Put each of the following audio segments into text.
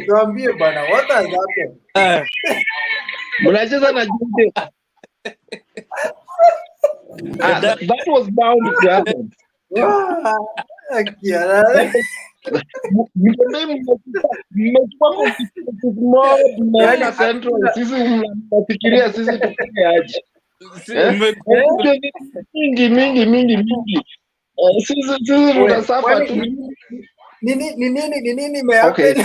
Tuambie bana, what has happened? Mnacheza na José. That was bound to happen. Mmeona Central, sisi mnafikiria sisi tukae aje? Mingi. Sisi tunasafa tu. Nini mehappen?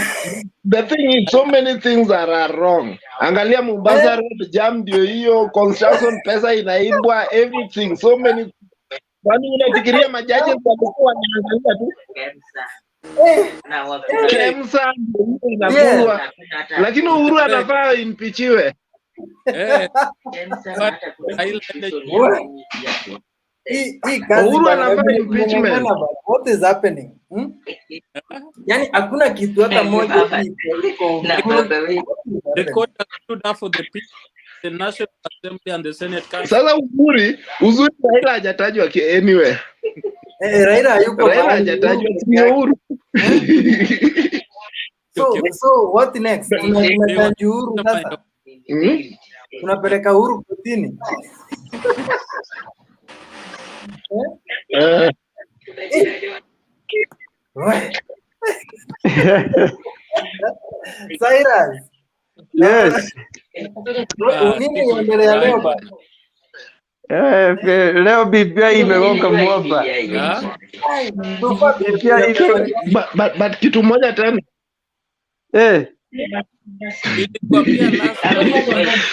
The thing is, so many things are wrong. Angalia Mombasa Road jam ndio hiyo, construction pesa inaibwa, everything, so many. Kwani unafikiria majaji walikuwa wanaangalia tu? Kemsa ndio inafungwa. Lakini Uhuru anafaa impichiwe. Uhuru anafaa impeachment. What is happening? Yani hakuna kitu hata moja iko. The court has stood up for the people, the National Assembly and the Senate Council. Sasa uzuri Raila hajatajwa anywhere. Raila yuko Raila hajatajwa Uhuru. So what next? Tunataja Uhuru sasa. Tunapeleka Uhuru kotini. Cyrus. Yes. Nini unaendelea leo bana? Leo Bbi imegonga mwamba. But kitu moja tena.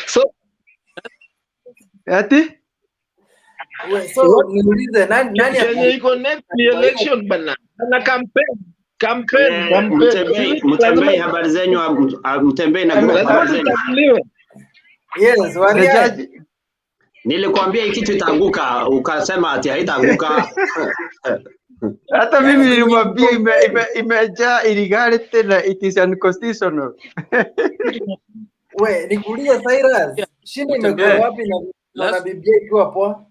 So ati? So niulize nani iko next election bana? Na campaign. Mtembei habari zenyu, mtembei na habari zenyu. Yes, wale. Nilikwambia hiki kitu itaanguka, ukasema ati haitaanguka. Hata mimi nilimwambia imejaa illegality na it is unconstitutional. We, nikuulize Cyrus, shida imekuwa wapi na Bbi ikiwa poa?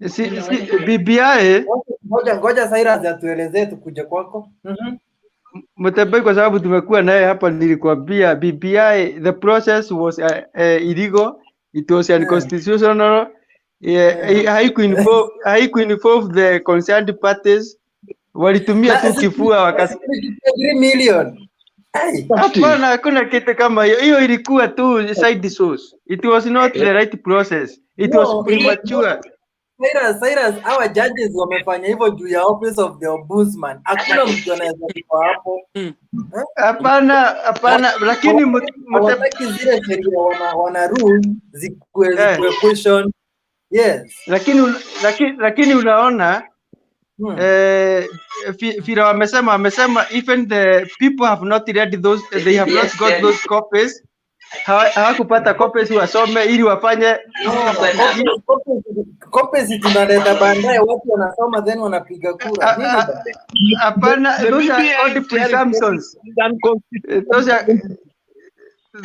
Si Bbi ngoja Cyrus atuelezee tukuje kwako. Mtembei kwa sababu tumekuwa naye hapa, nilikwambia Bbi the process was illegal, it was unconstitutional. Haikuinvolve the concerned parties, walitumia tu kifua wakasi 3 million. Hapana, hakuna kitu kama hiyo ilikuwa tu side source. It was not the right process. It was premature. Cyrus, our judges wamefanya hivyo juu ya office of the ombudsman. Hakuna mtu anaweza kuwa hapo. Hapana, lakini mtaki zile sheria wana rule zikuwe question. Yes. Lakini unaona Fira wamesema even the people have not read those, they have not got those copies. Hawakupata copies wasome ili wafanye copies tunaleta baadaye, watu wanasoma then wanapiga kura. Hapana, those are all presumptions.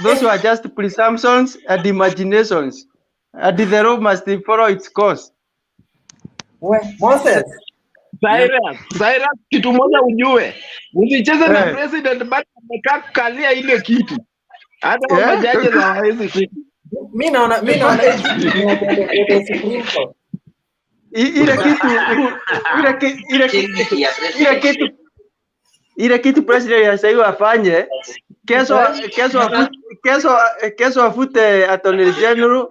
Those were just presumptions and imaginations. And the law must follow its course. Moses, Cyrus, kitu moja ujue. Usicheze na president but amekaa kukalia ile kiti. Hata majaji hawawezi kitu. Mimi naona ile kitu president anasaidia afanye. Kesho afute attorney general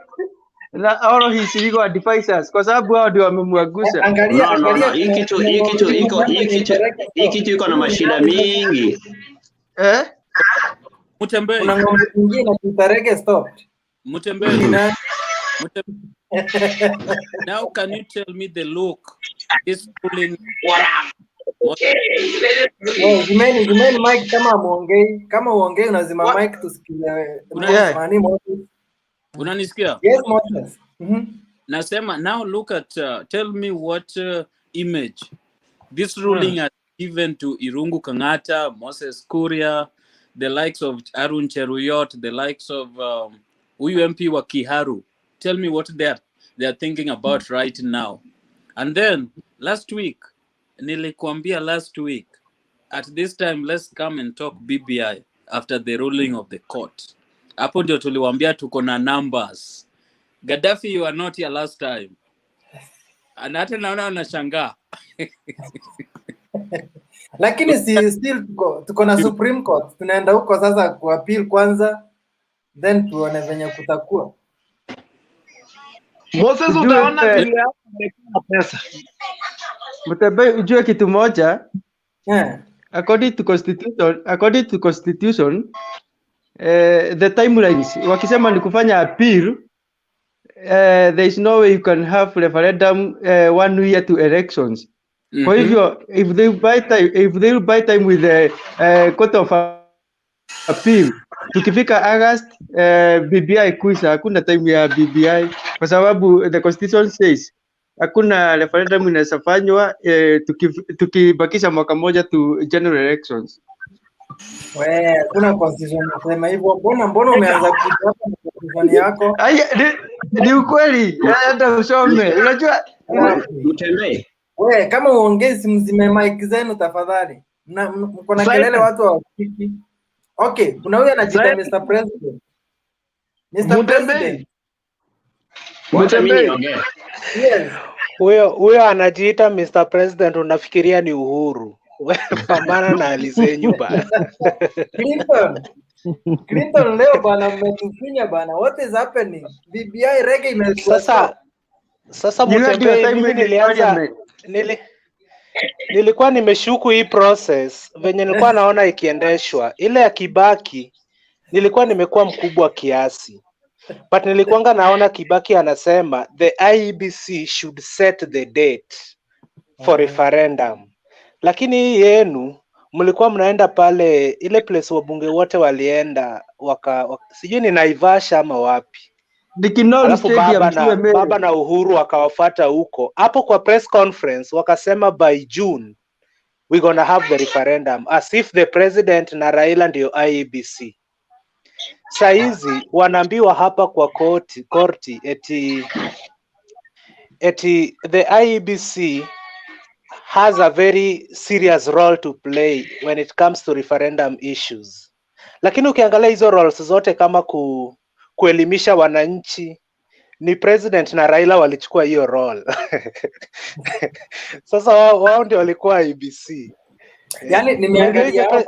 na all his legal advisors kwa sababu hao ndio wamemwagusha. Angalia hii kitu iko na mashida mingi. Mtembei. Kuna ngombe nyingine tutarege stop. Mtembei. Now can you tell me the look is pulling Jimeni mic kama uongei unazima mic tusikie. Unanisikia? Yes, Moses. Nasema now look at tell me what image this ruling has given to Irungu Kangata, Moses Kuria, the likes of Arun Cheruyot, the likes of UMP wa Kiharu. Tell me what they are thinking about right now. And then last week at this time let's come and talk BBI after the ruling of the court. Hapo ndio tuliwaambia tuko na numbers. Gaddafi, you are not here last time. Na hata naona unashangaa. Lakini still tuko na Supreme Court. Tunaenda huko sasa kuappeal kwanza, then tuone venye kutakuwa. Moses, utaona vile amekuwa pesa. Mtebe, ujue kitu moja. Yeah. According to constitution, the timelines wakisema ni kufanya appeal, there is no way you can have referendum 1 year to elections. Kwa hivyo if they will buy time with the court of appeal, tukifika August BBI kuisha, hakuna time ya BBI kwa sababu the constitution says hakuna referendum inaweza fanywa tukibakisha mwaka moja to general elections. Kuna constitution nasema hivyo. Mbona umeanza kutoka na constitution yako? Ni ukweli. Hata usome. Unajua Mtembee. Kama uongezi mzime mic zenu tafadhali. Mko na kelele watu hawasikiki. Okay, kuna huyu anajiita Mr. President. Mr. President. Yes. Huyo anajiita Mr. President, unafikiria ni Uhuru. Pambana na alizenyu bana. Clinton leo bana mmetufinya bana. What is happening? Bbi Reggae imekuwa sasa mimi nilikuwa nimeshuku hii process venye nilikuwa naona ikiendeshwa. Ile ya Kibaki nilikuwa nimekuwa mkubwa kiasi. But nilikuanga naona Kibaki anasema the IEBC should set the date for referendum. Lakini hii yenu mlikuwa mnaenda pale ile place wabunge wote walienda sijui ni Naivasha ama wapi. Alafu baba na Uhuru wakawafuata huko. Hapo kwa press conference wakasema by June we gonna have the referendum, as if the president na Raila ndio IEBC. Saizi wanaambiwa hapa kwa korti eti the IEBC has a very serious role to play when it comes to referendum issues. Lakini ukiangalia hizo roles zote kama kuelimisha wananchi, ni president na Raila walichukua hiyo role. Sasa wao ndio walikuwa IEBC. Yani nimeangalia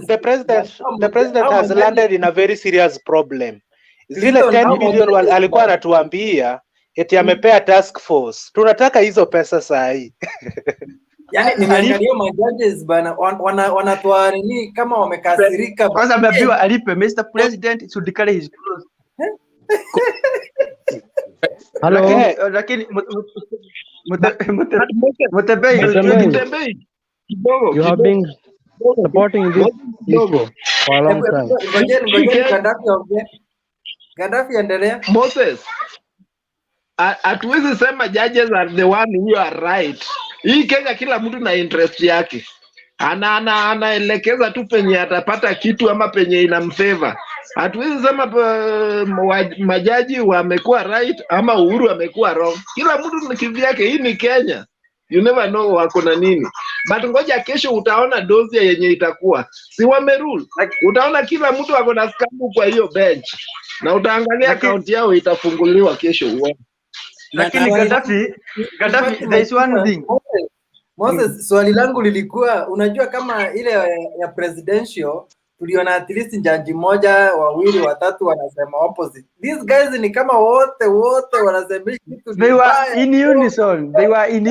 the president has landed in a very serious problem. Zile 10 billion alikuwa anatuambia eti amepea task force. Tunataka hizo pesa saa hii. Yani nimeangalia majudges bana wanatoa nini kama wamekasirika. Kwanza ameambiwa alipe Mr. President should declare his close. Hello. Lakini you have been supporting this issue for a long time. Gaddafi endelea. Moses, hatuwezi sema judges are the one who are right. Hii Kenya kila mtu na interest yake. Anaelekeza tu penye atapata kitu ama penye inamfavor. Hatuwezi sema majaji wamekuwa right ama Uhuru amekuwa wrong. Kila mtu ni kivyake. Hii ni Kenya. You never know wako na nini. But ngoja kesho utaona dosia yenye itakuwa. Si wamerule. Utaona kila mtu wako na scam kwa hiyo bench. Na utaangalia account yao itafunguliwa kesho uone. Lakini Gaddafi there is one thing. Moses, swali langu lilikuwa unajua kama ile ya presidential tuliona at least jaji moja, wawili, watatu wanasema opposite. These guys ni kama wote wanasema kitu. They were in unison. No, They were in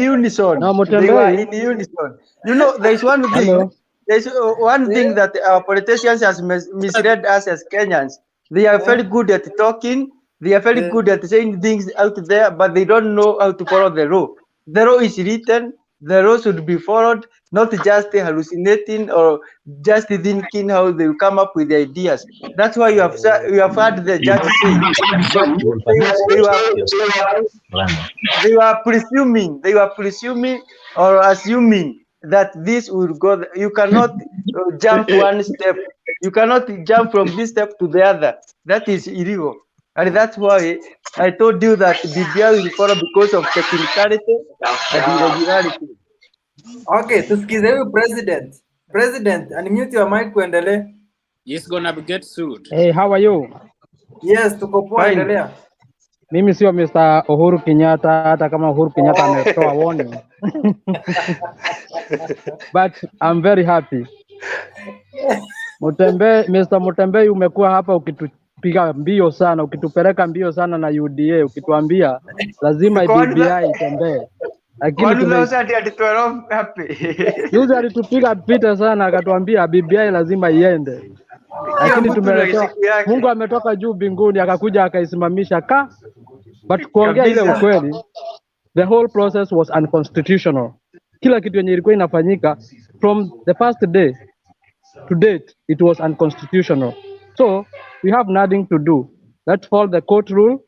unison. You know, there is one thing. Hello. There's one thing that our politicians has misread us as Kenyans. They are very good at talking. They are very good at saying things out there, but they don't know how to follow the law. The law is written. The law should be followed, not just hallucinating or just thinking how they will come up with the ideas. That's why you have heard the judge say they were presuming or assuming that this will go. You cannot jump one step. You cannot jump from this step to the other. That is illegal. And that's why I told you that BBI will follow because of technicality and irregularity. Okay, tusikize huyu president. President, unmute your mic kuendelee. He's gonna get sued. Hey, how are you? Yes, tuko poa, endelea. Mimi sio Mr. Uhuru Kenyatta, hata kama Uhuru Kenyatta ametoa warning. But I'm very happy. Mr. Mutembe, umekuwa hapa ukitupiga mbio sana, ukitupeleka mbio sana na UDA, ukituambia lazima BBI itembee. Lakini Juzi alitupiga pita sana akatuambia BBI lazima iende. Lakini tumeletewa, Mungu ametoka juu mbinguni akakuja akaisimamisha but kuongea ile ukweli, the whole process was unconstitutional. Kila kitu yenye ilikuwa inafanyika from the first day to date, it was unconstitutional. So we have nothing to do. Let's follow the court rule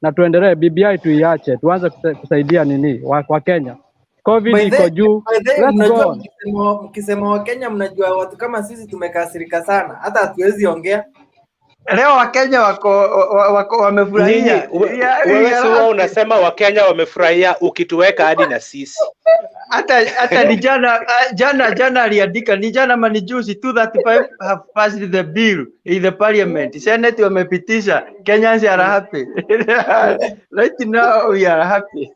na tuendelee. BBI tuiache, tuanze kusaidia nini wa Kenya. COVID iko juu. Mnajua mkisema wa Kenya, mnajua watu kama sisi tumekasirika sana, hata hatuwezi ongea. Leo Wakenya wako wamefurahia. Wewe sio unasema Wakenya wamefurahia ukituweka hadi na sisi. Hata ni jana aliandika, ni jana mani juzi 235 have passed the bill in the parliament. Senate wamepitisha. Kenyans are happy. Right now we are happy.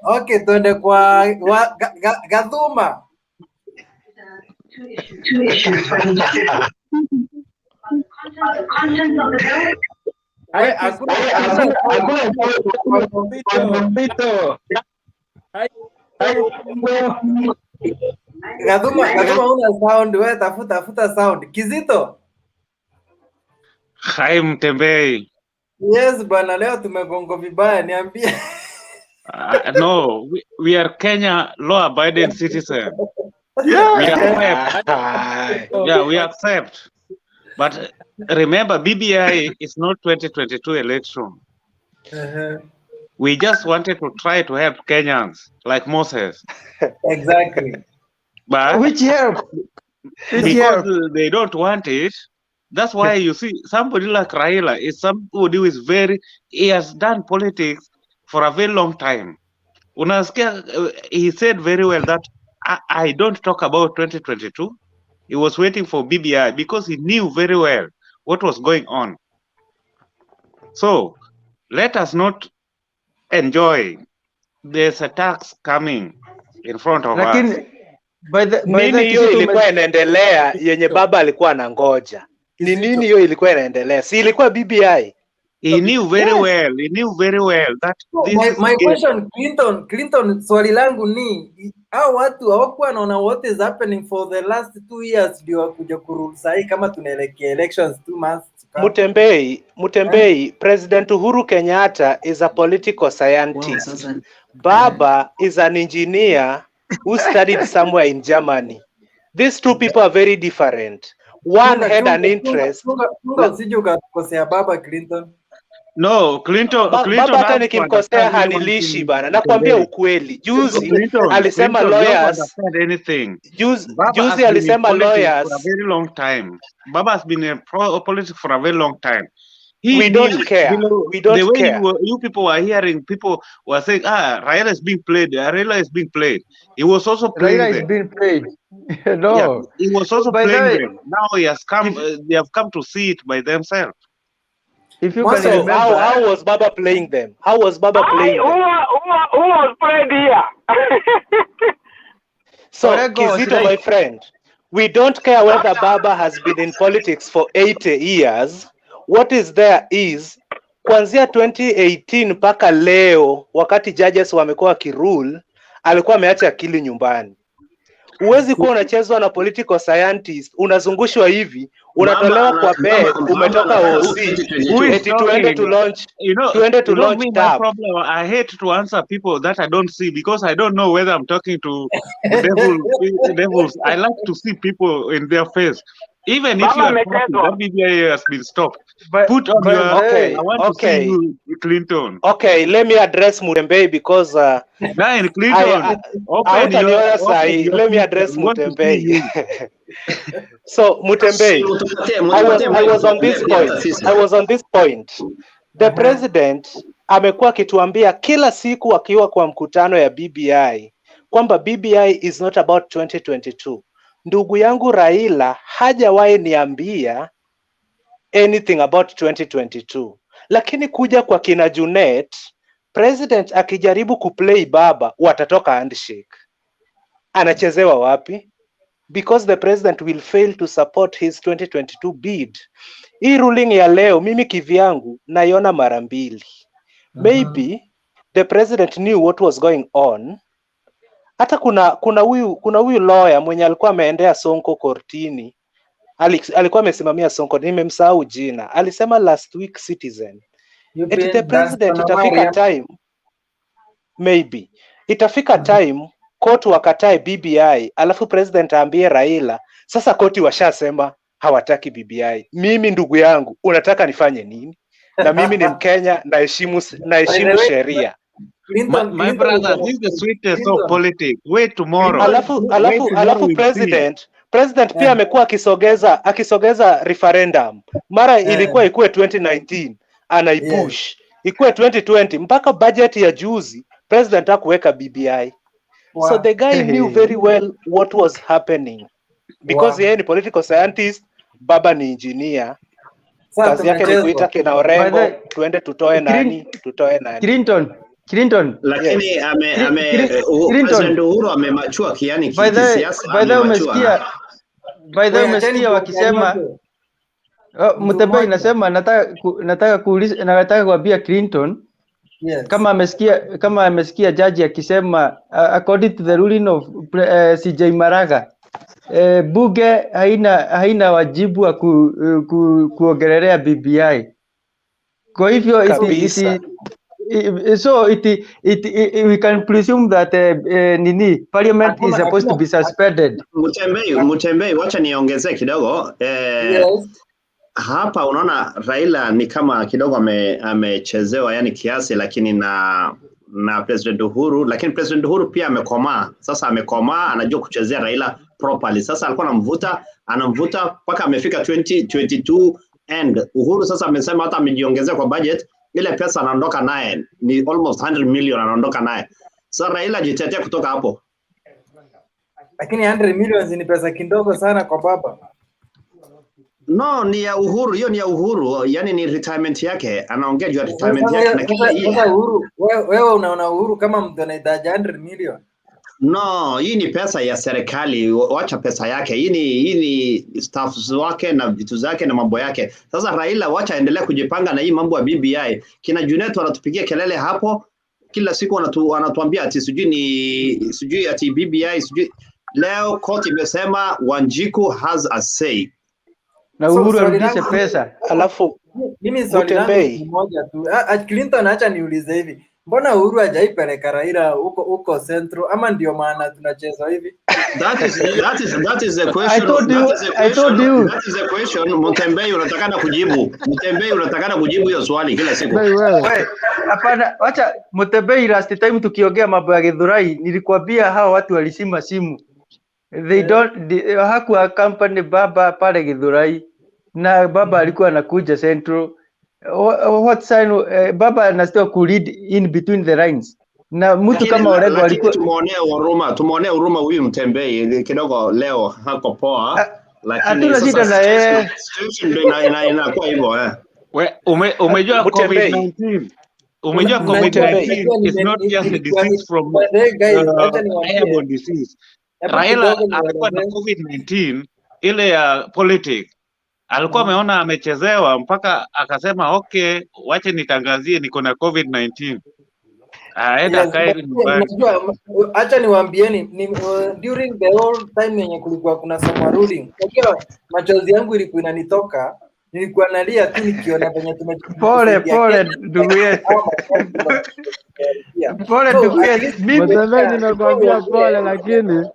Okay, tuende kwa Gathuma. Gathuma una sound, wewe tafuta sound. Kizito. Hai Mtembei. Yes bwana, leo tumegongo vibaya, niambie. No, we are Kenya law-abiding citizens. Yeah. We accept. But remember, BBI is not 2022 election. We just wanted to try to help Kenyans like Moses. Exactly. But which help? Because they don't want it. That's why you see somebody like Raila is somebody who is he has done politics for a very long time. He said very well that I don't talk about 2022. He was waiting for BBI because he knew very well what was going on. So let us not enjoy. There's a tax coming in front of us. Nini hiyo ilikuwa inaendelea yenye baba alikuwa anangoja? Ni nini hiyo ilikuwa inaendelea? Si ilikuwa BBI? He knew very well. He knew very well that my question, Clinton, swali langu ni hao watu hawakuwa wanaona what is happening for the last 2 years ndio kuja kurule sahi kama tunaelekea elections 2 months. Mutembei, President Uhuru Kenyatta is a political scientist. Baba is an engineer who studied somewhere in Germany. These two people are very different. One had an interest. Sije ukakosea baba Clinton. No, Clinton baba hata nikimkosea hanilishi bana. Nakwambia ukweli. Juzi alisema lawyers. Juzi alisema lawyers for a very long time. Baba has been in politics for a very long time. We don't care. We don't care. You people were hearing, people were saying, Raila is being played. Raila is being played. He was also playing. Raila is being played. No. Yeah, he was also playing them. Now he has come. They have come to see it by themselves. If you can remember, how was Baba playing them? How was Baba playing them? Who was played here? So, Kizito, my friend, we don't care whether Baba has been in politics for 80 years. What is there is, kuanzia 2018 mpaka leo, wakati judges wamekuwa kirule, alikuwa ameacha akili nyumbani. Huwezi kuwa unachezwa na political scientist, unazungushwa hivi, unatolewa kwa bed, umetoka OC, eti tuende to launch, tab. Problem, I hate to answer people that I don't see because I don't know whether I'm talking to devils. I like to see people in their face. Even if you are talking, that BBI has been stopped. Put on your... I want to see you, Clinton. Okay, let me address Mutembe because... Clinton. Let me address Mutembe. So, Mutembe, I was on this point. The president amekuwa akituambia kila siku akiwa kwa mkutano ya BBI kwamba BBI is not about 2022. Ndugu yangu Raila hajawahi niambia anything about 2022, lakini kuja kwa kina Junet, president akijaribu kuplay baba watatoka handshake. Anachezewa wapi? Because the president will fail to support his 2022 bid. Hii ruling ya leo mimi kivyangu naiona mara mbili. Maybe the president knew what was going on. Hata kuna huyu lawyer mwenye alikuwa ameendea Sonko kortini, alikuwa amesimamia Sonko, nimemsahau jina, alisema last week Citizen eti the president itafika time, maybe itafika time court wakatae BBI, alafu president aambie Raila sasa koti washasema hawataki BBI. Mimi ndugu yangu unataka nifanye nini? Na mimi ni Mkenya, naheshimu sheria. My brother, this is the sweetest of politics. Wait tomorrow. Alafu president pia amekuwa akisogeza referendum. Mara ilikuwa ikuwe 2019, anaipush. Ikuwe 2020 mpaka budget ya juzi president hakuweka BBI. Wow. So the guy knew very well what was happening. Because yeye ni political scientist, baba ni engineer. Kazi yake ni kuita kina Orengo, tuende tutoe nani. Clinton. Lakini President Uhuru amemachua kiani kisiasa. By the way, umesikia wakisema Mtebe inasema nataka kuambia Clinton, yes. Kama amesikia jaji akisema according to the ruling of CJ Maraga, bunge haina wajibu wa kuongelelea BBI. Kwa hivyo we can presume that parliament is supposed to be suspended. Mutembei, wacha niongezee kidogo. Yes. Hapa unaona Raila ni kama kidogo amechezewa yani kiasi, lakini na President Uhuru, lakini President Uhuru pia amekomaa. Sasa amekomaa, anajua kuchezea Raila properly. Sasa alikuwa anamvuta mpaka amefika 2022 and Uhuru sasa amesema hata amejiongezea kwa budget, ile pesa anaondoka naye ni almost 100 million anaondoka naye. Sasa Raila jitetea kutoka hapo. Lakini 100 million ni pesa kidogo sana kwa baba. No, ni ya Uhuru, hiyo ni ya Uhuru, yani ni retirement yake, anaongea juu ya retirement yake na kila hii. Uhuru, wewe unaona Uhuru kama mtu anahitaji 100 million? No, hii ni pesa ya serikali, wacha pesa yake. Hii ni staffs wake na vitu zake na mambo yake. Sasa Raila wacha endelea kujipanga na hii mambo ya BBI. Kina Junet wanatupigia kelele hapo kila siku, wanatuambia ati sijui ati BBI sijui. Leo court imesema Wanjiku has a say. Na Uhuru arudishe pesa. Alafu mimi swali langu moja tu. Clinton, acha niulize hivi. Mbona Uhuru hajaipeleka Raila huko Central, ama ndio maana tunacheza hivi? That is the question. I told you. That is the question. Mtembei unatakana kujibu hiyo swali kila siku. Hapana, acha Mtembei, last time tukiongea mambo ya Githurai nilikwambia hao watu walisima simu. Hakuwa company baba pale Githurai, na baba alikuwa anakuja Central. What sign baba anastahili ku read in between the lines, na mtu kama Orengo alikuwa tumeonea huruma huyu Mtembei kidogo leo hako poa, lakini hatuna shida na yeye, inakuwa hivyo umejua COVID-19 is not just a disease from airborne disease. Raila alikuwa na COVID-19 ile ya politics, alikuwa ameona amechezewa mpaka akasema okay, wache nitangazie niko na COVID-19. Aenda kae nyumbani. Acha niwaambieni during the whole time yenye kulikuwa kuna summer ruling, unajua machozi yangu ilikuwa inanitoka, nilikuwa nalia tu nikiona venye pole ndugu yetu. Pole ndugu yetu. Mimi nakwambia pole, lakini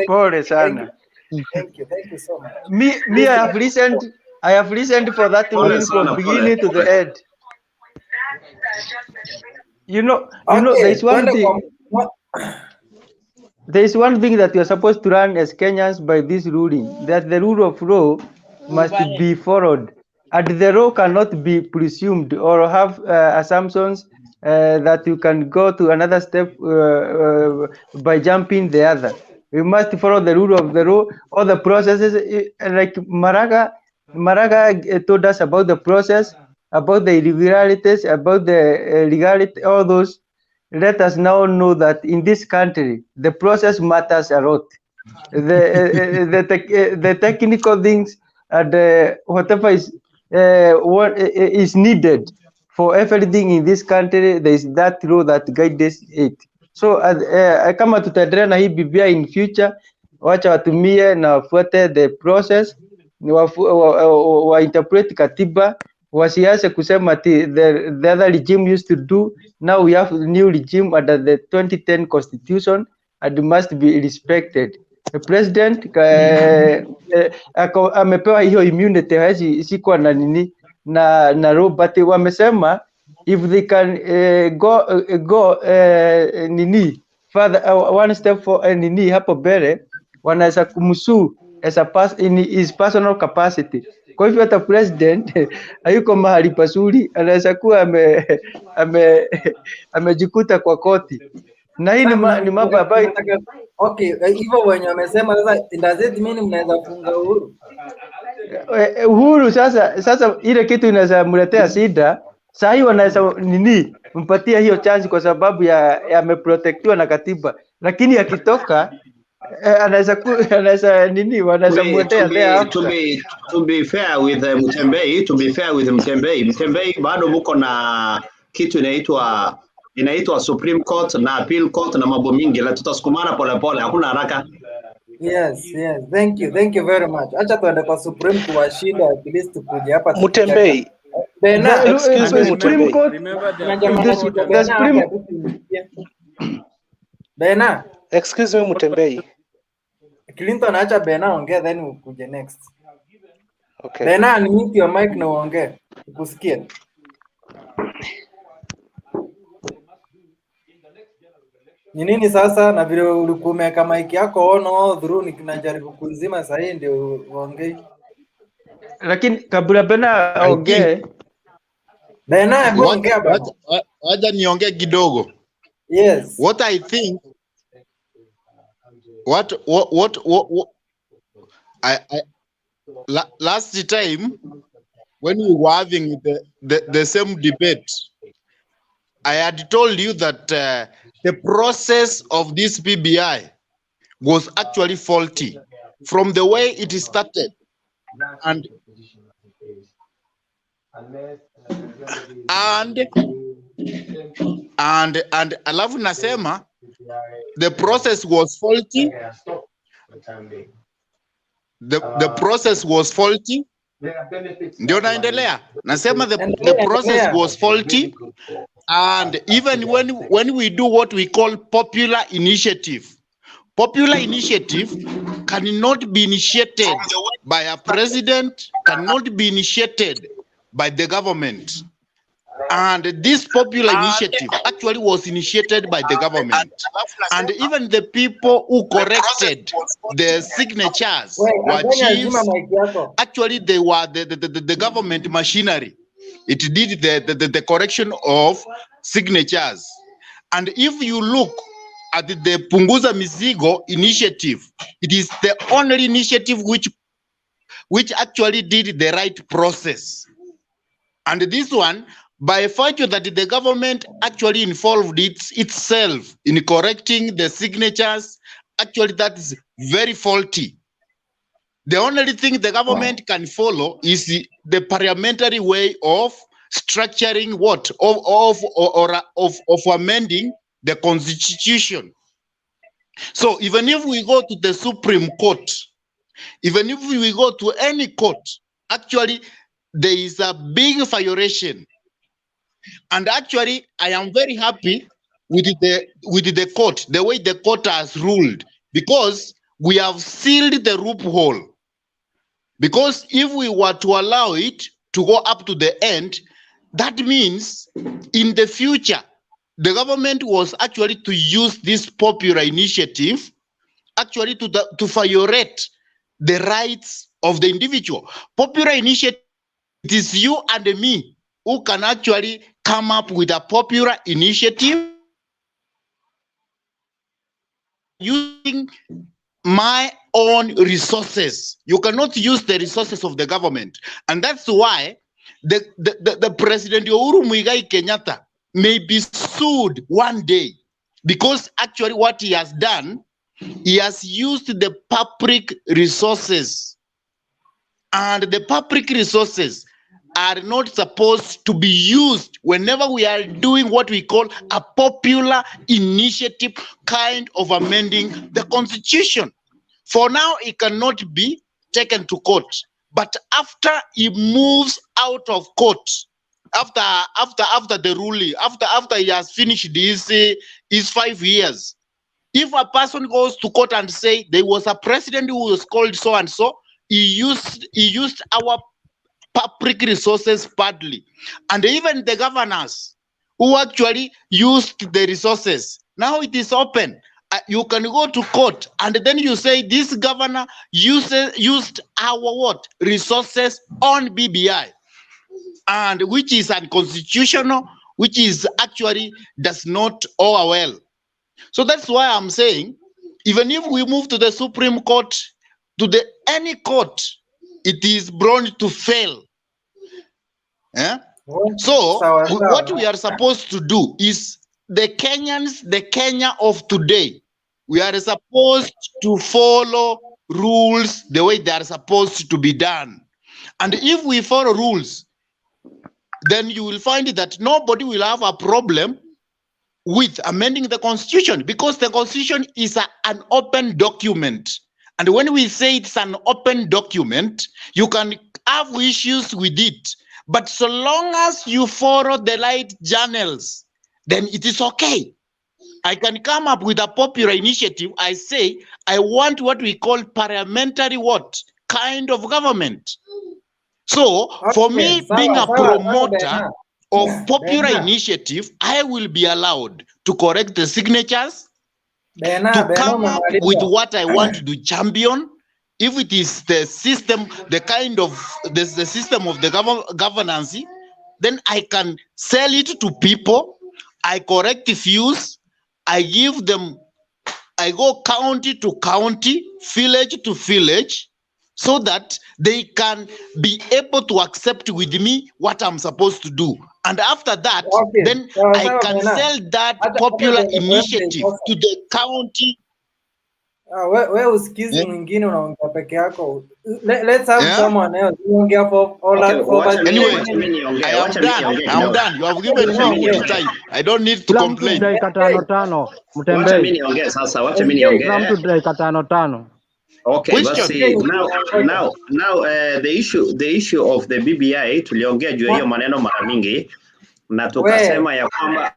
pole sana. Thank you so much. Me I have listened for that ruling from beginning to the end. You know, there's one thing that you are supposed to learn as Kenyans by this ruling, that the rule of law must be followed, and the law cannot be presumed or have assumptions that you can go to another step by jumping the other. We must follow the rule of the law, all the processes. Like Maraga told us about the process, about the irregularities, about the legality, all those. Let us now know that in this country, the process matters a lot. The technical things and whatever is what is needed for everything in this country, there is that law that guides it. So kama tutaendelea na hii Biblia in future, wacha watumie na wafuate the process, wa interpret katiba, wasianze kusema ati the other regime used to do. Now we have a new regime under the 2010 constitution and must be respected. The president amepewa hiyo immunity, hawezi sikwa na nini na Robert wamesema if they can go nini further one step for nini hapo mbele, wanaweza kumsuu as in his personal capacity. Kwa hivyo hata president hayuko mahali pazuri, anaweza kuwa amejikuta kwa koti, na hii ni mambo ambayo okay, hivyo wenye wamesema sasa, does it mean mnaweza funga Uhuru? Uhuru sasa ile kitu inaweza mletea shida. Sasa hiyo wanaweza nini mpatia hiyo chance kwa sababu ya ameprotectiwa na katiba, lakini akitoka anaweza nini wanaweza muendea there. To be fair with Mtembei bado muko na kitu inaitwa Supreme Court na Appeal Court na mambo mingi, la tutasukumana polepole, hakuna haraka. Yes, thank you very much. Acha tuende kwa Supreme kuwashinda at least kuja hapa Mtembei. Excuse me, Supreme Court. Bena. Excuse me, Mtembei. Clinton, acha Bena ongea then ukuje next. Okay. Bena, unmute your mic na uongee. Ukusikie. Ni nini sasa, na vile ulikuwa umeweka mic yako on through ninajaribu kuzima sasa hii ndio uongee. Lakini kabla Bena aongee, Bena ongea bwana. Wacha niongee kidogo. Yes. What I think last time when we were having the same debate, I had told you that the process of this BBI was actually faulty from the way it started, and alafu nasema the process was faulty. The process was faulty. Ndio naendelea. Nasema the process was faulty, and even when we do what we call popular initiative cannot be initiated by a president, cannot be initiated by the government. And this popular initiative actually was initiated by the government. And even the people who corrected the signatures were chiefs. Actually, they were the government machinery. It did the correction of signatures. And if you look at the Punguza Mizigo initiative, it is the only initiative which actually did the right process. And this one, by virtue that the government actually involved itself in correcting the signatures, actually that is very faulty. The only thing the government can follow is the parliamentary way of structuring of amending the constitution. So even if we go to the Supreme Court, even if we go to any court, actually there is a big violation. And actually, I am very happy with the court, the way the court has ruled, because we have sealed the loophole. Because if we were to allow it to go up to the end, that means in the future, the government was actually to use this popular initiative actually to violate the rights of the individual. Popular initiative, it is you and me who can actually come up with a popular initiative using my own resources. You cannot use the resources of the government. And that's why the President Uhuru Muigai Kenyatta may be sued one day, because actually what he has done, he has used the public resources, and the public resources are not supposed to be used whenever we are doing what we call a popular initiative kind of amending the constitution. For now, it cannot be taken to court, but after he moves out of court, after the ruling, after he has finished his 5 years, if a person goes to court and say there was a president who was called so and so, he used our public resources badly, and even the governors who actually used the resources, now it is open. You can go to court and then you say this governor used our what resources on BBI, and which is unconstitutional, which is actually does not owe well. So that's why I'm saying, even if we move to the Supreme Court, to any court, it is bound to fail. Yeah? So what we are supposed to do is the Kenya of today, we are supposed to follow rules the way they are supposed to be done. And if we follow rules, then you will find that nobody will have a problem with amending the constitution, because the constitution is an open document. And when we say it's an open document, you can have issues with it. But so long as you follow the right channels, then it is okay. I can come up with a popular initiative. I say, I want what we call parliamentary what? Kind of government. So for me, being a promoter of popular initiative, I will be allowed to correct the signatures, to come up with what I want to champion. If it is the system, the kind of the system of the governance, then I can sell it to people. I correct the views. I give them, I go county to county, village to village, so that they can be able to accept with me what I'm supposed to do. And after that, then I can sell that popular initiative to the county. Wewe usikizi mwingine unaongea peke yako. Let's have someone else. Unaongea for all that. Anyway, I'm done. You have given me good time. I don't need to complain. Wacha mimi niongee sasa. Wacha mimi niongee. Okay, let's see. Now, the issue of the BBI tuliongea juu hiyo maneno mara mingi na tukasema ya kwamba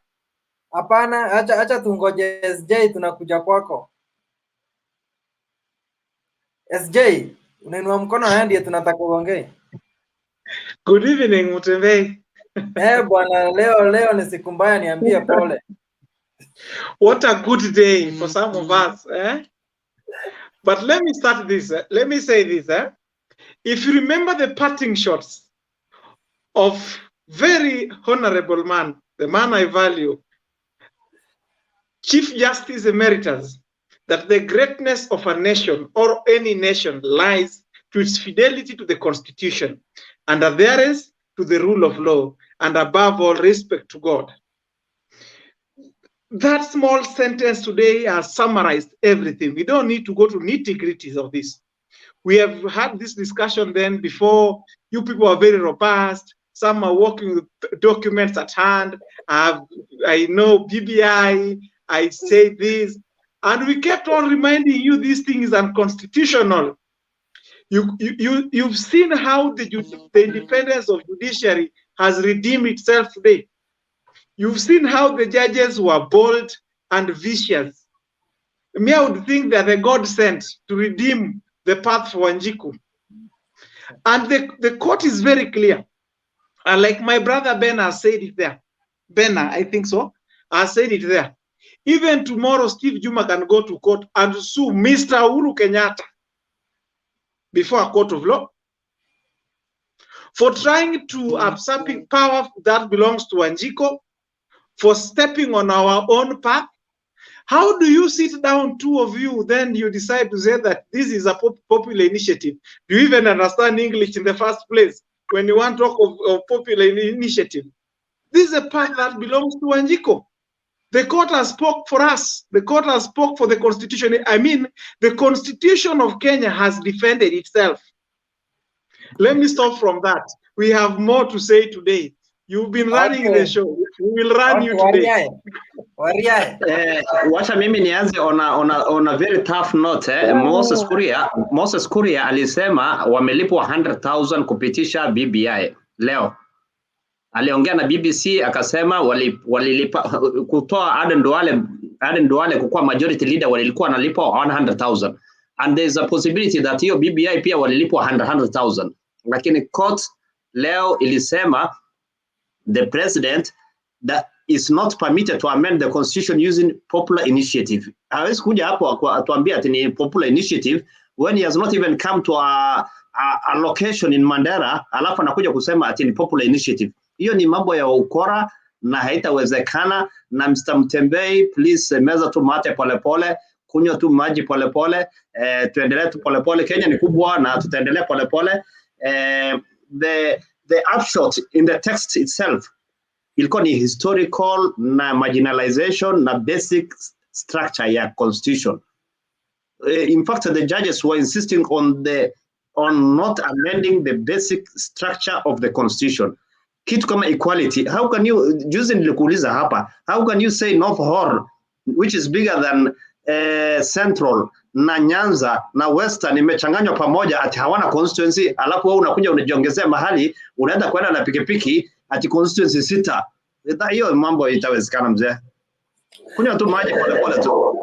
hapana, acha tungoje SJ, tunakuja kwako. SJ, unainua mkono hadi tunataka uongee. Good evening, Mtembei. Bwana, leo ni siku mbaya, niambie pole. What a good day for some of us, eh? But let me start this. Let me say this. If you remember the parting shots of very honorable man, the man I value, Chief Justice Emeritus, that the greatness of a nation or any nation lies to its fidelity to the Constitution, and adherence to the rule of law, and above all, respect to God. That small sentence today has summarized everything. We don't need to go to nitty-gritties of this. We have had this discussion then before. You people are very robust. Some are working with documents at hand. I know BBI, I say this. And we kept on reminding you this thing is unconstitutional. You've seen how the independence of judiciary has redeemed itself today. You've seen how the judges were bold and vicious. Me, I would think that the God sent to redeem the path for Wanjiku. And the court is very clear. And like my brother Ben has said it there. Benna, I think so, has said it there. Even tomorrow, Steve Juma can go to court and sue Mr. Uhuru Kenyatta before a court of law for trying to usurping power that belongs to Wanjiko, for stepping on our own path? How do you sit down, two of you, then you decide to say that this is a popular initiative? Do you even understand English in the first place when you want to talk of popular initiative? This is a path that belongs to Wanjiko. The court has spoke for us. The court has spoke for the constitution. I mean, the constitution of Kenya has defended itself. Let me stop from that. We have more to say today. You've been running the show. We will run you today. Wacha mimi nianze on a very tough note. Moses Kuria alisema wamelipwa 100,000 kupitisha BBI leo. Aliongea na BBC akasema walilipa kutoa Aden Duale kukuwa majority leader walilikuwa wanalipwa 100,000, and there is a possibility that hiyo BBI pia walilipwa 100,000, lakini court leo ilisema the president that is not permitted to amend the constitution using popular initiative. Hawezi kuja hapo atuambia ati ni popular initiative when he has not even come to a location in Mandera, alafu anakuja kusema ati ni popular initiative. Hiyo ni mambo ya ukora na haitawezekana. Na Mr. Mtembei, please meza tu mate polepole, kunywa tu maji polepole, tuendelee tu polepole. Kenya ni kubwa na tutaendelea polepole. The upshot in the text itself ilikuwa ni historical na marginalization na basic structure ya constitution. In fact, the judges were insisting on not amending the basic structure of the constitution. Kitu kama equality, how can you, juzi nilikuuliza hapa, how can you say North Horr, which is bigger than Central na Nyanza na Western imechanganywa pamoja ati hawana constituency, alafu wewe unakuja unajiongezea mahali unaenda kwenda na pikipiki ati constituency 6. Hiyo mambo itawezekana mzee. Kunywa tu maji pole tu.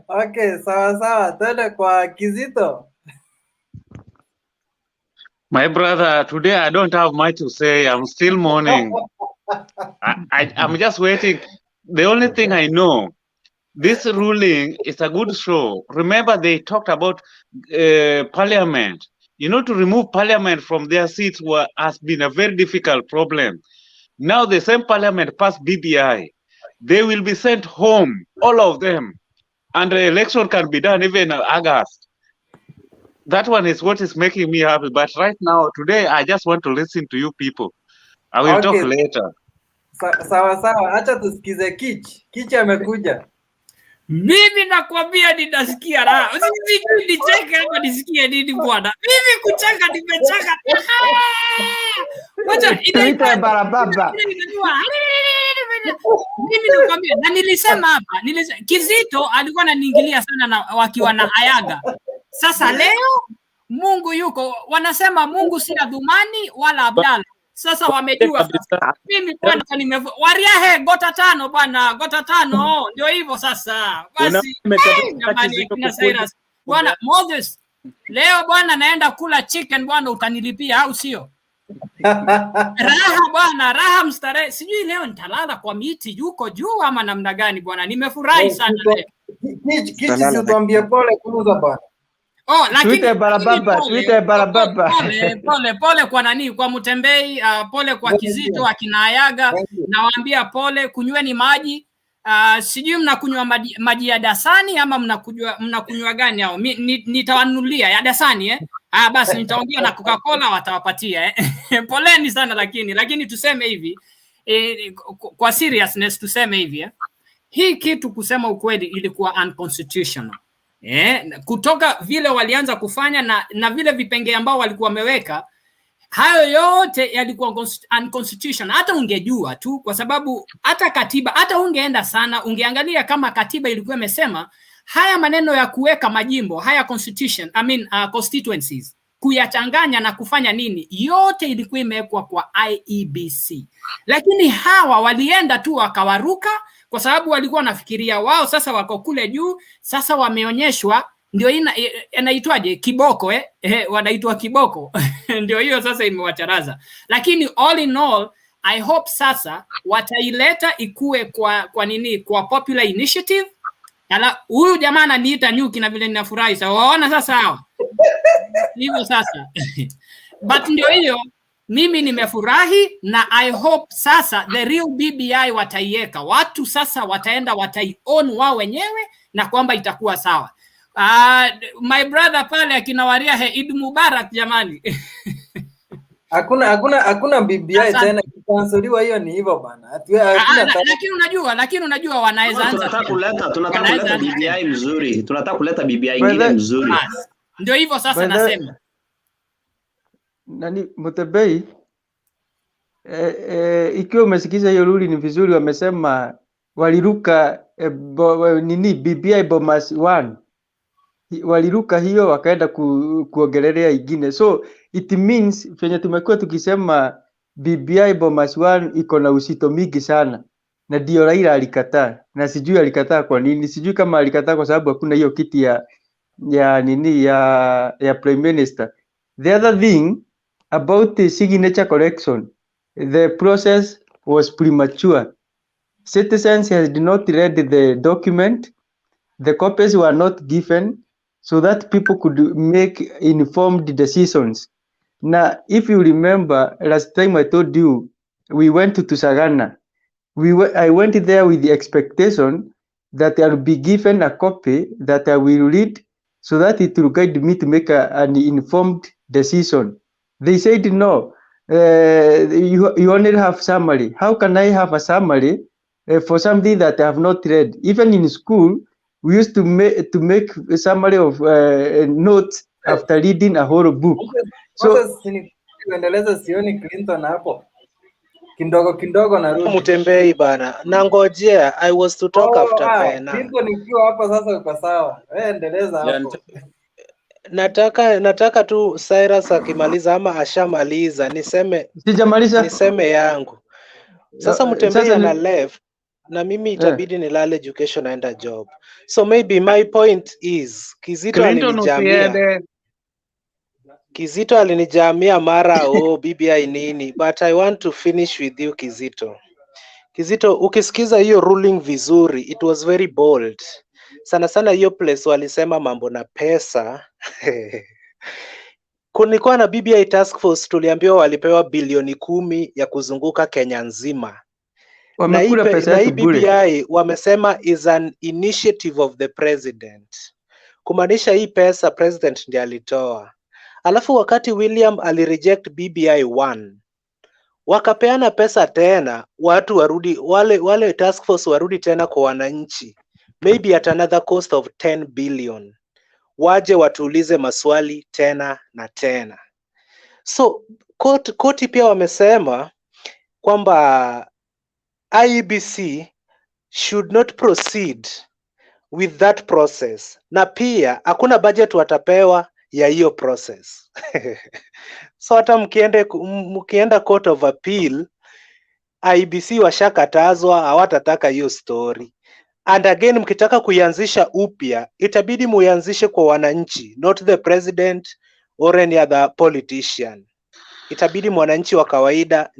Okay, sawa. Tena kwa Kizito. My brother, today I don't have much to say. I'm still mourning. I'm just waiting. The only thing I know, this ruling is a good show. Remember, they talked about parliament. You know, to remove parliament from their seats has been a very difficult problem. Now the same parliament passed BBI. They will be sent home, all of them. And the election can be done even in August. That one is what is making me happy. But right now, today, I just want to listen to you people. I will talk later. Sawa. Acha tusikize Kich amekuja. Mimi nakwambia ninasikia raha. Usijui nicheke ama nisikie nini bwana. Mimi kucheka nimecheka. Wacha inaitwa barabara. Mimi nakwambia na nilisema hapa, Kizito alikuwa ananiingilia sana na wakiwa na Ayaga. Sasa leo Mungu yuko, wanasema Mungu si Adhumani wala Abdalla. Sasa wamejua sasa. Mimi bwana wariahe gota 5 bwana, gota 5 ndio hivyo sasa. Basi jamani kuna Cyrus. Bwana Moses, leo bwana naenda kula chicken bwana, utanilipia au sio? Raha bwana, raha mstarehe. Sijui leo nitalala kwa miti yuko juu ama namna gani bwana. Nimefurahi sana leo. Kichi tuambie pole kuuza bwana. Oh, lakini tuite barababa. Pole kwa nani? Kwa Mtembei, pole kwa Kizito akina Ayaga. Nawaambia pole, kunyweni maji. Sijui mnakunywa maji ya dasani ama mnakunywa gani hao? Nitawanunulia ya dasani basi nitaongea na Coca-Cola watawapatia Poleni sana lakini tuseme hivi kwa seriousness tuseme hivi hii kitu kusema ukweli ilikuwa unconstitutional. Kutoka vile walianza kufanya na vile vipengele ambao walikuwa wameweka, hayo yote yalikuwa unconstitutional. Hata ungejua tu, kwa sababu hata katiba, hata ungeenda sana, ungeangalia kama katiba ilikuwa imesema haya maneno ya kuweka majimbo, haya constituencies, kuyachanganya na kufanya nini, yote ilikuwa imewekwa kwa IEBC. Lakini hawa walienda tu wakawaruka, kwa sababu walikuwa wanafikiria wao sasa wako kule juu, sasa wameonyeshwa ndio inaitwaje kiboko wanaitwa kiboko ndio hiyo sasa imewacharaza. Lakini all in all, I hope sasa wataileta ikue kwa nini, kwa popular initiative. Huyu jamaa ananiita nyuki na vile ninafurahi sasa. Waona sasa hawa hivyo sasa but ndio hiyo mimi nimefurahi na I hope sasa the real BBI wataiweka. Watu sasa wataenda wataion wao wenyewe na kwamba itakuwa sawa. My brother pale akinawaria Eid Mubarak jamani. Hakuna BBI tena kukanseliwa, hiyo ni hivyo bana. Lakini unajua wanaweza anza. Tunataka kuleta BBI mzuri. Tunataka kuleta BBI ingine mzuri. Ndio hivyo sasa nasema. Nani Mtebei, ikiwa umesikiza hiyo ruli ni vizuri, wamesema waliruka BBI Bomas 1 waliruka hiyo wakaenda kuongelelea ingine. So it means venye tumekuwa tukisema BBI Bomas 1 iko na usito mingi sana, na ndio Raila alikataa, na sijui alikataa kwa nini. Sijui kama alikataa kwa sababu hakuna hiyo kiti ya prime minister. The other thing about the signature correction, the process was premature. Citizens had not read the document. The copies were not given so that people could make informed decisions. Now, if you remember, last time I told you, we went to Sagana. I went there with the expectation that I will be given a copy that I will read so that it will guide me to make an informed decision. They said, no, you only have summary. How can I have a summary for something that I have not read? Even in school, we used to make a summary of notes after reading a whole book. So sioni Clinton hapo. Kidogo narudi. Mtembei bana. Nangojea, I was to talk after Pena. Clinton nikiwa hapa sasa uko sawa. Wewe endeleza hapo. Nataka tu Cyrus akimaliza ama ashamaliza niseme yangu. Sasa Mtembei ana left na mimi itabidi nilale education naenda job. So maybe my point is Kizito alinijamia mara BBI nini, but I want to finish with you Kizito. Kizito, ukisikiza hiyo ruling vizuri, it was very bold. Sana hiyo place walisema mambo na pesa. Kulikuwa na BBI task force, tuliambiwa walipewa bilioni 10 ya kuzunguka Kenya nzima. Wamekula pesa yetu bure. BBI wamesema is an initiative of the president. Kumaanisha hii pesa president ndiye alitoa. Alafu wakati William alireject BBI 1, wakapeana pesa tena, watu warudi, wale task force warudi tena kwa wananchi. Maybe at another cost of 10 billion. Waje watuulize maswali tena na tena. So koti pia wamesema kwamba IEBC should not proceed with that process. Na pia hakuna budget watapewa ya hiyo process. So hata mkienda Court of Appeal, IEBC washakatazwa, hawatataka hiyo story. And again, mkitaka kuianzisha upya, itabidi muianzishe kwa wananchi, not the president or any other politician. Itabidi mwananchi wa kawaida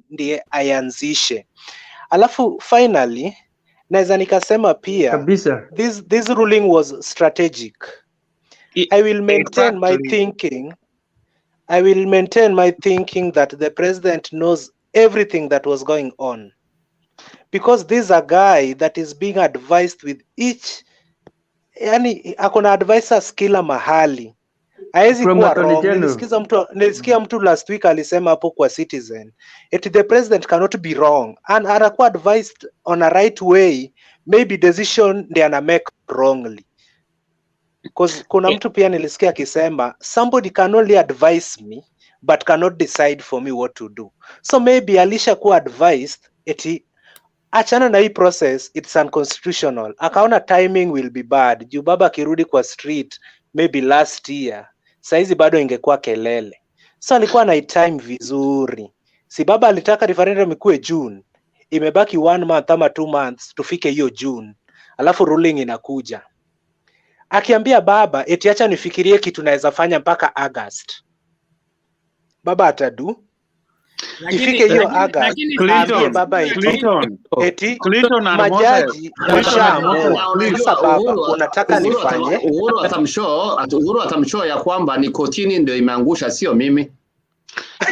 ndiye aianzishe. Alafu finally, naweza nikasema pia kabisa, this ruling was strategic. I will maintain my thinking. I will maintain my thinking that the president knows everything that was going on. Because this is a guy that is being advised with each, yani akona advisors kila mahali. Haezi kuwa wrong. Nilisikia mtu last week alisema hapo kwa Citizen, the president cannot be wrong. And anakuwa advised on a right way, maybe decision they ana make wrongly. Because kuna mtu pia nilisikia akisema, somebody can only advise me, but cannot decide for me what to do. So maybe alisha kuwa advised, achana na hii process, it's unconstitutional. Akaona timing will be bad. Juu baba kirudi kwa street, maybe last year, saizi bado ingekuwa kelele. So alikuwa na time vizuri. Si baba alitaka referendum ikuwe June, imebaki 1 month ama 2 months, tufike hiyo June. Alafu ruling inakuja. Akiambia baba, acha nifikirie kitu naweza fanya mpaka August. Baba atadu. Ifike hiyo August. Clinton, baba Clinton na majaji sasa baba unataka nifanye. Uhuru atamshow ya kwamba ni kotini ndio imeangusha, sio mimi.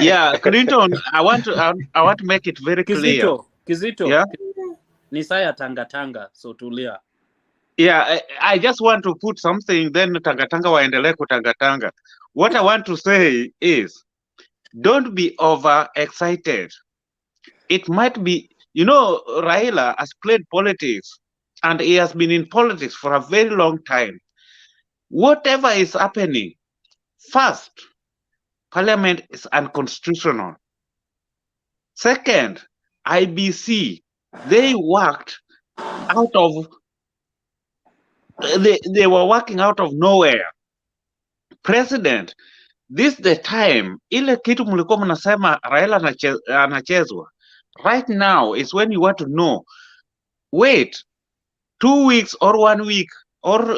Yeah, Clinton, I want to make it very clear. Kizito. Yeah. Ni saya tanga, so tulia. Yeah, I just want to put something, then tanga waendelee kutanga. What I want to say is, don't be overexcited. It might be, Raila has played politics and he has been in politics for a very long time. Whatever is happening, first, Parliament is unconstitutional. Second, IBC, they worked out of, they were working out of nowhere. President, this is the time, ile kitu mlikuwa mnasema Raila anachezwa. Right now is when you want to know, wait, 2 weeks or 1 week or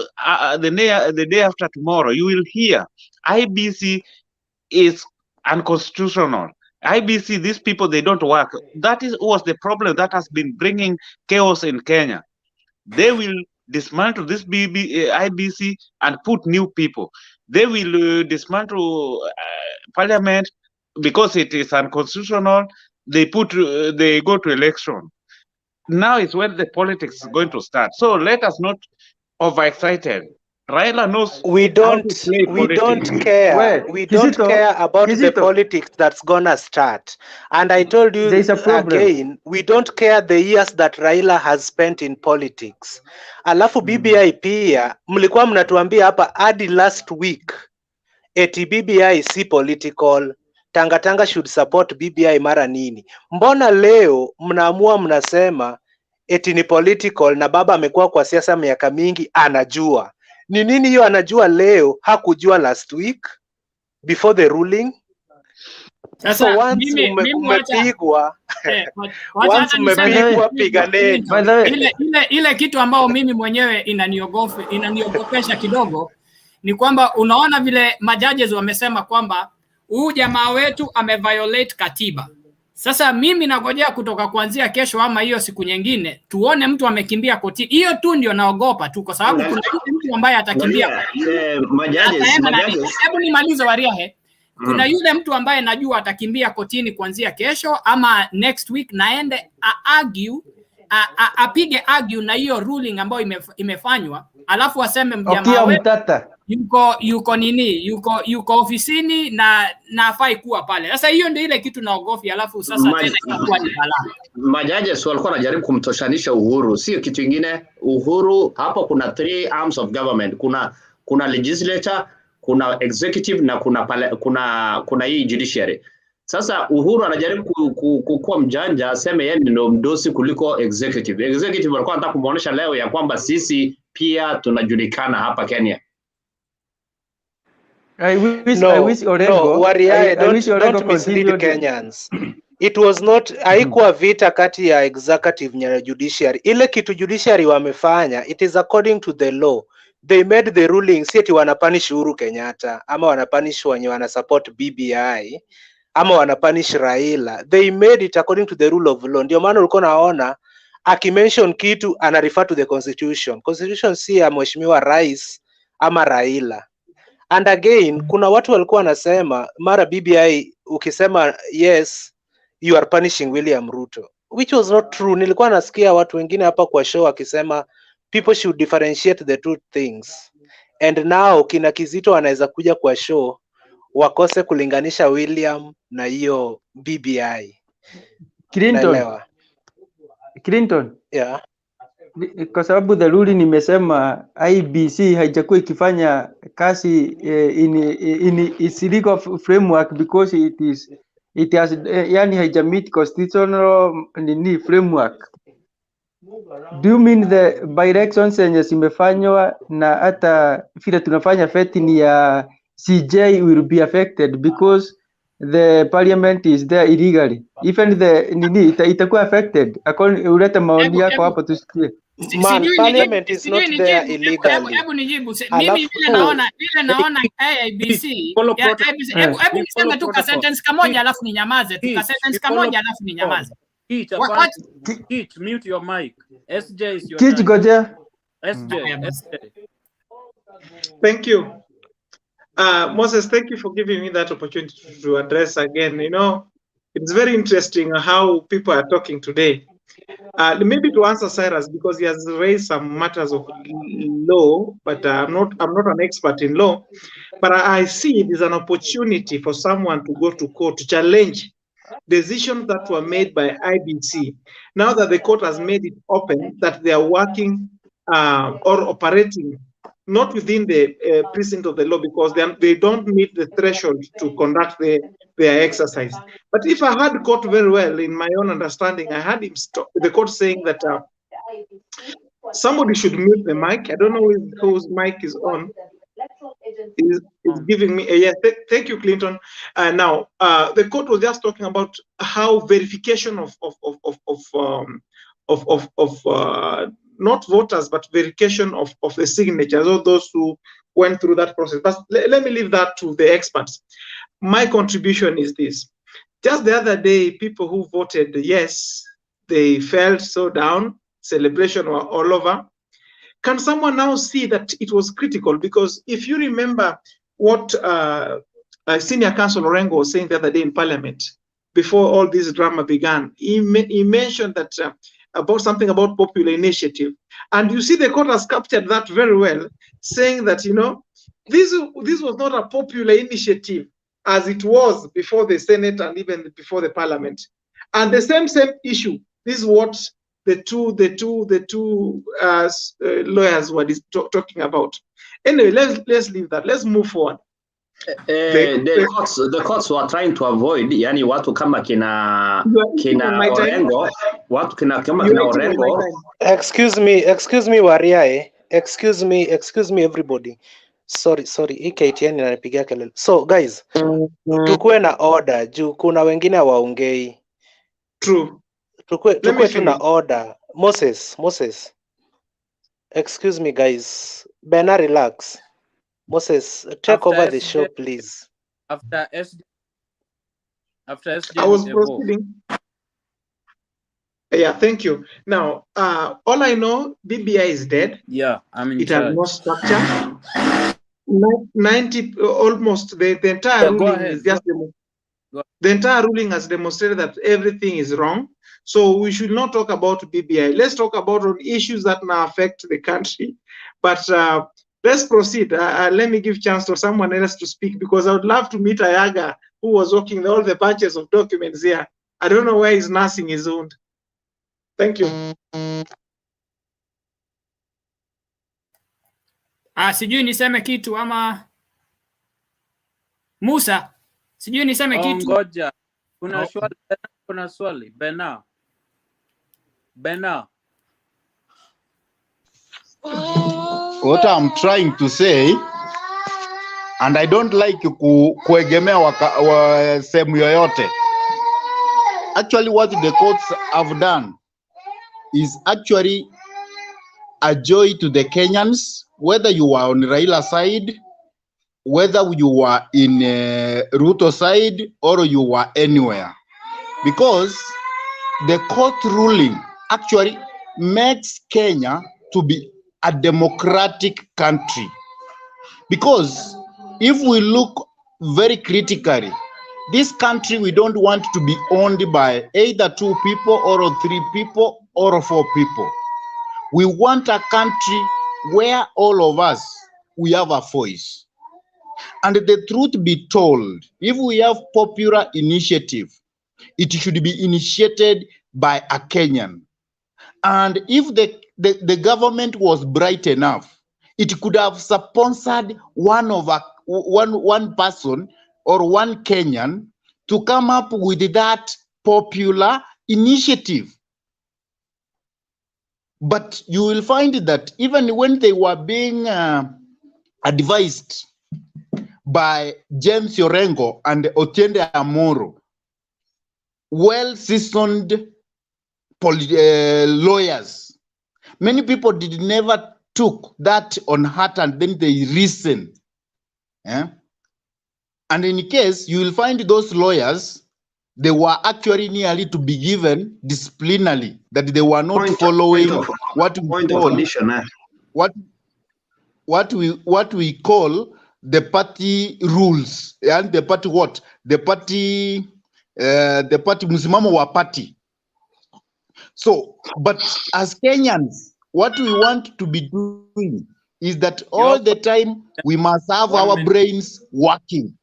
the day after tomorrow, you will hear IBC is unconstitutional. IBC, these people, they don't work. That was the problem that has been bringing chaos in Kenya. They will dismantle this IBC and put new people. They will dismantle Parliament because it is unconstitutional. They go to election. Now is when the politics is going to start. So let us not overexcited. Raila knows we don't care. We don't care about the politics that's gonna start. And I told you again, we don't care the years that Raila has spent in politics. Alafu BBI pia mlikuwa mnatuambia hapa hadi last week eti BBI si political. Tanga should support BBI mara nini? Mbona leo mnaamua mnasema eti ni political na baba amekuwa kwa siasa miaka mingi anajua? Ni nini hiyo anajua leo hakujua last week before the ruling? Sasa so once umepigwa piganeni. Ile kitu ambao mimi mwenyewe inaniogopesha kidogo ni kwamba unaona vile majudges wamesema kwamba huyu jamaa wetu ameviolate katiba. Sasa mimi nagojea kutoka kuanzia kesho ama hiyo siku nyingine tuone mtu amekimbia kotini. Hiyo tu ndio naogopa tu, kwa sababu kuna mtu ambaye atakimbia. Hebu nimalize Wariahe. Kuna yule mtu ambaye najua atakimbia kotini kuanzia kesho ama next week, naende apige argue na hiyo ruling ambayo imefanywa, alafu aseme mjamaa wetu yuko ofisini na afai kuwa pale. Sasa hiyo ndio ile kitu naogofia, alafu sasa tena itakuwa ni balaa. Majaji walikuwa wanajaribu kumtoshanisha Uhuru, sio kitu kingine. Uhuru hapo kuna 3 arms of government. Kuna legislature, kuna executive na kuna hii judiciary. Sasa Uhuru anajaribu kuwa mjanja, aseme yeye ndio mdosi kuliko executive. Executive walikuwa wanataka kumuonesha leo ya kwamba sisi pia tunajulikana hapa Kenya. I wish Orengo mislead Kenyans. It was not haikuwa vita kati ya executive na judiciary. Ile kitu judiciary wamefanya, it is according to the law. They made the ruling, si eti wanapunish Uhuru Kenyatta ama wanapunish wenye wana support BBI ama wanapunish Raila. They made it according to the rule of law. Ndio maana ulikuwa naona akimention kitu ana refer to the constitution. Constitution si ya mheshimiwa rais ama Raila. And again, kuna watu walikuwa wanasema mara BBI ukisema yes you are punishing William Ruto, which was not true. Nilikuwa nasikia watu wengine hapa kwa show wakisema people should differentiate the two things. And now kina Kizito anaweza kuja kwa show wakose kulinganisha William na hiyo BBI. Clinton. Yeah. Kwa sababu the ruling nimesema IBC haijakuwa ikifanya kazi in its legal framework because it has yani haijamit constitutional framework. Do you mean the by elections zenye zimefanywa na hata vile tunafanya vetting ya CJ will be affected because the parliament is there illegally? Even the itakuwa affected. Uleta maoni yako hapo tusikie. Parliament is not there illegally. Hebu nijibu. Mimi vile naona IBC. Hebu niseme tu ka sentence kamoja alafu ninyamaze. Teach, mute your mic. SJ is your Teach goja. SJ. Thank you. Moses, thank you for giving me that opportunity to address again. You know, it's very interesting how people are talking today. Maybe to answer Cyrus, because he has raised some matters of law, but I'm not an expert in law. But I see it as an opportunity for someone to go to court to challenge decisions that were made by IBC. Now that the court has made it open that they are working or operating not within the precinct of the law, because they don't meet the threshold to conduct their exercise. But if I had court very well, in my own understanding, I had him stop the court saying that somebody should mute the mic. I don't know whose mic is on. Is giving me yes. Thank you, Clinton. Now the court was just talking about how verification of not voters, but verification of the signatures of those who went through that process. But let me leave that to the experts. My contribution is this. Just the other day, people who voted yes, they felt so down, celebration were all over. Can someone now see that it was critical? Because if you remember what Senior Counsel Orengo was saying the other day in Parliament, before all this drama began, he mentioned that about something about popular initiative. And you see the court has captured that very well, saying that, you know, this was not a popular initiative as it was before the Senate and even before the Parliament. And the same issue, this is what the two lawyers were talking about. Anyway, let's leave that. Let's move forward. The courts were trying to avoid, yani watu kama kina Orengo, watu kama kina Orengo. Excuse me, Wariae. Excuse me, everybody. Sorry, KTN inanipigia kelele. So guys, tukue na order juu kuna wengine waongei. True. Tukue tu na order. Moses. Excuse me, guys. Bena, relax. Moses, take over the show, please. After SJ, I was proceeding. Yeah, thank you. Now, all I know, BBI is dead. Yeah, I'm in it charge. Has no structure. 90, almost the entire ruling is just the entire ruling has demonstrated that everything is wrong. So we should not talk about BBI. Let's talk about issues that now affect the country. But let's proceed. Let me give chance to someone else to speak, because I would love to meet Ayaga, who was working all the batches of documents here. I don't know where he's nursing his wound. Thank you. Sijui niseme kitu ama Musa. Sijui niseme kitu. Ngoja. Kuna swali. Bena. What I'm trying to say, and I don't like kuegemea sehemu yoyote. Actually, what the courts have done is actually a joy to the Kenyans, whether you are on Raila side, whether you are in Ruto side, or you are anywhere. Because the court ruling actually makes Kenya to be a democratic country. Because if we look very critically, this country, we don't want to be owned by either 2 people or 3 people or 4 people. We want a country where all of us, we have a voice. And the truth be told, if we have popular initiative, it should be initiated by a Kenyan. And if the government was bright enough, it could have sponsored one person or one Kenyan to come up with that popular initiative. But you will find that even when they were being advised by James Orengo and Otiende Amoro, well-seasoned lawyers, many people never took that on heart, and then they reasoned. Yeah? And in case, you will find those lawyers, they were actually nearly to be given disciplinary, that they were not following what we call the party rules, and the party what? The party msimamo wa party. So, but as Kenyans, what we want to be doing is that all the time we must have our brains working.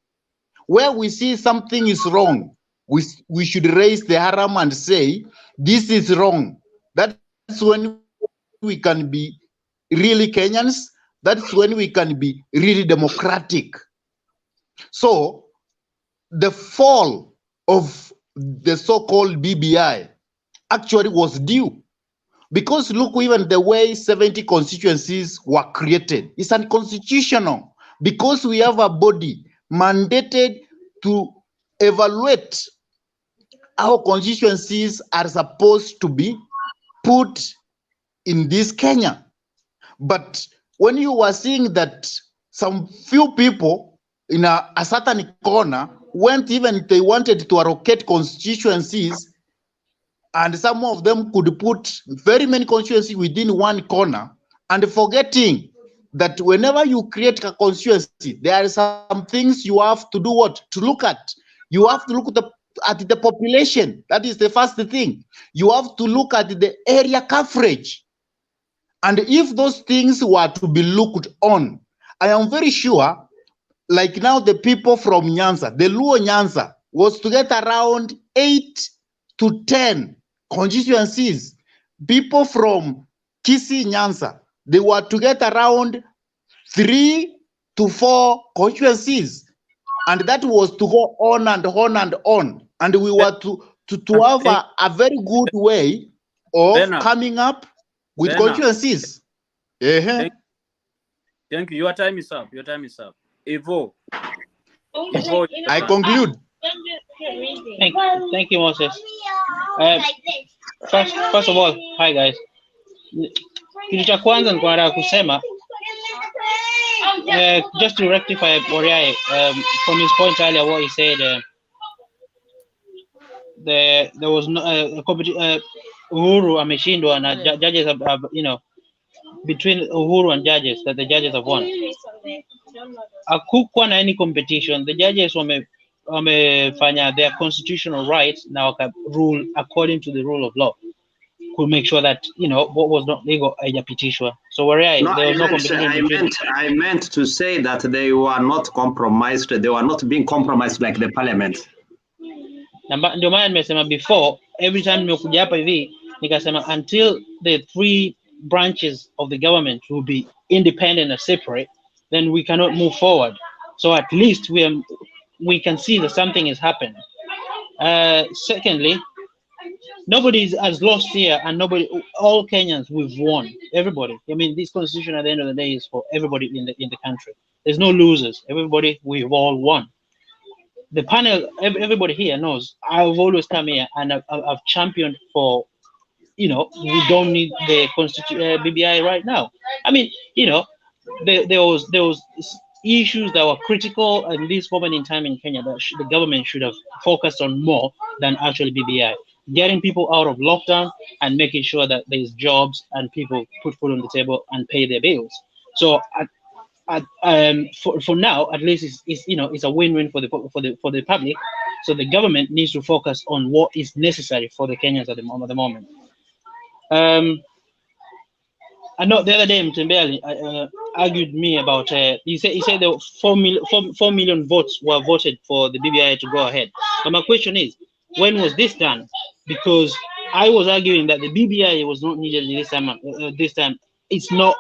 Where we see something is wrong, we should raise the alarm and say, this is wrong. That's when we can be really Kenyans. That's when we can be really democratic. So the fall of the so-called BBI actually was due, because look, even the way 70 constituencies were created is unconstitutional, because we have a body mandated to evaluate how constituencies are supposed to be put in this Kenya. But when you were seeing that some few people in a certain corner went, even they wanted to allocate constituencies, and some of them could put very many constituencies within one corner, and forgetting that whenever you create a constituency, there are some things you have to do what? To look at. You have to look at the population. That is the first thing. You have to look at the area coverage. And if those things were to be looked on, I am very sure, like now the people from Nyanza, the Luo Nyanza, was to get around 8 to 10 constituencies. People from Kisii Nyanza, they were to get around 3 to 4 constituencies. And that was to go on and on and on. And we were to have a very good way of coming up with constituencies. Thank you. Your time is up. Your time is up. Evo. I conclude. Thank you, Moses. First of all, hi guys. Kitu cha kwanza nilikuwa nataka kusema, just to rectify Boriai, from his point earlier, what he said, there was no Uhuru ameshindwa na judges have, between Uhuru and judges, that the judges have won. Hakukuwa na any competition. The judges wamefanya their constitutional rights, now waka rule according to the rule of law, could make sure that what was not legal haijapitishwa. So there was no competition. I meant to say that they were not compromised. They were not being compromised like the parliament. Ndio maana nimesema before, every time nimekuja hapa hivi nikasema until the 3 branches of the government will be independent and separate, then we cannot move forward. So at least we can see that something is happening. Secondly, nobody has lost here, and all Kenyans, we've won. Everybody. I mean, this constitution at the end of the day is for everybody in the country. There's no losers. Everybody, we've all won. The panel, everybody here knows, I've always come here and I've championed for, we don't need the BBI right now. I mean, there was issues that were critical at this moment in time in Kenya that the government should have focused on more than actually BBI. Getting people out of lockdown and making sure that there's jobs and people put food on the table and pay their bills. So for now, at least it's a win-win for the public. So the government needs to focus on what is necessary for the Kenyans at the moment. I know the other day Mtembele argued me about he said there were 4 million votes were voted for the BBI to go ahead. But my question is, when was this done? Because I was arguing that the BBI was not needed this time. It's not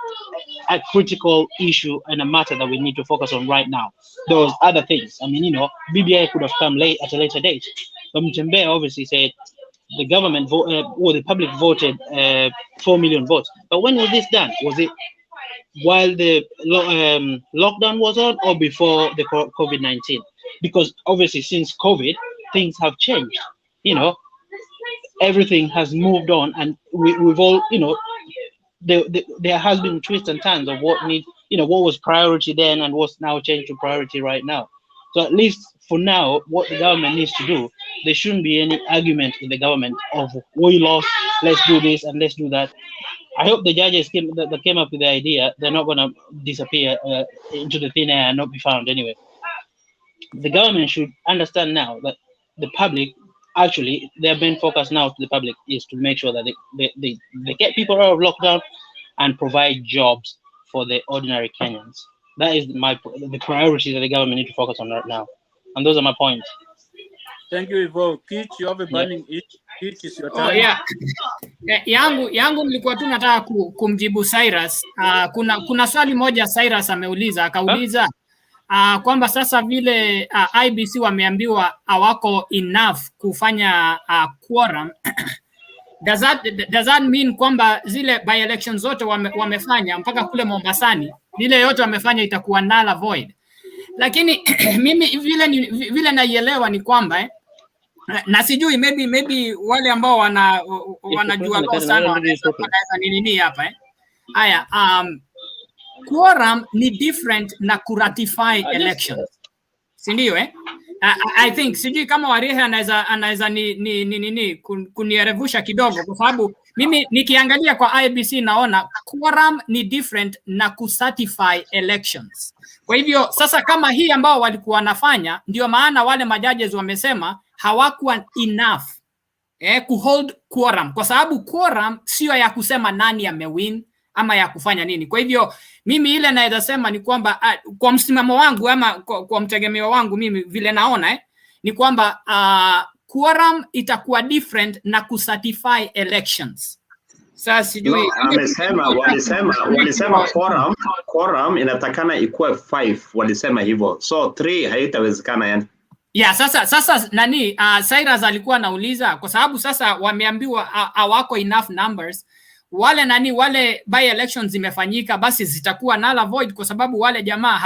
a critical issue and a matter that we need to focus on right now. There was other things. I mean, BBI could have come late at a later date. But Mtembele obviously said the government or the public voted 4 million votes. But when was this done? Was it while the lockdown was on or before the COVID-19? Because obviously since COVID, things have changed. Everything has moved on, and we've all, there has been twists and turns of what was priority then and what's now changed to priority right now. So at least for now, what the government needs to do, there shouldn't be any argument in the government of we lost, let's do this and let's do that. I hope the judges that came up with the idea, they're not going to disappear into the thin air and not be found anyway. The government should understand now that the public, actually, their main focus now to the public is to make sure that they get people out of lockdown and provide jobs for the ordinary Kenyans. That is the priority that the government need to focus on right now. And those are my points. Thank you, Ivo. Kitch, you have a burning itch. Kitch, is your turn. Oh, yeah. Yangu nilikuwa tu nataka kumjibu Cyrus. Kuna swali moja Cyrus akauliza kwamba sasa vile IBC wameambiwa hawako enough kufanya quorum. Does that mean kwamba zile by elections zote wamefanya mpaka kule Mombasani, ile yote wamefanya itakuwa null void? Lakini mimi vile naielewa ni kwamba na sijui maybe wale ambao wanajua kwa sana wanaweza nini hapa haya quorum ni different na kuratify elections, si ndio I think sijui kama Warehe anaweza kunierevusha kidogo, kwa sababu mimi nikiangalia kwa IBC naona quorum ni different na kucertify elections. Kwa hivyo sasa kama hii ambao walikuwa wanafanya, ndio maana wale majudges wamesema hawakuwa enough kuhold quorum, kwa sababu quorum sio ya kusema nani amewin ama ya kufanya nini. Kwa hivyo mimi ile naweza sema ni kwamba kwa msimamo wangu ama kwa mtegemeo wangu mimi vile naona ni kwamba quorum itakuwa different na kucertify elections. Sasa sijui walisema quorum inatakana ikuwe 5, walisema hivyo, so 3 haitawezekana yani. Yeah, sasa nani Cyrus alikuwa anauliza kwa sababu sasa wameambiwa hawako enough numbers, wale by elections zimefanyika, basi zitakuwa null void kwa sababu wale jamaa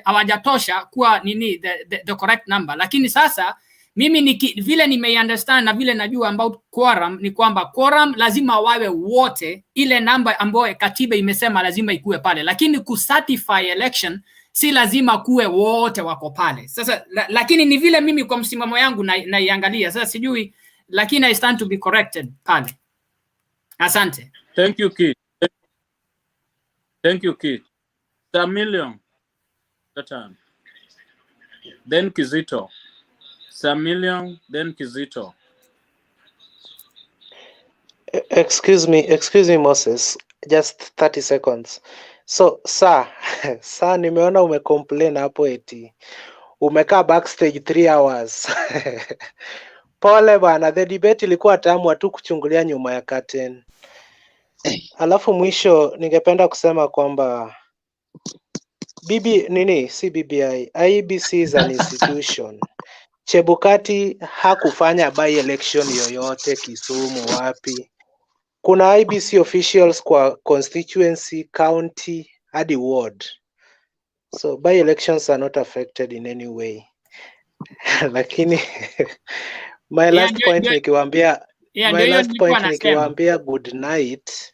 hawajatosha kuwa nini the correct number. Lakini sasa mimi vile nimeiunderstand na vile najua about quorum ni kwamba quorum lazima wawe wote ile number ambayo katiba imesema lazima ikuwe pale, lakini kucertify election si lazima kuwe wote wako pale. Sasa lakini ni vile mimi kwa msimamo yangu naiangalia. Sasa sijui, lakini I stand to be corrected pale. Asante. Thank you, Kid. Thank you, Kid. Samillion. Then Kizito. Samillion, then Kizito. Excuse me, Moses. Just 30 seconds. So, sir, nimeona umecomplain hapo eti umekaa backstage 3 hours. Pole bana, the debate ilikuwa tamu tu kuchungulia nyuma ya curtain. Alafu mwisho ningependa kusema kwamba BBI, IEBC is an institution. Chebukati hakufanya by election yoyote Kisumu wapi. Kuna IBC officials kwa constituency, county, hadi ward. So by elections are not affected in any way. Lakini my last point nikiwaambia good night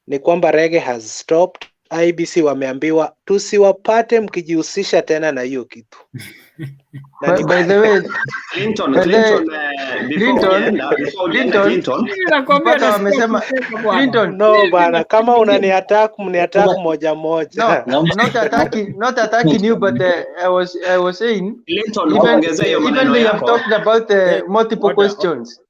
ni kwamba Reggae has stopped. IBC wameambiwa tusiwapate mkijihusisha tena na hiyo kitu. By the way, Clinton wamesema Clinton, no bana, kama unaniattack mniattack moja moja. No, not attacking you, but I was saying Clinton, even they have talked about multiple questions.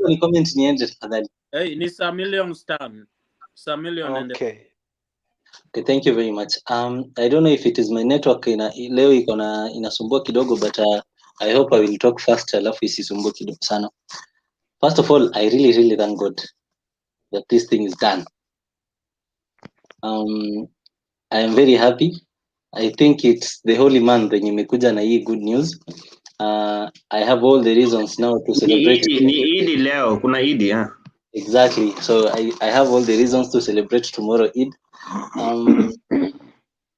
Ni comment niende tafadhali. Ni Samillion stand. Samillion. Okay. Okay, thank you very much. I don't know if it is my network leo iko na inasumbua kidogo, but I hope I will talk fast alafu isisumbue kidogo sana. First of all, I really thank God that this thing is done. I am very happy. I think it's the holy month when imekuja na hii good news. I have all the reasons now to celebrate. Ni Eid leo, kuna Eid Exactly. So I have all the reasons to celebrate tomorrow Eid.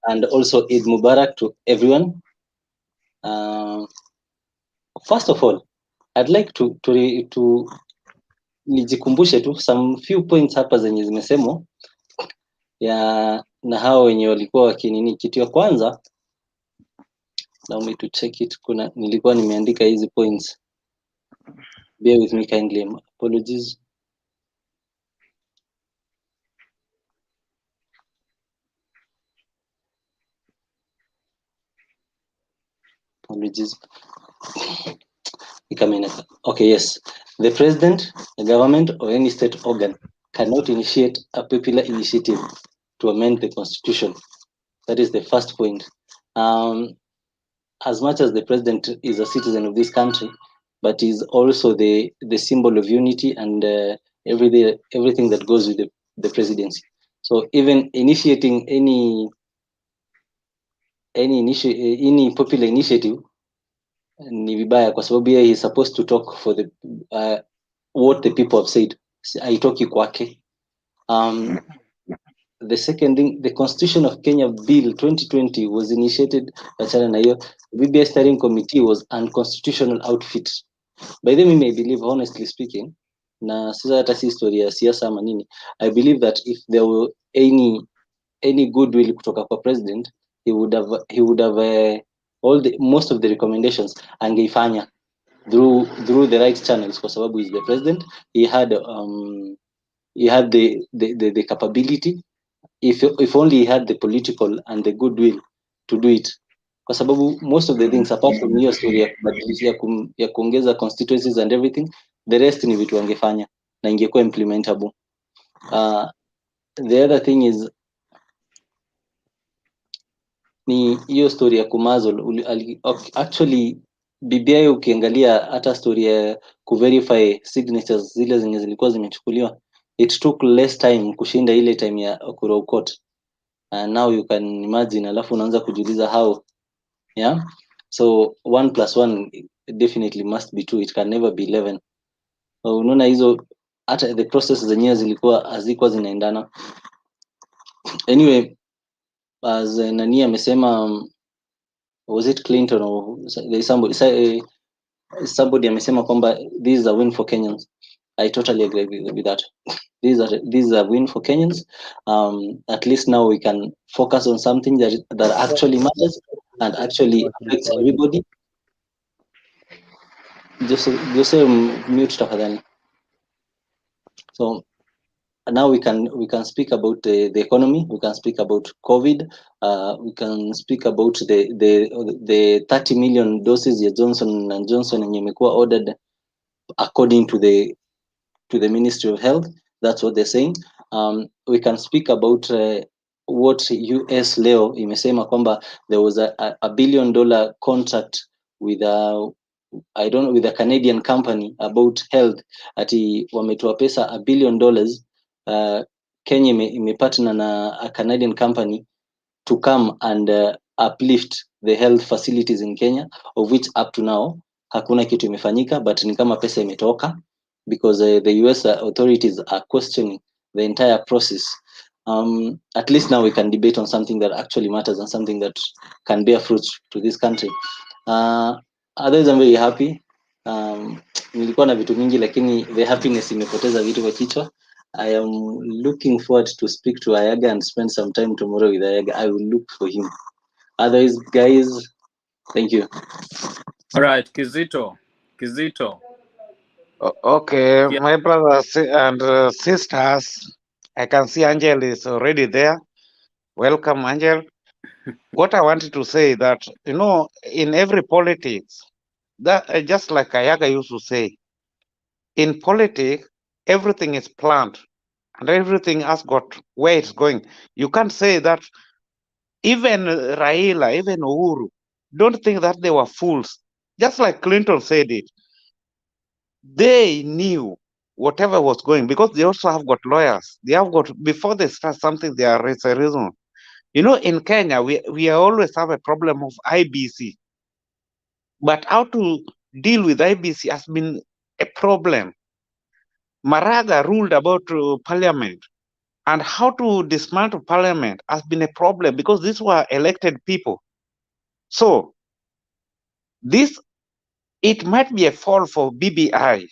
And also Eid Mubarak to everyone. First of all, I'd like to nijikumbushe tu some few points hapa zenye zimesemwa ya na hao wenye walikuwa wakinini. Kitu ya kwanza, allow me to check it, nilikuwa nimeandika hizi points. Bear with me kindly, apologies. Apologies. Okay, yes. The president, the government, or any state organ cannot initiate a popular initiative to amend the constitution. That is the first point. As much as the president is a citizen of this country, but is also the symbol of unity and everything that goes with the presidency. So even initiating any popular initiative ni vibaya kwa sababu yeye is supposed to talk for the what the people have said. Haitoki kwake. The second thing, the Constitution of Kenya Bill 2020 was initiated na hiyo. BBI Steering Committee was unconstitutional outfit. By the way, I believe, honestly speaking, na sasa hata si historia ya siasa ama nini, I believe that if there were any goodwill kutoka kwa president, he would have most of the recommendations angeifanya through the right channels, kwa sababu is the president. He had the capability, if only he had the political and the goodwill to do it, kwa sababu most of the things apart from hiyo story ya kubadilisha ya kuongeza constituencies and everything, the rest ni vitu angefanya na ingekuwa implementable. The other thing is ni hiyo story ya kumazol. Actually BBI ukiangalia hata story ya kuverify signatures zile zenye zilikuwa zimechukuliwa, it took less time kushinda ile time ya Uhuru court. Now you can imagine, alafu unaanza kujiuliza how, yeah. So 1 + 1 definitely must be 2, it can never be 11. So unaona hizo hata the process zenyewe hazikuwa zinaendana. Anyway, as nani amesema, was it Clinton or somebody amesema kwamba this is a win for Kenyans. I totally agree with that. This is a win for Kenyans. At least now we can focus on something that actually matters and actually affects everybody. José, mute tafadhali. So now we can speak about the economy. We can speak about COVID. We can speak about the 30 million doses ya Johnson and Johnson yenye imekuwa ordered according to the Ministry of Health. That's what they're saying. We can speak about what US leo imesema kwamba there was a $1 billion contract with with a Canadian company about health, ati wametoa pesa $1 billion. Kenya imepartner na a Canadian company to come and uplift the health facilities in Kenya, of which up to now hakuna kitu imefanyika, but ni kama pesa imetoka because the US authorities are questioning the entire process. At least now we can debate on something that actually matters and something that can bear fruit to this country. Otherwise, I'm very happy. Nilikuwa na vitu mingi lakini the happiness imepoteza vitu kwa kichwa. I am looking forward to speak to Ayaga and spend some time tomorrow with Ayaga. I will look for him. Otherwise, guys, thank you. All right, Kizito. Okay, Yeah. my brothers and sisters, I can see Angel is already there. Welcome, Angel. What I wanted to say that, in every politics, that just like Ayaga used to say, in politics, everything is planned and everything has got where it's going. You can't say that even Raila, even Uhuru, don't think that they were fools. Just like Clinton said it. They knew whatever was going because they also have got lawyers. They have got, before they start something, there is a reason. In Kenya, we always have a problem of IBC. But how to deal with IBC has been a problem. Maraga ruled about parliament, and how to dismantle parliament has been a problem because these were elected people. So it might be a fall for BBI,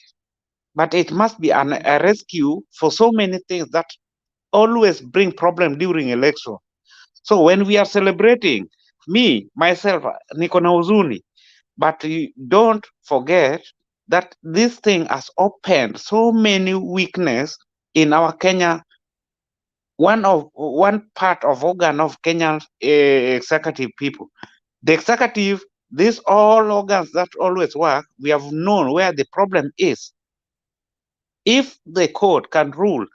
but it must be a rescue for so many things that always bring problem during election. So when we are celebrating, myself, niko na huzuni, but you don't forget that this thing has opened so many weakness in our Kenya. One part of organ of Kenyan executive people. The executive these all organs that always work, we have known where the problem is. If the court can rule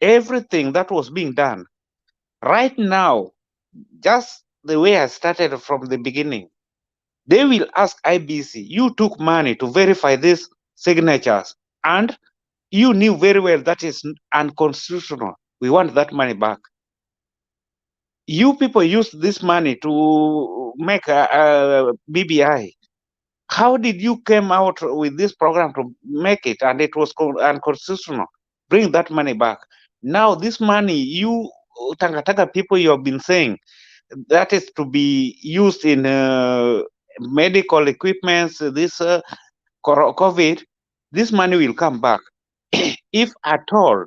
everything that was being done right now, just the way I started from the beginning, they will ask IBC, you took money to verify these signatures and you knew very well that is unconstitutional. We want that money back. You people used this money to make a BBI. How did you come out with this program to make it and it was unconstitutional? Bring that money back. Now this money, you Tangatanga people, you have been saying that is to be used in medical equipments, this COVID, this money will come back. If at all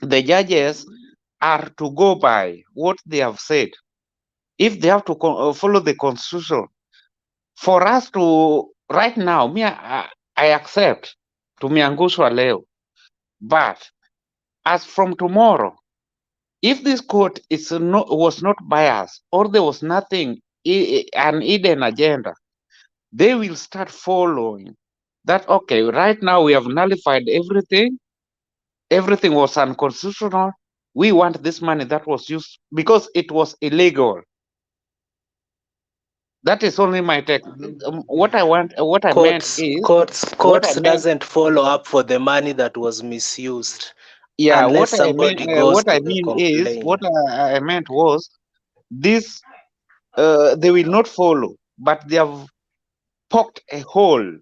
the judges are to go by what they have said, if they have to follow the constitution, for us to right now, me I accept tumeangushwa leo, but as from tomorrow, if this court was not biased or there was nothing, an hidden agenda, they will start following that. Okay, right now we have nullified everything. Everything was unconstitutional. We want this money that was used because it was illegal. That is only my take. What I want, what I meant is courts doesn't follow up for the money that was misused. Yeah, unless what I mean, somebody goes what I to mean complain. is, what I meant was this. They will not follow, but they have poked a hole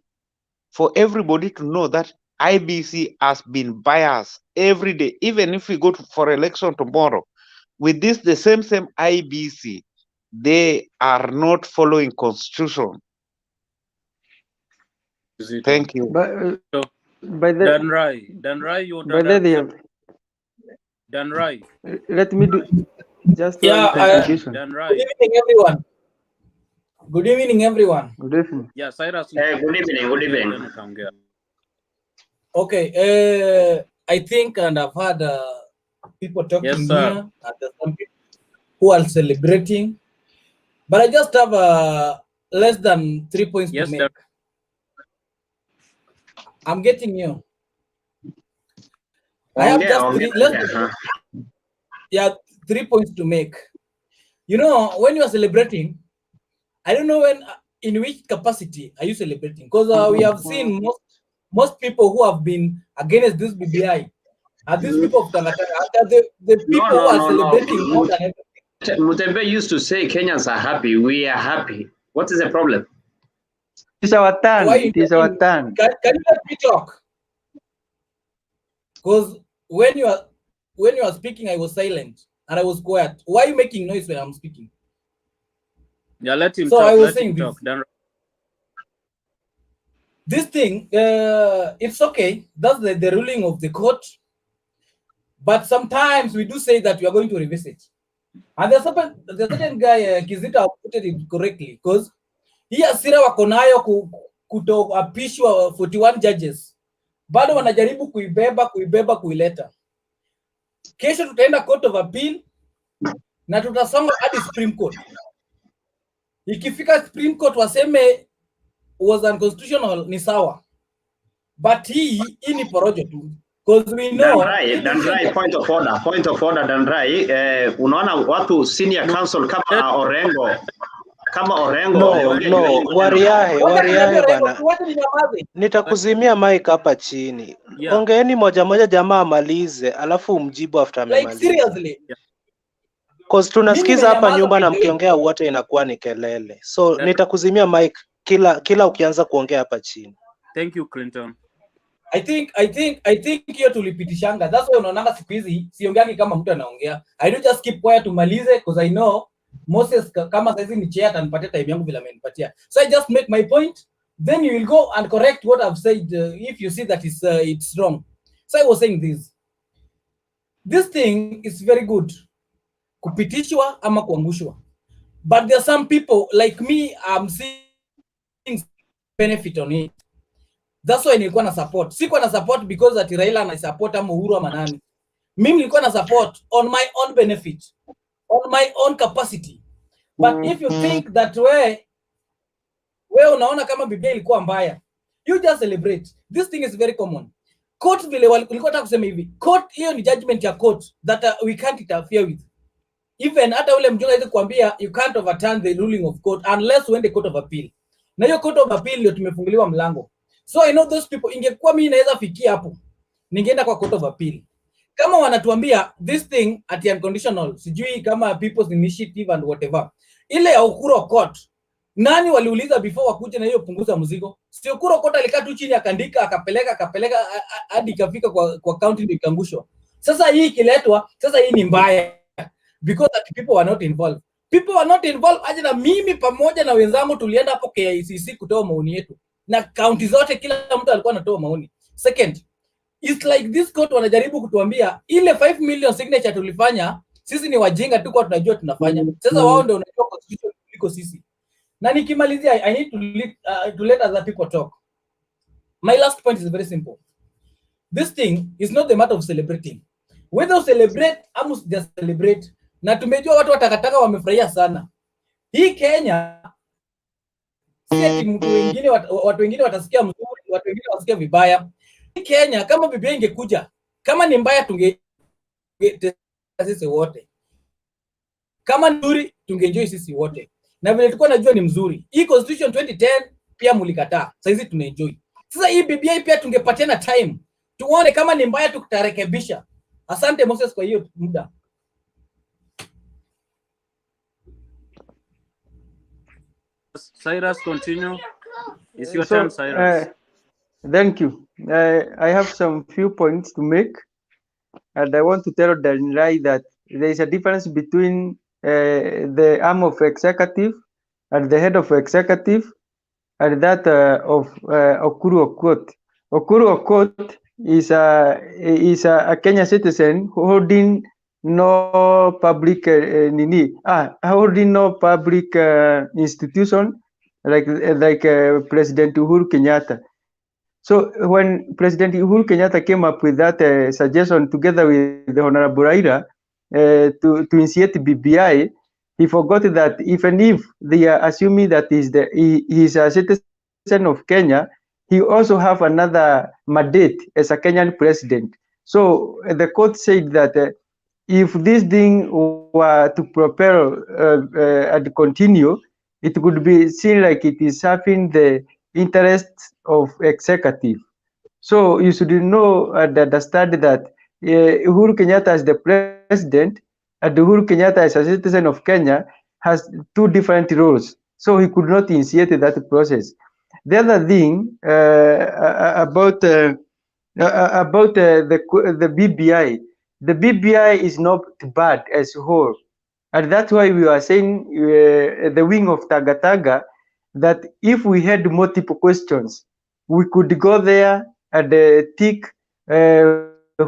for everybody to know that IBC has been biased every day. Even if we go for election tomorrow, with this the same IBC, they are not following constitution. Thank you. By the Danrai, you by the they have, Danrai. let me do just Yeah, one contribution. Danrai. good evening, everyone. Good evening, everyone. Good evening. Yeah, Cyrus. Good evening. Good evening. Okay, I think, and I've had people talking Yes, sir. here, and there's some people who are celebrating, but I just have less than 3 points to make. I'm getting you. I have just 3 points to make. You know, when you are celebrating, I don't know in which capacity are you celebrating, because we have seen most people who have been against this BBI are these people of Tangatanga, the people who are celebrating more than everything. Mutembe used to say Kenyans are happy. We are happy. What is the problem? It's our turn. It is our turn. Can you let me talk? Because when you are speaking, I was silent and I was quiet. Why are you making noise when I'm speaking? Yeah, let him so talk. I was let saying him talk. this thing, it's okay. That's the ruling of the court. But sometimes we do say that we are going to revisit. And there's a certain guy, Kizita put it correctly, because hii asira wako nayo kutoapishwa 41 judges. Bado wanajaribu kuileta. Kesho tutaenda Court of Appeal na tutasonga hadi Supreme Court. Ikifika Supreme Court waseme was unconstitutional ni sawa. But hii ni porojo tu. Because we know Danrai, point of order Danrai, unaona watu senior counsel kama Orengo no, wariahe bana. Nitakuzimia mic hapa chini. Yeah. Ongeeni moja jamaa amalize, alafu umjibu after amemaliza. Like seriously. Cause tunasikiza hapa nyumba na mkiongea wote inakuwa ni kelele. So nitakuzimia mic kila ukianza kuongea hapa chini. Thank you, Clinton. I think hiyo tulipitishanga. That's why unaonanga siku hizi siongeangi kama mtu anaongea. I do just keep quiet tumalize, because I know Moses kama saizi ni chair atanipatia time yangu bila amenipatia. So I just make my point, then you will go and correct what I've said if you see that it's wrong. So I was saying this thing is very good, kupitishwa ama kuangushwa, but there are some people like me, I'm seeing benefit on it. That's why nilikuwa na support. Sikuwa na support because ati Raila na support ama Uhuru ama nani. Mimi nilikuwa na support on my own benefit, on my own capacity. But if you think that way wewe unaona kama Biblia ilikuwa mbaya, you just celebrate. This thing is very common. Court vile walikuwa nataka kusema hivi, court hiyo ni judgment ya court that we can't interfere with. Even hata ule mjumbe anaweza kuambia you can't overturn the ruling of court unless uende court of appeal. Na hiyo court of appeal ndio tumefunguliwa mlango. So I know those people, ingekuwa mimi naweza fikia hapo, ningeenda kwa court of appeal. Kama wanatuambia this thing at unconditional, sijui kama people's initiative and whatever, ile ya Uhuru court, nani waliuliza before wakuje na hiyo punguza mzigo? Si Uhuru court alikaa tu chini akaandika akapeleka hadi ikafika kwa county ndio ikangushwa. Sasa hii ikiletwa, sasa hii ni mbaya because that people were not involved. People were not involved. Aje na mimi pamoja na wenzangu tulienda hapo KICC kutoa maoni yetu. Na county zote kila mtu alikuwa anatoa maoni. Second, it's like this court wanajaribu kutuambia ile 5 million signature tulifanya, sisi ni wajinga tu kwa tunajua tunafanya. Sasa wao ndio wanajua constitution kuliko sisi. Na nikimalizia, I need to let other people talk. My last point is very simple. This thing is not the matter of celebrating. Whether you celebrate or just celebrate, na tumejua watu watakataka wamefurahia sana. Hii Kenya si mtu wengine watu wengine watasikia mzuri, watu wengine watasikia vibaya. Hii Kenya kama Biblia ingekuja, kama ni mbaya sisi wote. Kama nzuri tungeenjoy sisi wote. Na vile tulikuwa najua ni mzuri. Hii constitution 2010 pia mulikataa. Sasa hizi tunaenjoy. Sasa hii Biblia pia tungepatiana time. Tuone kama ni mbaya tutarekebisha. Asante Moses kwa hiyo muda. Cyrus, continue. It's your turn, Cyrus. Thank you. I have some few points to make, and I want to tell Danirai that there is a difference between the arm of executive and the head of executive and that of Uhuru Okot. Uhuru Okot is a Kenya citizen holding no public holding no public institution like President Uhuru Kenyatta. So when President Uhuru Kenyatta came up with that suggestion together with the Honorable Raila to initiate BBI, he forgot that even if they are assuming that he is a citizen of Kenya, he also have another mandate as a Kenyan president. So the court said that if this thing were to propel and continue, it could be seen like it is serving the interests of executive. So you should know and understand that Uhuru Kenyatta as the president and Uhuru Kenyatta as a citizen of Kenya has two different roles. So he could not initiate that process. The other thing about the BBI, the BBI is not bad as a whole. And that's why we are saying the wing of Tagataga, that if we had multiple questions, we could go there and tick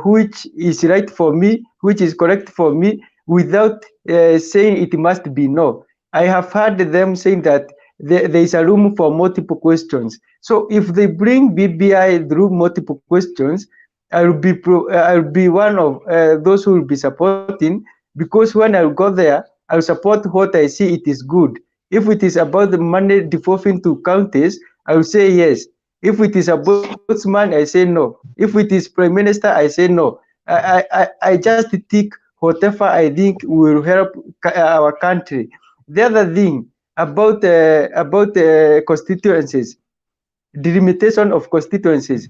which is right for me, which is correct for me, without saying it must be no. I have heard them saying that there is a room for multiple questions. So if they bring BBI through multiple questions, I'll be one of those who will be supporting, because when I go there, I'll support what I see it is good. If it is about the money devolving to counties, I will say yes. If it is about man, I say no. If it is Prime Minister, I say no. I just think whatever I think will help our country. The other thing about constituencies, delimitation of constituencies.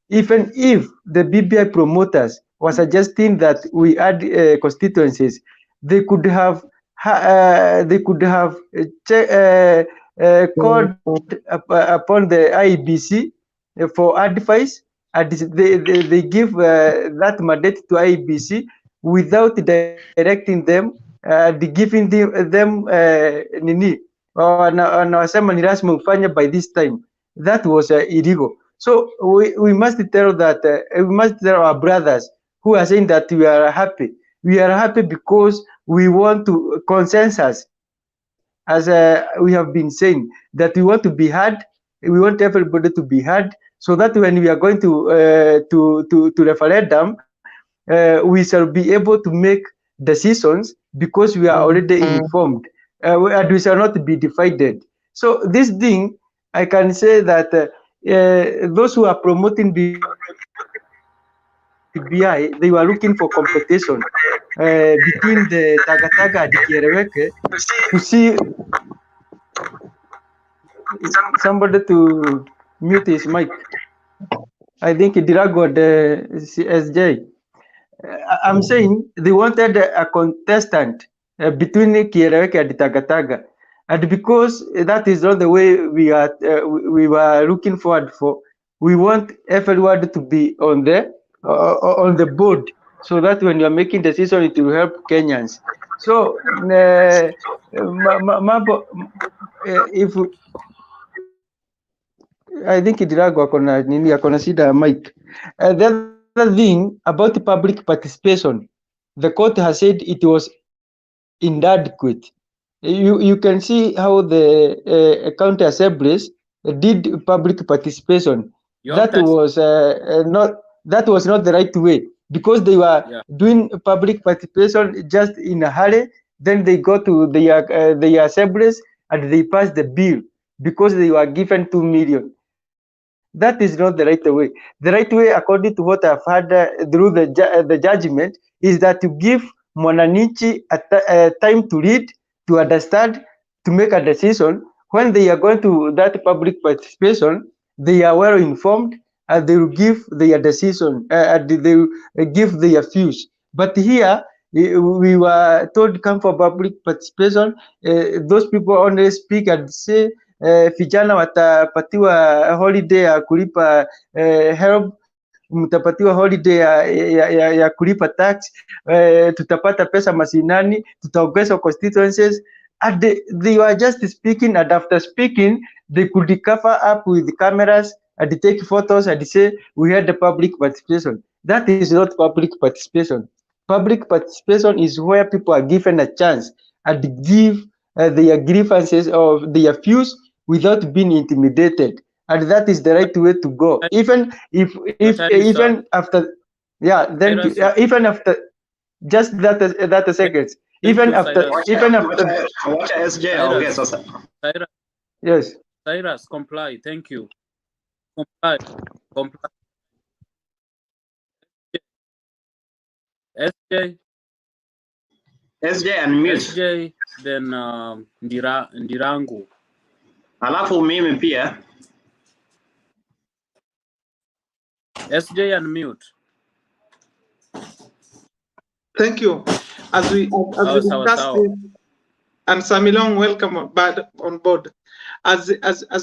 Even if the BBI promoters were suggesting that we add constituencies, they could have called upon the IEBC for advice, and they give that mandate to IEBC without directing them, giving them nini wanasema ni rasmi ufanye by this time. That was illegal. So we must tell that we must tell our brothers who are saying that we are happy. We are happy because we want to consensus, as we have been saying, that we want to be heard. We want everybody to be heard, so that when we are going to referendum, we shall be able to make decisions because we are already informed, and we shall not be divided. So this thing, I can say that those who are promoting BBI, they were looking for competition between the Tagataga and Kiereweke to see somebody to mute his mic. I think Dirago the SJ. I'm saying they wanted a contestant between Kiereweke and Tagataga. And because that is not the way we were looking forward for, we want everyone to be on the board, so that when you are making decision, it will help Kenyans. So if I think Dirago akona shida mic. The other thing about the public participation, the court has said it was inadequate. You can see how the county assemblies did public participation. That was not the right way, because they were doing public participation just in a hurry. Then they go to the assemblies and they pass the bill because they were given 2 million. That is not the right way. The right way, according to what I've heard through the judgment, is that to give Mwananchi a time to read, to understand, to make a decision. When they are going to that public participation, they are well informed and they will give their decision and they will give their views. But here, we were told come for public participation. Those people only speak and say vijana watapatiwa holiday ya kulipa help, mtapatiwa holiday ya kulipa tax, tutapata pesa mashinani, tutaongeza constituencies, and they were just speaking, and after speaking they could cover up with cameras and take photos and say we had the public participation. That is not public participation. Public participation is where people are given a chance and give their grievances or their views without being intimidated, and that is the right way to go. Even after, even after just that seconds, even after Watch SJ ongea sasa. Yes. Cyrus, comply. Thank you. Comply. SJ unmute. SJ, then Ndirangu. Alafu mimi pia. SJ unmute. Thank you. As we discussed this, and Samilong, welcome on board. As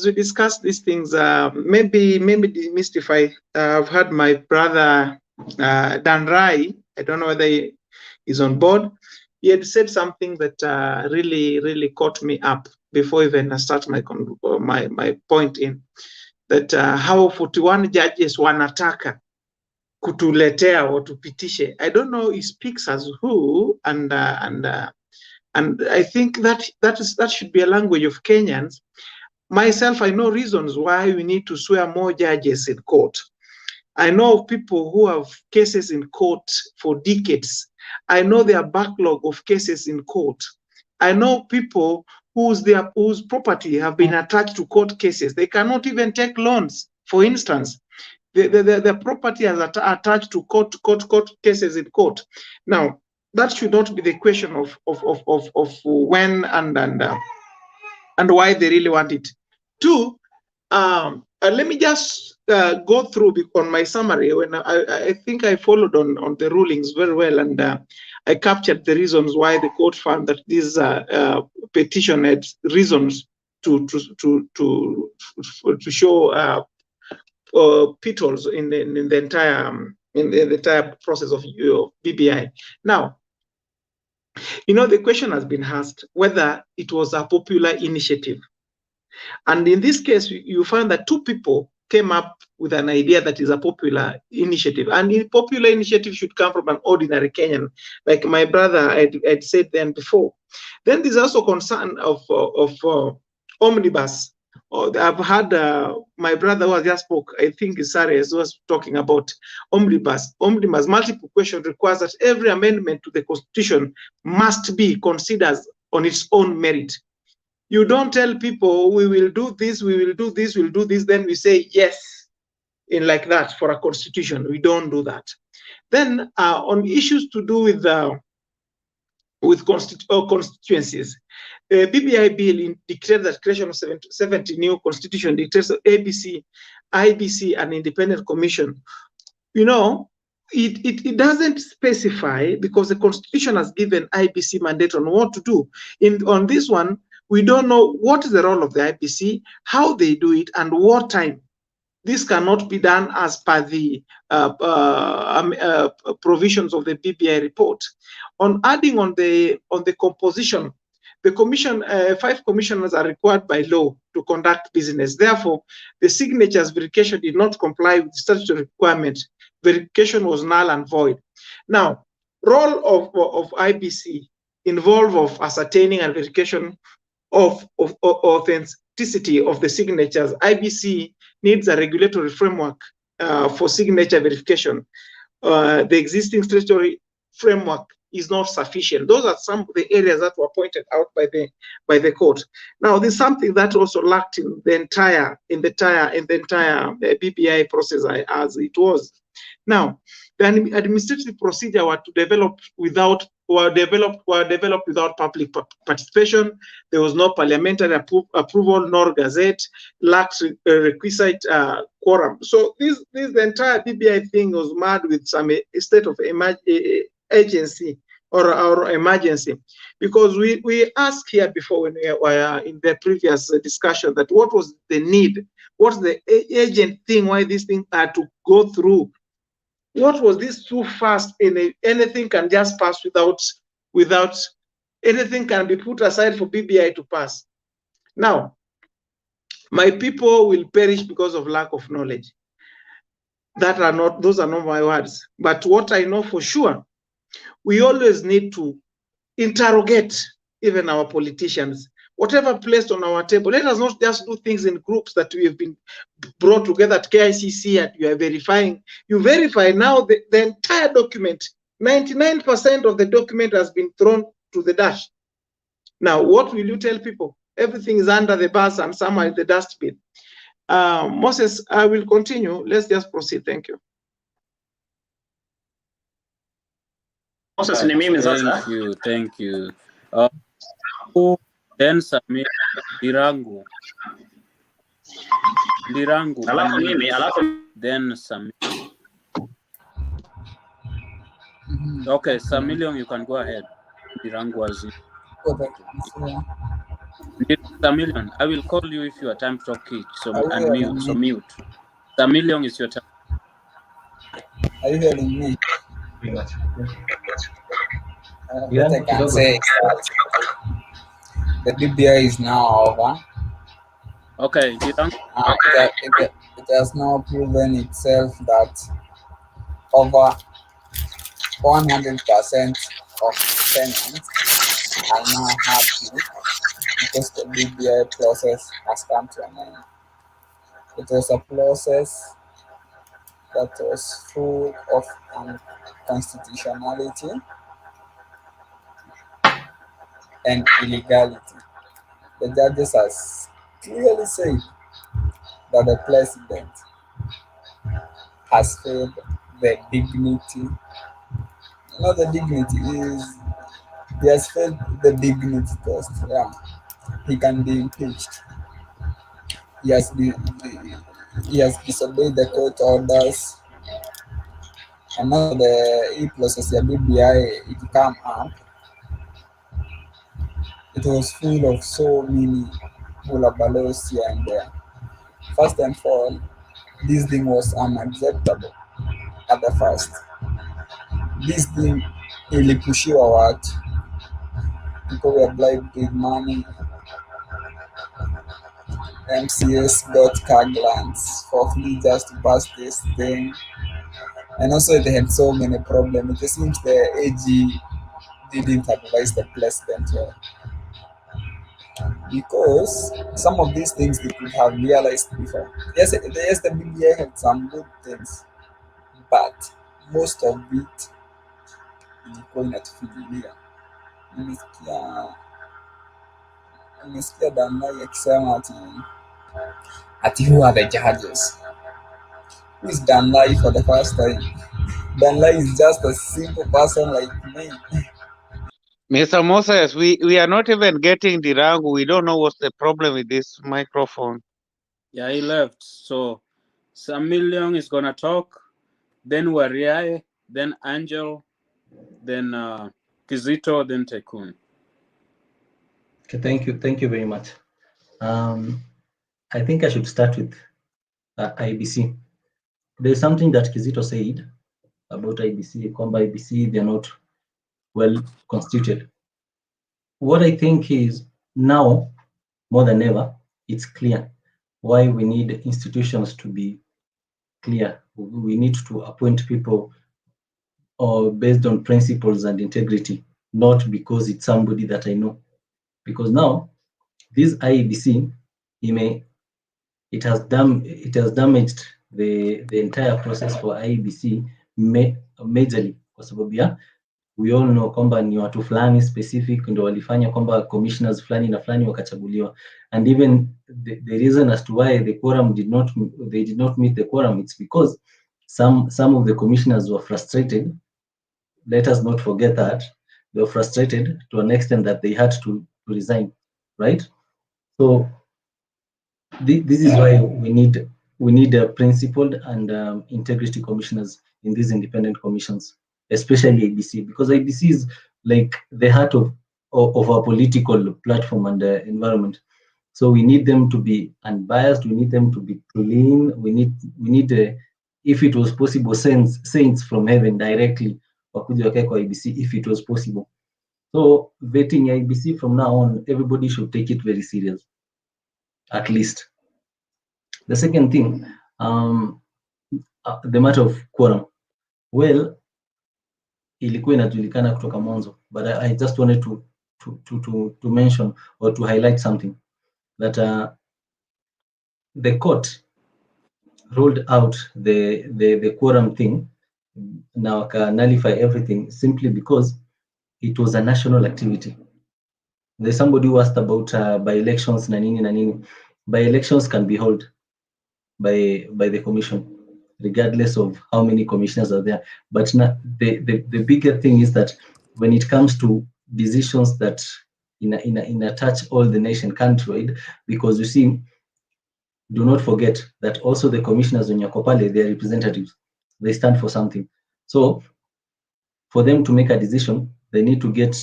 we discuss these things, maybe demystify. I've heard my brother Dan Rai. I don't know whether he is on board. He had said something that really caught me up before even I start my point in that how 41 judges wanataka kutuletea or tupitishe. I don't know he speaks as who, and I think that should be a language of Kenyans. Myself, I know reasons why we need to swear more judges in court. I know of people who have cases in court for decades. I know their backlog of cases in court. I know people whose property have been attached to court cases. They cannot even take loans. For instance, the property is attached to court cases in court. Now, that should not be the question of when and why they really want it. Two, let me just go through on my summary. When I think I followed on the rulings very well, and I captured the reasons why the court found that these petition had reasons to show pitfalls in the entire process of BBI. Now, the question has been asked whether it was a popular initiative. And in this case, you find that two people came up with an idea that is a popular initiative. And a popular initiative should come from an ordinary Kenyan, like my brother had said then before. Then there's also concern of omnibus. I've had my brother who just spoke, I think Cyrus was talking about omnibus. Omnibus, multiple question requires that every amendment to the Constitution must be considered on its own merit. You don't tell people we will do this, we will do this, we'll do this, then we say yes in like that for a constitution. We don't do that. Then on issues to do with constituencies, BBI bill declared that creation of 70 new constitution declares ABC, IBC, an independent commission. You know, it doesn't specify, because the constitution has given IBC mandate on what to do. On this one, we don't know what is the role of the IBC, how they do it, and what time. This cannot be done as per the provisions of the BBI report. On adding on the composition, the commission, 5 commissioners are required by law to conduct business. Therefore, the signatures verification did not comply with the statutory requirement. Verification was null and void. Now, role of IBC involve of ascertaining and verification of authenticity of the signatures. IBC needs a regulatory framework for signature verification. The existing statutory framework is not sufficient. Those are some of the areas that were pointed out by the court. Now, there's something that also lacked in the entire BBI process as it was. Now, the administrative procedure were developed without public participation. There was no parliamentary approval nor gazette, lacked requisite quorum. So the entire BBI thing was mad with some state of emergency or emergency, because we asked here before when we were in the previous discussion that what was the need, what's the urgent thing, why this thing had to go through. What was this too fast? Anything can just pass without anything can be put aside for BBI to pass. Now, my people will perish because of lack of knowledge. Those are not my words. But what I know for sure, we always need to interrogate even our politicians. Whatever placed on our table, let us not just do things in groups that we have been brought together at KICC and you are verifying. You verify now the entire document. 99% of the document has been thrown to the dash. Now, what will you tell people? Everything is under the bus and somewhere in the dustbin. Moses, I will continue. Let's just proceed. Thank you. Moses, ni mimi sasa. Thank you. Then Samir, Lirangu. Alafu mimi, then Samir. Okay, Samilion, you can go ahead. Lirangu was Samilion, I will call you if your time to talk it. So unmute. So mute. Samilion is your time. Are you hearing me? What I can say is that the BBI is now over. Okay, it has now proven itself that over 100% of Kenyans are now happy because the BBI process has come to an end. It was a process that was full of unconstitutionality and illegality. The judges has clearly said that the president has failed the dignity. Not the dignity is, he has failed the dignity test. Yeah, he can be impeached. He has disobeyed the court orders, and now the e-process of BBI it come up. It was full of so many bullabalosi here and there. First and all, this thing was unacceptable at the first. This thing ilipushiwa watu. People were bribed with money. MCS got car grants for free just to pass this thing. And also they had so many problems. It seems the AG didn't advise the president well. Because some of these things they could have realized before. Yes, the BBI had some good things, but most of it ilikuwa inatufikiria. nimesikia Danlai akisema ati who are the judges? Who is Danlai for the first time? Danlai is just a simple person like me. Mr. Moses, we are not even getting the rank. We don't know what's the problem with this microphone. Yeah, he left. So Sam Million is gonna talk, then Wariae, then Angel, then Kizito, then Tycoon. Okay, thank you very much. I think I should start with IBC. There's something that Kizito said about IBC, kwamba IBC, they're not well constituted. What I think is now, more than ever, it's clear why we need institutions to be clear. We need to appoint people based on principles and integrity, not because it's somebody that I know. Because now, this IEBC, it has damaged the entire process for IEBC majorly, kwa sababu ya we all know kwamba ni watu fulani specific ndio walifanya kwamba commissioners fulani na fulani wakachaguliwa, and even the reason as to why the quorum did not meet the quorum, it's because some of the commissioners were frustrated. Let us not forget that they were frustrated to an extent that they had to resign, right? So this is why we need a principled and integrity commissioners in these independent commissions, especially IBC, because IBC is like the heart of our political platform and environment. So we need them to be unbiased. We need them to be clean. We need if it was possible, saints from heaven directly wakuja wakae kwa IBC if it was possible. So vetting IBC from now on, everybody should take it very serious, at least. The second thing, the matter of quorum. Well, ilikuwa inajulikana kutoka mwanzo, but I just wanted to mention or to highlight something that the court rolled out the quorum thing. Now can nullify everything simply because it was a national activity. There's somebody who asked about by-elections na nini. By-elections can be held by the commission, regardless of how many commissioners are there. But the bigger thing is that when it comes to decisions that in a touch all the nation countrywide, because you see, do not forget that also the commissioners on Yakopale, they are representatives. They stand for something. So for them to make a decision, they need to get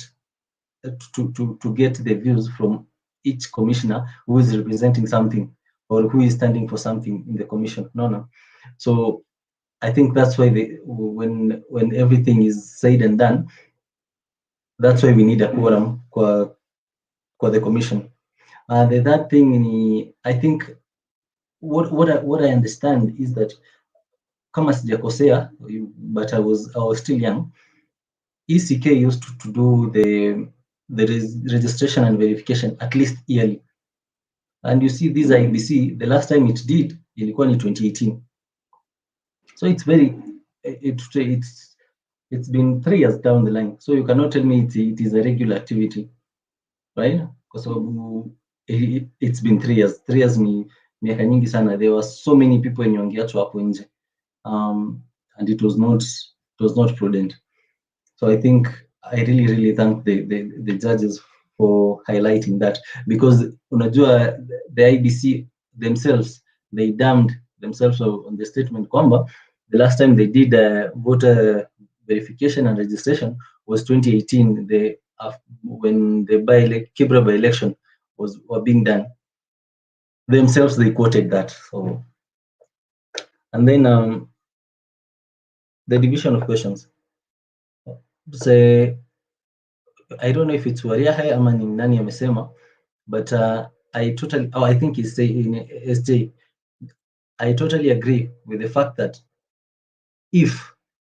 to get the views from each commissioner who is representing something or who is standing for something in the commission. No. So I think that's why when everything is said and done, that's why we need a quorum for the commission. The third thing, I think what I understand is that kama sijakosea, but I was still young, ECK used to do the registration and verification at least yearly. And you see this IBC, the last time it did, ilikuwa ni 2018. So it's been 3 years down the line. So you cannot tell me it is a regular activity, right? Because it's been 3 years. 3 years ni miaka nyingi sana. There were so many people wenye wangeachwa hapo nje. And it was not prudent. So I think I really thank the judges for highlighting that, because unajua the IBC themselves, they damned themselves on the statement kwamba the last time they did voter verification and registration was 2018, when the Kibra by-election were being done. Themselves, they quoted that. So, and then the division of questions. Say, I don't know if it's Wariahe ama ni nani amesema, but I think he's saying in SJ, I totally agree with the fact that if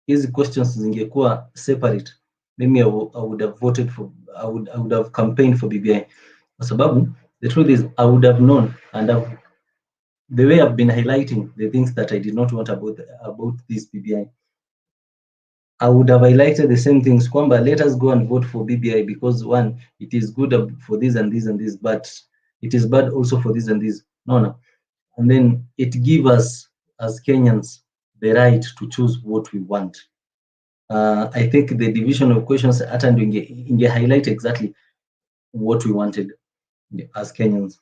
hizi questions zingekuwa separate, maybe I would have voted for, I would have campaigned for BBI. Kwa sababu the truth is I would have known, and the way I've been highlighting the things that I did not want about this BBI, I would have highlighted the same things. Kwamba, let us go and vote for BBI because one, it is good for this and this and this, but it is bad also for this and this. No. And then it gives us as Kenyans the right to choose what we want. I think the division of questions in highlight exactly what we wanted as Kenyans.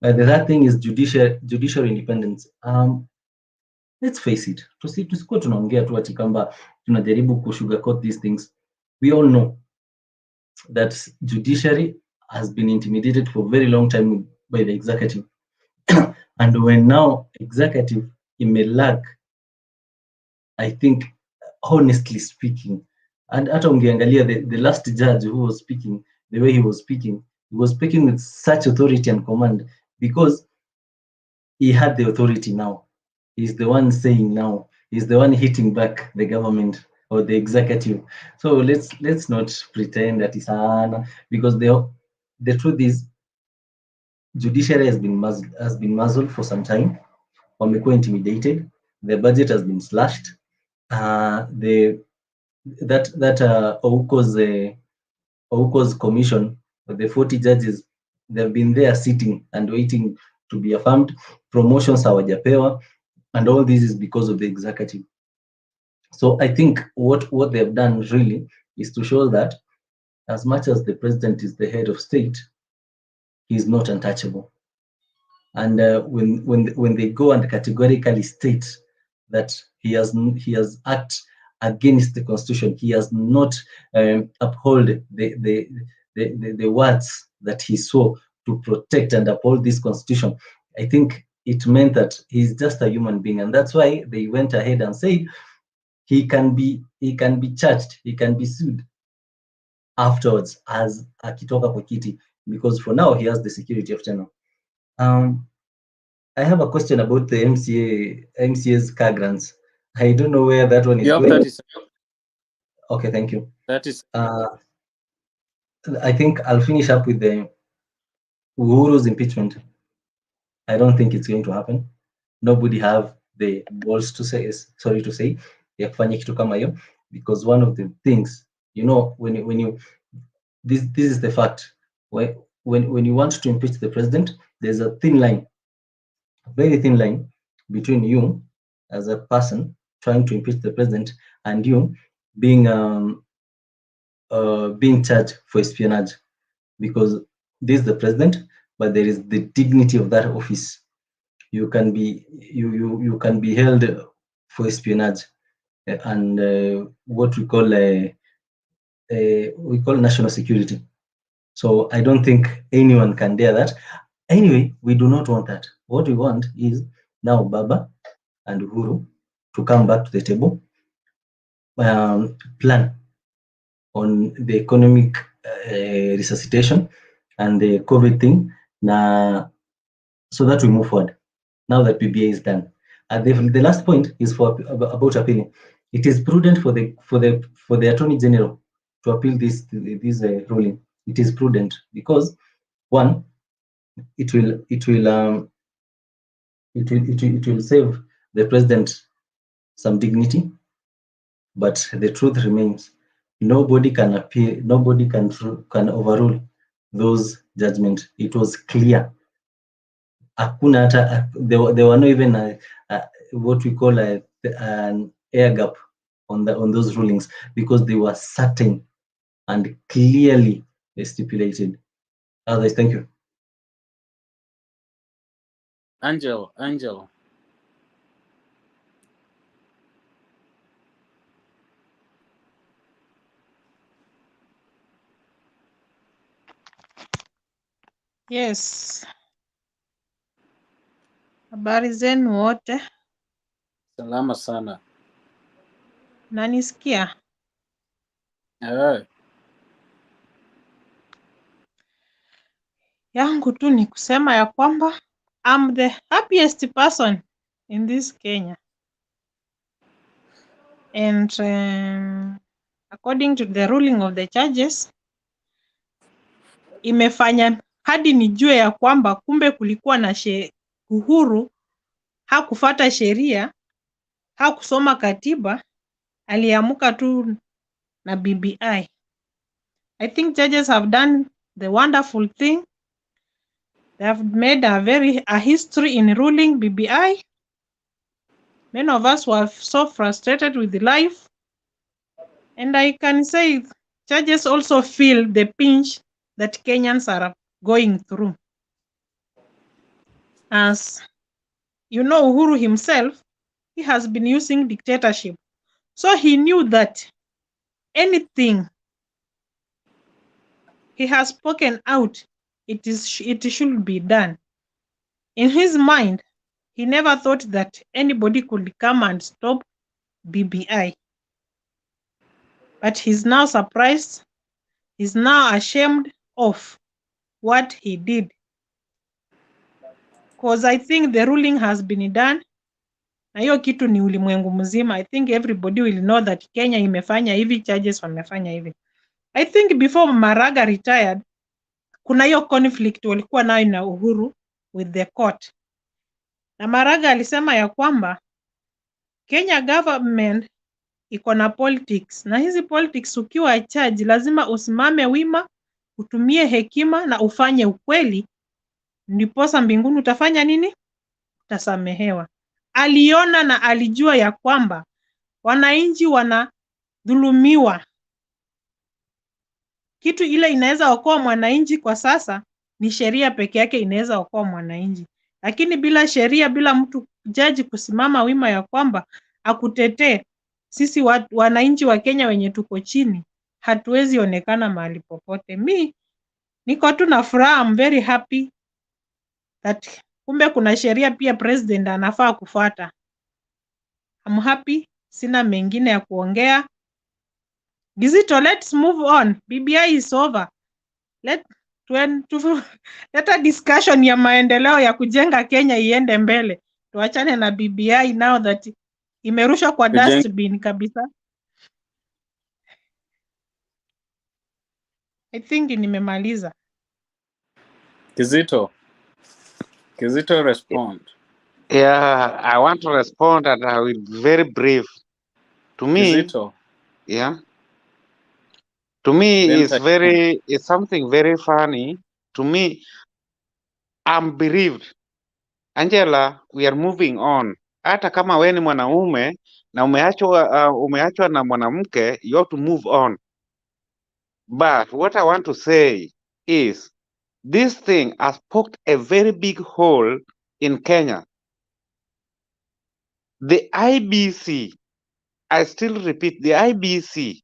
The third thing is judicial independence. Let's face it, tusikuwa tunaongea tu ati kwamba tunajaribu kusugarcoat these things. We all know that judiciary has been intimidated for a very long time by the executive. And when now executive may lack, I think, honestly speaking, and hata ungeangalia the last judge who was speaking, the way he was speaking with such authority and command because he had the authority now. He's the one saying now. He's the one hitting back the government or the executive. So let's not pretend that it's because the truth is, judiciary has been muzzled for some time. Wamekuwa intimidated. The budget has been slashed. Ouko's commission, the 40 judges, they've been there sitting and waiting to be affirmed. Promotions hawajapewa, and all this is because of the executive. So I think what they have done really is to show that as much as the president is the head of state, he is not untouchable. And when they go and categorically state that he has acted against the constitution, he has not upheld the words that he swore to protect and uphold this constitution, I think it meant that he's just a human being, and that's why they went ahead and said he can be charged, he can be sued afterwards as akitoka kwa kiti, because for now he has the security of tenure. I have a question about the MCA's car grants. I don't know where that one is going. Okay, thank you. That is. I think I'll finish up with the Uhuru's impeachment. I don't think it's going to happen. Nobody have the balls to say, ya kufanya kitu kama hiyo, because one of the things, when you this is the fact. When you want to impeach the president, there's a thin line, a very thin line between you as a person trying to impeach the president and you being charged for espionage, because this is the president, but there is the dignity of that office. You can be held for espionage and what we call national security. So I don't think anyone can dare that. Anyway, we do not want that. What we want is now Baba and Uhuru to come back to the table, plan on the economic resuscitation and the COVID thing, so that we move forward. Now that PBA is done, the last point is about appealing. It is prudent for the Attorney General to appeal this ruling. It is prudent because one, it will save the president some dignity, but the truth remains: nobody can appeal, nobody can overrule those judgments. It was clear. There were not even what we call an air gap on those rulings, because they were certain and clearly stipulated. Others, thank you. Angel. Yes. Habari zenu wote. Salama sana. Nanisikia? Yangu tu ni kusema ya kwamba I'm the happiest person in this Kenya. And according to the ruling of the judges, imefanya hadi nijue ya kwamba kumbe kulikuwa na Uhuru hakufuata sheria, hakusoma katiba, aliamuka tu na BBI. I think judges have done the wonderful thing. They have made a history in ruling BBI. Many of us were so frustrated with life. And I can say judges also feel the pinch that Kenyans are going through. As you know, Uhuru himself, he has been using dictatorship. So he knew that anything he has spoken out, it should be done. In his mind, he never thought that anybody could come and stop BBI. But he's now surprised. He's now ashamed of what he did. Because I think the ruling has been done. Na hiyo kitu ni ulimwengu mzima. I think everybody will know that Kenya imefanya hivi, judges wamefanya hivi. I think before Maraga retired, kuna hiyo conflict walikuwa nayo na Uhuru with the court. Na Maraga alisema ya kwamba Kenya government iko na politics, na hizi politics ukiwa charge lazima usimame wima, utumie hekima na ufanye ukweli, ndiposa mbinguni utafanya nini? Utasamehewa. Aliona na alijua ya kwamba wananchi wanadhulumiwa. Kitu ile inaweza okoa mwananchi kwa sasa ni sheria peke yake inaweza okoa mwananchi. Lakini bila sheria, bila mtu jaji kusimama wima ya kwamba akutetee, sisi wananchi wa Kenya wenye tuko chini, hatuwezi onekana mahali popote. Mi niko tu na furaha, I'm very happy that kumbe kuna sheria pia president anafaa kufuata. I'm happy, sina mengine ya kuongea. Gizito, let's move on. BBI is over. Let a discussion ya maendeleo ya kujenga Kenya iende mbele. Tuachane na BBI now that imerushwa kwa dustbin kabisa. I think nimemaliza. Kizito respond. Yeah, I want to respond and I will be very brief. To me, Kizito. Yeah. To me, it's something very funny. To me, I'm bereaved. Angela, we are moving on. Hata kama wewe ni mwanaume na umeachwa na mwanamke, you have to move on. But what I want to say is, this thing has poked a very big hole in Kenya. The IBC, I still repeat, the IBC,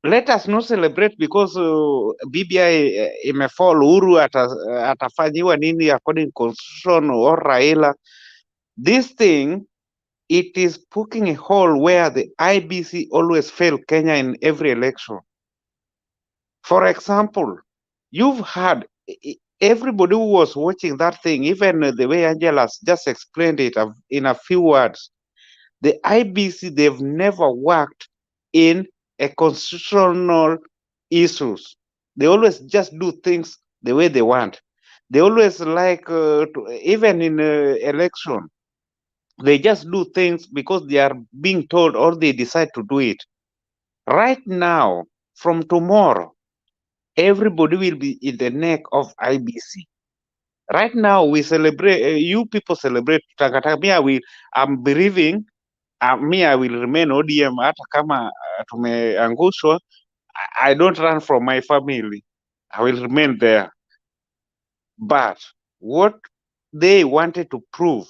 let us not celebrate because BBI imefall, Uhuru atafanyiwa nini according to constitution or Raila. This thing, it is poking a hole where the IBC always fail Kenya in every election. For example, you've had everybody who was watching that thing, even the way Angela just explained it in a few words, the IBC, they've never worked in a constitutional issues. They always just do things the way they want. They always like, even in election, they just do things because they are being told or they decide to do it. Right now, from tomorrow, everybody will be in the neck of IBC. Right now, we celebrate, you people celebrate Tangatanga. I'm believing, I will remain ODM hata kama tumeangushwa. I don't run from my family. I will remain there. But what they wanted to prove,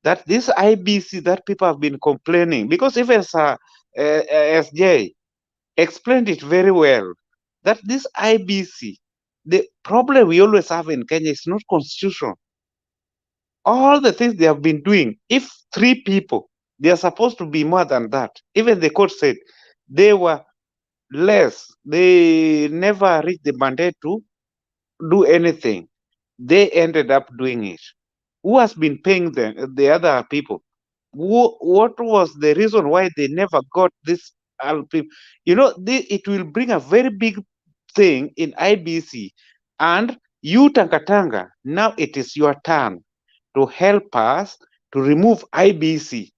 that this IBC that people have been complaining, because even SJ explained it very well, that this IBC, the problem we always have in Kenya is not constitution. All the things they have been doing, if 3 people, they are supposed to be more than that. Even the court said they were less. They never reached the mandate to do anything. They ended up doing it. Who has been paying the other people? What was the reason why they never got this people? You know, it will bring a very big thing in IBC. And you, Tangatanga, now it is your turn to help us to remove IBC.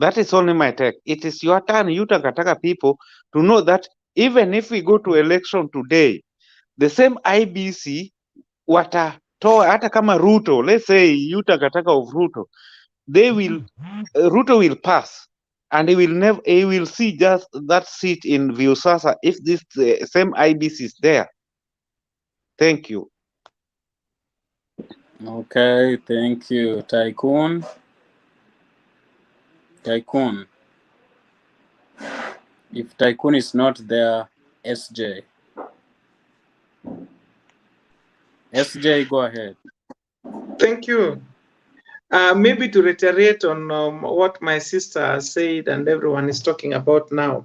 That is only my take. It is your turn, you Takataka people, to know that even if we go to election today, the same IBC watatoa hata kama Ruto, let's say you Takataka of Ruto, they will Ruto will pass, and he will see just that seat in Viusasa if this same IBC is there. Thank you. Okay, thank you, Tycoon. Tycoon. If Tycoon is not there, SJ. SJ, go ahead. Thank you. Maybe to reiterate on what my sister said and everyone is talking about now.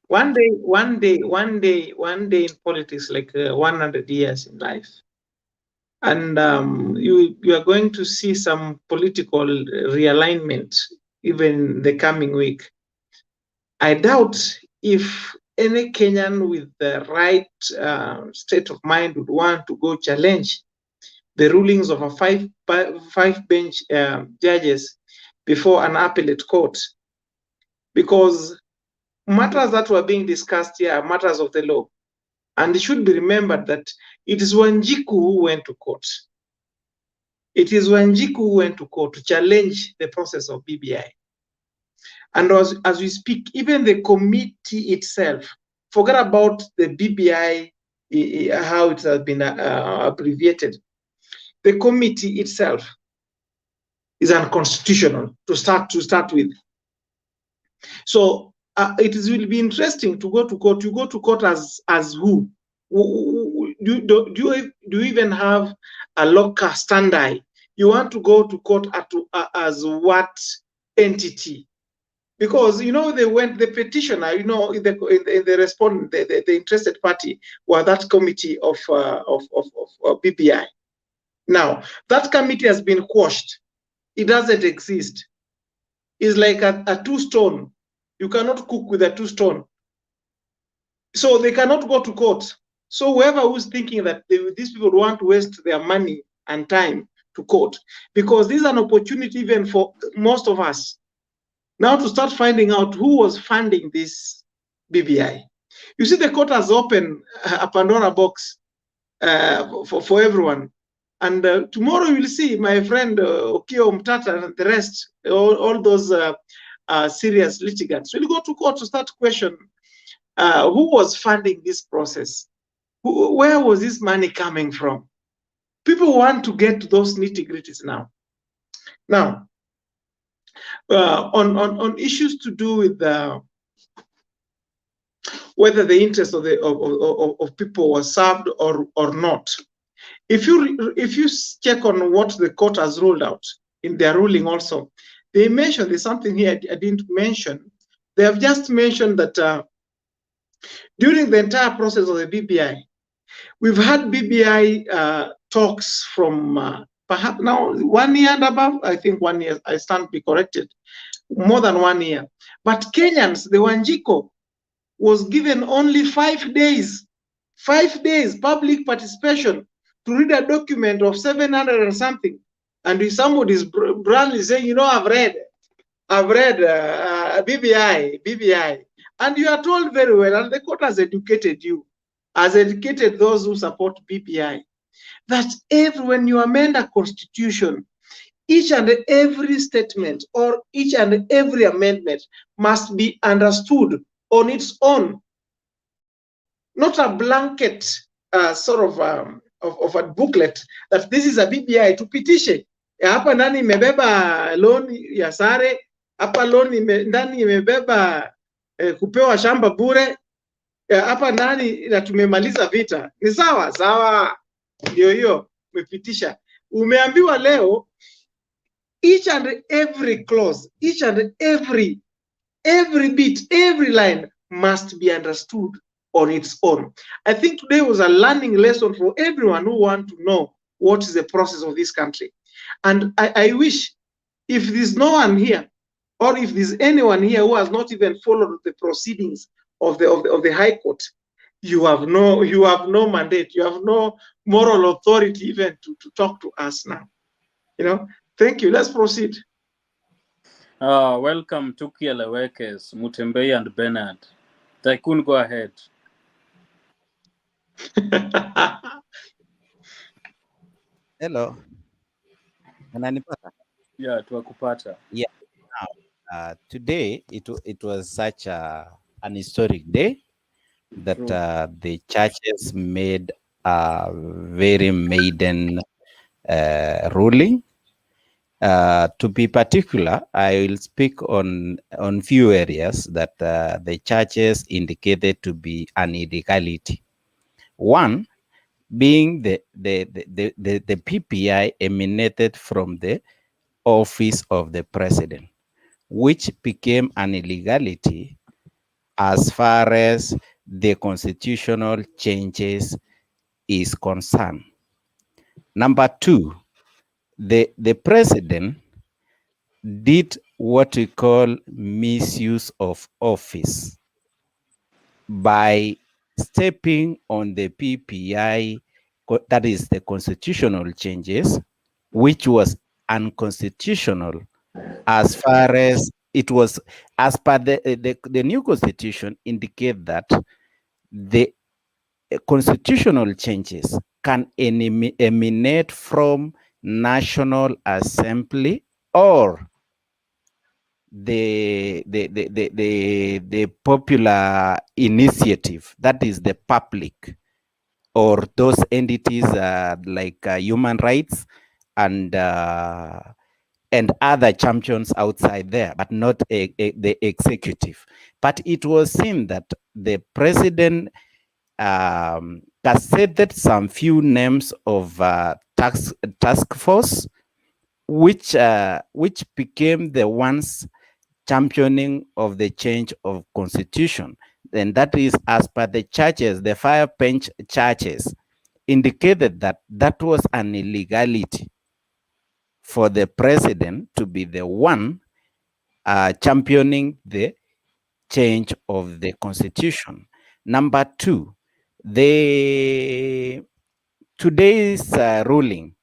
One day in politics, like 100 years in life. And you are going to see some political realignment even the coming week. I doubt if any Kenyan with the right state of mind would want to go challenge the rulings of a five bench judges before an appellate court, because matters that were being discussed here are matters of the law. And it should be remembered that it is Wanjiku who went to court. It is Wanjiku who went to court to challenge the process of BBI. And as we speak, even the committee itself, forget about the BBI, how it has been abbreviated. The committee itself is unconstitutional to start with. So it will be interesting to go to court. You go to court as who? Do you even have a local standby? You want to go to court as what entity? Because the petitioner, the respondent, the interested party were that committee of BBI. Now that committee has been quashed. It doesn't exist. It's like a two-stone. You cannot cook with a two-stone. So they cannot go to court. So whoever who's thinking that these people want to waste their money and time to court, because this is an opportunity even for most of us now to start finding out who was funding this BBI. You see, the court has opened a Pandora box for everyone. And tomorrow you will see my friend Okio Mtata and the rest, all those serious litigants will go to court to start questioning who was funding this process. Where was this money coming from? People want to get to those nitty-gritties now. Now, on issues to do with whether the interest of people was served or not. If you check on what the court has ruled out in their ruling also, they mentioned, there's something here I didn't mention. They have just mentioned that during the entire process of the BBI, we've had BBI talks from perhaps now 1 year and above, I think 1 year, I stand to be corrected, more than 1 year. But Kenyans, the Wanjiko, was given only 5 days, 5 days public participation to read a document of 700 and something. And if somebody is brandly saying, I've read BBI, and you are told very well, and the court has educated you, has educated those who support BBI, that when you amend a constitution, each and every statement or each and every amendment must be understood on its own, not a blanket sort of a booklet that this is a BBI to petition. Hapa ndani imebeba loan ya sare, hapa loan ndani imebeba kupewa shamba bure, hapa ndani na tumemaliza vita. Ni sawa, ndio hiyo umepitisha. Umeambiwa leo each and every clause, each and every bit, every line must be understood on its own. I think today was a learning lesson for everyone who wants to know what is the process of this country. And I wish, if there's no one here, or if there's anyone here who has not even followed the proceedings of the High Court, you have no mandate, you have no moral authority even to talk to us now. Thank you. Let's proceed. Welcome to Kielewekes, Mutembei and Bernard. Tycoon, go ahead. Hello. Unanipata? Yeah, tuwakupata. Yeah. Now, today it was such an historic day that the churches made a very maiden ruling. To be particular, I will speak on few areas that the churches indicated to be an illegality. One being the PPI emanated from the office of the president, which became an illegality as far as the constitutional changes is concerned. Number two, the president did what we call misuse of office by stepping on the PPI, that is the constitutional changes, which was unconstitutional as far as it was, as per the new constitution indicate that the constitutional changes can emanate from National Assembly or the popular initiative, that is the public, or those entities like human rights and other champions outside there, but not the executive. But it was seen that the president gazetted some few names of task force, which became the ones championing of the change of constitution. And that is, as per the churches, the fire bench churches indicated that that was an illegality for the president to be the one championing the change of the constitution. Number two, today's ruling,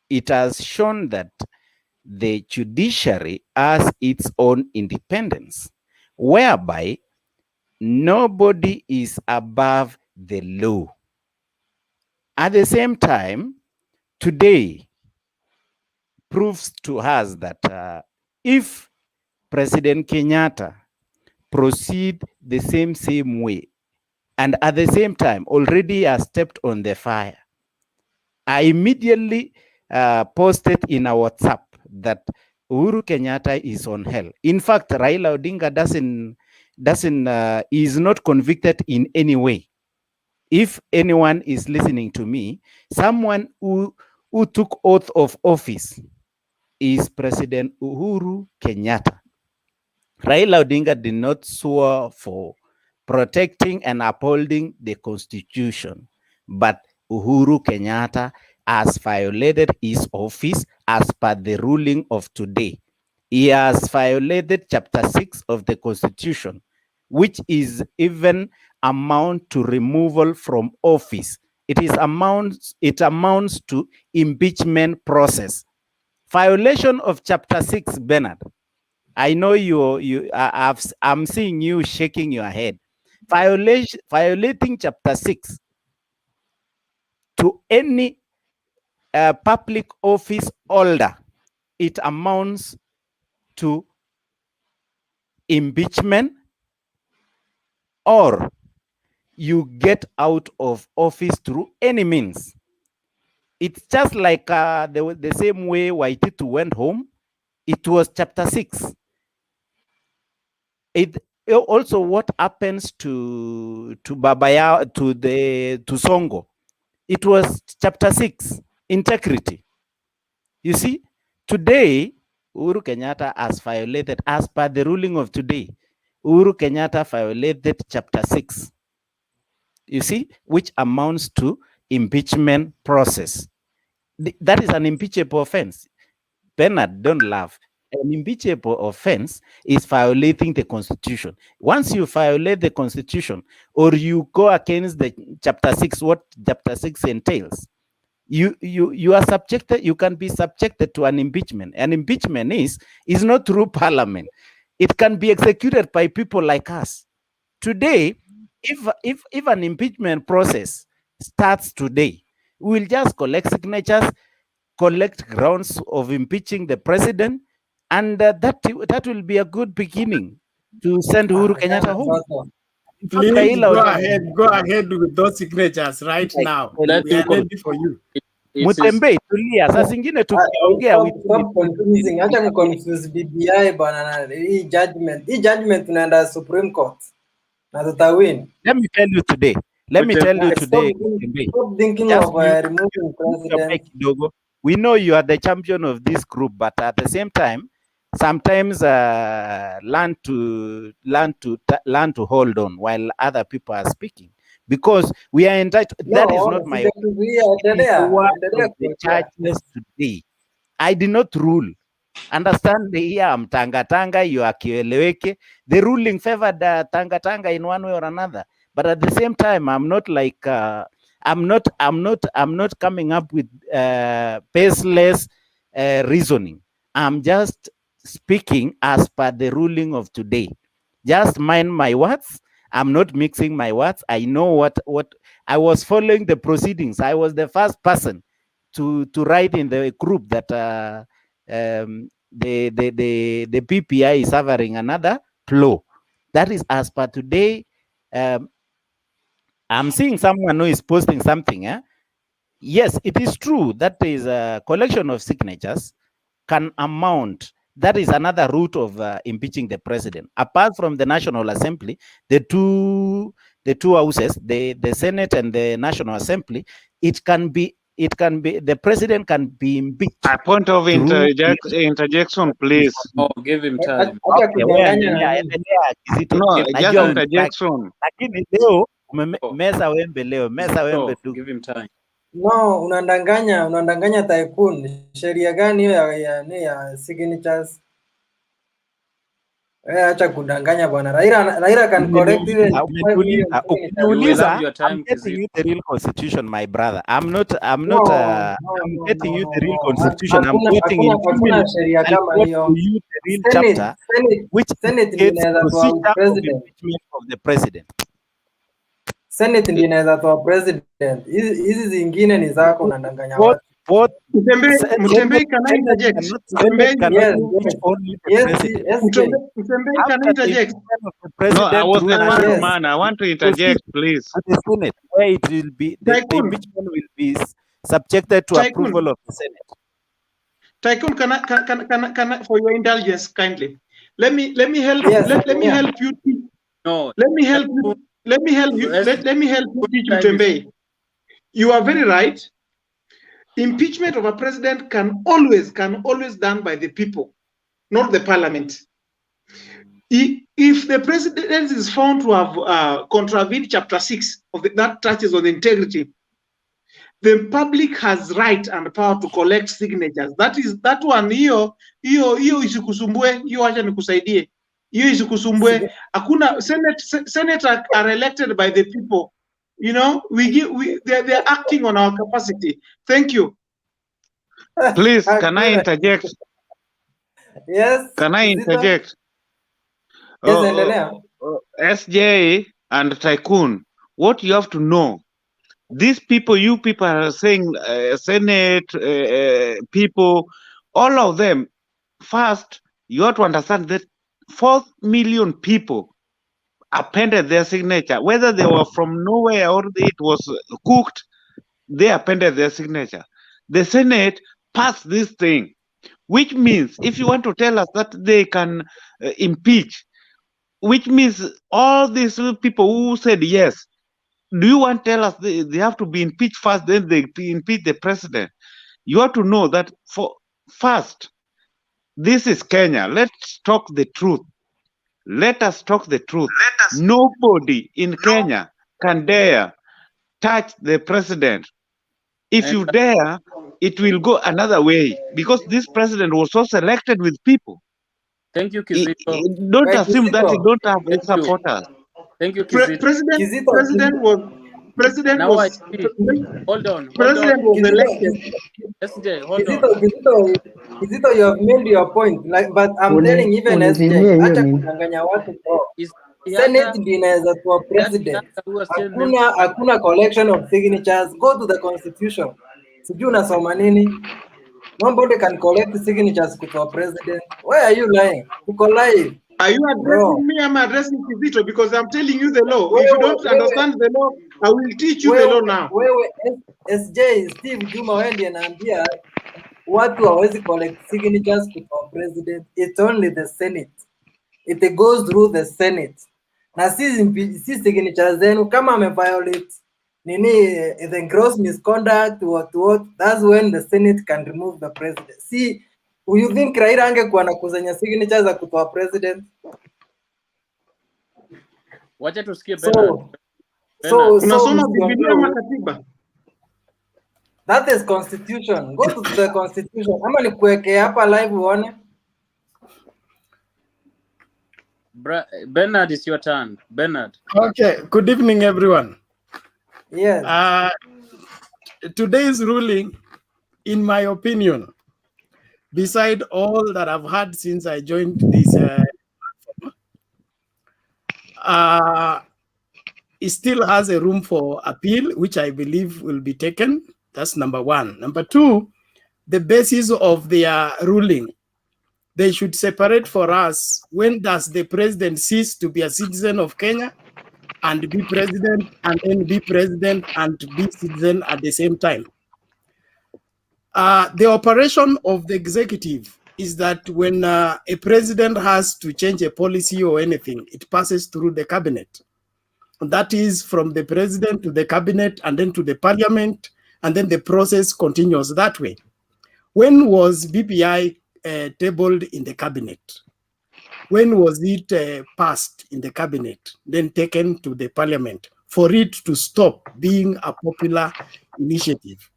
it has shown that the judiciary has its own independence, whereby nobody is above the law. At the same time, today proves to us that if President Kenyatta proceed the same way, and at the same time already has stepped on the fire, I immediately posted in our WhatsApp that Uhuru Kenyatta is on hell. In fact, Raila Odinga is not convicted in any way. If anyone is listening to me, someone who took oath of office is President Uhuru Kenyatta. Raila Odinga did not swear for protecting and upholding the constitution, but Uhuru Kenyatta has violated his office as per the ruling of today. He has violated Chapter 6 of the Constitution, which is even amount to removal from office. It amounts to impeachment process. Violation of Chapter 6, Bernard. I know I'm seeing you shaking your head. Violating Chapter 6 to any public office holder, it amounts to impeachment, or you get out of office through any means. It's just like the same way Waititu went home. It was Chapter 6. It also what happens to Babaya, to Songo. It was Chapter 6, integrity. You see, today, Uhuru Kenyatta has violated, as per the ruling of today, Uhuru Kenyatta violated Chapter 6. You see, which amounts to impeachment process. That is an impeachable offense. Bernard, don't laugh. An impeachable offense is violating the Constitution. Once you violate the Constitution, or you go against the Chapter 6, what Chapter 6 entails, you are subjected, you can be subjected to an impeachment. An impeachment is not through parliament. It can be executed by people like us. Today, if an impeachment process starts today, we will just collect signatures, collect grounds of impeaching the president, and that will be a good beginning to send Uhuru Kenyatta home. Please go ahead with those signatures right now. We are ready for you. Mutembei, tulia. Saa zingine tukiongea acha mconfuse BBI bwana. Hii judgment tunaenda Supreme Court na tutawin. Let me tell you today. Stop thinking of removing president. We know you are the champion of this group, but at the same time, sometimes learn to hold on while other people are speaking, because we are entitled. That is not my the judges today. I did not rule. Understand the here I'm tanga, you are kieleweke. The ruling favored tanga in one way or another. But at the same time, I'm not like I'm not coming up with baseless reasoning. I'm just speaking as per the ruling of today. Just mind my words. I'm not mixing my words. I know what I was following the proceedings. I was the first person to write in the group that the PPI is suffering another blow. That is as per today. I'm seeing someone who is posting something. Yes, it is true that there is a collection of signatures can amount. That is another route of impeaching the president. Apart from the National Assembly, the two houses, the Senate and the National Assembly, it can be the president can be impeached. A point of interjection, please. Oh, give him time. Okay, no, just interjection. Lakini leo meza wembe tu. Give him time. No, unandanganya tycoon. Sheria gani hiyo ya signatures? Acha kudanganya bwana. Raila can correct it. I'm getting you the real constitution, my brother. I'm getting you the real constitution. I'm getting you the real chapter, which is the procedure of impeachment of the president. Senate ndio inaweza toa president. Hizi zingine ni zako unadanganya watu. Mtembei can I interject? Mtembei can I interject? No, I was the first man. I want to interject, please. The Senate, where it will be the impeachment will be subjected to approval of the Senate. Tycoon, can I, for your indulgence, kindly. Let me help. Let me help you. No. Let me help you. Let me help you. Let me help you teach Mtembei. You are very right. Impeachment of a president can always done by the people, not the parliament. If the president is found to have contravened chapter 6 of that touches on the integrity, the public has right and power to collect signatures. That one hiyo isikusumbue, hiyo acha nikusaidie. Hiyo isikusumbue. Hakuna senators are elected by the people. You know, they're acting on our capacity. Thank you. Please, can I interject? Yes. Can I interject? SJ and Tycoon, what you have to know, these people, you people are saying Senate people, all of them, first, you have to understand that 4 million people appended their signature, whether they were from nowhere or it was cooked, they appended their signature. The Senate passed this thing, which means if you want to tell us that they can impeach, which means all these people who said yes, do you want to tell us they have to be impeached first, then they impeach the president? You have to know that first, this is Kenya. Let's talk the truth. Let us talk the truth. Nobody in Kenya can dare touch the president. If you dare, it will go another way, because this president was also elected with people. Thank you, Kizito. Don't assume that he don't have his supporters. Thank you, Kizito. President President Now I was see. Hold on. President was elected. SJ, hold on. Kizito, you have made your point. Like, but I'm telling even SJ, acha kudanganya watu bro. Senate ndio inaweza kuwa president. Hakuna collection of signatures. Go to the constitution. Sijui unasoma nini? Nobody can collect signatures kutoa president. Why are you lying? Uko live. Are you addressing me? I'm addressing Kizito because I'm telling you the law. If you don't understand the law, I will teach you the law now. Wewe SJ Steve Juma wewe ndiye anaambia watu hawezi collect signatures kutoa president. It's only the Senate. It goes through the Senate. Na si signatures zenu kama ameviolate nini the gross misconduct what that's when the Senate can remove the president. See, you think Raila angekuwa anakusanya signatures za kutoa president? Wacha tusikie Bernard. Unasoma Biblia ama katiba? That is constitution. Go to the constitution. Ama nikuweke hapa live uone. Bernard, it's your turn. Bernard. Okay. Good evening, everyone. Yes. Today's ruling, in my opinion, beside all that I've had since I joined this, it still has a room for appeal, which I believe will be taken. That's number one. Number two, the basis of their ruling. They should separate for us, when does the president cease to be a citizen of Kenya and be president, and then be president and be citizen at the same time? The operation of the executive is that when a president has to change a policy or anything, it passes through the cabinet. And that is from the president to the cabinet and then to the parliament, and then the process continues that way. When was BBI tabled in the cabinet? When was it passed in the cabinet, then taken to the parliament for it to stop being a popular initiative?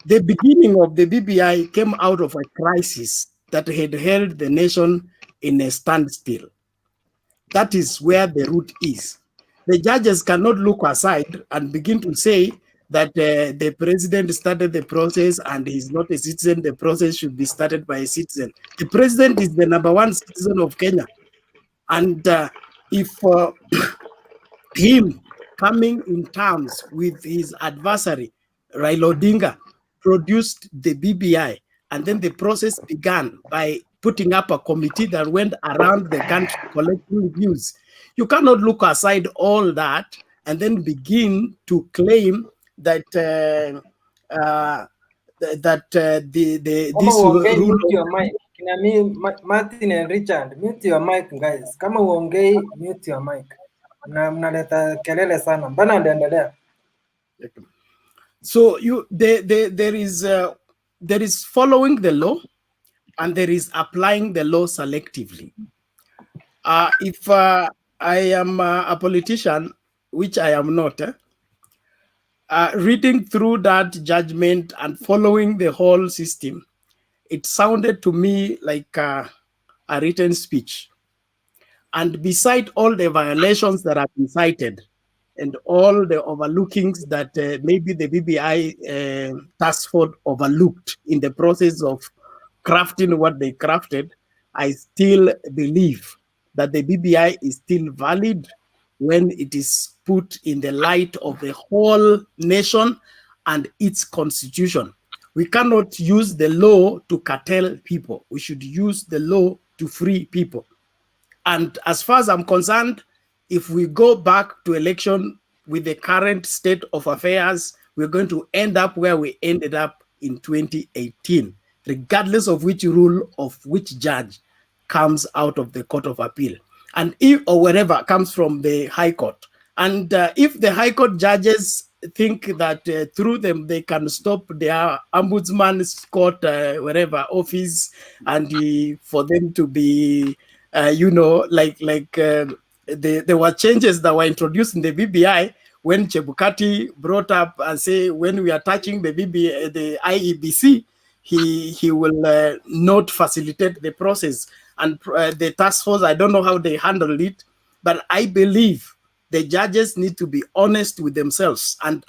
The beginning of the BBI came out of a crisis that had held the nation in a standstill. That is where the root is. The judges cannot look aside and begin to say that the president started the process and he's not a citizen. The process should be started by a citizen. The president is the #1 citizen of Kenya. And if him coming in terms with his adversary, Raila Odinga, produced the BBI, and then the process began by putting up a committee that went around the country collecting views, you cannot look aside all that and then begin to claim that this mute your mic. Martin and Richard, mute your mic, guys. Kama uongei, mute your mic. Mnaleta kelele sana. Bana endelea. So there is following the law and there is applying the law selectively. If I am a politician, which I am not, reading through that judgment and following the whole system, it sounded to me like a written speech. And beside all the violations that have been cited and all the overlookings that maybe the BBI task force overlooked in the process of crafting what they crafted, I still believe that the BBI is still valid when it is put in the light of the whole nation and its constitution. We cannot use the law to curtail people. We should use the law to free people. And as far as I'm concerned, if we go back to election with the current state of affairs, we're going to end up where we ended up in 2018, regardless of which rule of which judge comes out of the Court of Appeal, and if or wherever comes from the High Court. And if the High Court judges think that through them they can stop their ombudsman's court, wherever office, and for them to be, there were changes that were introduced in the BBI when Chebukati brought up and say when we are touching the the IEBC, he will not facilitate the process. And the task force, I don't know how they handled it, but I believe the judges need to be honest with themselves and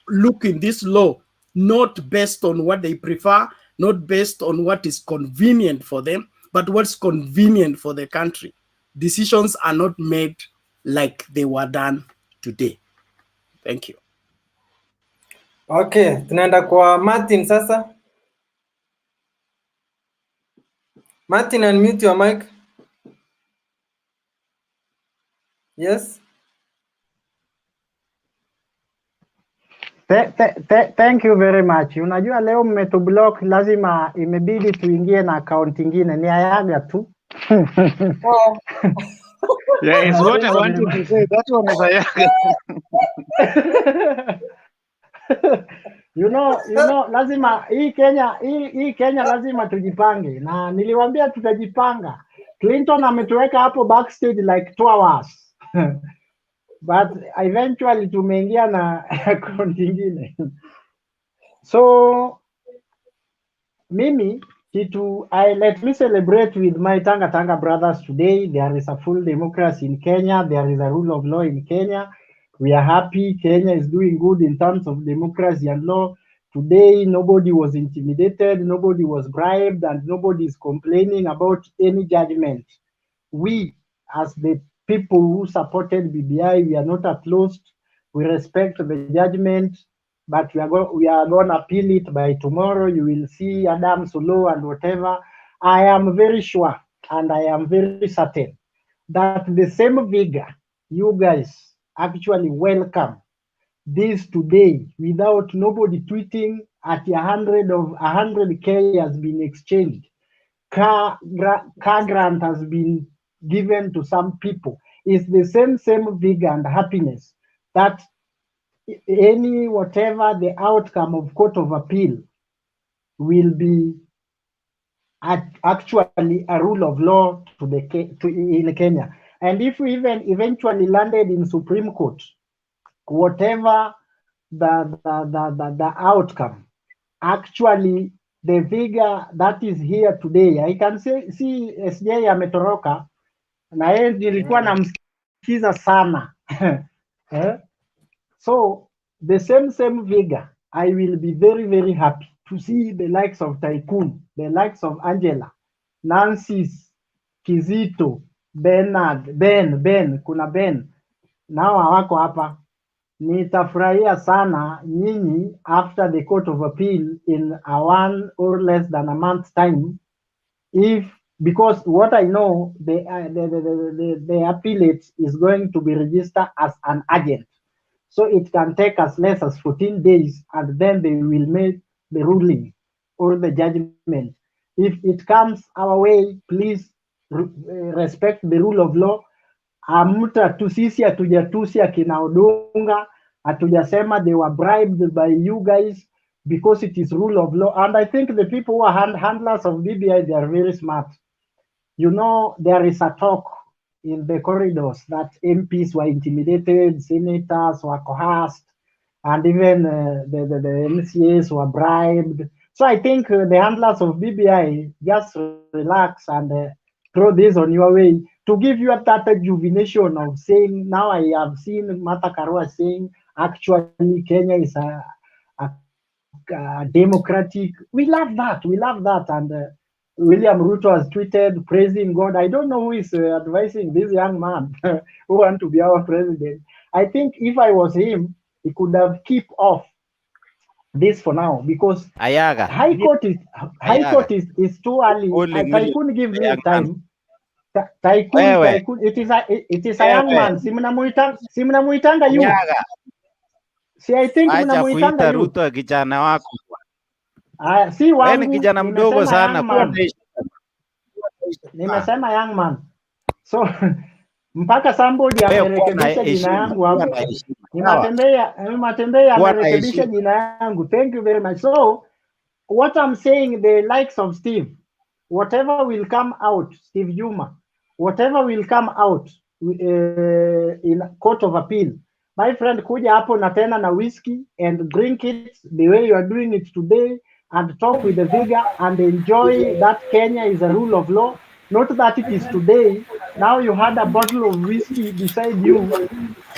look in this law not based on what they prefer, not based on what is convenient for them, but what's convenient for the country. Decisions are not made like they were done today. Thank you. Okay, tunaenda kwa Martin sasa. Martin, unmute your mic. Yes. Thank you very much. Unajua leo mmetublock, lazima imebidi tuingie na account ingine. Ni Ayaga tu. Yeah, it's what I wanted to say. That one is Ayaga. You know, lazima hii Kenya lazima tujipange, na niliwaambia tutajipanga. Clinton ametuweka hapo backstage like 2 hours. But eventually tumeingia na account ingine. So mimi let me celebrate with my Tanga brothers today. There is a full democracy in Kenya. There is a rule of law in Kenya. We are happy. Kenya is doing good in terms of democracy and law. Today, nobody was intimidated, nobody was bribed, and nobody is complaining about any judgment. We, as the people who supported BBI, we are not opposed. We respect the judgment, but we are going to appeal it by tomorrow. You will see Adam Solo and whatever. I am very sure and I am very certain that the same vigor you guys actually welcome this today without nobody tweeting at 100K has been exchanged. Car grant has been given to some people. It's the same vigor and happiness that any whatever the outcome of Court of Appeal will be actually a rule of law in Kenya. And if we even eventually landed in Supreme Court, whatever the outcome, actually the vigor that is here today, I can see SJ ametoroka na yeye nilikuwa namsikiza sana. So the same vigor, I will be very happy to see the likes of Tycoon, the likes of Angela, Nancy's, Kizito, Bernard, Ben, kuna Ben, nao hawako hapa. Nitafurahia sana nyinyi after the Court of Appeal in a 1 or less than a month's time, because what I know, the appellate is going to be registered as an agent. So it can take as less as 14 days, and then they will make the ruling or the judgment. If it comes our way, please respect the rule of law. Sisi hatujatusi akina Odonga, hatujasema they were bribed by you guys, because it is rule of law. And I think the people who are handlers of BBI, they are very smart. You know, there is a talk in the corridors that MPs were intimidated, senators were coerced, and even the MCAs were bribed. So I think the handlers of BBI, just relax and throw this on your way to give you that rejuvenation of saying, now I have seen Martha Karua saying, actually Kenya is a democratic. We love that. And William Ruto has tweeted praising God. I don't know who is advising this young man who want to be our president. I think if I was him, he could have kept off this for now, because Ayaga. High Court is too early. I couldn't give me time. Tycoon, it is a young man. Simnamuitanga you. See, I think mnamuitanga you. Ruto kijana wako. Si wangu. Ni kijana mdogo sana. Nimesema young man. So mpaka somebody amerekebisha jina yangu hapo. Nimatembea amerekebisha jina yangu. Thank you very much. So what I'm saying, the likes of Steve, whatever will come out, Steve Juma, whatever will come out in Court of Appeal, my friend, kuja hapo na tena na whiskey and drink it the way you are doing it today, and talk with the vigor and enjoy that Kenya is a rule of law. Not that it is today. Now you had a bottle of whiskey beside you,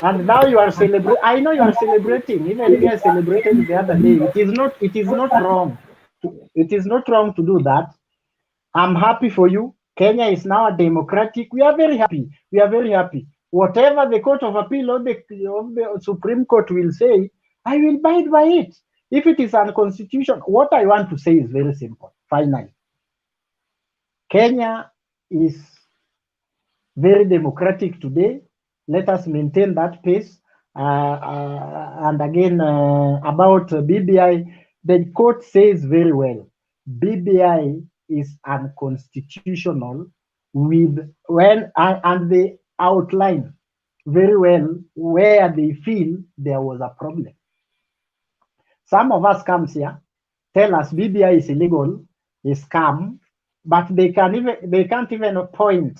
and now you are celebrating. I know you are celebrating. Even you guys celebrated the other day. It is not. It is not wrong. It is not wrong to do that. I'm happy for you. Kenya is now a democratic. We are very happy. We are very happy. Whatever the Court of Appeal or the Supreme Court will say, I will abide by it. If it is unconstitutional, what I want to say is very simple. Finally, Kenya is very democratic today. Let us maintain that pace. And again, about BBI, the court says very well, BBI is unconstitutional with when and they outline very well where they feel there was a problem. Some of us comes here, tell us BBI is illegal, is scam, but they can't even point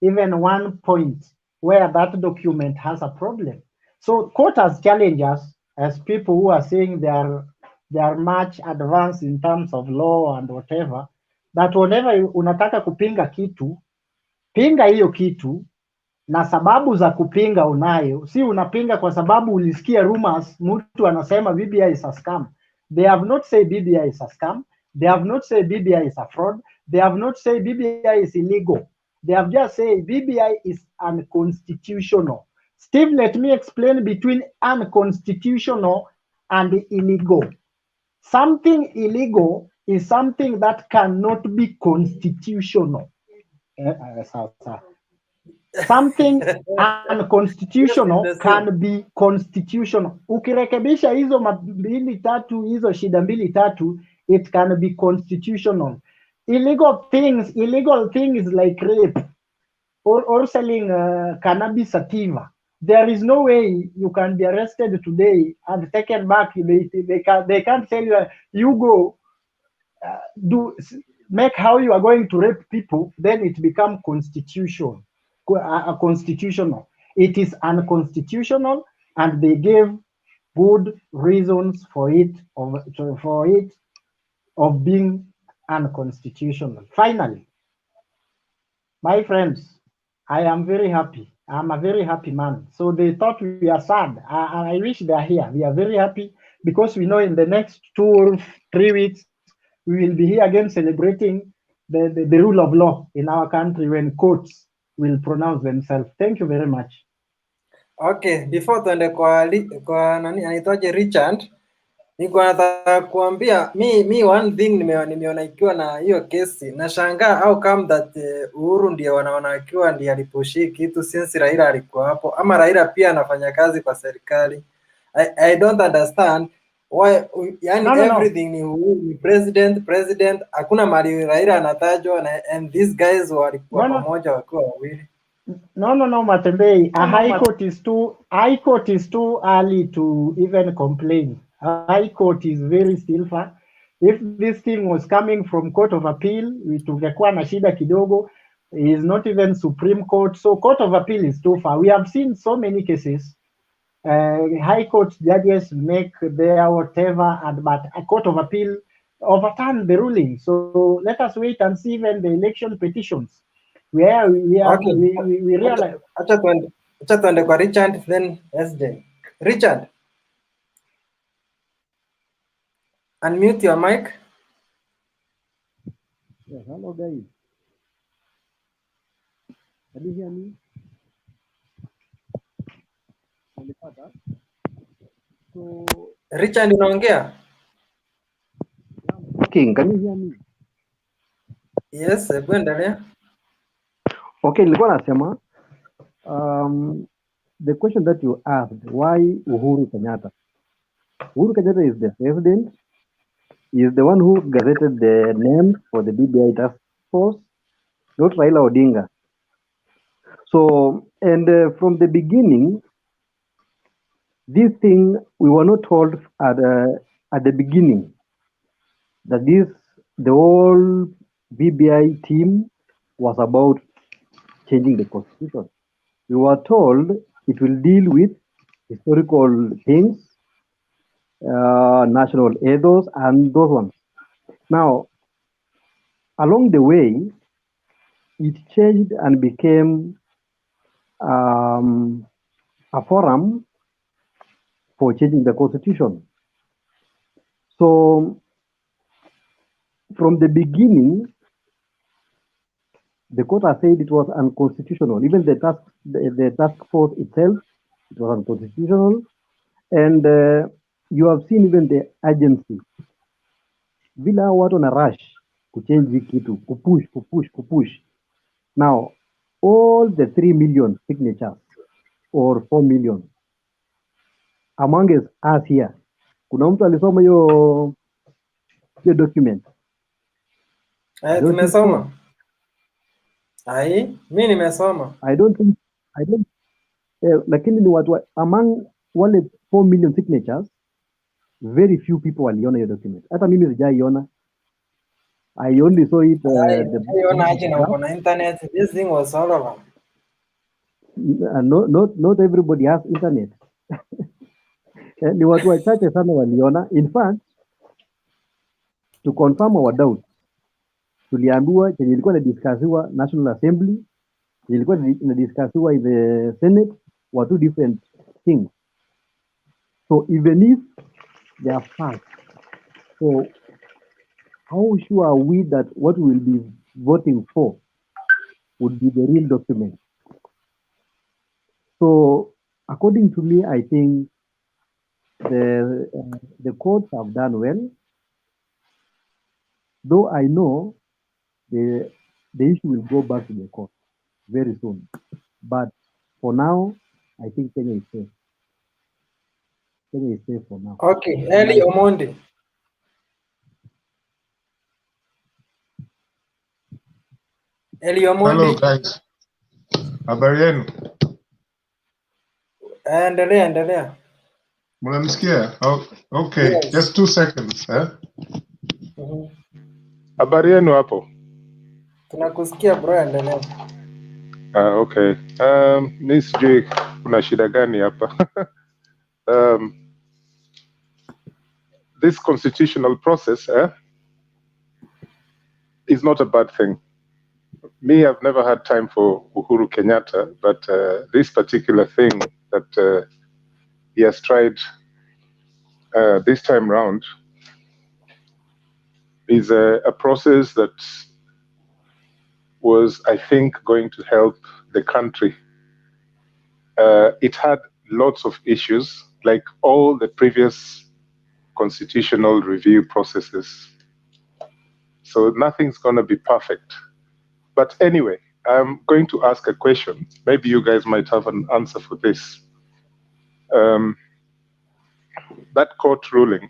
even one point where that document has a problem. So court has challenged us as people who are saying they are much advanced in terms of law and whatever, that whenever unataka kupinga kitu, pinga hiyo kitu na sababu za kupinga unayo, si unapinga kwa sababu ulisikia rumors mtu anasema BBI is a scam. They have not said BBI is a scam. They have not said BBI is a fraud. They have not said BBI is illegal. They have just said BBI is unconstitutional. Steve, let me explain between unconstitutional and illegal. Something illegal is something that cannot be constitutional. Something unconstitutional can be constitutional. Ukirekebisha hizo mbili tatu, hizo shida mbili tatu, it can be constitutional. Illegal things like rape or selling cannabis sativa. There is no way you can be arrested today and taken back. They can't tell you, you go make how you are going to rape people, then it becomes constitutional. It is unconstitutional, and they gave good reasons for it of being unconstitutional. Finally, my friends, I am very happy. I'm a very happy man. So they thought we are sad. I wish they are here. We are very happy because we know in the next 2 or 3 weeks, we will be here again celebrating the rule of law in our country when courts will pronounce themselves. Thank you very much. Okay, before tuende kwa nani anaitwaje Richard, niko nataka kuambia mi one thing nimeona ikiwa na hiyo kesi, nashangaa how come that Uhuru ndiye wanaona akiwa ndiye alipushi kitu since Raila alikuwa hapo, ama Raila pia anafanya kazi kwa serikali. I don't understand why, yani No. everything ni president, hakuna mali Raila anatajwa, and these guys walikuwa pamoja wakiwa wawili. No, Matembei. A high court is too early to even complain. A high court is very still far. If this thing was coming from Court of Appeal, tungekuwa na shida kidogo. It is not even Supreme Court. So Court of Appeal is too far. We have seen so many cases. High court judges make their whatever, but a Court of Appeal overturn the ruling. So let us wait and see even the election petitions. Where we realize. Acha tuende kwa Richard then SJ. Richard, unmute your mic. Yeah, hello guys. Can you hear me? So Richard, unaongea? King, can you hear me? Yes, endelea. Okay, nilikuwa nasema the question that you asked, why Uhuru Kenyatta? Uhuru Kenyatta is the president. He is the one who gazetted the name for the BBI task force, not Raila Odinga. So, and from the beginning, this thing we were not told at the beginning that the whole BBI team was about changing the constitution. We were told it will deal with historical things, national ethos, and those ones. Now, along the way, it changed and became a forum for changing the constitution. So from the beginning, the court has said it was unconstitutional. Even the task force itself, it was unconstitutional. And you have seen even the agency. Vila watu na rush kuchange hii kitu, kupush. Now, all the 3 million signatures or 4 million among us here, kuna mtu alisoma hiyo document? Tumesoma. Mimi nimesoma. I don't, lakini ni watu among wale 4 million signatures, very few people waliona hiyo document. Hata mimi sijaiona. I only saw it on internet. This thing was all over. Not everybody has internet. Ni watu wachache sana waliona. In fact, to confirm our doubt, tuliambiwa chenye ilikuwa inadiscussiwa National Assembly, chenye ilikuwa inadiscussiwa in the Senate were two different things. So even if they are fast, so how sure are we that what we will be voting for would be the real document? So according to me, I think the courts have done well, though I know the issue will go back to the court very soon. But for now, I think Kenya is safe. Kenya is safe for now. Okay, Eli Omondi. Eli Omondi. Hello guys. Habari yenu? Endelea. Mnanisikia? Okay, Yes. just 2 seconds. Habari yenu hapo? Tunakusikia bro, endelea. Okay. Ni sijui kuna shida gani hapa. This constitutional process is not a bad thing. Me, I've never had time for Uhuru Kenyatta, but this particular thing that he has tried this time round is a process that was, I think, going to help the country. It had lots of issues, like all the previous constitutional review processes. So nothing's going to be perfect. But anyway, I'm going to ask a question. Maybe you guys might have an answer for this. That court ruling,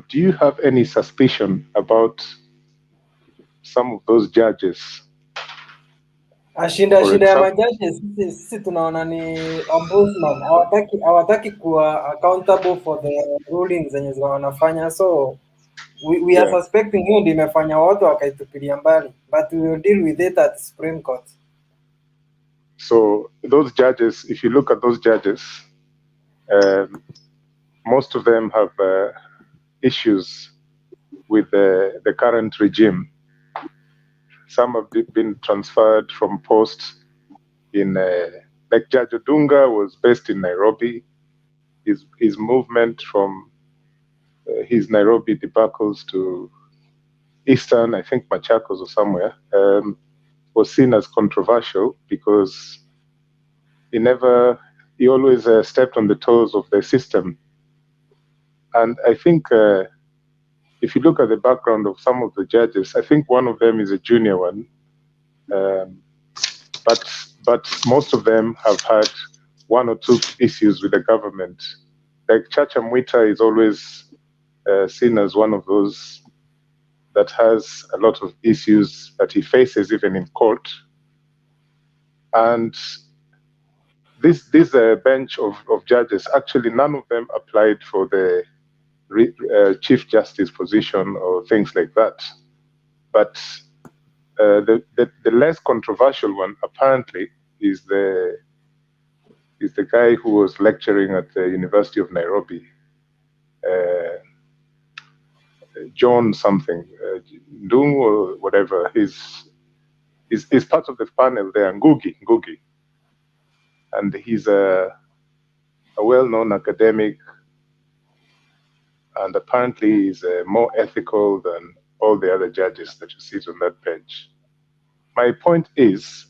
do you have any suspicion about some of those judges? Shida ya majaji sisi tunaona ni ombudsman. Hawataki kuwa accountable for the rulings zenye wanafanya. So we are suspecting hiyo ndio imefanya watu wakaitupilia mbali, but we will deal with it at Supreme Court. So those judges, if you look at those judges, most of them have issues with the current regime. Some have been transferred from posts in, like Judge Odunga was based in Nairobi. His movement from his Nairobi debacles to Eastern, I think Machakos or somewhere, was seen as controversial because he always stepped on the toes of the system. And I think if you look at the background of some of the judges, I think one of them is a junior one, but most of them have had 1 or 2 issues with the government. Like Chacha Mwita is always seen as one of those that has a lot of issues that he faces even in court. And this bench of judges, actually none of them applied for the Chief Justice position or things like that. But the less controversial one apparently is the guy who was lecturing at the University of Nairobi. John something, Ndung or whatever, is part of the panel there, Ngugi, and he's a well-known academic, and apparently he's more ethical than all the other judges that you see on that bench. My point is,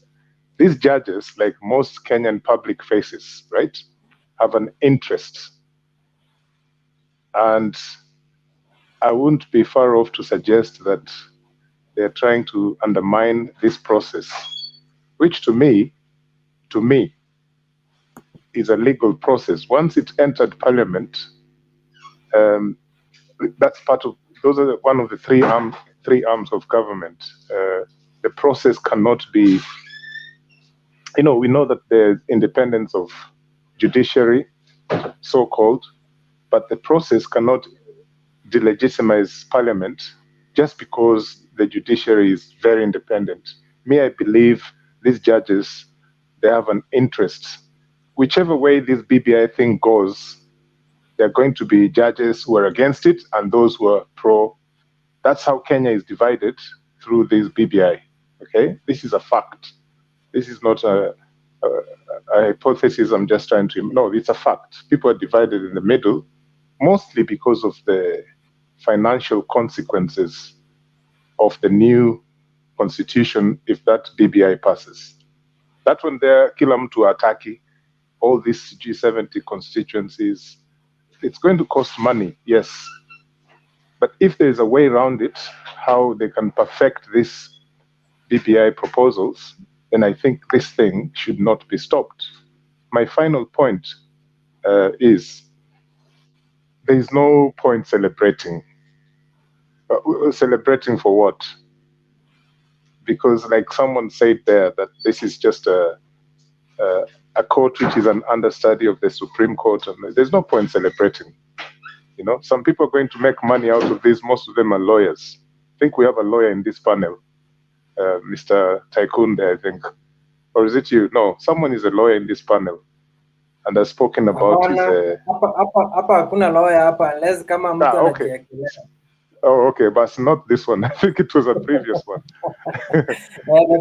these judges, like most Kenyan public faces, right, have an interest. And I wouldn't be far off to suggest that they're trying to undermine this process, which to me, is a legal process. Once it entered parliament, that's part of, those are one of the three arms of government. The process cannot be, we know that the independence of judiciary, so-called, but the process cannot delegitimize parliament just because the judiciary is very independent. I believe these judges, they have an interest. Whichever way this BBI thing goes, there are going to be judges who are against it and those who are pro. That's how Kenya is divided through this BBI. Okay, this is a fact. This is not a hypothesis I'm just trying to, no, it's a fact. People are divided in the middle, mostly because of the financial consequences of the new constitution if that BBI passes. That one there, kila mtu ataki, all these G70 constituencies, it's going to cost money, yes. But if there is a way around it, how they can perfect this BBI proposals, then I think this thing should not be stopped. My final point is there is no point celebrating. Celebrating for what? Because like someone said there, that this is just a court which is an understudy of the Supreme Court, and there's no point celebrating. Some people are going to make money out of this. Most of them are lawyers. I think we have a lawyer in this panel, Mr. Taikunde, I think. Or is it you? No, someone is a lawyer in this panel and has spoken about his... Hapa hakuna lawyer hapa, unless kama mtu anajiekelea. Oh, okay, but not this one. I think it was a previous one.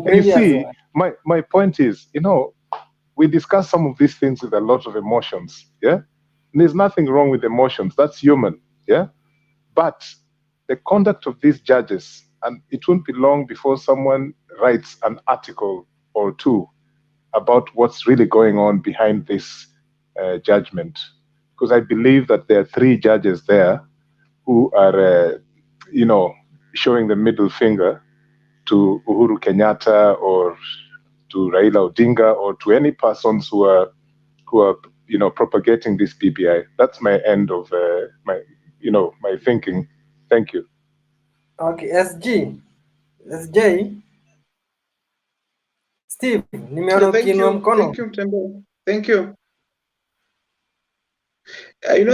You see, my point is, we discuss some of these things with a lot of emotions, yeah? And there's nothing wrong with emotions. That's human, yeah? But the conduct of these judges, and it won't be long before someone writes an article or two about what's really going on behind this judgment. Because I believe that there are three judges there who are, showing the middle finger to Uhuru Kenyatta or to Raila Odinga or to any persons who are propagating this BBI. That's my end of my thinking. Thank you. Okay, SJ. Steve, nimeona ukiinua mkono. Thank you, Mtembo. Thank you.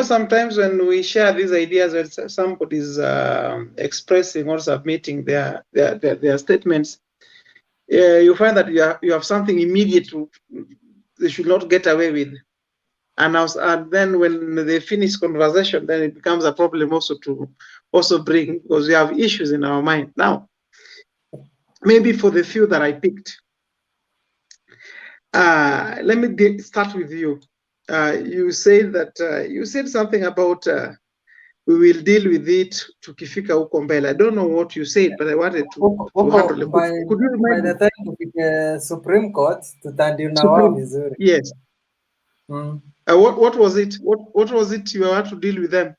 Sometimes when we share these ideas, when somebody is expressing or submitting their statements, you find that you have something immediate they should not get away with. And then when they finish conversation, then it becomes a problem also to bring, because we have issues in our mind. Now, maybe for the few that I picked, let me start with you. You said that you said something about we will deal with it tukifika huko mbele. I don't know what you said, but I wanted to handle it. Could you remind me? By the time tufike Supreme Court, tutandiuna wao vizuri. Yes. What was it? What was it you want to deal with them?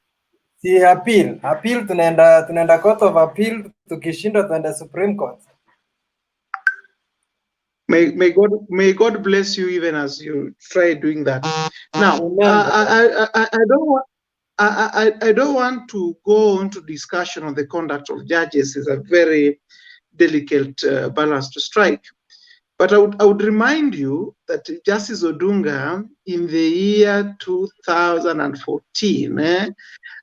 Si appeal tunaenda Court of Appeal, tukishindwa tuende Supreme Court. May God bless you even as you try doing that. Now, I don't want to go into discussion on the conduct of judges. It's a very delicate balance to strike. But I would remind you that Justice Odunga in the year 2014,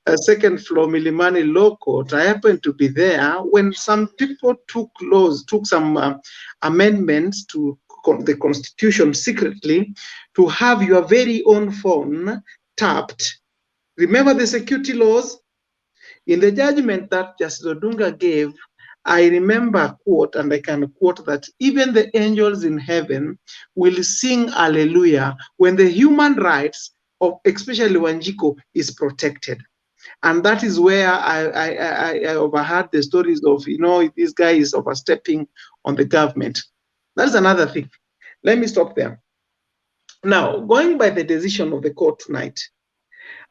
a second floor Milimani Law Court, I happened to be there when some people took some amendments to the Constitution secretly to have your very own phone tapped. Remember the security laws? In the judgment that Justice Odunga gave, I remember a quote, and I can quote that even the angels in heaven will sing hallelujah when the human rights of especially Wanjiko is protected. And that is where I overheard the stories of, this guy is overstepping on the government. That's another thing. Let me stop there. Now, going by the decision of the court tonight,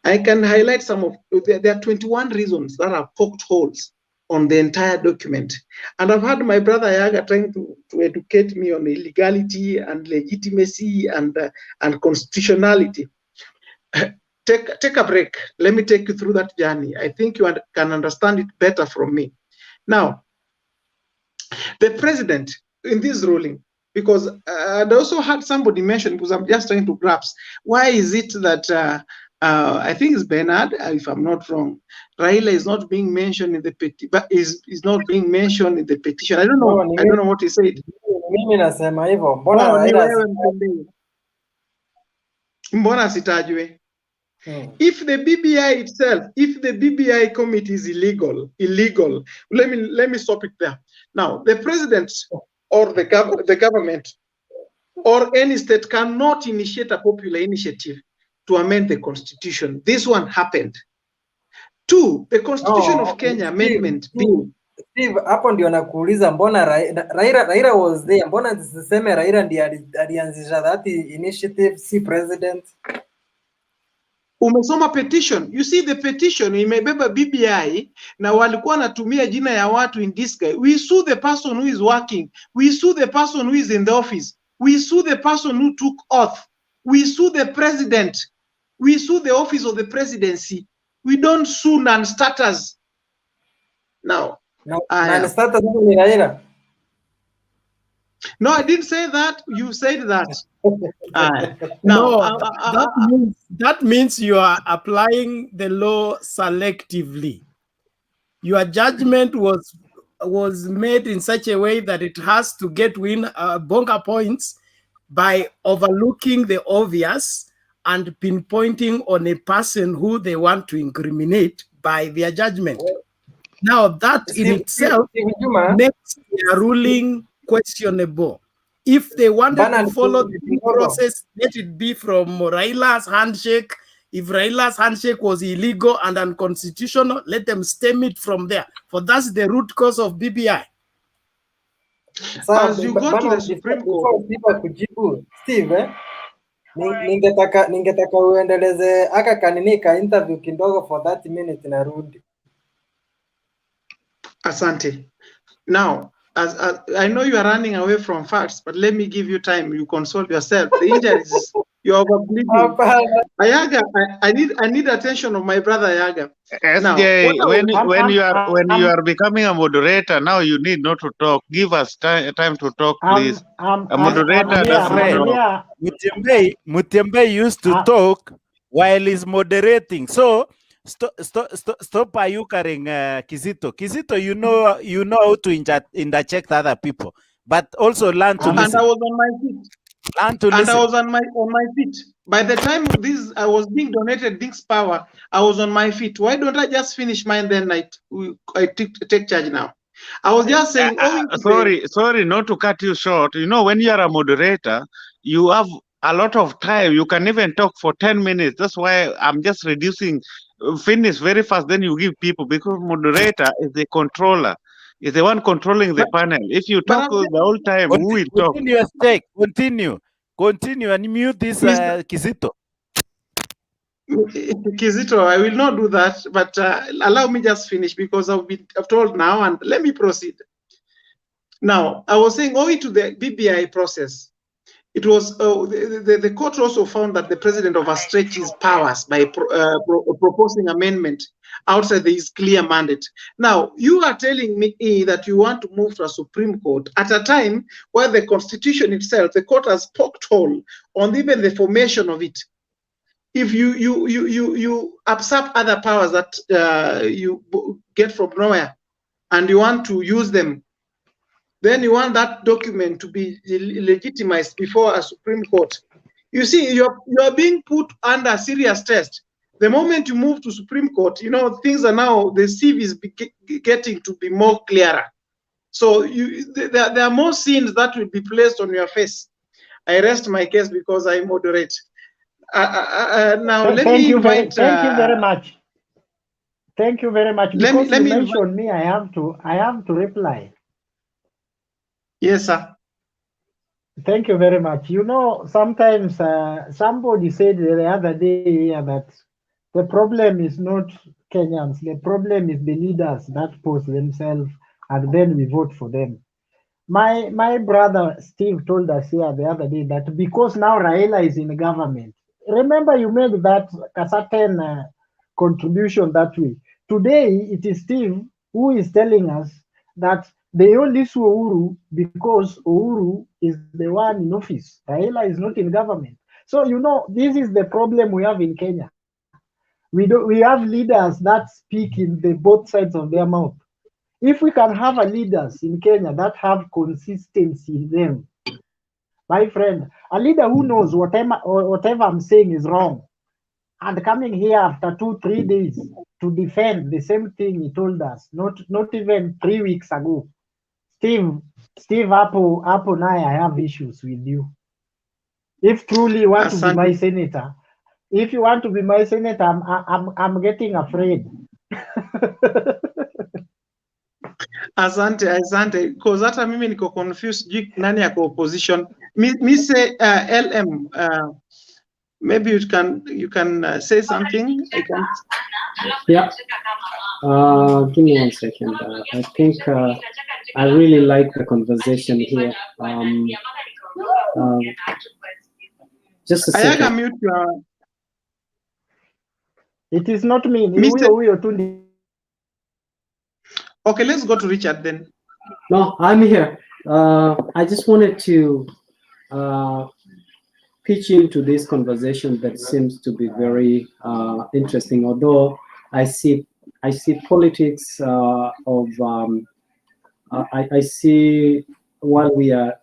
I can highlight some of, there are 21 reasons that are poked holes on the entire document. And I've had my brother Yaga trying to educate me on illegality and legitimacy and constitutionality. Take a break. Let me take you through that journey. I think you can understand it better from me. Now, the president in this ruling, because I also had somebody mention, because I'm just trying to grasp, why is it that I think it's Bernard, if I'm not wrong, Raila is not being mentioned in the petition, but is not being mentioned in the petition. I don't know. I don't know what he said. Mbona sitajwe? If the BBI itself, if the BBI committee is illegal, let me stop it there. Now, the president or the government or any state cannot initiate a popular initiative to amend the constitution. This one happened. 2, the Constitution of Kenya Amendment Bill. Steve, hapo ndio nakuuliza mbona Raila was there, mbona ziseme Raila ndiye alianzisha that initiative, si president? Umesoma petition. You see the petition imebeba BBI na walikuwa natumia jina ya watu in this guy. We sue the person who is working. We sue the person who is in the office. We sue the person who took oath. We sue the president. We sue the office of the presidency. We don't sue non-starters. Now, non-starters ni Raila. No, I didn't say that. You said that. That means you are applying the law selectively. Your judgment was made in such a way that it has to win bonga points by overlooking the obvious and pinpointing on a person who they want to incriminate by their judgment. Now, that in itself makes their ruling questionable. If they wanted to follow the due process, let it be from Raila's handshake. If Raila's handshake was illegal and unconstitutional, let them stem it from there. For that's the root cause of BBI. As you go to the Supreme Court, kujibu Steve, ningetaka uendeleze aka kaninika interview kidogo for 30 minutes narudi. Asante. Now, as I know you are running away from facts, but let me give you time. You console yourself. The injuries, you are overbleeding. Ayaga, I need attention of my brother Ayaga. SJ, when you are becoming a moderator, now you need not to talk. Give us time to talk, please. A moderator does not talk. Mutembe used to talk while he's moderating. So stop ayukaring Kizito. Kizito, you know how to interject other people, but also learn to listen. And I was on my feet. Learn to listen. And I was on my feet. By the time I was being donated this power, I was on my feet. Why don't I just finish mine then? I take charge now. I was just saying. Sorry, not to cut you short. You know, when you are a moderator, you have a lot of time. You can even talk for 10 minutes. That's why I'm just reducing. Finish very fast, then you give people, because moderator is the controller, is the one controlling the panel. If you talk the whole time, who will talk? Continue and mute this Kizito. Kizito, I will not do that, but allow me just finish, because I've told now, and let me proceed. Now, I was saying, owing to the BBI process, it was the court also found that the president overstretched his powers by proposing amendment outside his clear mandate. Now, you are telling me that you want to move to a Supreme Court at a time where the Constitution itself, the court has poked hole on even the formation of it. If you usurp other powers that you get from nowhere, and you want to use them, then you want that document to be legitimized before a Supreme Court. You see, you're being put under serious test. The moment you move to Supreme Court, you know, things are now, the sieve is getting to be more clearer. So there are more sins that will be placed on your face. I rest my case because I moderate. Now let me invite. Thank you very much. Thank you very much. Because Let you me mentioned me, I have to reply. Yes, sir. Thank you very much. You know, sometimes somebody said the other day here that the problem is not Kenyans. The problem is the leaders that post themselves and then we vote for them. My brother Steve told us here the other day that because now Raila is in the government, remember you made that a certain contribution that way. Today it is Steve who is telling us that they only saw Uhuru because Uhuru is the one in office. Raila is not in government. So you know this is the problem we have in Kenya. We have leaders that speak in the both sides of their mouth. If we can have a leaders in Kenya that have consistency in them, my friend, a leader who knows whatever I'm saying is wrong, and coming here after 2-3 days to defend the same thing he told us, not even 3 weeks ago. Steve Apple Naya, I have issues with you. If truly you want to be my senator, if you want to be my senator, I'm getting afraid. Asante, because hata mimi niko confused nani yako opposition. Me say LM, maybe you can say something. I can. Yeah. Give me 1 second. I think I really like the conversation here. Just a second. I mute your. It is not me. Okay, let's go to Richard then. No, I'm here. I just wanted to pitch into this conversation that seems to be very interesting. Although I see politics I see while we are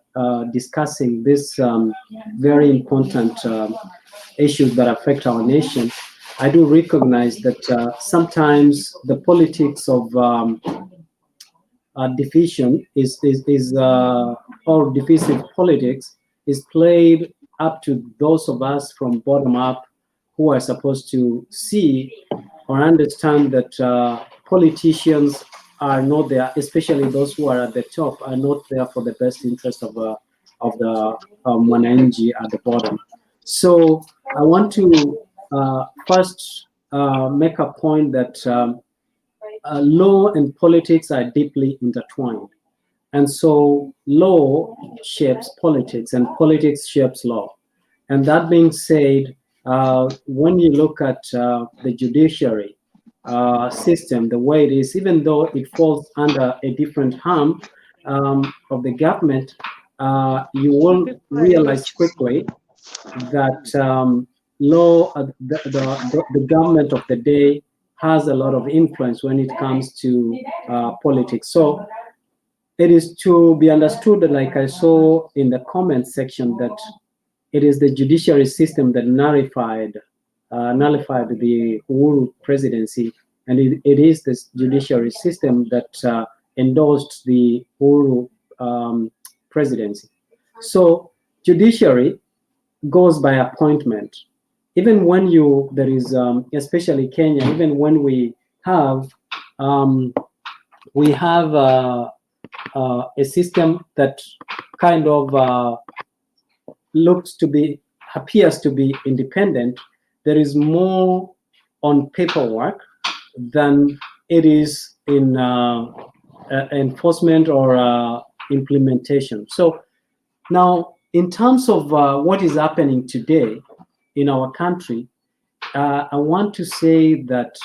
discussing this very important issues that affect our nation, I do recognize that sometimes the politics of division or divisive politics is played up to those of us from bottom up who are supposed to see or understand that politicians are not there, especially those who are at the top, are not there for the best interest of the mwananchi at the bottom. So I want to first make a point that law and politics are deeply intertwined. And so law shapes politics and politics shapes law. And that being said, when you look at the judiciary system, the way it is, even though it falls under a different arm of the government, you will realize quickly that law, the government of the day has a lot of influence when it comes to politics. So it is to be understood that, like I saw in the comment section, that it is the judiciary system that nullified the Uhuru presidency, and it is this judiciary system that endorsed the Uhuru presidency. So judiciary goes by appointment. Even when there is, especially Kenya, even when we have a system that kind of appears to be independent, there is more on paperwork than it is in enforcement or implementation. So now, in terms of what is happening today in our country, I want to say that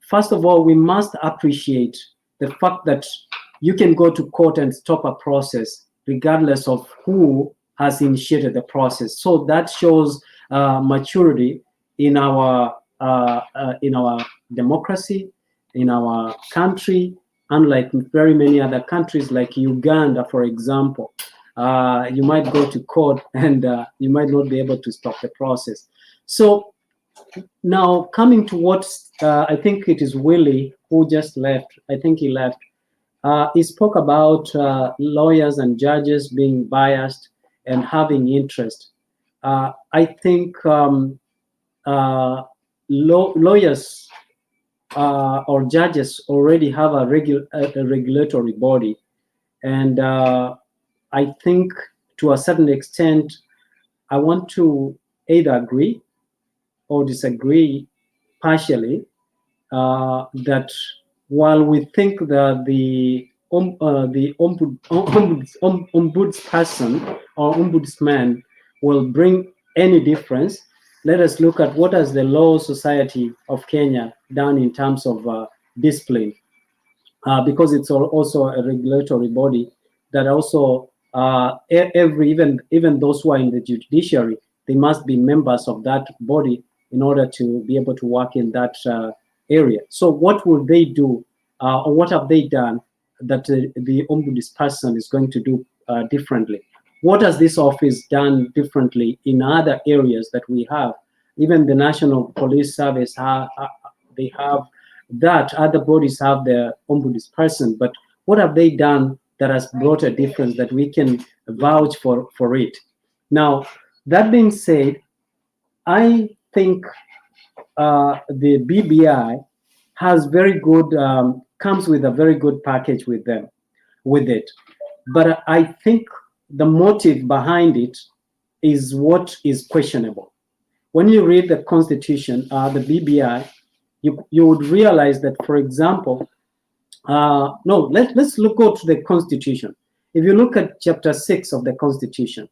first of all, we must appreciate the fact that you can go to court and stop a process regardless of who has initiated the process. So that shows maturity in our democracy, in our country, unlike very many other countries like Uganda, for example. You might go to court and you might not be able to stop the process. So Now, coming to what I think it is Willie who just left. I think he left. He spoke about lawyers and judges being biased and having interest. I think lawyers or judges already have a regulatory body, and I think to a certain extent, I want to either agree or disagree partially that while we think that the ombudsperson or ombudsman will bring any difference, let us look at what has the Law Society of Kenya done in terms of discipline, because it's also a regulatory body that also even those who are in the judiciary, they must be members of that body in order to be able to work in that area. So what will they do, or what have they done that the ombudsperson is going to do differently? What has this office done differently in other areas that we have? Even the National Police Service, they have that. Other bodies have their ombudsperson, but what have they done that has brought a difference that we can vouch for it? Now, that being said, I think the BBI has very good, comes with a very good package with it. But I think the motive behind it is what is questionable. When you read the Constitution, the BBI, you would realize that, for example, let's go to the Constitution. If you look at Chapter 6 of the Constitution,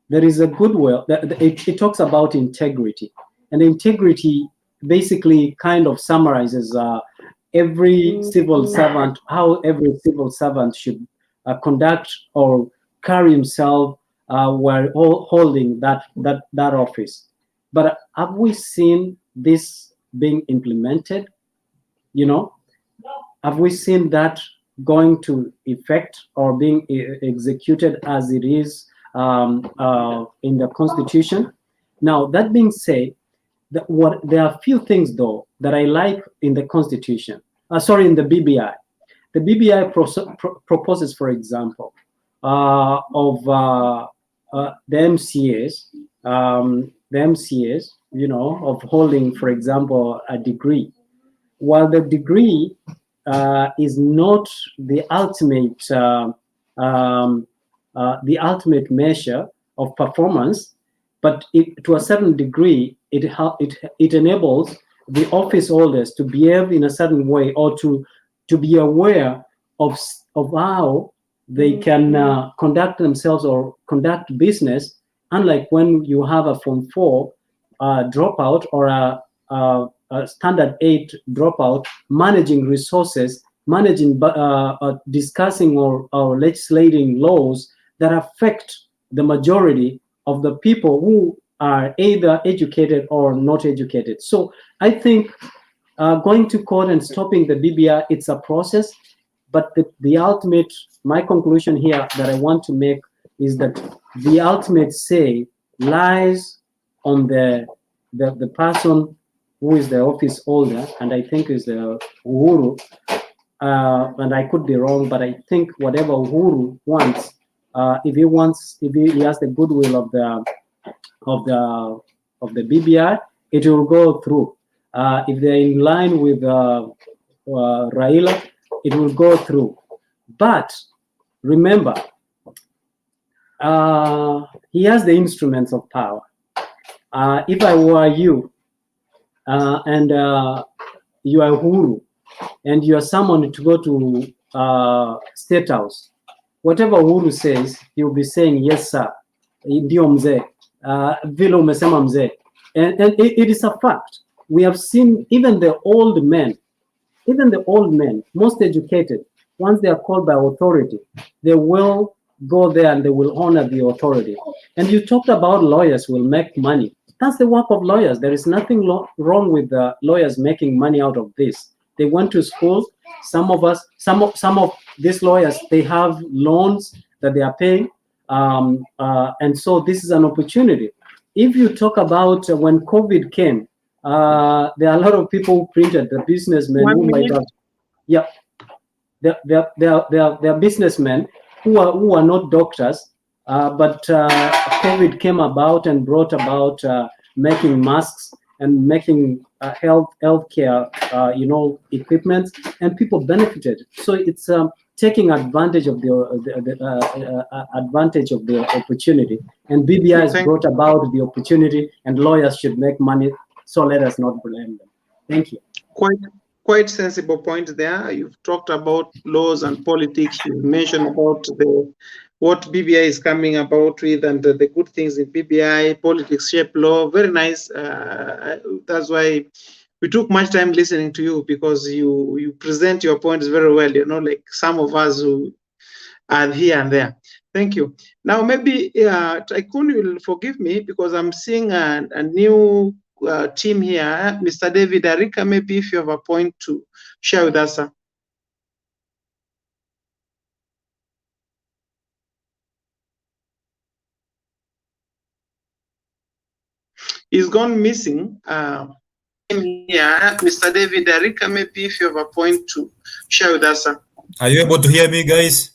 there is a goodwill. It talks about integrity, and integrity basically kind of summarizes every civil servant, how every civil servant should conduct or carry himself while holding that office. But have we seen this being implemented? Have we seen that going to effect or being executed as it is in the Constitution? Now, that being said, there are a few things though that I like in the Constitution. In the BBI. The BBI proposes, for example, of the MCAs, of holding, for example, a degree. While the degree is not the ultimate measure of performance, but to a certain degree, it enables the office holders to behave in a certain way, or to be aware of how they can conduct themselves or conduct business, unlike when you have a Form 4 dropout or a Standard 8 dropout, managing resources, discussing or legislating laws that affect the majority of the people who are either educated or not educated. So I think going to court and stopping the BBI, it's a process, but the ultimate, my conclusion here that I want to make is that the ultimate say lies on the person who is the office holder, and I think is the Uhuru, and I could be wrong, but I think whatever Uhuru wants, if he has the goodwill of the BBI, it will go through. If they're in line with Raila, it will go through. But remember, he has the instruments of power. If I were you, and you are Uhuru, and you are summoned to go to State House, whatever Uhuru says, he'll be saying, yes, sir, ndio mzee, vile umesema mzee. And it is a fact. We have seen even the old men, most educated, once they are called by authority, they will go there and they will honor the authority. And you talked about lawyers will make money. That's the work of lawyers. There is nothing wrong with the lawyers making money out of this. They went to school. Some of these lawyers, they have loans that they are paying. And so this is an opportunity. If you talk about when COVID came, there are a lot of people who printed, the businessmen 1 who might minute. have, yeah, there are businessmen who are not doctors, but COVID came about and brought about making masks and making healthcare, equipment, and people benefited. So it's taking advantage of the opportunity, and BBI has brought about the opportunity, and lawyers should make money. So let us not blame them. Thank you. Quite sensible point there. You've talked about laws and politics. You mentioned about what BBI is coming about with and the good things in BBI, politics shape law. Very nice. That's why we took much time listening to you, because you present your points very well, like some of us who are here and there. Thank you. Now, maybe Tycoon will forgive me, because I'm seeing a new team here. Mr. David Arika, maybe if you have a point to share with us, sir. He's gone missing. Mr. David Arika, maybe if you have a point to share with us, sir. Are you able to hear me, guys?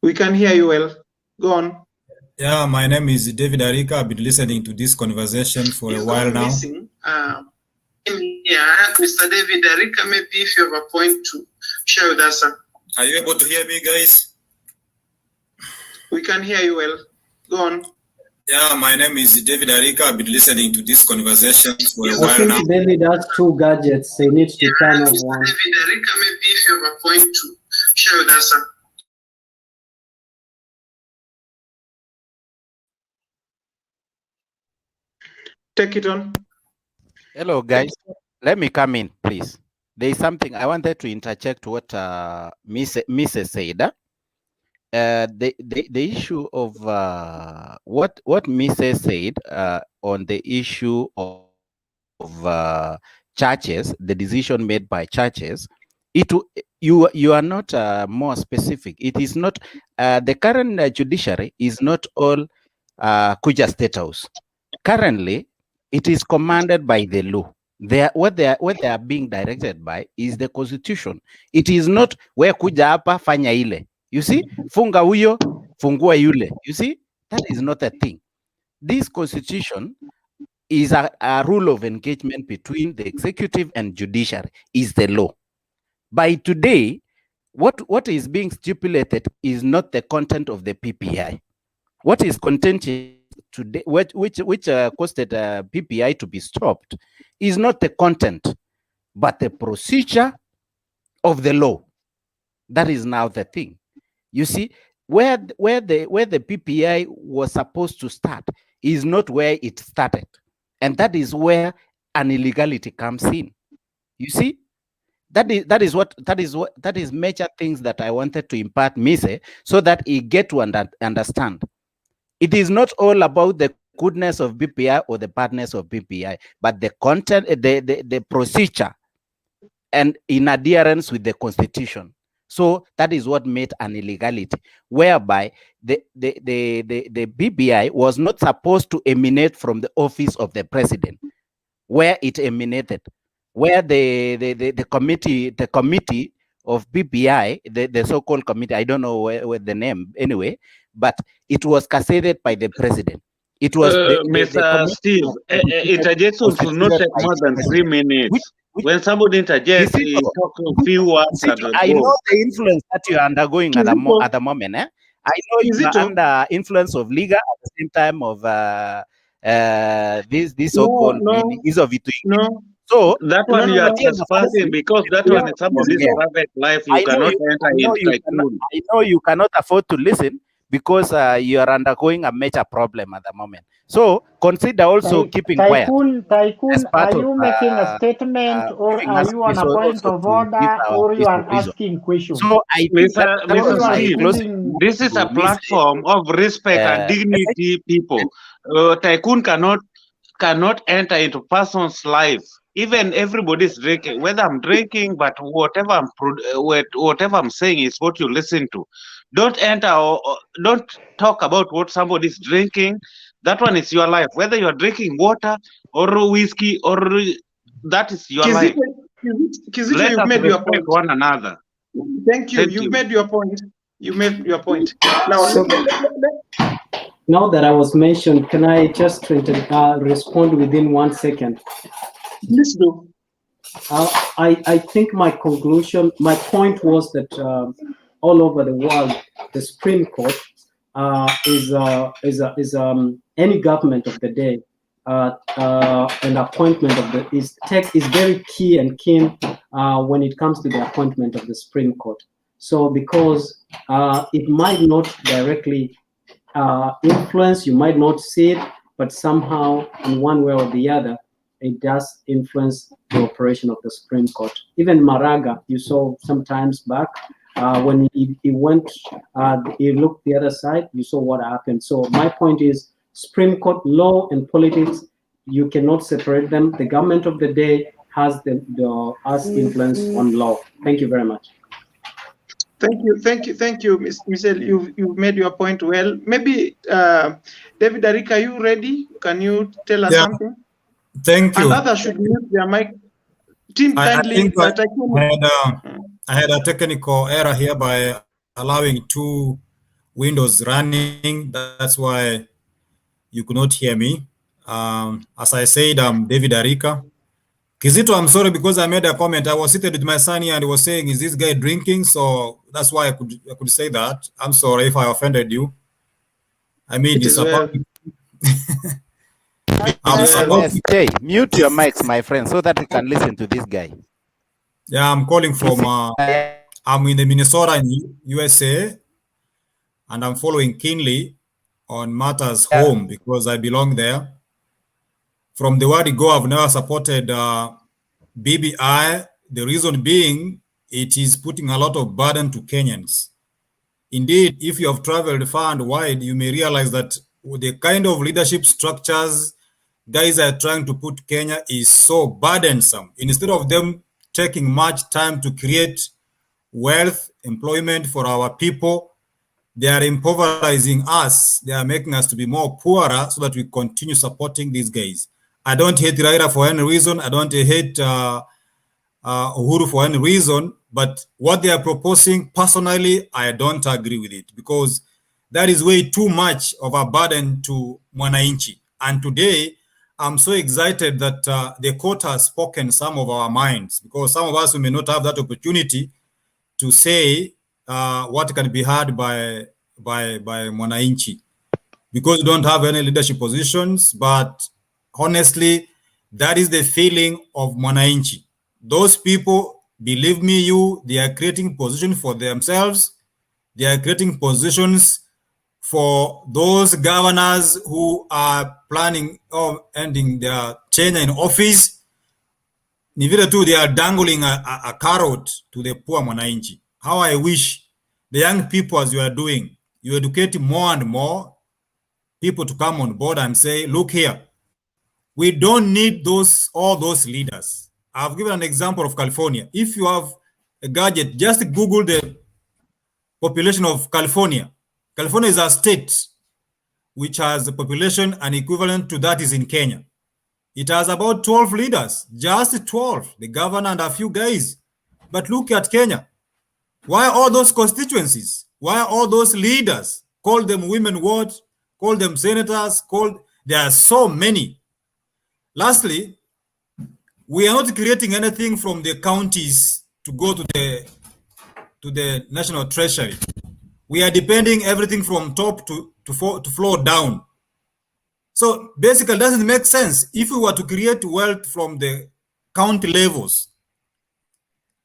We can hear you well. Go on. Yeah, my name is David Arika. I've been listening to this conversation for a while now. Missing. Mr. David Arika, maybe if you have a point to share with us, sir. Are you able to hear me, guys? We can hear you well. Go on. Yeah, my name is David Arika. I've been listening to this conversation for a I while think now. David has two gadgets. He needs to turn off one. David Arika, maybe if you have a point to share with us, sir. Take it on. Hello, guys. Let me come in, please. There is something I wanted to interject what Mrs. said. The issue of what Mrs. said on the issue of churches, the decision made by churches, you are not more specific. It is not the current judiciary is not all Kuja State House. Currently, it is commanded by the law. What they are being directed by is the constitution. It is not where kuja hapa fanya ile. You see, funga huyo, fungua yule. You see, that is not a thing. This constitution is a rule of engagement between the executive and judiciary, is the law. By today, what is being stipulated is not the content of the PPI. What is contentious today, which caused the PPI to be stopped, is not the content, but the procedure of the law. That is now the thing. You see, where the PPI was supposed to start is not where it started, and that is where an illegality comes in. You see, that is major things that I wanted to impart Mise, so that he get to understand. It is not all about the goodness of BPI or the badness of BPI, but the content, the procedure, and in adherence with the constitution. So that is what made an illegality, whereby the BPI was not supposed to emanate from the office of the president, where it emanated, where the committee of BPI, the so-called committee, I don't know where the name anyway, but it was cascaded by the president. It was Mr. Steve, interjection should not take more than 3 minutes. When somebody interjects, he talks a few words. I know the influence that you are undergoing at the moment. I know you are under influence of Liga at the same time of this so-called is of it. So that one you are trespassing, because that one is somebody's private life. You cannot enter into. I know you cannot afford to listen, because you are undergoing a major problem at the moment. So consider also keeping quiet. Tycoon, are you making a statement, or are you on a point of order, or you are asking questions? So I think Mr. Steve, this is a platform of respect and dignity, people. Tycoon cannot enter into person's life. Even everybody's drinking, whether I'm drinking, but whatever I'm saying is what you listen to. Don't enter or don't talk about what somebody's drinking. That one is your life. Whether you are drinking water or whiskey or that is your life. Kizito, Let you've us made your respect point. one another. Thank you. You've made your point. You made your point. Now, So, now that I was mentioned, can I just respond within 1 second? Please do. I think my point was that all over the world, the Supreme Court is any government of the day, an appointment of the is very key and keen when it comes to the appointment of the Supreme Court. So because it might not directly influence, you might not see it, but somehow in one way or the other, it does influence the operation of the Supreme Court. Even Maraga, you saw sometimes back when he went, he looked the other side, you saw what happened. So my point is, Supreme Court, law and politics, you cannot separate them. The government of the day has has influence on law. Thank you very much. Thank you, Michelle. You've made your point well. Maybe David Arika, are you ready? Can you tell us something? Thank you. And others should mute their mic. Team, kindly. I had a technical error here by allowing 2 windows running. That's why you could not hear me. As I said, I'm David Arika. Kizito, I'm sorry because I made a comment. I was seated with my son here and he was saying, is this guy drinking? So that's why I could say that. I'm sorry if I offended you. I mean, it's about... Jay, mute your mics, my friend, so that we can listen to this guy. Yeah, I'm calling from, I'm in the Minnesota in USA, and I'm following keenly on matters home because I belong there. From the word go, I've never supported BBI. The reason being, it is putting a lot of burden to Kenyans. Indeed, if you have traveled far and wide, you may realize that the kind of leadership structures guys are trying to put Kenya is so burdensome. Instead of them taking much time to create wealth, employment for our people, they are impoverizing us. They are making us to be more poorer so that we continue supporting these guys. I don't hate Raila for any reason. I don't hate Uhuru for any reason. But what they are proposing, personally, I don't agree with it because that is way too much of a burden to Mwananchi. And today, I'm so excited that the court has spoken some of our minds because some of us we may not have that opportunity to say what can be heard by Mwananchi because we don't have any leadership positions. But honestly, that is the feeling of Mwananchi. Those people, believe me, they are creating position for themselves. They are creating positions for those governors who are planning on ending their tenure in office. Ni vile tu they are dangling a carrot to the poor Mwananchi. How I wish the young people, as you are doing, you educate more and more people to come on board and say, look here, we don't need all those leaders. I've given an example of California. If you have a gadget, just Google the population of California. California is a state which has a population and equivalent to that is in Kenya. It has about 12 leaders, just 12, the governor and a few guys. But look at Kenya. Why all those constituencies? Why all those leaders? Call them women what? Call them senators, there are so many. Lastly, we are not creating anything from the counties to go to the national treasury. We are depending everything from top to floor down. So basically, it doesn't make sense. If we were to create wealth from the county levels,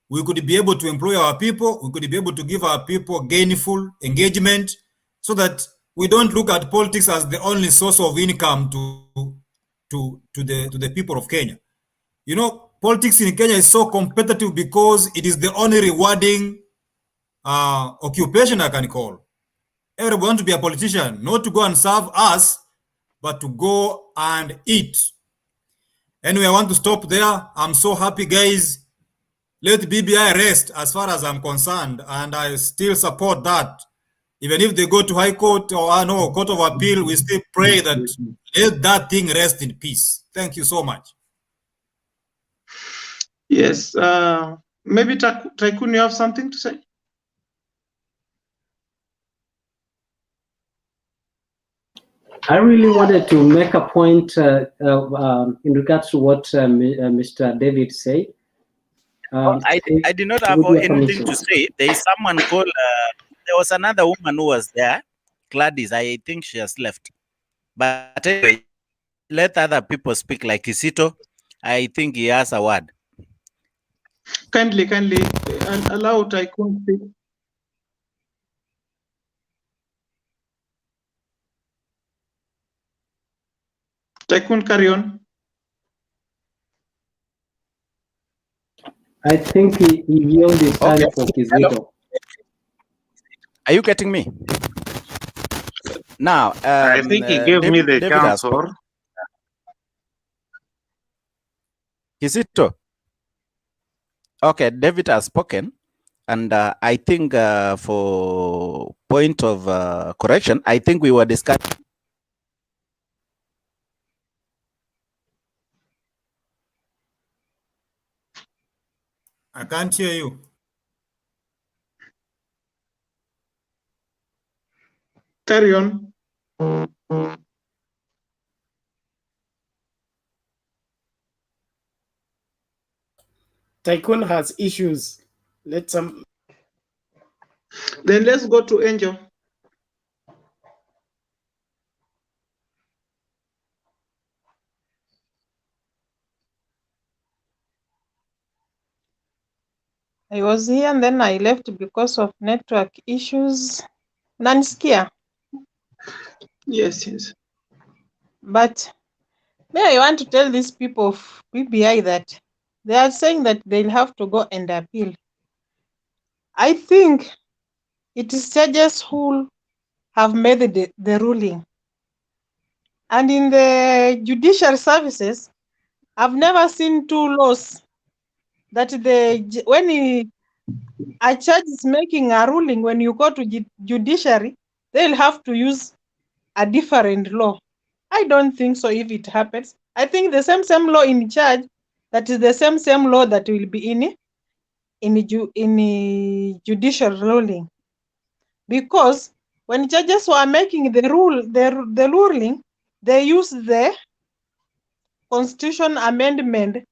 we could be able to employ our people. We could be able to give our people gainful engagement so that we don't look at politics as the only source of income to the people of Kenya. You know, politics in Kenya is so competitive because it is the only rewarding occupation I can call. Everyone wants to be a politician, not to go and serve us, but to go and eat. Anyway, I want to stop there. I'm so happy, guys. Let BBI rest as far as I'm concerned, and I still support that. Even if they go to High Court or no Court of Appeal, we still pray that let that thing rest in peace. Thank you so much. Yes, maybe Tycoon, you have something to say? I really wanted to make a point in regards to what Mr. David said. I did not have anything to say. There is someone called, there was another woman who was there, Gladys. I think she has left. But anyway, let other people speak, like Kisito. I think he has a word. Kindly allow Tycoon to speak. Tycoon, carry on. I think he yielded his time for Kizito. Are you getting me? Now, I think he gave me the chance. Kizito. Okay, David has spoken. And I think for point of correction, I think we were discussing. I can't hear you. Carry on. Tycoon has issues. Then let's go to Angel. I was here and then I left because of network issues. Nanisikia? Yes. But I want to tell these people of BBI that they are saying that they'll have to go and appeal. I think it is judges who have made the ruling. And in the judicial services, I've never seen two laws that when a judge is making a ruling, when you go to judiciary, they'll have to use a different law. I don't think so if it happens. I think the same law in charge, that is the same law that will be in judicial ruling. Because when judges were making the ruling, they use the Constitution Amendment,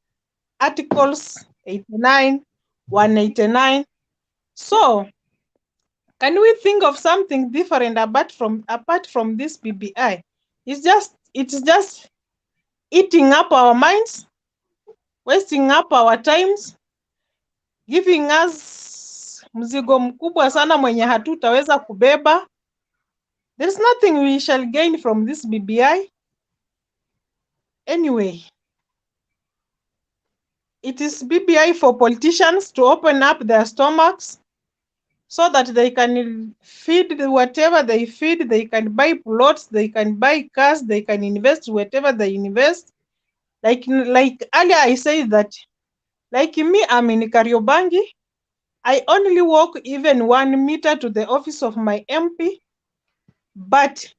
Articles 89, 189. So, can we think of something different apart from this BBI? It's just eating up our minds, wasting up our times, giving us mzigo mkubwa sana mwenye hatutaweza kubeba. There's nothing we shall gain from this BBI. Anyway, it is BBI for politicians to open up their stomachs so that they can feed whatever they feed. They can buy plots, they can buy cars, they can invest whatever they invest. Like earlier I said that, like me, I'm in Kariobangi. I only walk even 1 meter to the office of my MP, but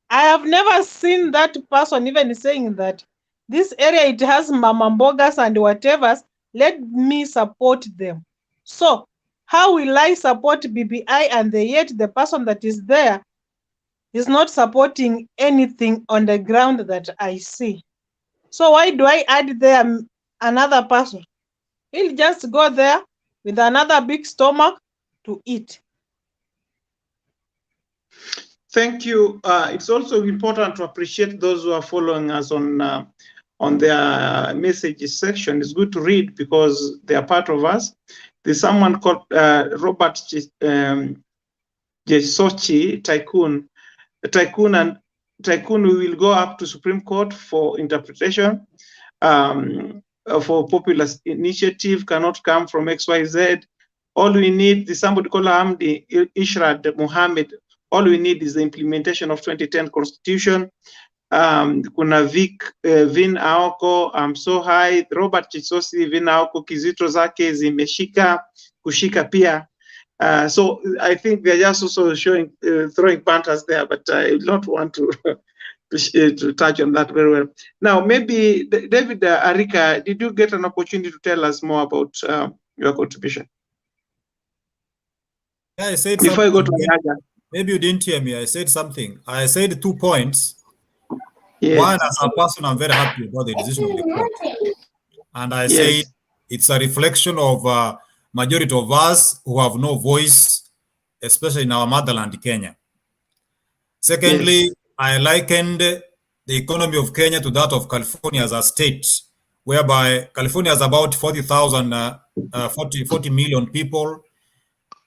I have never seen that person even saying that this area, it has mama mbogas and whatever, let me support them. So how will I support BBI and yet the person that is there is not supporting anything on the ground that I see? So why do I add there another person? He'll just go there with another big stomach to eat. Thank you. It's also important to appreciate those who are following us on their messages section. It's good to read because they are part of us. There's someone called Robert Jesochi, Tycoon. Tycoon will go up to Supreme Court for interpretation. For popular initiative cannot come from XYZ. All we need is somebody called Hamdi Ishrad Mohammed. All we need is the implementation of 2010 Constitution. Kuna Vin Aoko, I'm so high. Robert Chisosi, Vin Aoko, Kizito zake zimeshika, kushika pia. So I think they're just also showing, throwing banters there, but I do not want to to touch on that very well. Now, maybe David Arika, did you get an opportunity to tell us more about your contribution? Yeah, I said before something. I go to Ayaga. Maybe you didn't hear me. I said something. I said 2 points. Yes. One, as a person, I'm very happy about the decision of the court. And I say it's a reflection of majority of us who have no voice, especially in our motherland, Kenya. Secondly, I likened the economy of Kenya to that of California as a state, whereby California has about 40 million people.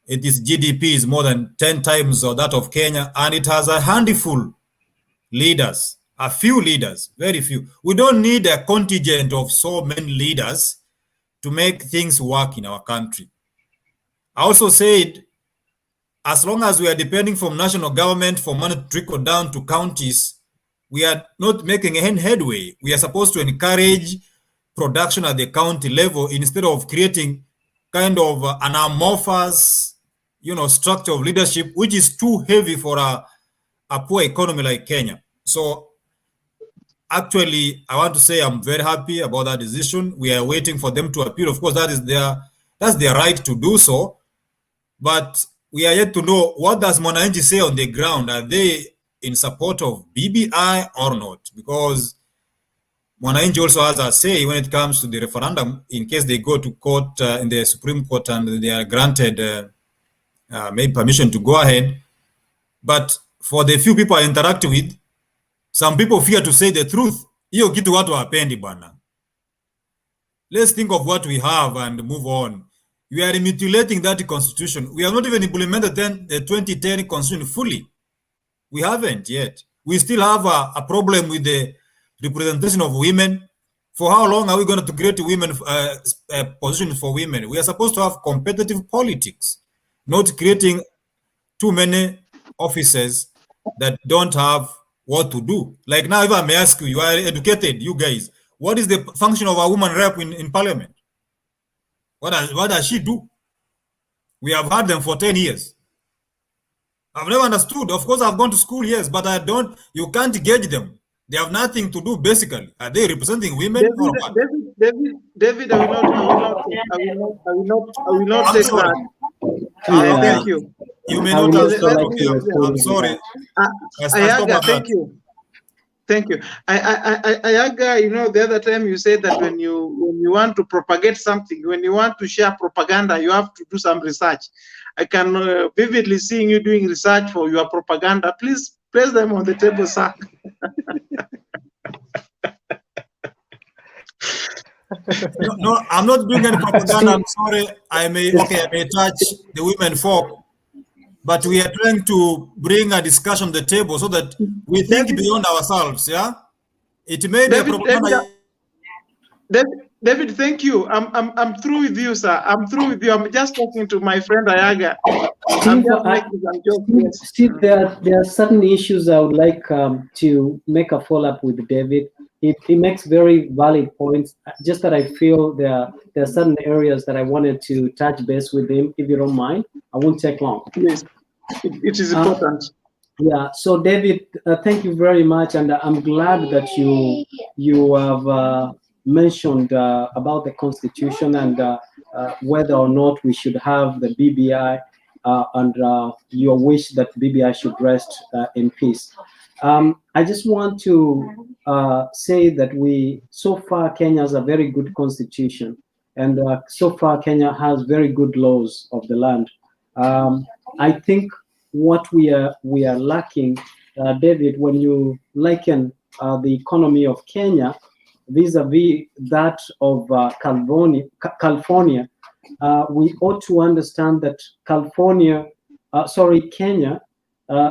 Its GDP is more than 10 times that of Kenya, and it has a handful leaders, a few leaders, very few. We don't need a contingent of so many leaders to make things work in our country. I also said, as long as we are depending from national government for money to trickle down to counties, we are not making any headway. We are supposed to encourage production at the county level instead of creating kind of an amorphous, structure of leadership, which is too heavy for a poor economy like Kenya. So actually, I want to say I'm very happy about that decision. We are waiting for them to appeal. Of course, that's their right to do so. But we are yet to know, what does Mwananchi say on the ground? Are they in support of BBI or not? Because Mwananchi also has a say when it comes to the referendum, in case they go to court in the Supreme Court and they are granted maybe permission to go ahead. But for the few people I interact with, some people fear to say the truth. Hiyo kitu watu hawapendi bwana. Let's think of what we have and move on. We are mutilating that constitution. We have not even implemented the 2010 constitution fully. We haven't yet. We still have a problem with the representation of women. For how long are we going to create women positions for women? We are supposed to have competitive politics, not creating too many offices that don't have what to do. Like now, if I may ask you, you are educated, you guys, what is the function of a woman rep in parliament? What does she do? We have had them for 10 years. I've never understood. Of course, I've gone to school, yes, but you can't gauge them. They have nothing to do, basically. Are they representing women or what? David, I will not take that. Thank you. You may not understand. Okay, I'm sorry. Ayaga, thank you. Thank you. Ayaga, the other time you said that when you want to propagate something, when you want to share propaganda, you have to do some research. I can vividly see you doing research for your propaganda. Please place them on the table, sir. No, I'm not doing any propaganda. I'm sorry. I may touch the women folk. But we are trying to bring a discussion on the table so that we think beyond ourselves, yeah? It may be a propaganda. David, thank you. I'm through with you, sir. I'm through with you. I'm just talking to my friend Ayaga. Steve, there are certain issues I would like to make a follow-up with David. He makes very valid points. Just that I feel there are certain areas that I wanted to touch base with him. If you don't mind, I won't take long. Yes, it is important. Yeah. So David, thank you very much, and I'm glad that you have mentioned about the Constitution and whether or not we should have the BBI and your wish that BBI should rest in peace. I just want to say that so far Kenya has a very good constitution, and so far Kenya has very good laws of the land. I think what we are lacking, David, when you liken the economy of Kenya vis-a-vis that of California, we ought to understand that Kenya,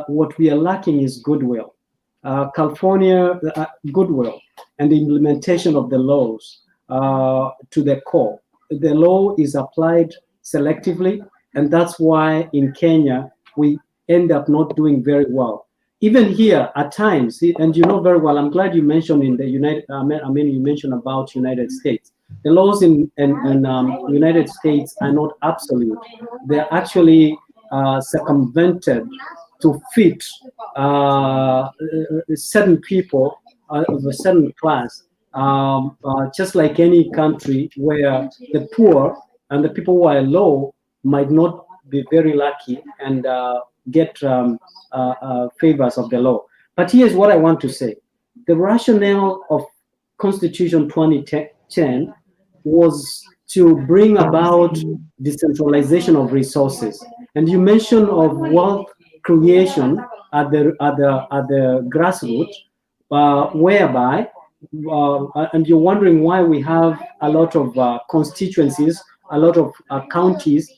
what we are lacking is goodwill. California, goodwill and the implementation of the laws to the core. The law is applied selectively, and that's why in Kenya we end up not doing very well. Even here at times, and you know very well, I'm glad you mentioned in the you mentioned about United States. The laws in United States are not absolute. They're actually circumvented to fit certain people of a certain class, just like any country where the poor and the people who are low might not be very lucky and get favors of the law. But here's what I want to say. The rationale of Constitution 2010 was to bring about decentralization of resources. And you mentioned of wealth creation at the grassroots, whereby, and you're wondering why we have a lot of constituencies, a lot of counties,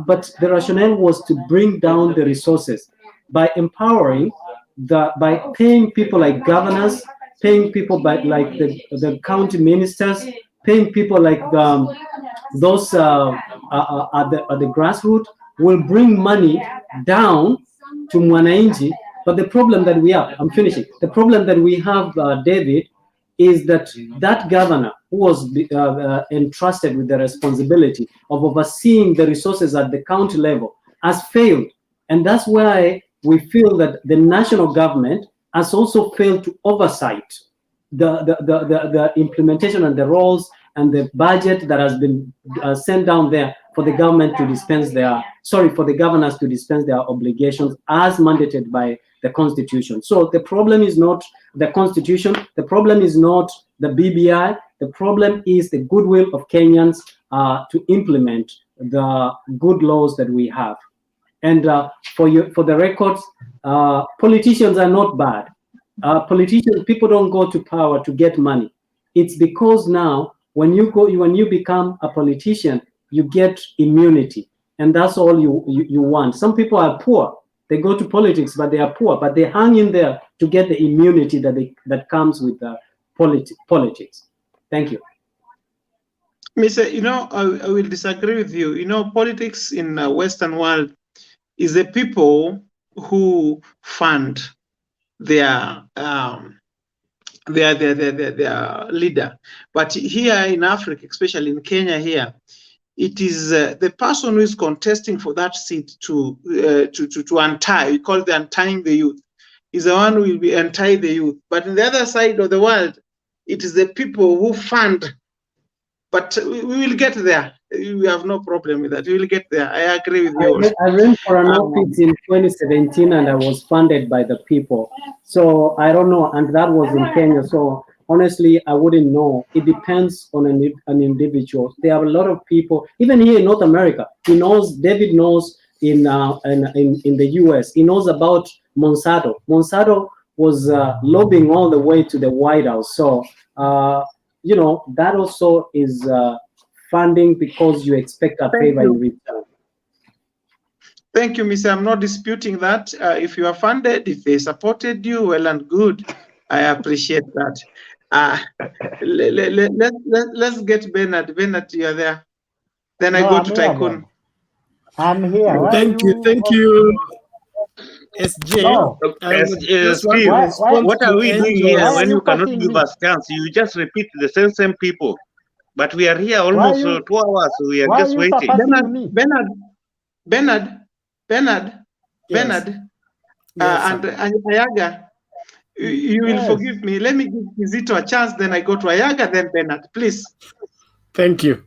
but the rationale was to bring down the resources by empowering, by paying people like governors, paying people by like the county ministers, paying people like those at the grassroots will bring money down to Mwananchi. But the problem that we have, I'm finishing, the problem that we have, David, is that that governor who was entrusted with the responsibility of overseeing the resources at the county level has failed. And that's why we feel that the national government has also failed to oversight the implementation and the roles and the budget that has been sent down there for the government to dispense their, for the governors to dispense their obligations as mandated by the Constitution. So the problem is not the Constitution, the problem is not the BBI, the problem is the goodwill of Kenyans to implement the good laws that we have. And for the records, politicians are not bad. Politicians, people don't go to power to get money. It's because now when you become a politician, you get immunity, and that's all you want. Some people are poor; they go to politics, but they are poor, but they hang in there to get the immunity that comes with politics. Thank you. Mr. I will disagree with you. Politics in the Western world is the people who fund their leader. But here in Africa, especially in Kenya here, it is the person who is contesting for that seat to untie, we call it untying the youth, is the one who will be untie the youth. But on the other side of the world, it is the people who fund. But we will get there. We have no problem with that. We will get there. I agree with you. I ran for an office in 2017 and I was funded by the people. So I don't know, and that was in Kenya. So honestly, I wouldn't know. It depends on an individual. There are a lot of people, even here in North America. David knows in the US. He knows about Monsanto. Monsanto was lobbying all the way to the White House. So that also is funding because you expect a favor in return. Thank you, Mr. I'm not disputing that. If you are funded, if they supported you, well and good. I appreciate that. Let's get Bernard. Bernard, you are there. Then I go to Tycoon. I'm here. Thank you. SJ. No. Steve, what are we doing here when you cannot give us chance? You just repeat the same people. But we are here almost 2 hours. We are just waiting. Bernard, and Ayaga, you will forgive me. Let me give Kizito a chance, then I go to Ayaga, then Bernard, please. Thank you.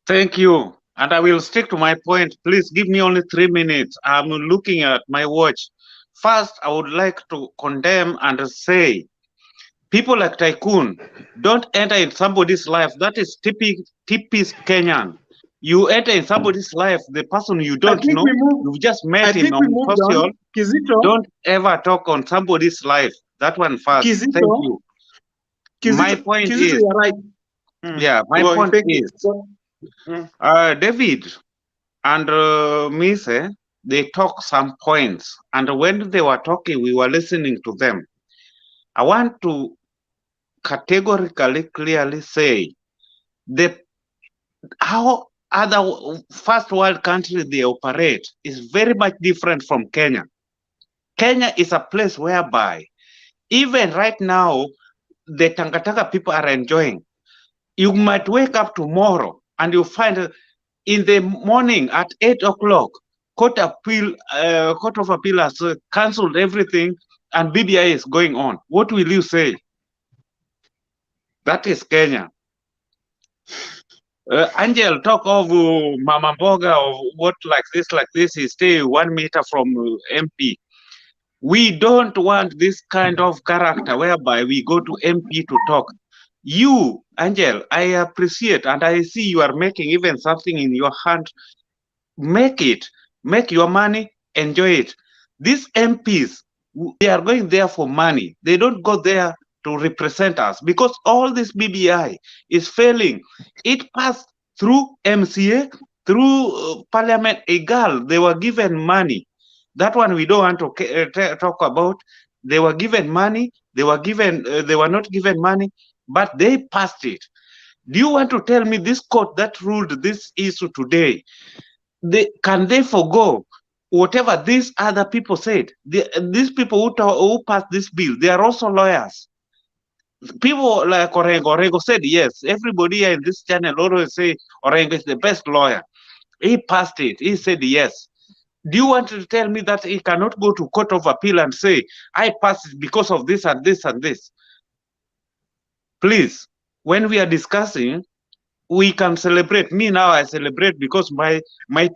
Thank you. And I will stick to my point. Please give me only 3 minutes. I'm looking at my watch. First, I would like to condemn and say, people like Tycoon, don't enter in somebody's life. That is typical Kenyan. You enter in somebody's life, the person you don't know, you've just met him on social. Don't ever talk on somebody's life. That one first. Thank you. My point is, you're right. Yeah, my point is, David and Mise, they talk some points, and when they were talking, we were listening to them. I want to categorically clearly say how other first world countries they operate is very much different from Kenya. Kenya is a place whereby even right now the Tangatanga people are enjoying. You might wake up tomorrow and you find in the morning at 8 o'clock, Court of Appeal has cancelled everything and BBI is going on. What will you say? That is Kenya. Angel talk of Mama Mboga or what like this, he stay 1 meter from MP. We don't want this kind of character whereby we go to MP to talk. You, Angel, I appreciate and I see you are making even something in your hand. Make it. Make your money, enjoy it. These MPs, they are going there for money. They don't go there to represent us because all this BBI is failing. It passed through MCA, through Parliament, egal, they were given money. That one we don't want to talk about. They were given money, they were not given money, but they passed it. Do you want to tell me this court that ruled this issue today, can they forgo whatever these other people said? These people who passed this bill, they are also lawyers. People like Orengo said yes. Everybody here in this channel always say Orengo is the best lawyer. He passed it. He said yes. Do you want to tell me that he cannot go to Court of Appeal and say, I passed it because of this and this and this? Please, when we are discussing, we can celebrate. Me now, I celebrate because my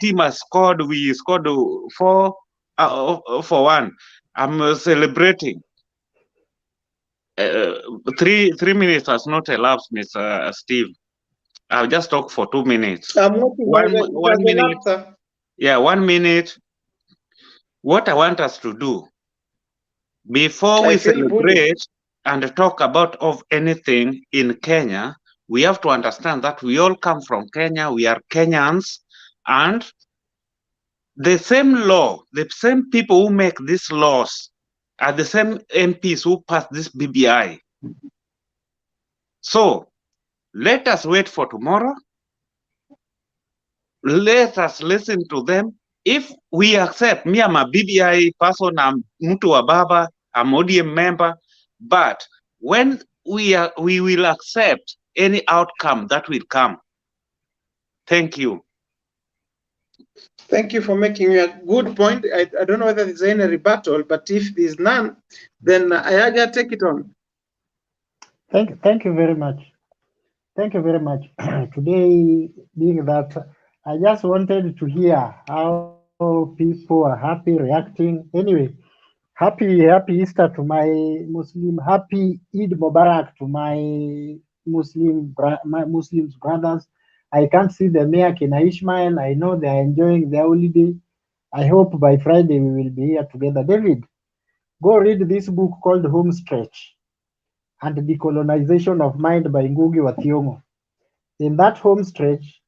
team has scored. We scored 4-1. I'm celebrating. 3 minutes has not elapsed, Mr. Steve. I'll just talk for 2 minutes. I'm working one minute. Yeah, 1 minute. What I want us to do before we celebrate and talk about anything in Kenya, we have to understand that we all come from Kenya. We are Kenyans, and the same law, the same people who make these laws are the same MPs who pass this BBI. So let us wait for tomorrow. Let us listen to them. If we accept, me, I'm a BBI person, I'm Mtu wa Baba, I'm ODM member, but when we will accept any outcome that will come. Thank you. Thank you for making a good point. I don't know whether there's any rebuttal, but if there's none, then Ayaga, take it on. Thank you very much. Thank you very much. Today, being that, I just wanted to hear how people are happy, reacting. Anyway, happy Easter to my Muslim, happy Eid Mubarak to my Muslims brothers. I can't see the Mayor Kina Ishmael. I know they are enjoying their holiday. I hope by Friday we will be here together. David, go read this book called Home Stretch and Decolonization of Mind by Ngugi wa Thiong'o. In that home stretch,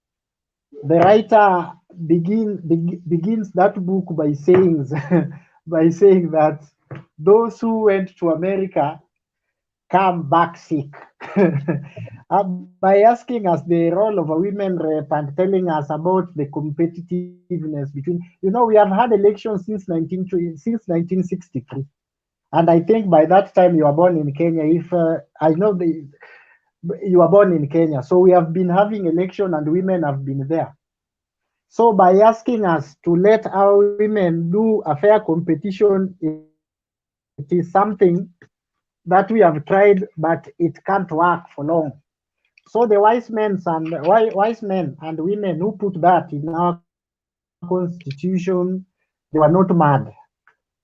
the writer begins that book by saying that those who went to America come back sick. By asking us the role of a women rep and telling us about the competitiveness between, we have had elections since 1963. And I think by that time you were born in Kenya. If I know you were born in Kenya. So we have been having election and women have been there. So by asking us to let our women do a fair competition, it is something that we have tried, but it can't work for long. So the wise men and women who put that in our constitution, they were not mad.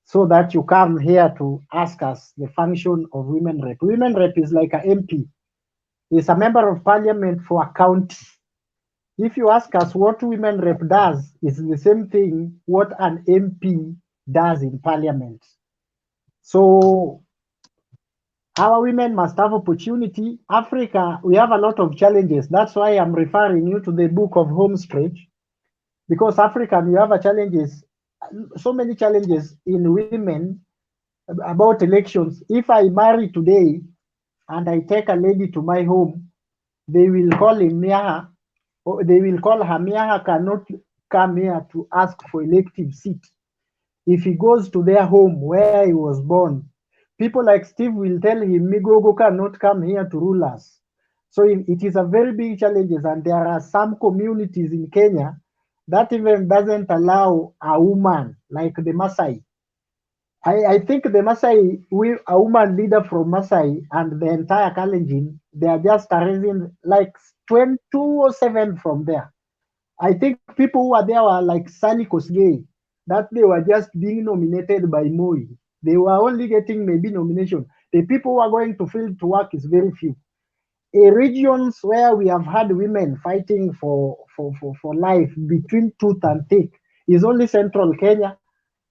So that you come here to ask us the function of women rep. Women rep is like an MP. It's a member of parliament for a county. If you ask us what women rep does, it's the same thing what an MP does in parliament. So our women must have opportunity. Africa, we have a lot of challenges. That's why I'm referring you to the book of Home Stretch, because Africa, you have so many challenges in women about elections. If I marry today and I take a lady to my home, they will call him Miaha, or they will call her Miaha cannot come here to ask for elective seat. If he goes to their home where he was born, people like Steve will tell him, Migogo cannot come here to rule us. So it is a very big challenge, and there are some communities in Kenya that even doesn't allow a woman, like the Maasai. I think the Maasai, a woman leader from Maasai and the entire Kalenjin, they are just raising like 207 from there. I think people who are there were like Sally Kosgei, that they were just being nominated by Moi. They were only getting maybe nomination. The people who are going to field to work is very few. Regions where we have had women fighting for life between tooth and thick is only central Kenya,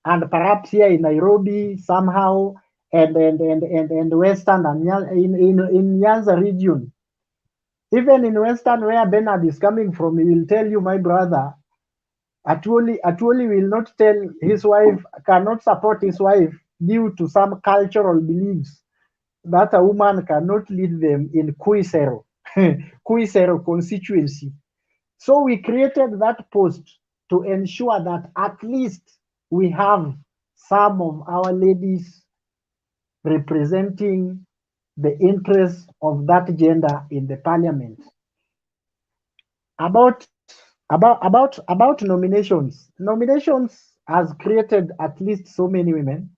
and perhaps here in Nairobi somehow, and western and in Nyanza region. Even in western, where Bernard is coming from, he will tell you, my brother, Atwoli will not tell his wife, cannot support his wife due to some cultural beliefs that a woman cannot lead them in Kuisero, Kuisero constituency. So we created that post to ensure that at least we have some of our ladies representing the interests of that gender in the parliament. About nominations. Nominations has created at least so many women.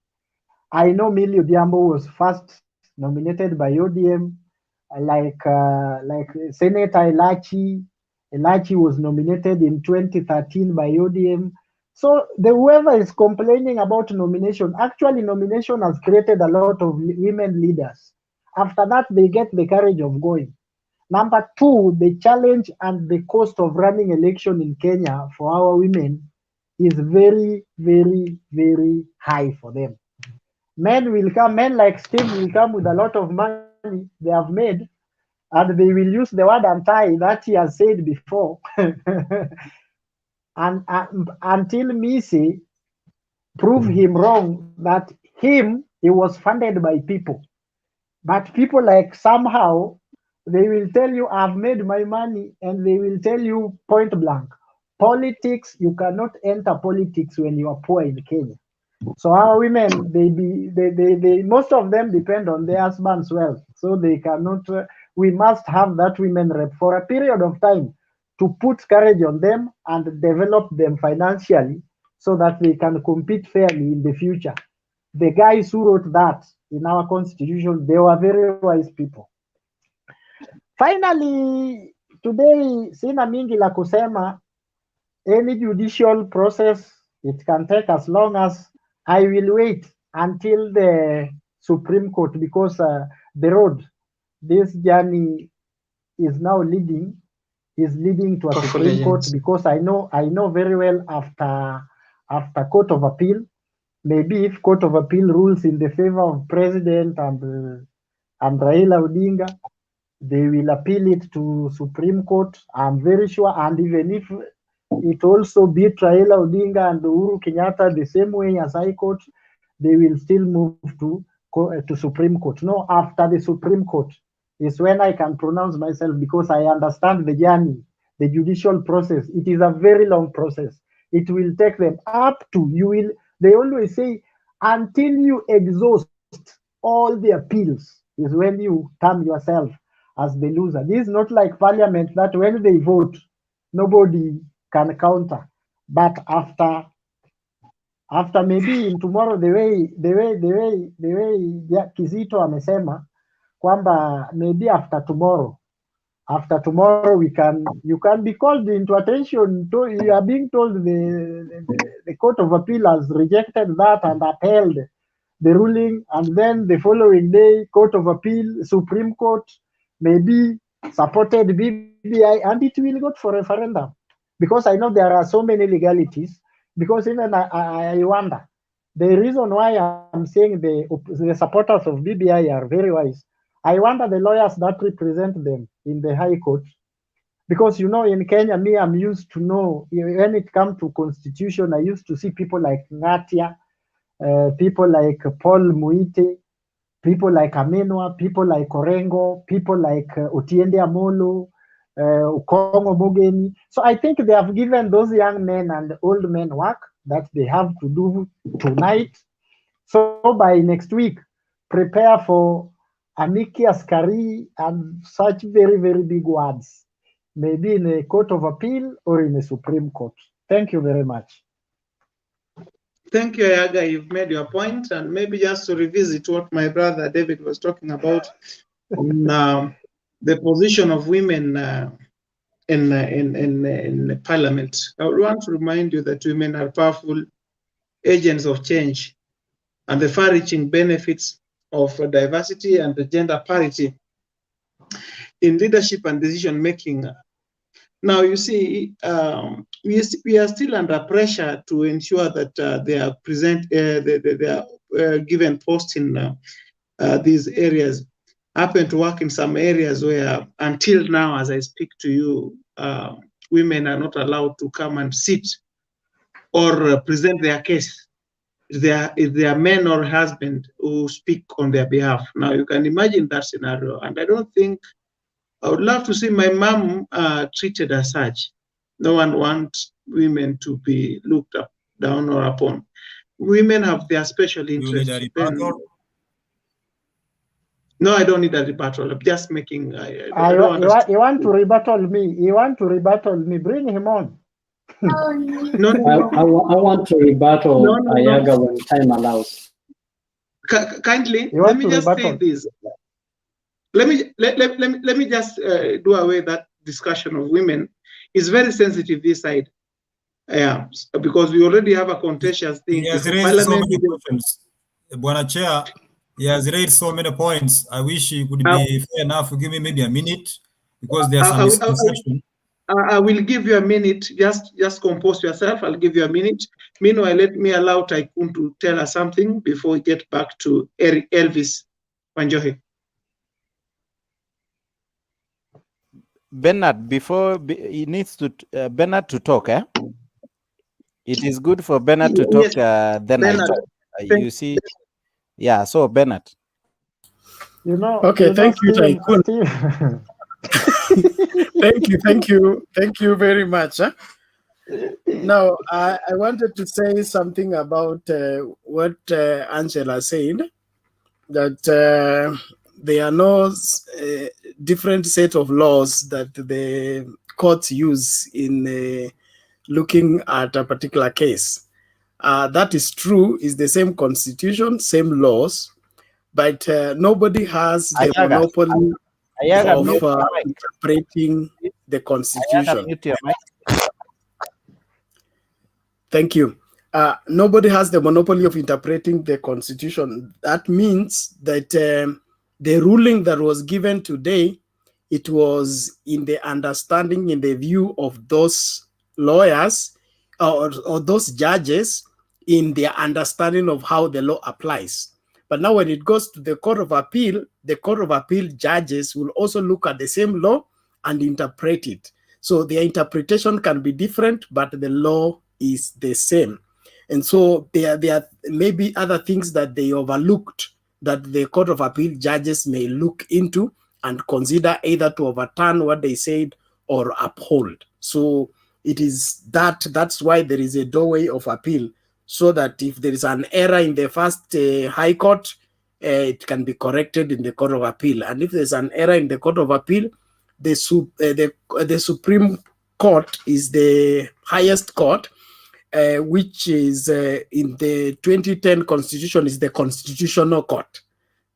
I know Millie Odhiambo was first nominated by ODM, like Senator Elachi. Elachi was nominated in 2013 by ODM. So whoever is complaining about nomination, actually nomination has created a lot of women leaders. After that, they get the courage of going. Number two, the challenge and the cost of running election in Kenya for our women is very, very, very high for them. Men like Steve will come with a lot of money they have made, and they will use the word anti that he has said before. And until Misi prove him wrong, that he was funded by people. But people like somehow, they will tell you, I've made my money, and they will tell you point blank, politics, you cannot enter politics when you are poor in Kenya. So our women, they most of them depend on their husband's wealth. So they cannot, we must have that women rep for a period of time to put courage on them and develop them financially so that they can compete fairly in the future. The guys who wrote that in our constitution, they were very wise people. Finally, today, sina mingi la kusema, any judicial process, it can take as long as I will wait until the Supreme Court, because the road, this journey is now leading to a Supreme Court, because I know very well after Court of Appeal, maybe if Court of Appeal rules in the favor of President and Raila Odinga, they will appeal it to Supreme Court. I'm very sure, and even if it also beat Raila Odinga and Uhuru Kenyatta the same way as High Court, they will still move to Supreme Court. No, after the Supreme Court is when I can pronounce myself, because I understand the journey, the judicial process. It is a very long process. It will take them up to, they always say, until you exhaust all the appeals is when you term yourself as the loser. This is not like Parliament that when they vote, nobody can counter. But after maybe in tomorrow, the way Kizito amesema kwamba maybe after tomorrow you can be called into attention. You are being told the Court of Appeal has rejected that and upheld the ruling, and then the following day, Court of Appeal, Supreme Court, maybe supported BBI, and it will go for referendum. Because I know there are so many legalities, because even I wonder, the reason why I'm saying the supporters of BBI are very wise, I wonder the lawyers that represent them in the High Court, because in Kenya, I'm used to know, when it comes to constitution, I used to see people like Ngatia, people like Paul Muite, people like Amenwa, people like Orengo, people like Otiende Amolo, Kongo Mogeni. So I think they have given those young men and old men work that they have to do tonight. So by next week, prepare for Aniki Askari, and such very, very big words, maybe in a court of appeal or in a Supreme Court. Thank you very much. Thank you, Ayaga. You've made your point, and maybe just to revisit what my brother David was talking about on the position of women in Parliament. I would want to remind you that women are powerful agents of change, and the far-reaching benefits of diversity and gender parity in leadership and decision-making. Now, you see, we are still under pressure to ensure that they are given posts in these areas. I happen to work in some areas where, until now, as I speak to you, women are not allowed to come and sit or present their case. If they are men or husband who speak on their behalf. Now, you can imagine that scenario, and I don't think, I would love to see my mom treated as such. No one wants women to be looked up, down, or upon. Women have their special interests. You need a rebuttal? No, I don't need a rebuttal. I'm just making. You want to rebuttal me? You want to rebuttal me? Bring him on. I want to rebuttal Ayaga when time allows. Kindly, let me just say this. Let me just do away that discussion of women. It's very sensitive this side, because we already have a contentious thing. He has raised so many questions. Bwana Chair, he has raised so many points. I wish he could be fair enough to give me maybe a minute, because there's some misconception. I will give you a minute. Just compose yourself. I'll give you a minute. Meanwhile, let me allow Tycoon to tell us something before we get back to Elvis Wanjohi. Bernard, before he needs to Bernard to talk, eh? It is good for Bernard to talk. Then Bernard, I talk. You see, yeah. So Bernard. You know. Okay, thank you, Tycoon. Thank you very much. Huh? Now, I wanted to say something about what Angela said, that there are no different set of laws that the courts use in looking at a particular case. That is true, is the same constitution, same laws, but nobody has the monopoly of interpreting the constitution. Thank you. Nobody has the monopoly of interpreting the constitution. That means that the ruling that was given today, it was in the understanding, in the view of those lawyers or those judges, in their understanding of how the law applies. But now when it goes to the Court of Appeal, the Court of Appeal judges will also look at the same law and interpret it. So their interpretation can be different, but the law is the same. And so there are maybe other things that they overlooked that the Court of Appeal judges may look into and consider either to overturn what they said or uphold. So it is that's why there is a doorway of appeal, so that if there is an error in the first High Court, it can be corrected in the Court of Appeal. And if there's an error in the Court of Appeal, the Supreme Court is the highest court, which is in the 2010 Constitution is the Constitutional Court.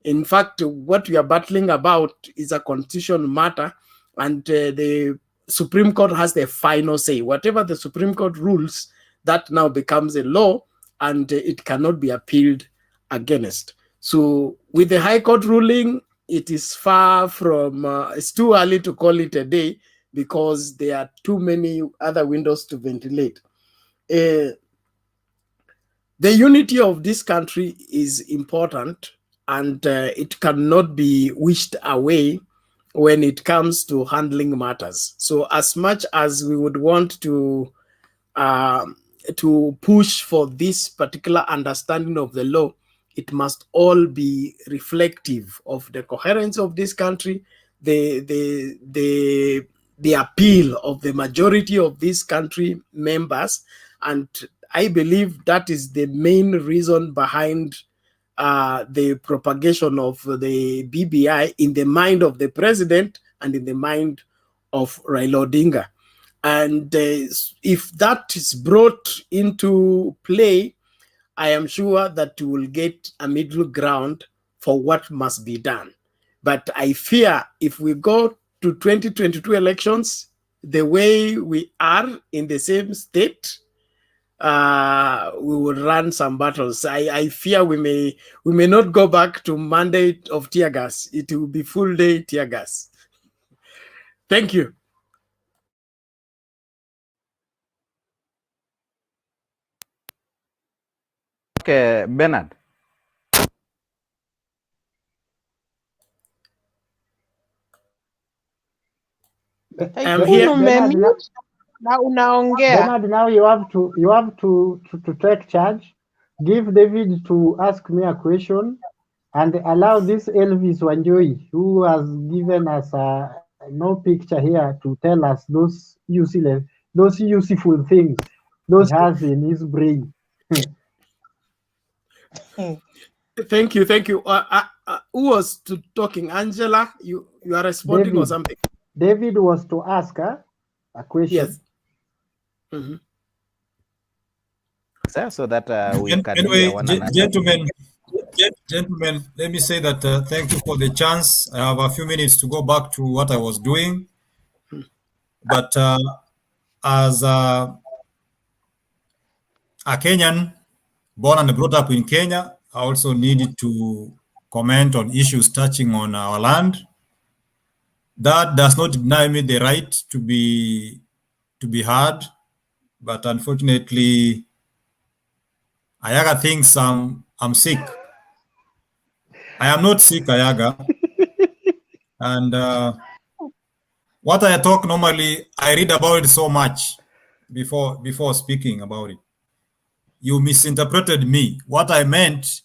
In fact, what we are battling about is a constitutional matter, and the Supreme Court has the final say. Whatever the Supreme Court rules, that now becomes a law, and it cannot be appealed against. So with the High Court ruling, it is far from, it's too early to call it a day, because there are too many other windows to ventilate. The unity of this country is important, and it cannot be wished away when it comes to handling matters. So as much as we would want to push for this particular understanding of the law, it must all be reflective of the coherence of this country, the appeal of the majority of this country members. And I believe that is the main reason behind the propagation of the BBI in the mind of the president and in the mind of Raila Odinga. And if that is brought into play, I am sure that we will get a middle ground for what must be done. But I fear if we go to 2022 elections the way we are in the same state, we will run some battles. I fear we may not go back to mandate of tear gas. It will be full day tear gas. Thank you. Okay, Bernard. I'm here. Na unaongea. Bernard, now you have to take charge. Give David to ask me a question and allow this Elvis Wanjoi, who has given us no picture here, to tell us those useful things those he has in his brain. Thank you. Who was talking? Angela, you are responding David. Or something? David was to ask a question. Yes. So that we can anyway, hear one another. Gentlemen, let me say that thank you for the chance. I have a few minutes to go back to what I was doing. But as a Kenyan, born and brought up in Kenya, I also needed to comment on issues touching on our land. That does not deny me the right to be heard, but unfortunately, Ayaga thinks I'm sick. I am not sick, Ayaga. And what I talk normally, I read about it so much before speaking about it. You misinterpreted me. What I meant,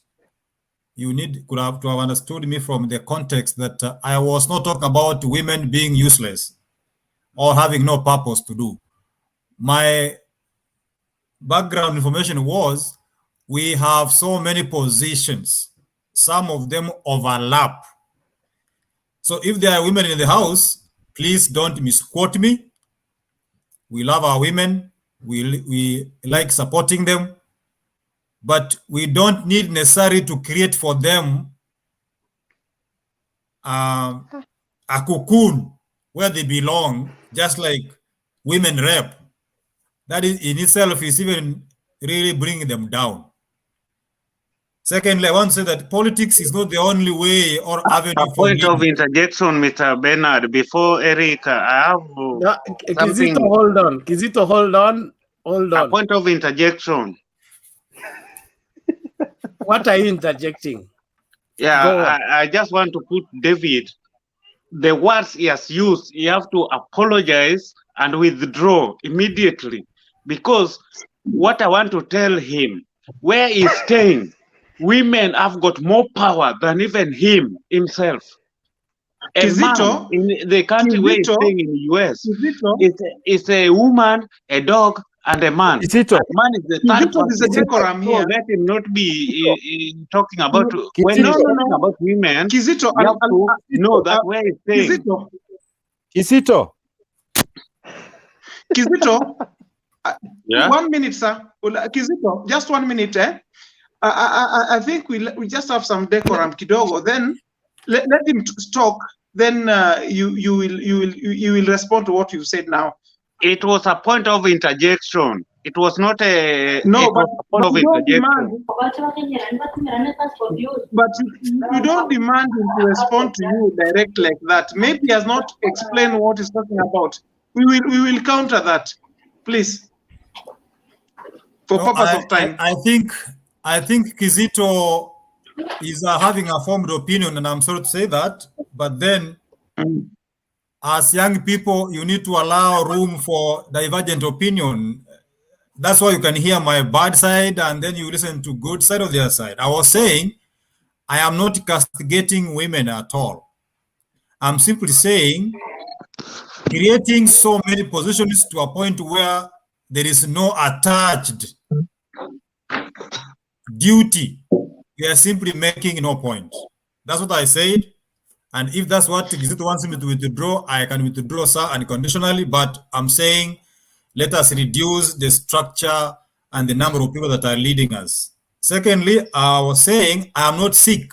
you could have to have understood me from the context that I was not talking about women being useless or having no purpose to do. My background information was we have so many positions. Some of them overlap. So if there are women in the house, please don't misquote me. We love our women. We like supporting them. But we don't need necessarily to create for them a cocoon where they belong, just like women rep. That is in itself is even really bringing them down. Secondly, I want to say that politics is not the only way or avenue for point of interjection, Mr. Bernard, before Eric, I have something. Kizito, hold on. A point of interjection. What are you interjecting? Yeah, I just want to put David, the words he has used, you have to apologize and withdraw immediately. Because what I want to tell him, where he's staying, women have got more power than even him himself. A man in the country where he's staying in the US is a woman, a dog, and a man. A man is the third person. So let him not be talking about when he's talking about women. Kizito, you have to know that where he's staying. Kizito, yeah? 1 minute, sir. Kizito, just 1 minute. I think we just have some decorum, kidogo. Then let him talk. Then you will respond to what you said now. It was a point of interjection. It was not a point of interjection. But you don't demand him to respond to you direct like that. Maybe he has not explained what he's talking about. We will counter that, please. For purpose of time. I think Kizito is having a formed opinion, and I'm sorry to say that. But then, as young people, you need to allow room for divergent opinion. That's why you can hear my bad side, and then you listen to good side of the other side. I was saying, I am not castigating women at all. I'm simply saying, creating so many positions to a point where there is no attached duty you are simply making no point. That's what I said. And if that's what Kizito wants me to withdraw, I can withdraw, sir, unconditionally. But I'm saying let us reduce the structure and the number of people that are leading us. Secondly, I was saying I am not sick,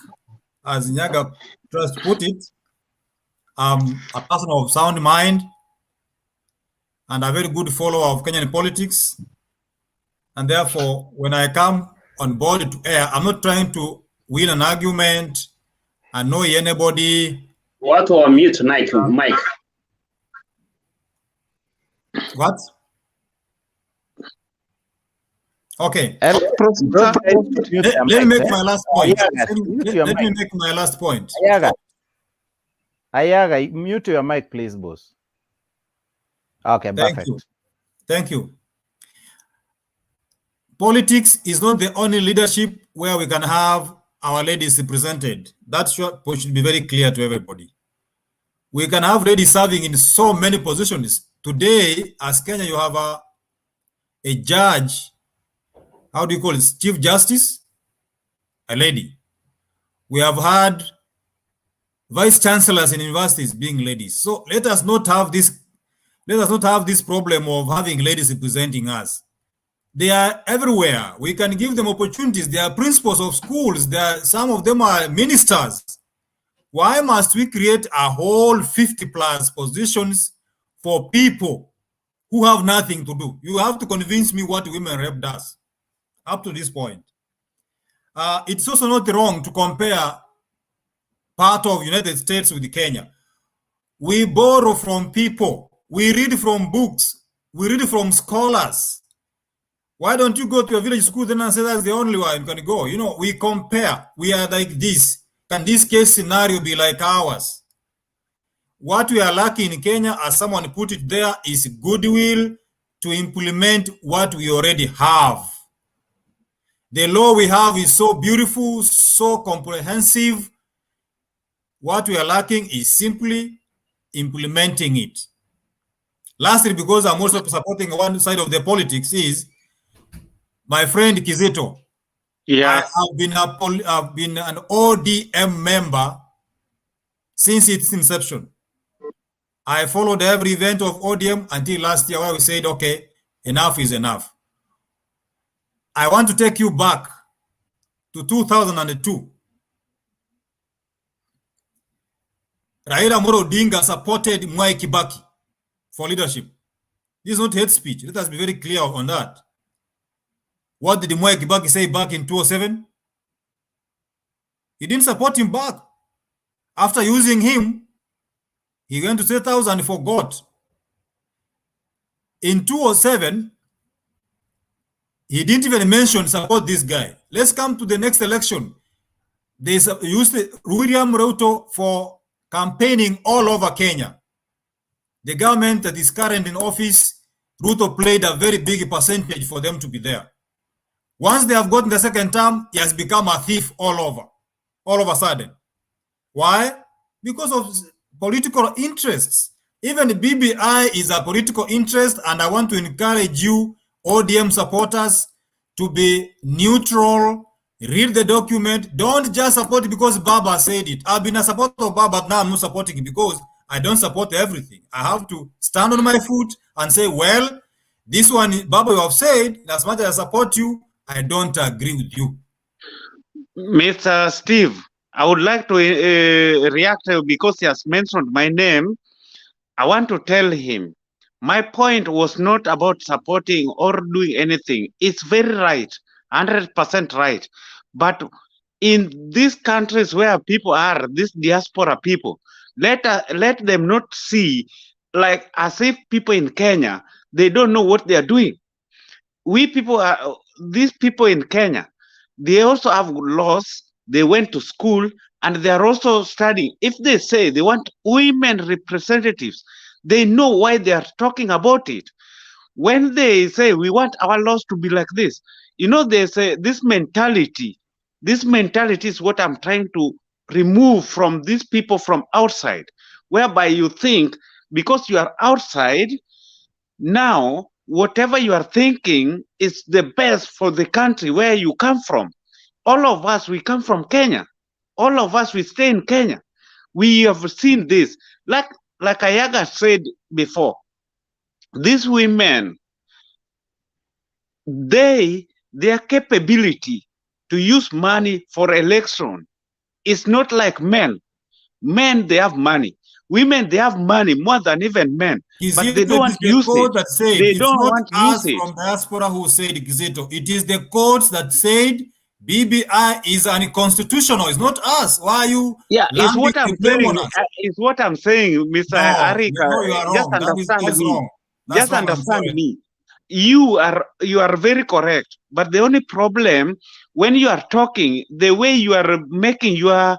as Nyaga just put it. I'm a person of sound mind and a very good follower of Kenyan politics. And therefore, when I come on board to air, I'm not trying to win an argument, annoy anybody. What or mute Mike? What? Okay. Let me make my last point. Let me make my last point. Ayaga, mute your mic, please, boss. Okay, perfect. Thank you. Politics is not the only leadership where we can have our ladies represented. That should be very clear to everybody. We can have ladies serving in so many positions. Today, as Kenya, you have a judge, how do you call it, Chief Justice, a lady. We have had vice chancellors in universities being ladies. So let us not have this problem of having ladies representing us. They are everywhere. We can give them opportunities. They are principals of schools. Some of them are ministers. Why must we create a whole 50+ positions for people who have nothing to do? You have to convince me what women rep does up to this point. It's also not wrong to compare part of United States with Kenya. We borrow from people. We read from books. We read from scholars. Why don't you go to a village school then and say that's the only one you can go? You know, we compare. We are like this. Can this case scenario be like ours? What we are lacking in Kenya, as someone put it there, is goodwill to implement what we already have. The law we have is so beautiful, so comprehensive. What we are lacking is simply implementing it. Lastly, because I'm also supporting one side of the politics, is my friend Kizito. Yeah. I've been an ODM member since its inception. I followed every event of ODM until last year where we said, okay, enough is enough. I want to take you back to 2002. Raila Amolo Odinga supported Mwai Kibaki for leadership. This is not hate speech. Let us be very clear on that. What did Mwai Kibaki say back in 2007? He didn't support him back. After using him, he went to State House and forgot. In 2007, he didn't even mention support this guy. Let's come to the next election. They used William Ruto for campaigning all over Kenya. The government that is current in office, Ruto played a very big percentage for them to be there. Once they have gotten the second term, he has become a thief all of a sudden. Why? Because of political interests. Even BBI is a political interest, and I want to encourage you, ODM supporters, to be neutral, read the document. Don't just support it because Baba said it. I've been a supporter of Baba, but now I'm not supporting it because I don't support everything. I have to stand on my foot and say, well, this one, Baba, you have said, as much as I support you, I don't agree with you. Mr. Steve, I would like to react because he has mentioned my name. I want to tell him, my point was not about supporting or doing anything. It's very right, 100% right. But in these countries where people are, these diaspora people, let them not see like as if people in Kenya, they don't know what they are doing. These people in Kenya, they also have laws, they went to school, and they are also studying. If they say they want women representatives, they know why they are talking about it. When they say we want our laws to be like this, you know, they say this mentality is what I'm trying to remove from these people from outside, whereby you think because you are outside, now whatever you are thinking is the best for the country where you come from. all of us, we come from Kenya. All of us, we stay in Kenya. We have seen this. Like Ayaga said before, these women, their capability to use money for election is not like men. Men, they have money. Women, they have money more than even men, but they don't want to use it. They don't want to use it. From diaspora who said Kizito. It is the courts that said BBI is unconstitutional. It's not us. Why are you? Yeah, it's what I'm saying. It's what I'm saying, Mr. Arika. No, you are wrong. Just understand that's me. wrong. Just understand me. You are very correct. But the only problem when you are talking, the way you are making your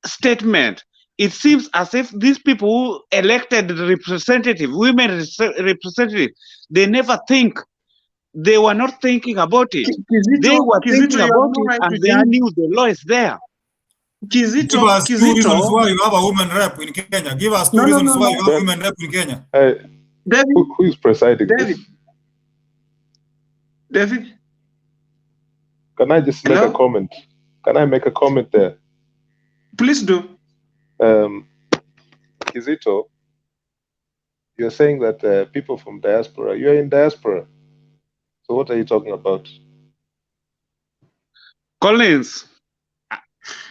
statement, it seems as if these people who elected representative, women representative, they never think. They were not thinking about it. They were thinking about it, and they knew the law is there. Give us 2 reasons why you have a woman rep in Kenya. Give us 2 reasons why you have a women rep in Kenya. David, who is presiding? David, can I just make a comment? Can I make a comment there? Please do. Kizito, you're saying that people from diaspora, you're in diaspora. So what are you talking about? Collins,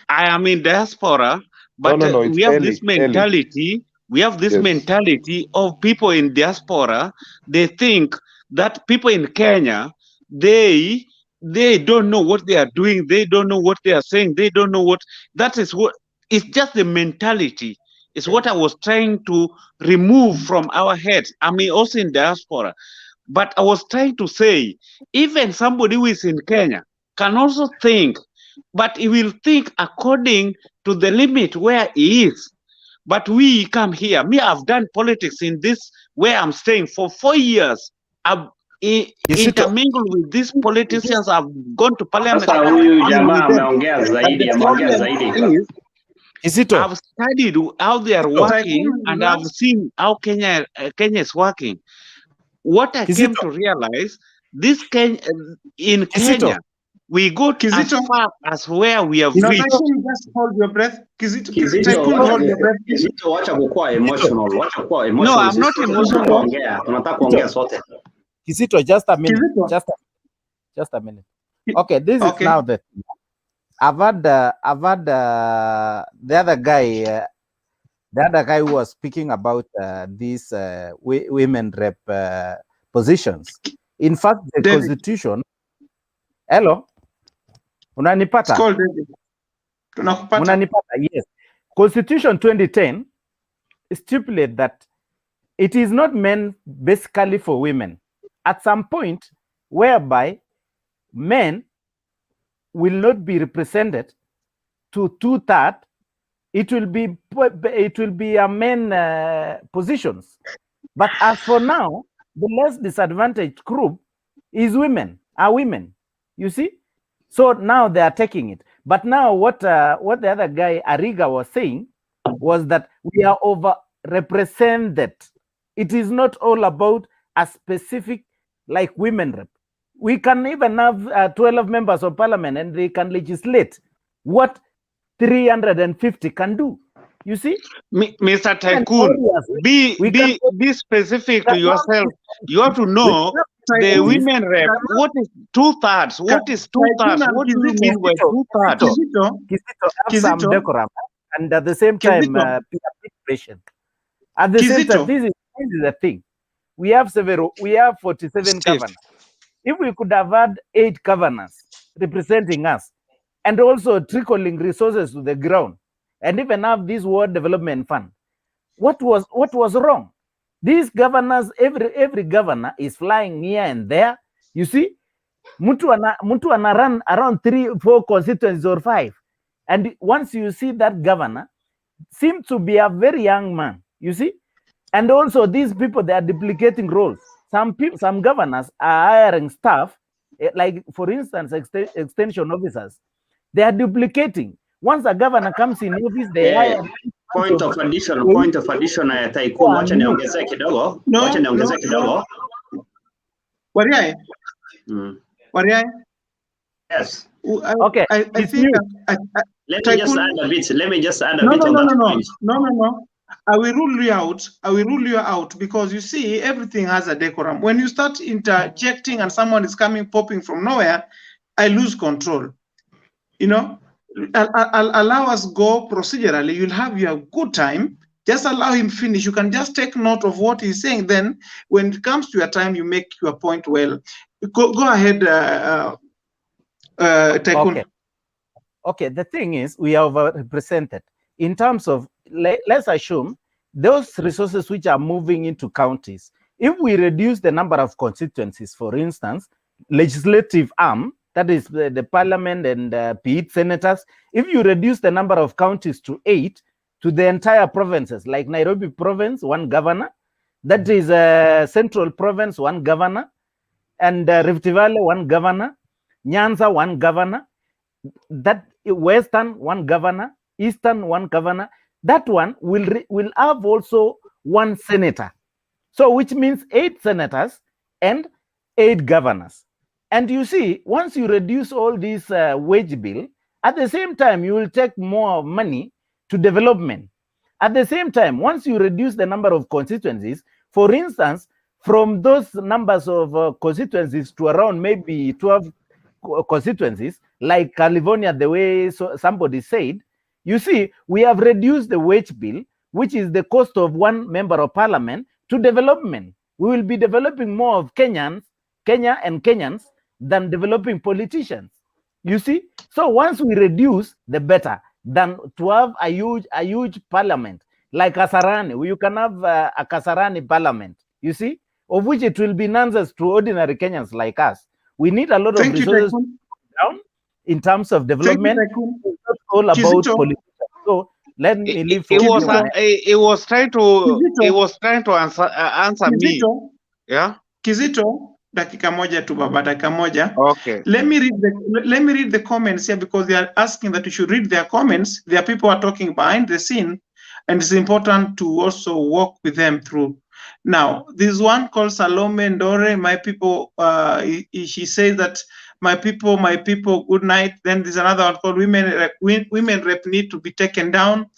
I am in diaspora, but no, we have this mentality. We have this mentality of people in diaspora. They think that people in Kenya, they don't know what they are doing. They don't know what they are saying. They don't know what. That is what. It's just the mentality. It's what I was trying to remove from our heads. I mean, also in diaspora. But I was trying to say, even somebody who is in Kenya can also think, but he will think according to the limit where he is. But we come here. Me, I've done politics in this, where I'm staying for 4 years. I've intermingled with these politicians. I've gone to parliament. I've studied how they are working, and I've seen how Kenya is working. What I came to realize, this in Kenya, we go as far as where we have reached. Just hold your breath. Kizito, hold your breath. Kizito, wacha kukua emotional. Wacha kukua emotional. No, I'm not emotional. Tunataka kuongea sote. Kizito, just a minute. Just a minute. Okay, this is now the. I've had the other guy who was speaking about these women rep positions. In fact, the Constitution. Hello, unanipata? Unanipata? Yes. Constitution 2010 stipulates that it is not meant basically for women. At some point, whereby men will not be represented to 2/3, it will be a men positions. But as for now, the less disadvantaged group is women. You see, so now they are taking it. But now what the other guy Ariga was saying was that we are overrepresented. It is not all about a specific like women rep. We can even have 12 members of parliament, and they can legislate what 350 can do. You see, Mr. Tycoon, be specific to yourself. You have to know the women rep. What is 2/3? What is 2/3? What do you mean by 2/3? Have some decorum, and at the same time, be patient. At the same time, this is the thing. We have 47 governors. If we could have had 8 governors representing us, and also trickling resources to the ground, and even have this World Development Fund, what was wrong? These governors, every governor is flying here and there. You see, Mtu ana run around 3-4 constituencies or 5, and once you see that governor, seems to be a very young man. You see, and also these people, they are duplicating roles. Some governors are hiring staff, like for instance, extension officers. They are duplicating. Once a governor comes in office, they hire. Point of addition, Tycoon, wacha niongezee kidogo. Wacha niongezee kidogo. Wariai? Wariai? Yes. Okay, I think Let me just Tycoon- add a bit. Let me just add a no, bit no, on no, that no, point. no. I will rule you out. I will rule you out because you see, everything has a decorum. When you start interjecting and someone is popping from nowhere, I lose control. You know, I'll allow us go procedurally. You'll have your good time. Just allow him finish. You can just take note of what he's saying. Then, when it comes to your time, you make your point well. Go ahead, Tycoon. Okay, the thing is, we are overrepresented in terms of, let's assume those resources which are moving into counties. If we reduce the number of constituencies, for instance, legislative arm, that is the parliament and be senators, if you reduce the number of counties to 8, to the entire provinces, like Nairobi province, 1 governor, that is Central province, 1 governor, and Rift Valley, 1 governor, Nyanza, 1 governor, that Western, 1 governor, Eastern, 1 governor, that one will have also 1 senator. So which means 8 senators and 8 governors. And you see, once you reduce all these wage bill, at the same time, you will take more money to development. At the same time, once you reduce the number of constituencies, for instance, from those numbers of constituencies to around maybe 12 constituencies, like California, the way somebody said, you see, we have reduced the wage bill, which is the cost of 1 member of parliament, to development. We will be developing more of Kenya and Kenyans than developing politicians. You see? So once we reduce, the better, than to have a huge parliament, like Kasarani. You can have a Kasarani parliament, you see, of which it will be nonsense to ordinary Kenyans like us. We need a lot of resources down in terms of development. It's not all about politics. So let me leave for He was trying to answer me. Yeah. Kizito, dakika moja tu baba, dakika moja. Okay. Let me read the comments here because they are asking that you should read their comments. There are people who are talking behind the scene, and it's important to also walk with them through. Now, this one called Salome Ndore, my people, she says that my people, good night. Then there's another one called women rep need to be taken down.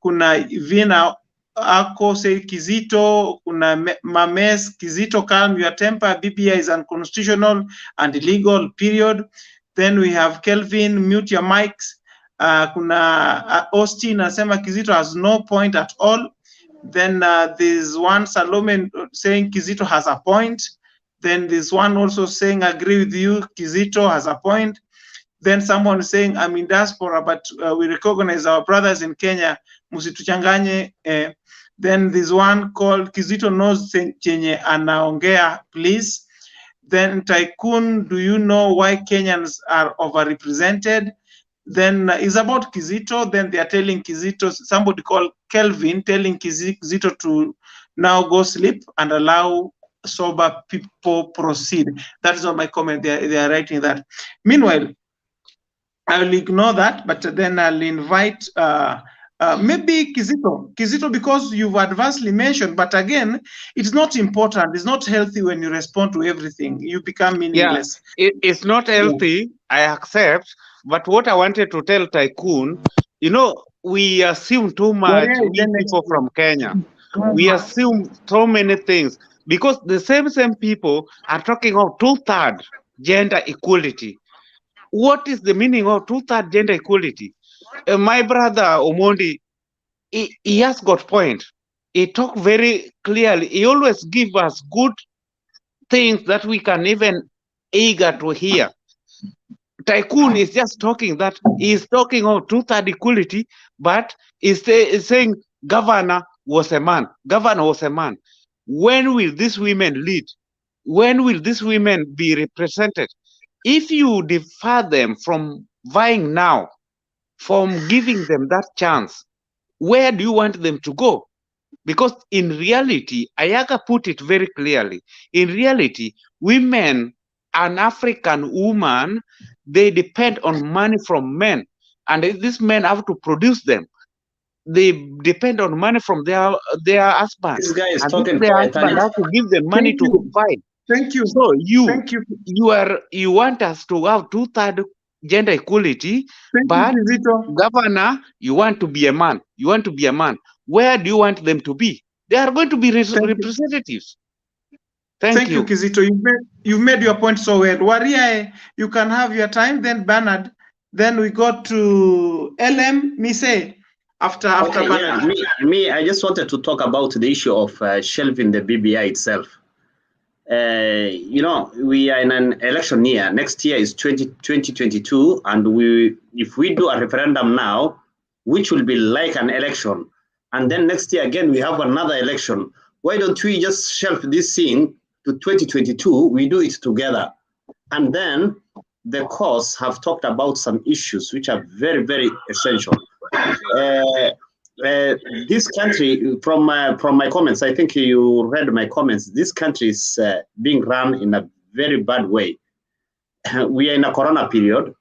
Kuna Vina Ako say Kizito, kuna Mames, Kizito, calm your temper. Bbi is unconstitutional and illegal, period. Then we have Kelvin, mute your mics. Kuna Austin asema Kizito has no point at all. Then there's one Salome saying Kizito has a point. Then there's one also saying agree with you, Kizito has a point. Then someone saying I'm in diaspora, but we recognize our brothers in Kenya, musituchanganye. Then there's one called Kizito knows chenye anaongea, please. Then Tycoon, do you know why Kenyans are overrepresented? Then it's about Kizito. Then they are telling Kizito, somebody called Kelvin, telling Kizito to now go sleep and allow sober people proceed. That is not my comment. They are writing that. Meanwhile, I will ignore that, but then I'll invite maybe Kizito, because you've adversely mentioned, but again, it's not important. It's not healthy when you respond to everything. You become meaningless. Yeah, it's not healthy. I accept. But what I wanted to tell Tycoon, you know, we assume too much, we people from Kenya. We assume so many things because the same people are talking of 2/3 gender equality. What is the meaning of 2/3 gender equality? My brother Omondi, he has got point. He talked very clearly. He always give us good things that we can even eager to hear. Tycoon is just talking that he's talking of 2/3 equality, but he's saying governor was a man. Governor was a man. When will these women lead? When will these women be represented? If you defer them from vying now, from giving them that chance, where do you want them to go? Because in reality, Ayaga put it very clearly. In reality, women, an African woman, they depend on money from men, and these men have to produce them. They depend on money from their husbands. This guy is and talking their quiet. husband have to give them money to fight. Thank you. So you want us to have 2/3 gender equality, but governor, you want to be a man. You want to be a man. Where do you want them to be? They are going to be representatives. Thank you, Kizito. You've made your point so well. Waria, you can have your time. Then Bernard. Then we go to LM Mise after Okay, Bernard. yeah, I just wanted to talk about the issue of shelving the BBI itself. You know, we are in an election year. Next year is 2022, and if we do a referendum now, which will be like an election, and then next year again we have another election. Why don't we just shelf this thing to 2022? We do it together, and then the courts have talked about some issues which are very, very essential. This country, from my comments, I think you read my comments, this country is being run in a very bad way. We are in a corona period.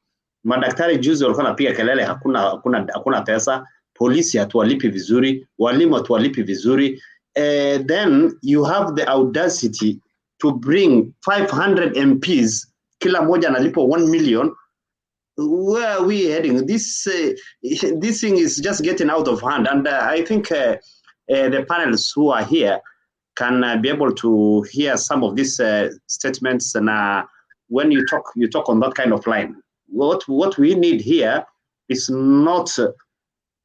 Madaktari juzi walikuwa napiga kelele, hakuna pesa, polisi hatuwalipi vizuri, walimu hatuwalipi vizuri. Then you have the audacity to bring 500 MPs, kila moja analipo 1 million. Where are we heading? This thing is just getting out of hand, and I think the panelists who are here can be able to hear some of these statements. And when you talk on that kind of line, what we need here is not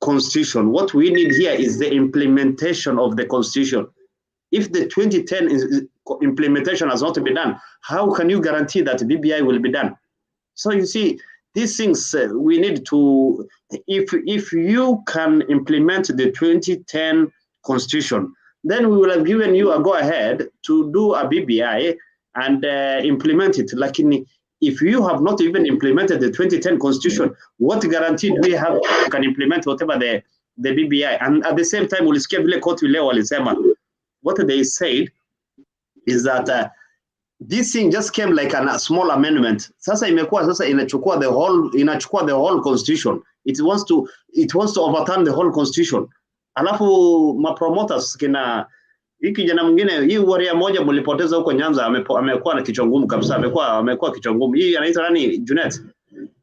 constitution. What we need here is the implementation of the constitution. If the 2010 implementation has not been done, how can you guarantee that BBI will be done? So you see, these things we need to, if you can implement the 2010 constitution, then we will have given you a go ahead to do a BBI and implement it. Like if you have not even implemented the 2010 constitution, what guarantee do we have you can implement whatever the BBI? And at the same time, what they said is that this thing just came like a small amendment. Sasa inachukua the whole constitution. It wants to overturn the whole constitution. Alafu mapromoters kina hii kijana mwingine, hii warrior moja mlipoteza huko Nyanza, amekuwa na kichwa ngumu kabisa, amekuwa kichwa ngumu. Hii anaitwa nani? Junet.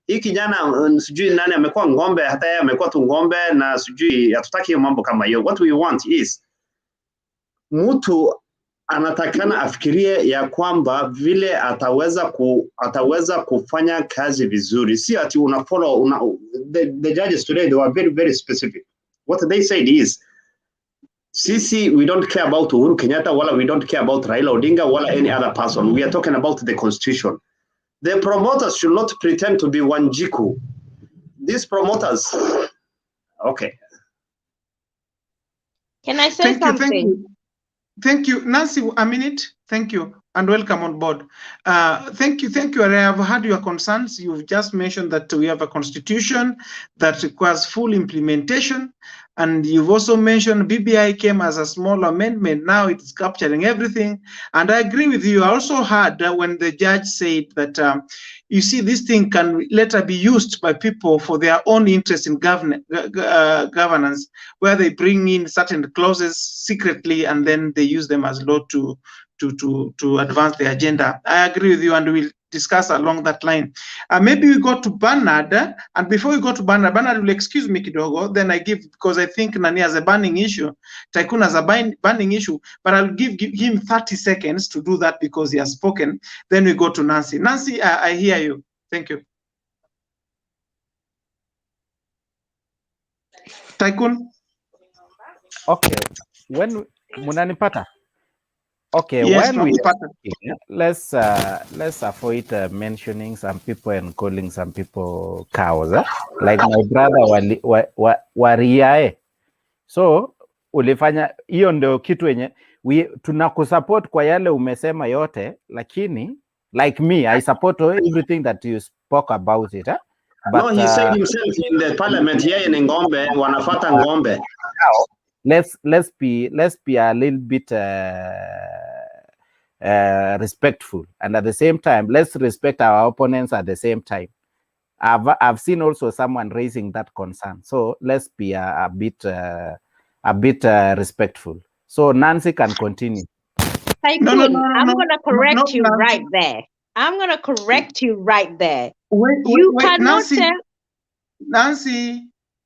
Hii kijana sijui nani amekuwa ngombe, hata yeye amekuwa tu ngombe, na sijui hatutaki hiyo mambo kama hiyo. What we want is mtu anatakana afikirie ya kwamba vile ataweza kufanya kazi vizuri, si ati the judges today, they were very, very specific. What they said is, sisi, we don't care about Uhuru Kenyatta, wala we don't care about Raila Odinga, wala any other person. We are talking about the constitution. The promoters should not pretend to be Wanjiku. These promoters, okay. Can I say something? Thank you, Nancy. A minute. Thank you, and welcome on board. Thank you. I have heard your concerns. You've just mentioned that we have a constitution that requires full implementation, and you've also mentioned BBI came as a small amendment. Now it's capturing everything, and I agree with you. I also heard when the judge said that you see, this thing can later be used by people for their own interest in governance, where they bring in certain clauses secretly and then they use them as law to advance the agenda. I agree with you, and we'll discuss along that line. Maybe we go to Bernard, and before we go to Bernard will excuse me kidogo, then I give, because I think Nani has a burning issue, Tycoon has a burning issue, but I'll give him 30 seconds to do that because he has spoken. Then we go to Nancy. Nancy, I hear you. Thank you. Tycoon? Okay, when munanipata? Okay, yes, when let's avoid mentioning some people and calling some people cows, like my brother Wariae. So ulifanya hiyo ndio kitu yenye tunakusupport kwa yale umesema yote, lakini like me, I support everything that you spoke about it. But, no, he said himself in the parliament here in Ngombe, wanafata Ngombe. Let's be a little bit respectful, and at the same time, let's respect our opponents at the same time. I've seen also someone raising that concern, so let's be a bit respectful. So Nancy can continue. Tycoon, I'm gonna correct you right there. I'm going to correct you right there. Wait, You cannot Nancy, tell.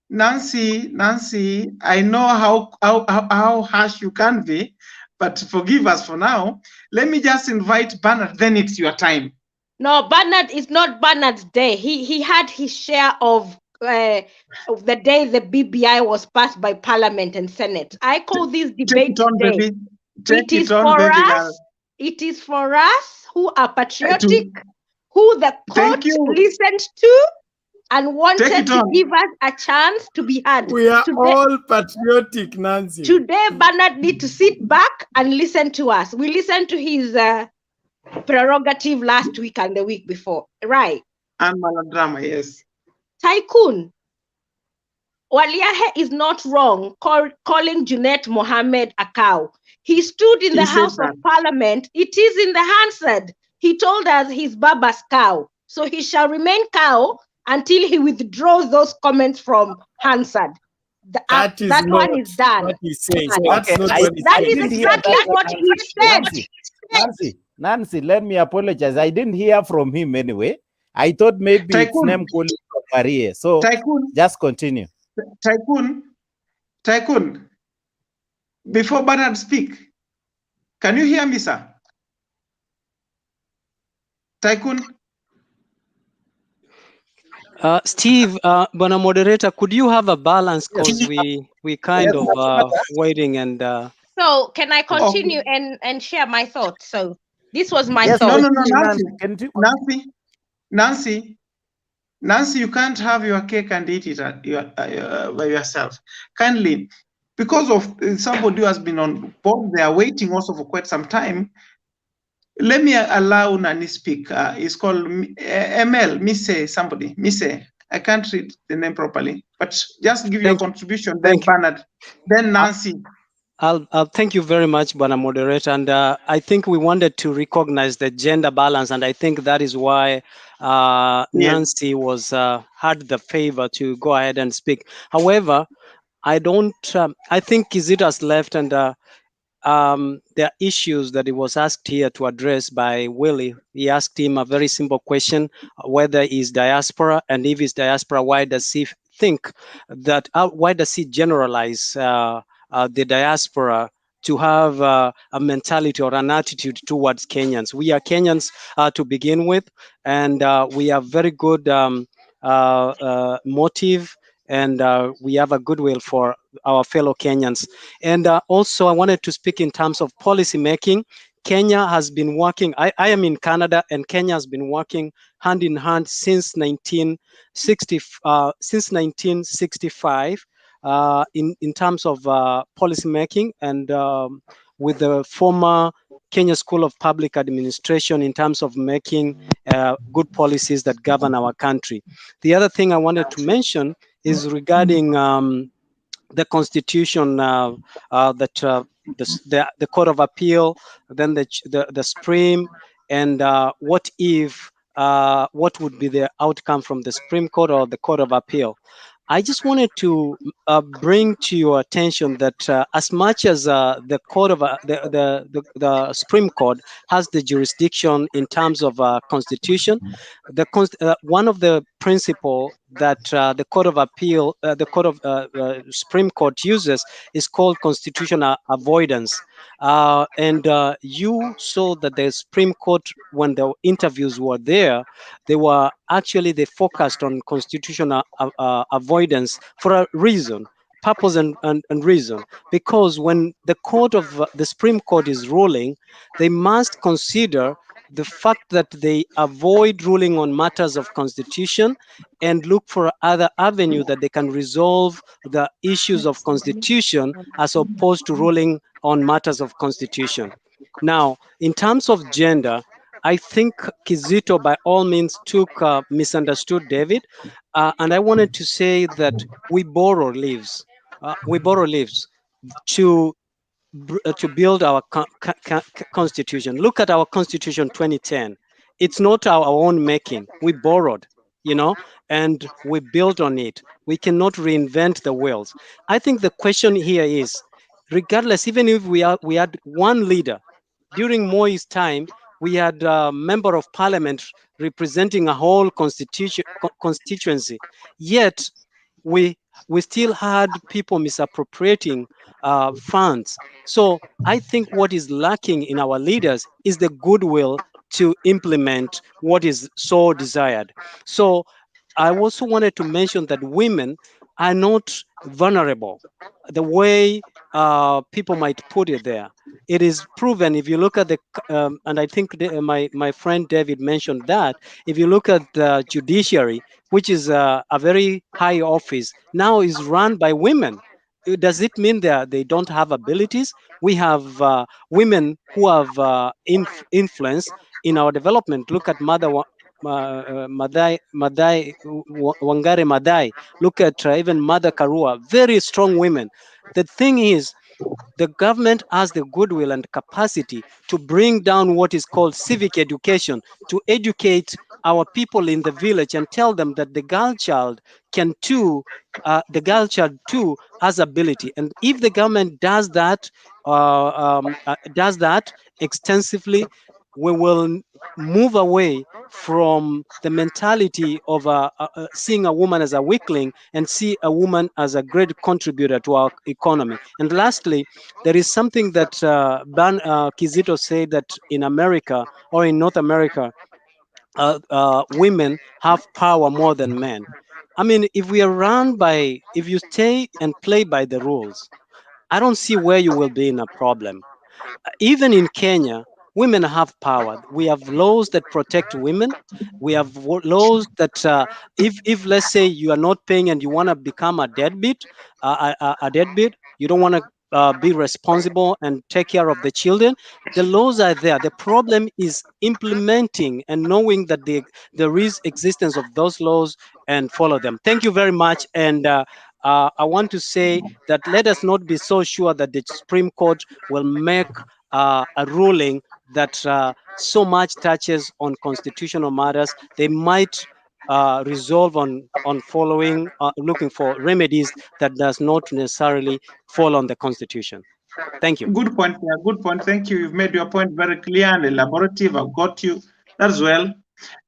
Nancy, I know how harsh you can be, but forgive us for now. Let me just invite Bernard, then it's your time. No, Bernard is not Bernard's day. He had his share of the day the BBI was passed by Parliament and Senate. I call this debate today. It is for us. It is for us who are patriotic, who the court listened to and wanted to give us a chance to be heard. We are all patriotic, Nancy. Today, Bernard need to sit back and listen to us. We listened to his prerogative last week and the week before, right? And melodrama, yes. Tycoon, Waliahe is not wrong calling Junet Mohammed a cow. He stood in the House of Parliament. It is in the Hansard. He told us he's Baba's cow. So he shall remain cow until he withdraws those comments from Hansard. That one is done. What he says. That is exactly what he said. Nancy, let me apologize. I didn't hear from him anyway. I thought maybe it's name calling from Maria. So just continue. Tycoon, before Bernard speak, can you hear me, sir? Tycoon? Steve, Bwana Moderator, could you have a balance, because we kind of waiting and... So can I continue and share my thoughts? So this was my thought. No, Nancy, you can't have your cake and eat it by yourself. Kindly, because of somebody who has been on board, they are waiting also for quite some time. Let me allow Nani speak. It's called ML, Mise. I can't read the name properly, but just give your contribution. Then Bernard, then Nancy. I'll thank you very much, Bwana Moderator. And I think we wanted to recognize the gender balance, and I think that is why Nancy was had the favor to go ahead and speak. However, I don't. I think Kizito's left, and there are issues that he was asked here to address by Willie. He asked him a very simple question: whether he's diaspora, and if he's diaspora, why does he think that? Why does he generalize the diaspora to have a mentality or an attitude towards Kenyans? We are Kenyans to begin with, and we have very good motive, and we have a goodwill for our fellow Kenyans. And also I wanted to speak in terms of policy making. Kenya has been working, I am in Canada, and Kenya has been working hand in hand since 1965 in terms of policy making, and with the former Kenya School of Public Administration in terms of making good policies that govern our country. The other thing I wanted to mention is regarding the Constitution, that the Court of Appeal, then the Supreme, and what would be the outcome from the Supreme Court or the Court of Appeal. I just wanted to bring to your attention that as much as the Court of the Supreme Court has the jurisdiction in terms of Constitution, one of the principles that the Court of Appeal, the Court of Supreme Court uses is called constitutional avoidance. And you saw that the Supreme Court, when the interviews were there, they focused on constitutional avoidance for a reason, purpose and reason. Because when the Supreme Court is ruling, they must consider the fact that they avoid ruling on matters of constitution and look for other avenue that they can resolve the issues of constitution as opposed to ruling on matters of constitution. Now, in terms of gender, I think Kizito by all means misunderstood David, and I wanted to say that we borrow lives to build our constitution. Look at our constitution 2010. It's not our own making. We borrowed, and we built on it. We cannot reinvent the wheels. I think the question here is, regardless, even if we had one leader, during Moi's time, we had a member of parliament representing a whole constituency, yet we still had people misappropriating funds. So I think what is lacking in our leaders is the goodwill to implement what is so desired. So I also wanted to mention that women are not vulnerable the way people might put it there. It is proven if you look at the, and I think my friend David mentioned that, if you look at the judiciary, which is a very high office, now is run by women. Does it mean that they don't have abilities? We have women who have influence in our development. Look at Wangare Madai. Look at even Mother Karua, very strong women. The thing is, the government has the goodwill and capacity to bring down what is called civic education, to educate our people in the village and tell them that the girl child can too, has ability. And if the government does that extensively, we will move away from the mentality of seeing a woman as a weakling and see a woman as a great contributor to our economy. And lastly, there is something that Kizito said, that in America or in North America, women have power more than men. I mean, if you stay and play by the rules, I don't see where you will be in a problem. Even in Kenya, women have power. We have laws that protect women. We have laws that if let's say you are not paying and you want to become a deadbeat, you don't want to be responsible and take care of the children, the laws are there. The problem is implementing and knowing that there is existence of those laws and follow them. Thank you very much. And I want to say that let us not be so sure that the Supreme Court will make a ruling that so much touches on constitutional matters. They might resolve on following, looking for remedies that does not necessarily fall on the Constitution. Thank you. Good point. Yeah, good point. Thank you. You've made your point very clear and elaborative. I've got you as well.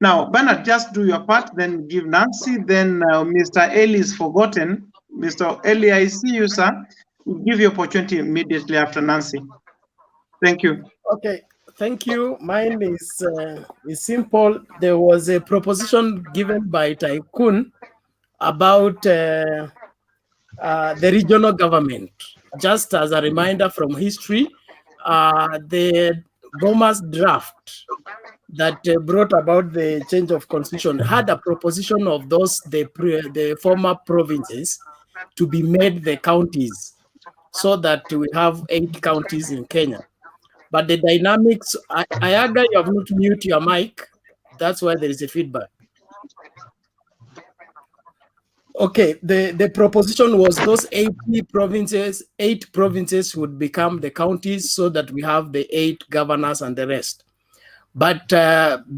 Now, Bernard, just do your part, then give Nancy, then Mr. Eli is forgotten. Mr. Eli, I see you, sir. We'll give you opportunity immediately after Nancy. Thank you. Okay, thank you. Mine is simple. There was a proposition given by Tycoon about the regional government. Just as a reminder from history, the Bomas draft that brought about the change of constitution had a proposition of the former provinces to be made the counties, so that we have 8 counties in Kenya. But the dynamics, Ayaga, you have not muted your mic. That's why there is a feedback. Okay, the proposition was those 8 provinces would become the counties, so that we have the 8 governors and the rest. But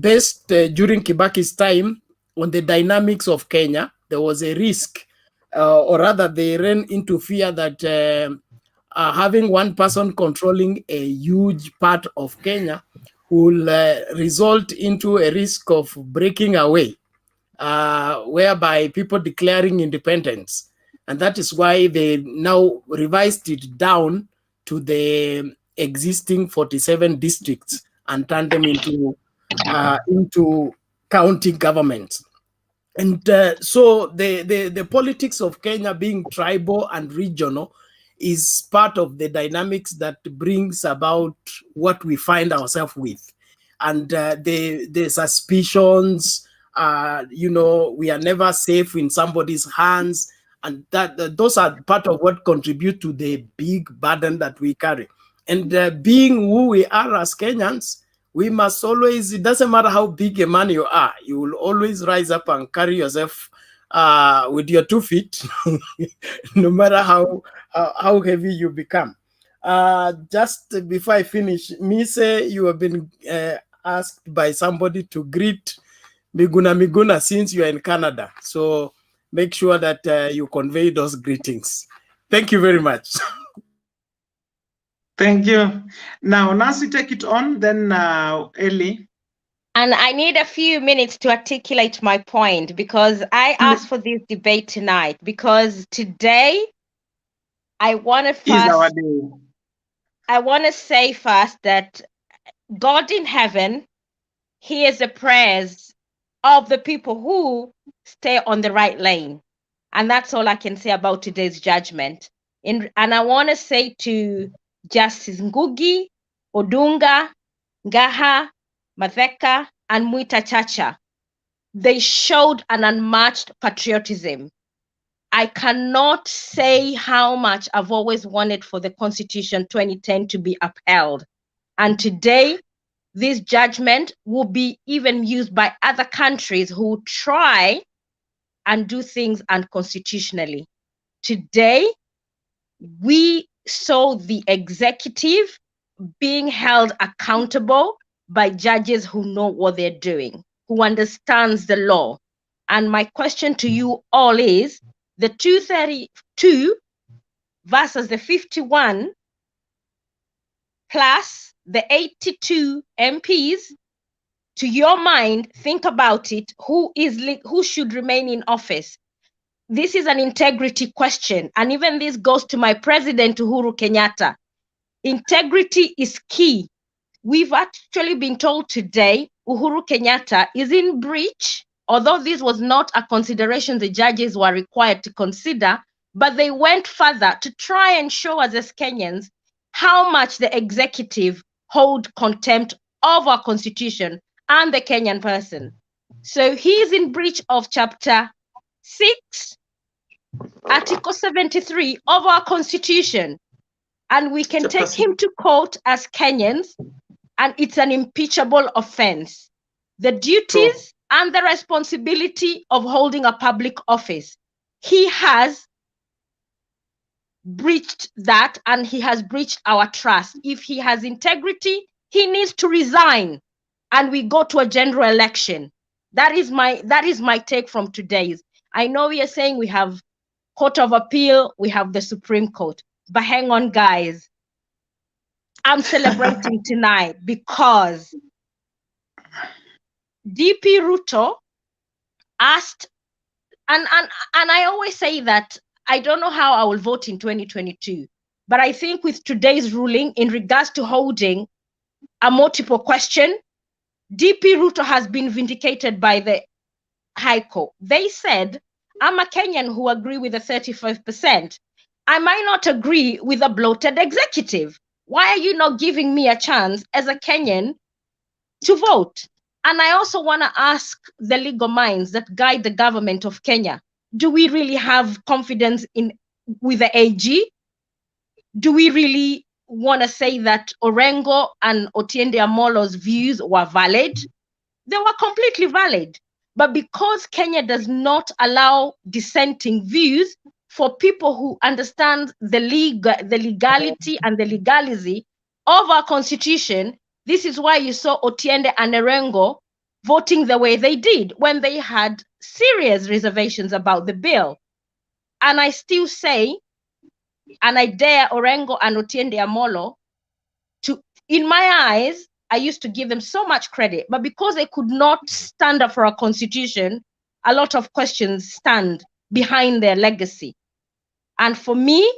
based during Kibaki's time, on the dynamics of Kenya, there was a risk, or rather they ran into fear that having one person controlling a huge part of Kenya will result into a risk of breaking away, whereby people declaring independence. And that is why they now revised it down to the existing 47 districts and turned them into county governments. And so the politics of Kenya being tribal and regional is part of the dynamics that brings about what we find ourselves with. And the suspicions, we are never safe in somebody's hands. And those are part of what contribute to the big burden that we carry. And being who we are as Kenyans, we must always, it doesn't matter how big a man you are, you will always rise up and carry yourself with your 2 feet, no matter how heavy you become. Just before I finish, Mise, you have been asked by somebody to greet Miguna since you are in Canada. So make sure that you convey those greetings. Thank you very much. Thank you. Now, Nancy, take it on, then Ellie. And I need a few minutes to articulate my point because I asked for this debate tonight because today I want to say first that God in heaven hears the prayers of the people who stay on the right lane. And that's all I can say about today's judgment. And I want to say to Justice Ngugi, Odunga, Ngaha, Matheka, and Mwita Chacha, they showed an unmatched patriotism. I cannot say how much I've always wanted for the Constitution 2010 to be upheld. And today, this judgment will be even used by other countries who try and do things unconstitutionally. Today, we saw the executive being held accountable by judges who know what they're doing, who understands the law. And my question to you all is, the 232 versus the 51 plus the 82 MPs, to your mind, think about it, who should remain in office? This is an integrity question. And even this goes to my president, Uhuru Kenyatta. Integrity is key. We've actually been told today Uhuru Kenyatta is in breach, although this was not a consideration the judges were required to consider, but they went further to try and show us as Kenyans how much the executive hold contempt of our constitution and the Kenyan person. So he is in breach of Chapter 6, Article 73 of our constitution. And we can take him to court as Kenyans, and it's an impeachable offense. The duties and the responsibility of holding a public office, he has breached that, and he has breached our trust. If he has integrity, he needs to resign, and we go to a general election. That is my take from today's. I know we are saying we have Court of Appeal, we have the Supreme Court, but hang on, guys. I'm celebrating tonight because DP Ruto asked, and I always say that I don't know how I will vote in 2022, but I think with today's ruling in regards to holding a multiple question, DP Ruto has been vindicated by the High Court. They said, I'm a Kenyan who agree with the 35%. I might not agree with a bloated executive. Why are you not giving me a chance as a Kenyan to vote? And I also want to ask the legal minds that guide the government of Kenya, do we really have confidence with the AG? Do we really want to say that Orengo and Otiende Amolo's views were valid? They were completely valid. But because Kenya does not allow dissenting views for people who understand the legality and the legalism of our constitution, this is why you saw Otiende and Orengo voting the way they did when they had serious reservations about the bill. And I still say, and I dare Orengo and Otiende Amolo to, in my eyes, I used to give them so much credit, but because they could not stand up for a constitution, a lot of questions stand behind their legacy. And for me,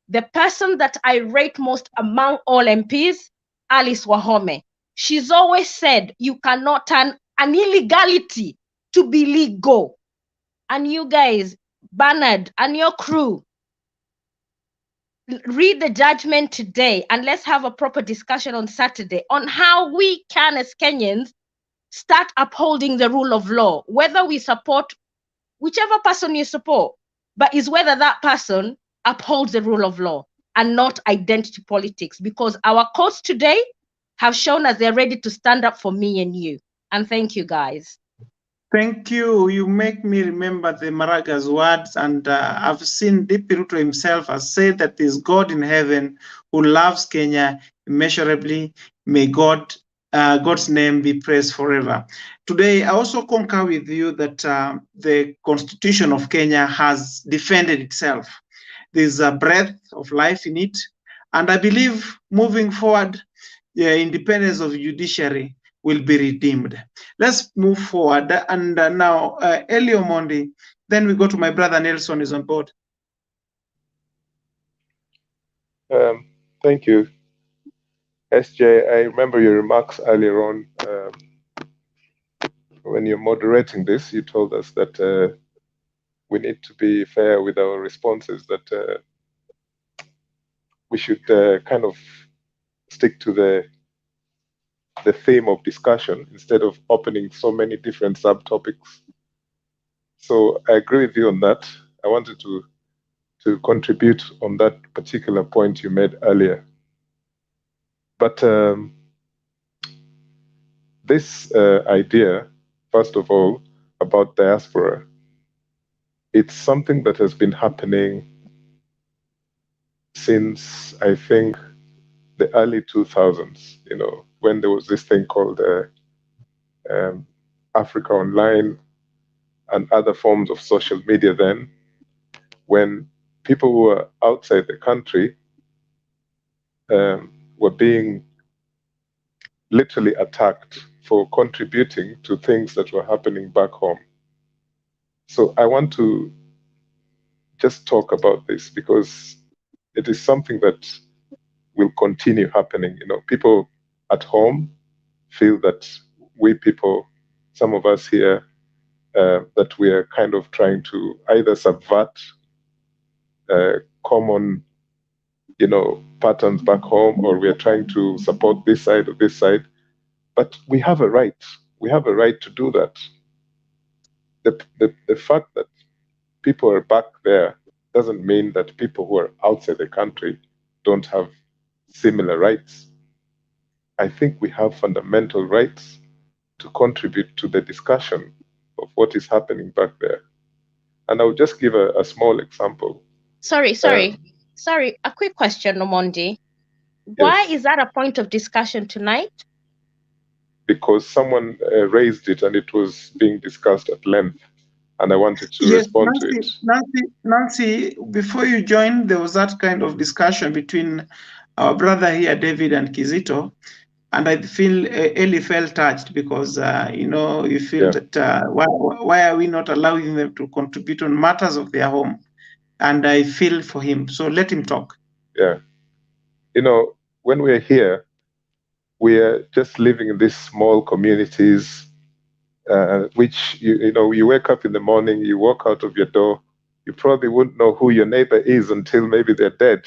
the person that I rate most among all MPs, Alice Wahome. She's always said, you cannot turn an illegality to be legal. And you guys, Bernard and your crew, read the judgment today and let's have a proper discussion on Saturday on how we can, as Kenyans, start upholding the rule of law, whether we support whichever person you support, but is whether that person upholds the rule of law and not identity politics, because our courts today have shown us they're ready to stand up for me and you. And thank you, guys. Thank you. You make me remember the Maraga's words, and I've seen DP Ruto himself has said that there's God in heaven who loves Kenya immeasurably. May God's name be praised forever. Today, I also concur with you that the Constitution of Kenya has defended itself. There's a breath of life in it, And I believe moving forward, the independence of the judiciary will be redeemed. Let's move forward. And now, Elio Mondi, then we go to my brother Nelson is on board. Thank you. SJ, I remember your remarks earlier on. When you're moderating this, you told us that we need to be fair with our responses, that we should kind of stick to the theme of discussion instead of opening so many different subtopics. So I agree with you on that. I wanted to contribute on that particular point you made earlier. But this idea, first of all, about diaspora, it's something that has been happening since, I think, the early 2000s, you know, when there was this thing called Africa Online and other forms of social media then, when people who were outside the country were being literally attacked for contributing to things that were happening back home. So I want to just talk about this because it is something that will continue happening. You know, people at home feel that we people, some of us here, that we are kind of trying to either subvert common, you know, patterns back home, or we are trying to support this side or this side. But we have a right. We have a right to do that. The fact that people are back there doesn't mean that people who are outside the country don't have similar rights. I think we have fundamental rights to contribute to the discussion of what is happening back there. And I'll just give a small example. Sorry. A quick question, Omondi. Why is that a point of discussion tonight? Because someone raised it and it was being discussed at length, and I wanted to respond to it. Nancy, before you joined, there was that kind of discussion between our brother here, David, and Kizito, and I feel Eli felt touched because you know, you feel that why are we not allowing them to contribute on matters of their home? And I feel for him, so let him talk. Yeah, you know, when we're here, we are just living in these small communities, which, you know, you wake up in the morning, you walk out of your door, you probably wouldn't know who your neighbor is until maybe they're dead.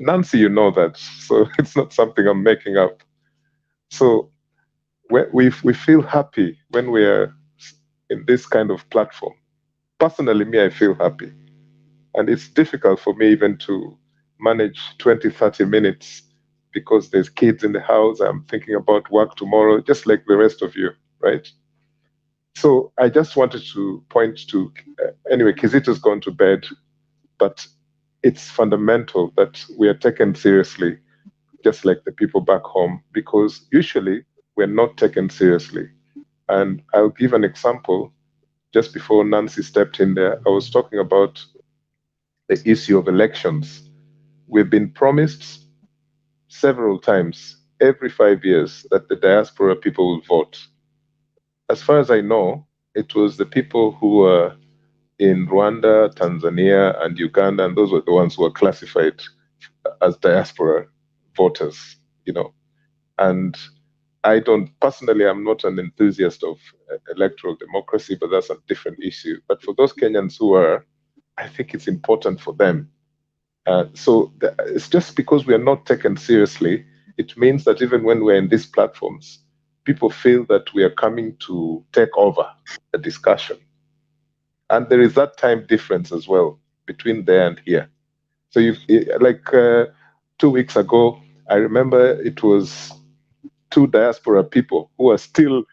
Nancy, you know that, so it's not something I'm making up. So we feel happy when we are in this kind of platform. Personally, me, I feel happy. And it's difficult for me even to manage 20, 30 minutes because there's kids in the house. I'm thinking about work tomorrow, just like the rest of you, right? So I just wanted to point to, anyway, Kizito's gone to bed, but it's fundamental that we are taken seriously, just like the people back home, because usually we're not taken seriously. And I'll give an example. Just before Nancy stepped in there, I was talking about the issue of elections. We've been promised several times, every 5 years, that the diaspora people will vote. As far as I know, it was the people who were in Rwanda, Tanzania, and Uganda, and those were the ones who were classified as diaspora voters, you know. And I don't, personally, I'm not an enthusiast of electoral democracy, but that's a different issue. But for those Kenyans who are, I think it's important for them. So it's just because we are not taken seriously, it means that even when we're in these platforms, people feel that we are coming to take over a discussion. And there is that time difference as well between there and here. So like 2 weeks ago, I remember it was 2 diaspora people who are still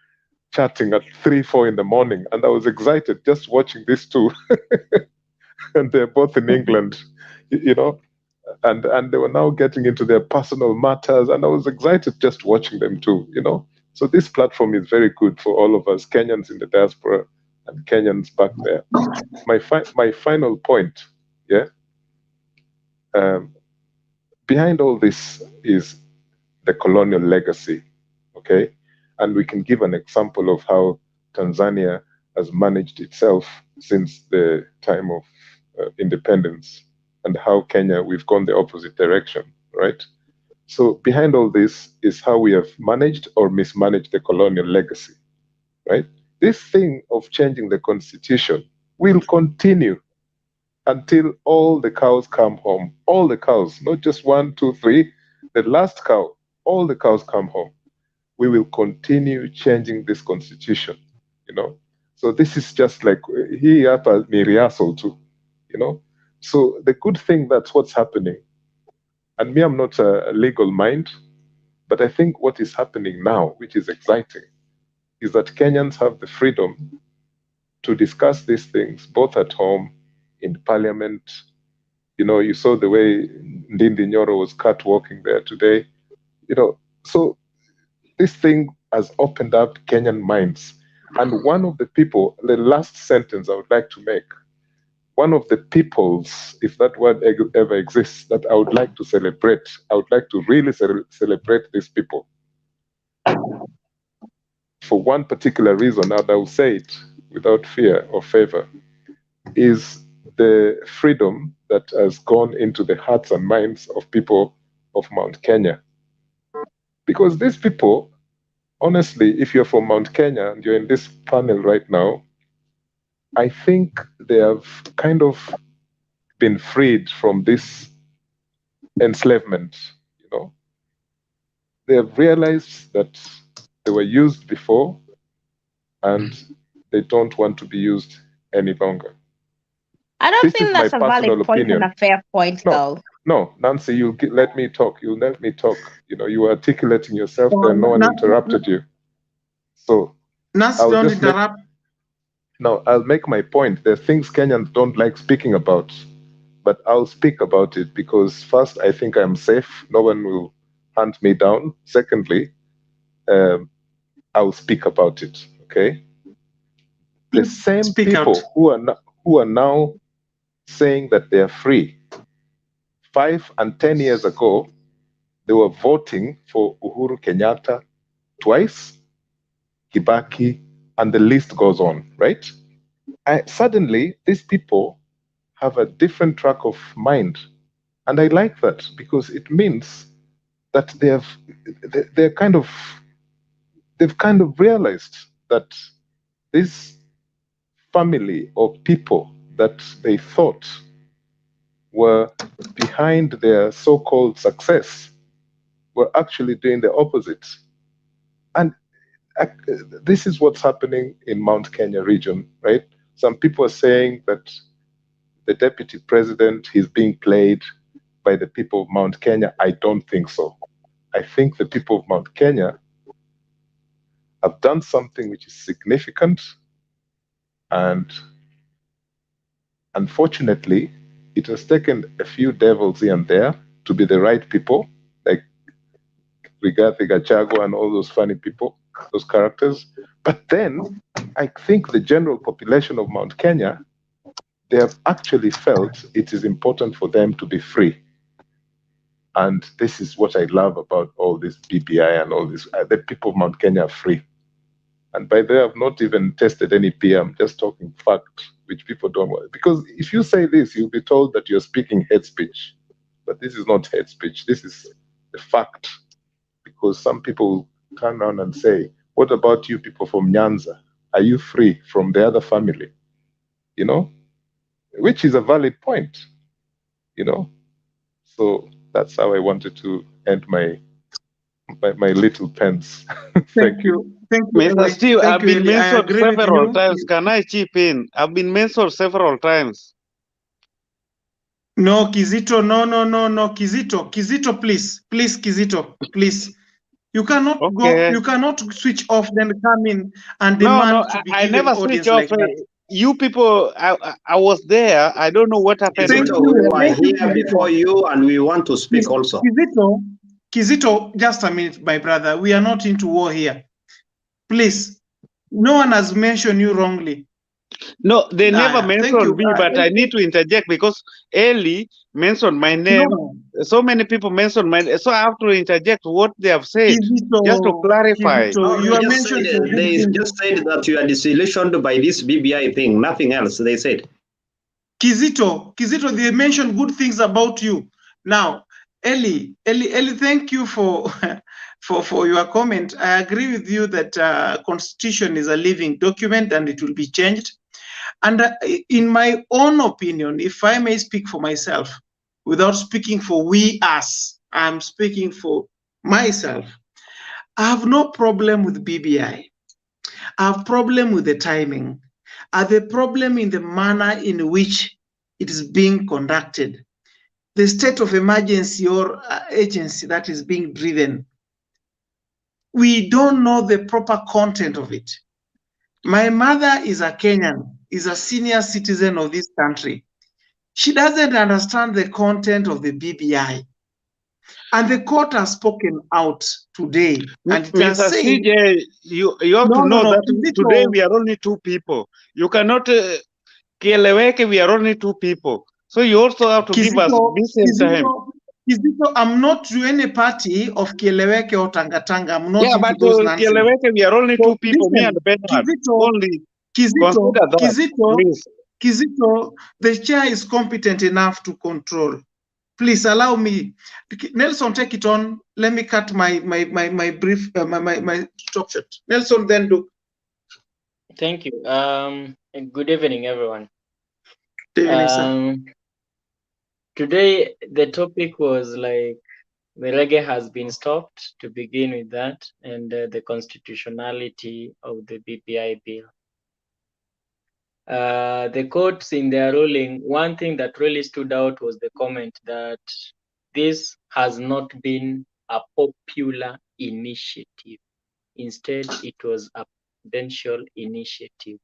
chatting at 3, 4 in the morning. And I was excited just watching these two. And they're both in England, you know, and they were now getting into their personal matters. And I was excited just watching them too, you know. So this platform is very good for all of us, Kenyans in the diaspora and Kenyans back there. My final point, yeah. behind all this is the colonial legacy, okay? And we can give an example of how Tanzania has managed itself since the time of independence, and how Kenya, we've gone the opposite direction, right? So behind all this is how we have managed or mismanaged the colonial legacy, right? This thing of changing the constitution will continue until all the cows come home. All the cows, not just 1, 2, 3, the last cow, all the cows come home. We will continue changing this constitution, you know? So this is just like, he hapa ni rehearsal too, you know? So the good thing, that's what's happening. And me, I'm not a legal mind, but I think what is happening now, which is exciting, is that Kenyans have the freedom to discuss these things, both at home, in parliament. You know, you saw the way Ndindi Nyoro was catwalking there today. You know, so this thing has opened up Kenyan minds. And one of the people, the last sentence I would like to make, one of the peoples, if that word ever exists, that I would like to celebrate, I would like to really celebrate these people. For one particular reason, and I will say it without fear or favor, is the freedom that has gone into the hearts and minds of people of Mount Kenya. Because these people, honestly, if you're from Mount Kenya and you're in this panel right now, I think they have kind of been freed from this enslavement, you know. They have realized that they were used before and they don't want to be used any longer. I don't This think is that's my a valid personal point opinion. and a fair point, though. No, Nancy, let me talk. You let me talk. You know, you were articulating yourself there. No one interrupted you. So Nancy, I'll don't just interrupt. No, I'll make my point. There are things Kenyans don't like speaking about, but I'll speak about it because first, I think I'm safe. No one will hunt me down. Secondly, I'll speak about it. Okay. The same people who are now saying that they are free, 5 and 10 years ago, they were voting for Uhuru Kenyatta twice, Kibaki, and the list goes on, right? Suddenly, these people have a different track of mind. And I like that because it means that they've kind of realized that this family of people that they thought were behind their so-called success were actually doing the opposite. And this is what's happening in Mount Kenya region, right? Some people are saying that the deputy president is being played by the people of Mount Kenya. I don't think so. I think the people of Mount Kenya have done something which is significant, and unfortunately, it has taken a few devils here and there to be the right people, like Rigathi Gachagua and all those funny people, those characters. But then I think the general population of Mount Kenya, they have actually felt it is important for them to be free. And this is what I love about all this BBI and all this. The people of Mount Kenya are free. And by the way, I've not even tested any peer. I'm just talking fact, which people don't want. Because if you say this, you'll be told that you're speaking hate speech. But this is not hate speech. This is the fact. Because some people turn around and say, what about you people from Nyanza? Are you free from the other family? You know? Which is a valid point. You know? So that's how I wanted to end my little pence. Thank you. Thank you. Mr. Steve, I've been Eli. I mentioned agree with several you. times. Can I chip in? I've been mentioned several times. No, Kizito, no, Kizito, please, Kizito, please. You cannot go, you cannot switch off, then come in and demand to be I given never audience switch off. like that. You people, I was there. I don't know what happened. Thank Kizito, we you, were here before you and we want to speak also. Kizito, just a minute, my brother. We are not into war here. Please, no one has mentioned you wrongly. No, they never Thank mentioned you. me, but I need to interject because Eli mentioned my name. No, So many people mentioned my name. So I have to interject what they have said just to clarify. Kizito, No, you they are just said mentioned for good they things. just said that you are disillusioned by this BBI thing. Nothing else. They said. Kizito, they mentioned good things about you. Now, Eli, thank you for for your comment. I agree with you that Constitution is a living document and it will be changed. And in my own opinion, if I may speak for myself, without speaking for we us, I'm speaking for myself. I have no problem with BBI. I have problem with the timing. I have a problem in the manner in which it is being conducted. The state of emergency or agency that is being driven. We don't know the proper content of it. My mother is a Kenyan, is a senior citizen of this country. She doesn't understand the content of the BBI. And the court has spoken out today. And it has Mr. said, CJ, you have to know that today we are only two people. You cannot kieleweke, we are only two people. So you also have to give us decent time. Kizito, I'm not to any party of Kieleweke or Tangatanga. I'm not into But those nonsense. Kieleweke, we are only two people, me and Bernard. Only consider that, Kizito, the chair is competent enough to control. Please allow me. Nelson, take it on. Let me cut my brief, my talk short. Nelson, then do. Thank you. Good evening, everyone. Good evening, sir. Today, the topic was like the reggae has been stopped, to begin with that, and the constitutionality of the BPI bill. The courts in their ruling, one thing that really stood out was the comment that this has not been a popular initiative. Instead, it was a presidential initiative.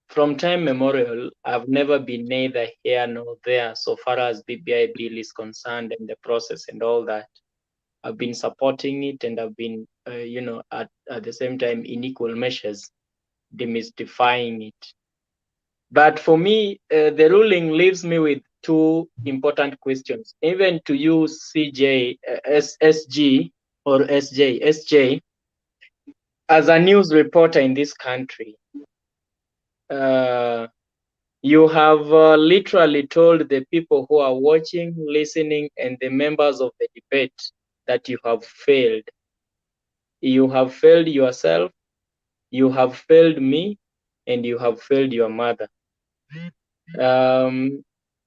From time memorial, I've never been neither here nor there so far as BBI bill is concerned and the process and all that. I've been supporting it and I've been, at the same time in equal measures, demystifying it. But for me, the ruling leaves me with two important questions. Even to you, CJ, SG or SJ, as a news reporter in this country, you have literally told the people who are watching, listening, and the members of the debate that you have failed. You have failed yourself, you have failed me, and you have failed your mother.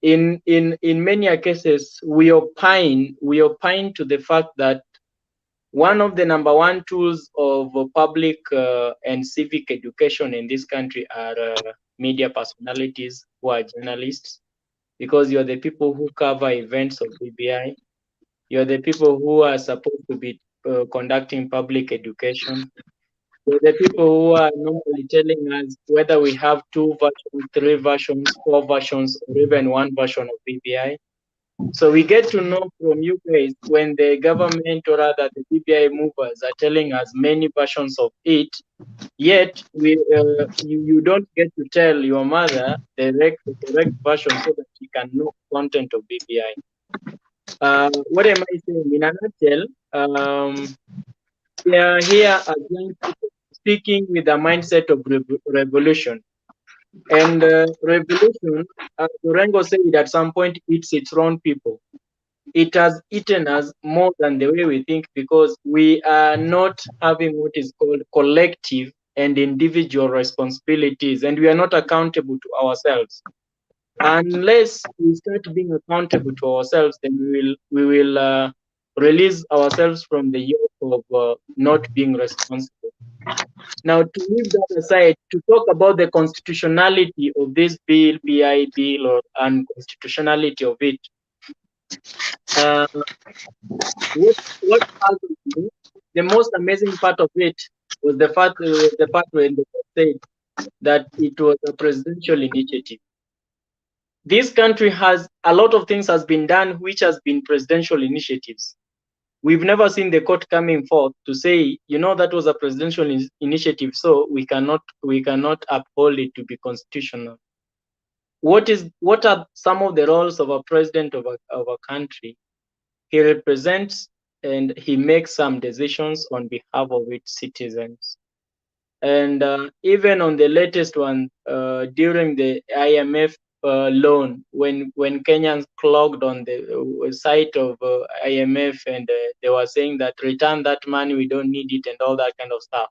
In many cases, we opine to the fact that one of the number one tools of public and civic education in this country are media personalities who are journalists, because you're the people who cover events of BBI. You're the people who are supposed to be conducting public education. You're the people who are normally telling us whether we have 2 versions, 3 versions, 4 versions, or even 1 version of BBI. So we get to know from you guys when the government or rather the BBI movers are telling us many versions of it, yet you don't get to tell your mother the correct version so that she can know content of BBI. What am I saying? In a nutshell, we are here as young people speaking with a mindset of revolution. And revolution, as Lorengo said at some point, eats its own people. It has eaten us more than the way we think, because we are not having what is called collective and individual responsibilities, and we are not accountable to ourselves. Unless we start being accountable to ourselves, then we will release ourselves from the yoke of not being responsible. Now, to leave that aside, to talk about the constitutionality of this bill, BI bill, or unconstitutionality of it, what puzzled me, the most amazing part of it was the part when the court said that it was a presidential initiative. This country has a lot of things has been done which has been presidential initiatives. we've never seen the court coming forth to say, you know, that was a presidential initiative, so we cannot uphold it to be constitutional. What are some of the roles of a president of a country? He represents and he makes some decisions on behalf of its citizens. And even on the latest one, during the IMF loan, when Kenyans clogged on the site of IMF and they were saying that return that money, we don't need it and all that kind of stuff.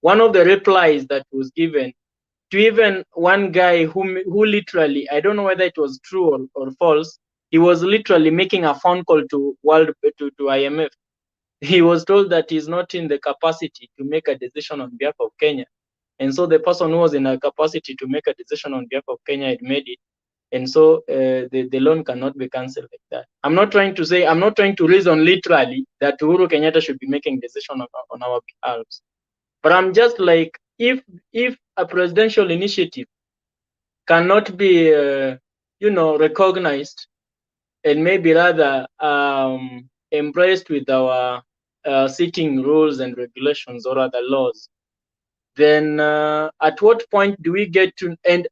One of the replies that was given to even one guy who literally, I don't know whether it was true or false, he was literally making a phone call to IMF. He was told that he's not in the capacity to make a decision on behalf of Kenya. And so the person who was in a capacity to make a decision on behalf of Kenya had made it. And so the loan cannot be cancelled like that. I'm not trying to reason literally that Uhuru Kenyatta should be making decision on our behalf. But I'm just like, if a presidential initiative cannot be, recognized and maybe rather embraced with our sitting rules and regulations or other laws, then at what point do we get to, and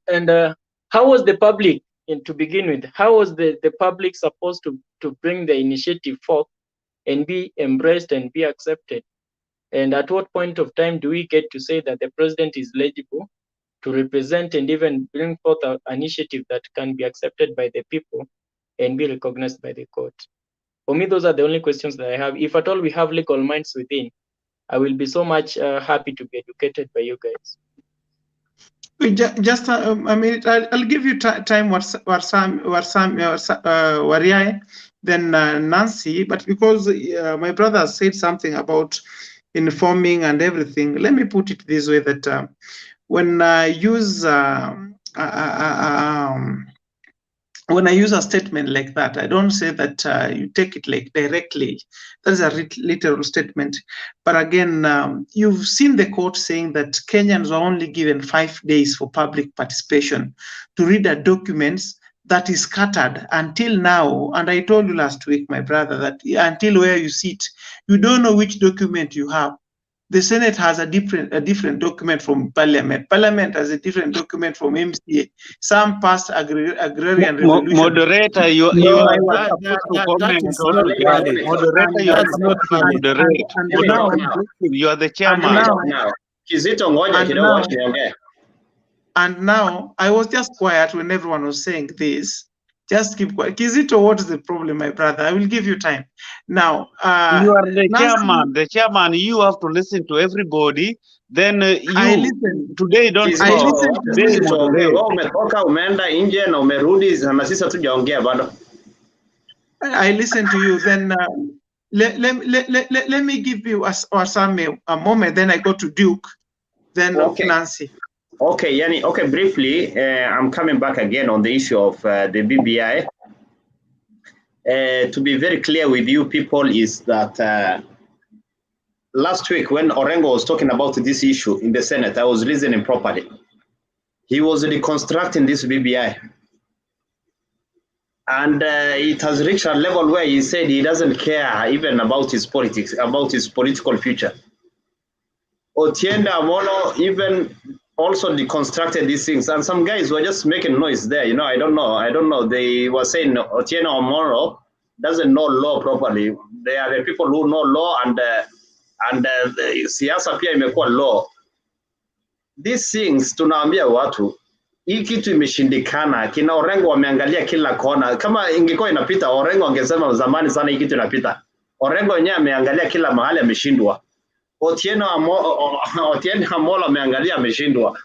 how was the public, to begin with, how was the public supposed to bring the initiative forth and be embraced and be accepted? And at what point of time do we get to say that the president is eligible to represent and even bring forth an initiative that can be accepted by the people and be recognized by the court? For me, those are the only questions that I have. If at all we have legal minds within, I will be so much happy to be educated by you guys. Just a minute. I'll give you time. Wariae, then Nancy. But because my brother said something about informing and everything, let me put it this way: that when I use a statement like that, I don't say that you take it like directly. That is a literal statement. But again, you've seen the court saying that Kenyans were only given 5 days for public participation to read a document that is scattered until now. And I told you last week, my brother, that until where you sit, you don't know which document you have. The Senate has a different document from Parliament. Parliament has a different document from MCA. Some passed agrarian revolution. Moderator, you are not supposed to comment. Moderator, you are supposed to moderate. You are the chairman. And now, I was just quiet when everyone was saying this. Just keep quiet. Kizito, what is the problem, my brother? I will give you time. Now, you are the chairman. The chairman, you have to listen to everybody. Then I listen. Today don't I listen to I listen to you. Then let me give you a moment. Then I go to Duke. Then Nancy. Okay, Yanni. Okay, briefly, I'm coming back again on the issue of the BBI. To be very clear with you people is that last week when Orengo was talking about this issue in the Senate, I was listening properly. He was reconstructing this BBI. And it has reached a level where he said he doesn't care even about his politics, about his political future. Otienda Amolo even also deconstructed these things, and some guys were just making noise there. You know, I don't know. They were saying Otieno Omoro doesn't know law properly. They are the people who know law, and siasa pia imekuwa law. These things tunaambia watu, hii kitu imeshindikana. Kina Orengo wameangalia kila kona. Kama ingekuwa inapita, Orengo angesema zamani sana hii kitu inapita. Orengo yenyewe ameangalia kila mahali, ameshindwa. Otieno Amolo ameangalia, ameshindwa.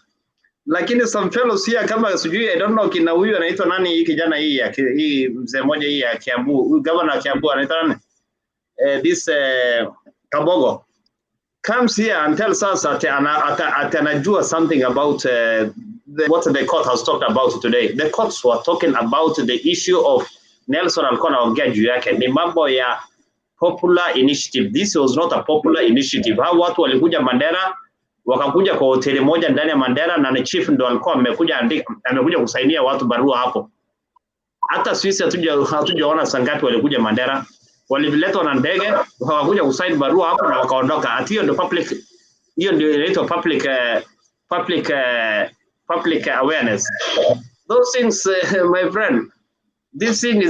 Lakini some fellows here kama sijui, I don't know, kina huyu anaitwa nani, hii kijana hii mzee mmoja hii ya Kiambu, governor wa Kiambu anaitwa nani? This Kabogo comes here and tells us that anajua something about what the court has talked about today. The courts were talking about the issue of Nelson alikuwa anaongea juu yake ni mambo ya popular initiative. This was not a popular initiative. Hao watu walikuja Mandera, wakakuja kwa hoteli moja ndani ya Mandera, na chief ndo alikuwa amekuja kusainia watu barua hapo. Hata sisi hatujaona sangapi walikuja Mandera. waliletwa na ndege wakakuja kusign barua hapo na wakaondoka. Ati hiyo ndio public, hiyo ndio inaitwa public awareness. Those things, my friend, this thing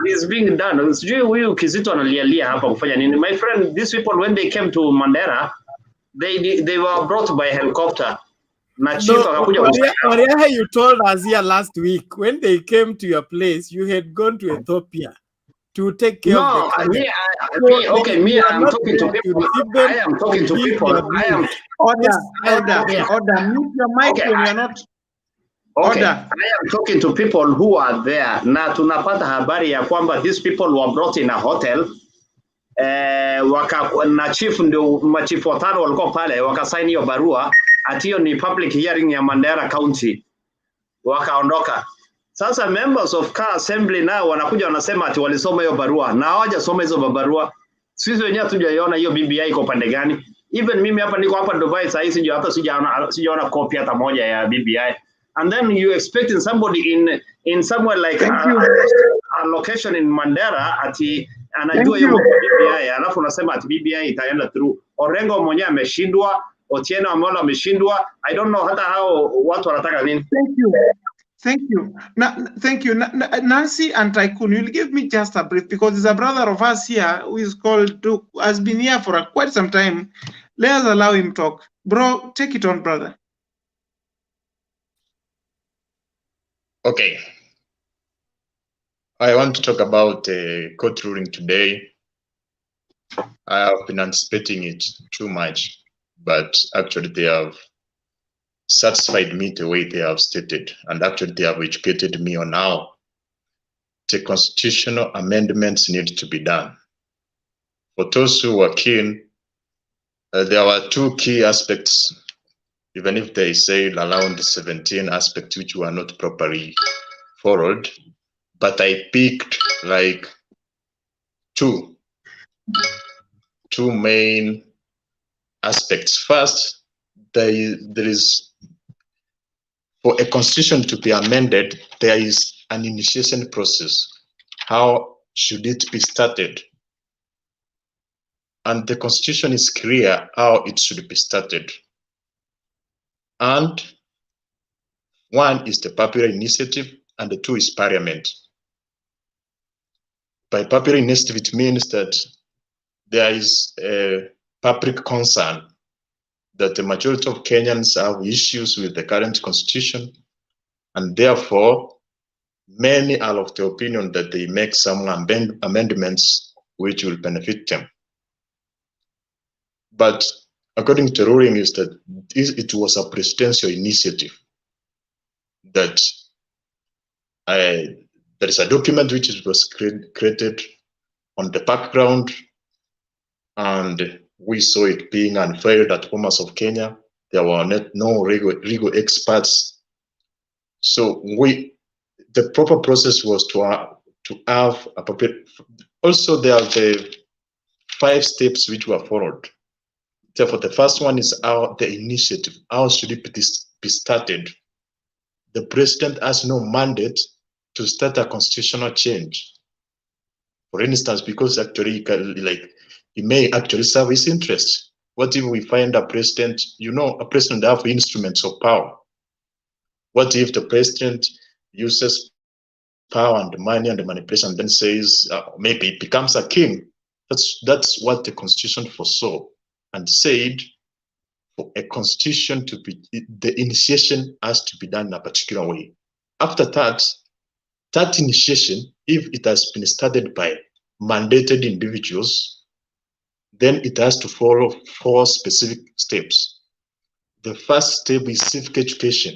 is being done. Sijui huyu Kizito analialia hapa kufanya nini? My friend, these people when they came to Mandera, they were brought by helicopter. Na chief akakuja Wariaha, you told us here last week when they came to your place, you had gone to Ethiopia to take care of the camel. I'm talking to people. I am talking to people. I am order. Mute your mic when you're not. Okay, I am talking to people who are there. Na tunapata habari ya kwamba these people were brought in a hotel. Na chief ndio machifu watano walikuwa pale wakasaini hiyo barua ati hiyo ni public hearing ya Mandera County, wakaondoka. Sasa members of car assembly nao wanakuja wanasema ati walisoma hiyo barua na hawajasoma hizo barua. Sisi wenyewe hatujaiona hiyo BBI iko pande gani. Even mimi hapa niko hapa Dubai sasa hivi sijaona copy hata moja ya BBI. And then you expecting somebody in somewhere like a location in Mandera ati anajua hiyo BBI, alafu unasema ati BBI itaenda through. Orengo mwenyewe ameshindwa, Otieno Amolo ameshindwa. I don't know hata hao watu wanataka nini. Thank you. Nancy and Tycoon, you'll give me just a brief because there's a brother of us here who is called Duke, has been here for quite some time. Let us allow him talk. Bro, take it on, brother. Okay. I want to talk about a court ruling today. I have been anticipating it too much, but actually they have satisfied me the way they have stated, and actually they have educated me on how the constitutional amendments need to be done. For those who were keen, there were two key aspects, even if they say around 17 aspects which were not properly followed, but I picked like two main aspects. First, there is for a constitution to be amended, there is an initiation process. How should it be started? And the constitution is clear how it should be started. And one is the popular initiative, and the two is parliament. By popular initiative, it means that there is a public concern that the majority of Kenyans have issues with the current constitution, and therefore many are of the opinion that they make some amendments which will benefit them. But according to the ruling is that it was a presidential initiative, that there is a document which was created on the background, and we saw it being unveiled at Bomas of Kenya. There were no legal experts. So the proper process was to have a puppet. Also, there are the 5 steps which were followed. Therefore, the first one is the initiative. How should it be started? The president has no mandate to start a constitutional change. For instance, because actually, he may actually serve his interest. What if we find a president, a president have instruments of power? What if the president uses power and money and the manipulation and then says, maybe it becomes a king? That's what the constitution foresaw and said for a constitution to be, the initiation has to be done in a particular way. After that initiation, if it has been started by mandated individuals, then it has to follow 4 specific steps. The first step is civic education.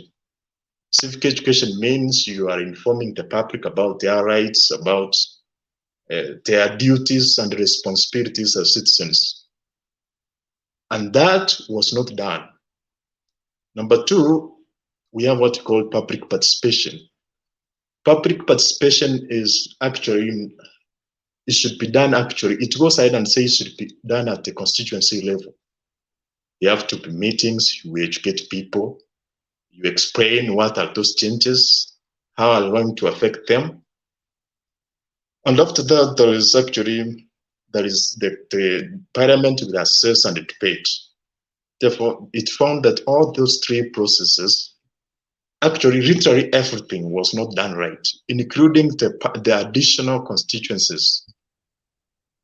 Civic education means you are informing the public about their rights, about their duties and responsibilities as citizens. And that was not done. Number 2, we have what we call public participation. Public participation is actually, it should be done actually, it goes ahead and says it should be done at the constituency level. There have to be meetings, you educate people, you explain what are those changes, how are going to affect them. And after that, there is actually there is the parliament will assess and debate. Therefore, it found that all those three processes, actually literally everything was not done right, including the additional constituencies.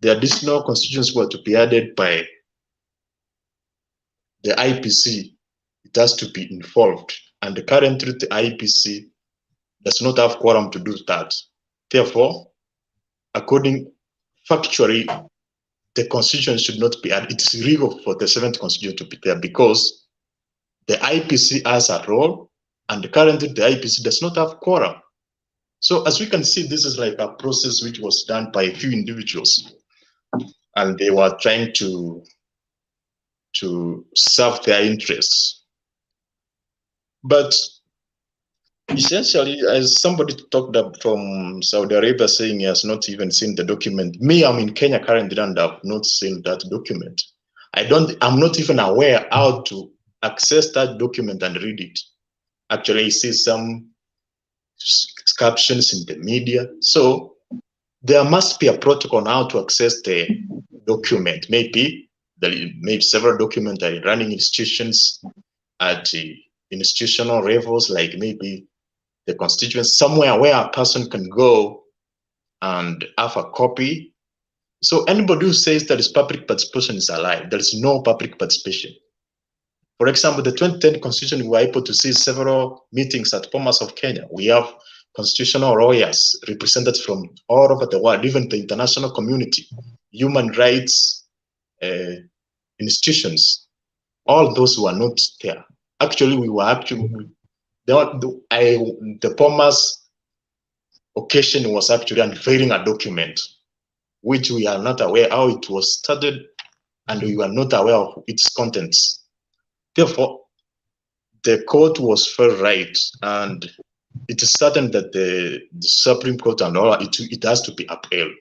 The additional constituencies were to be added by the IPC. It has to be involved, and currently the IPC does not have quorum to do that. Therefore, factually, the constitution should not be added. It is illegal for the 7th constitution to be there because the IPC has a role, and currently the IPC does not have quorum. So as we can see, this is like a process which was done by a few individuals, and they were trying to serve their interests. But essentially, as somebody talked up from Saudi Arabia saying he has not even seen the document. Me, I'm in Kenya currently and I've not seen that document. I'm not even aware how to access that document and read it. Actually, I see some captions in the media. So there must be a protocol on how to access the document. Maybe several documents are in running institutions at institutional levels, like maybe the constituency, somewhere where a person can go and have a copy. So anybody who says that is public participation is a lie. There is no public participation. For example, the 2010 constitution, we were able to see several meetings at Bomas of Kenya. We have constitutional lawyers represented from all over the world, even the international community, human rights institutions. All those who are not there. Actually, we were the Bomas occasion was actually unveiling a document which we are not aware how it was started, and we were not aware of its contents. Therefore, the court was very right, and it is certain that the Supreme Court and all it has to be upheld.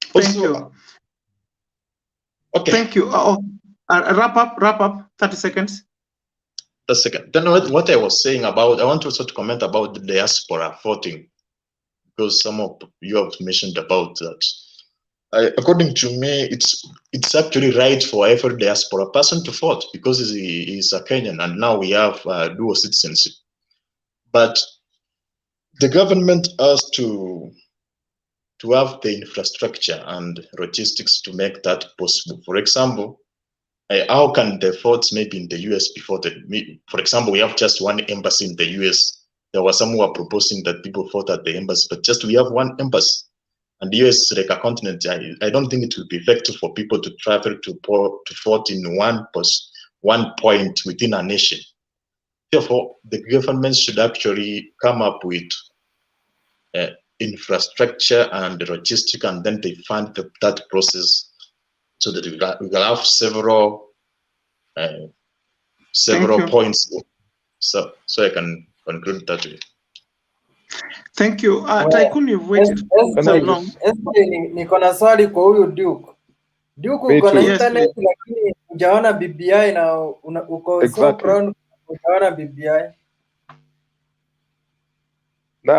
Thank you. Okay. Thank you. Wrap up. 30 seconds. A second. Then what I was saying about, I want also to comment about the diaspora voting, because some of you have mentioned about that. According to me, it's actually right for every diaspora person to vote because he's a Kenyan, and now we have dual citizenship. But the government has to have the infrastructure and logistics to make that possible. For example, how can the votes maybe in the US before for example, we have just one embassy in the US. There were some who were proposing that people vote at the embassy, but just we have one embassy. And the US is like a continent. I don't think it would be effective for people to travel to vote in one point within a nation. Therefore, the government should actually come up with infrastructure and logistic, and then they fund that process so that we will have several points. So I can conclude that way. Thank you. Tycoon, you've waited so long. Niko na swali kwa huyu Duke. Duke, uko na internet lakini hujaona BBI na uko so proud hujaona BBI. Na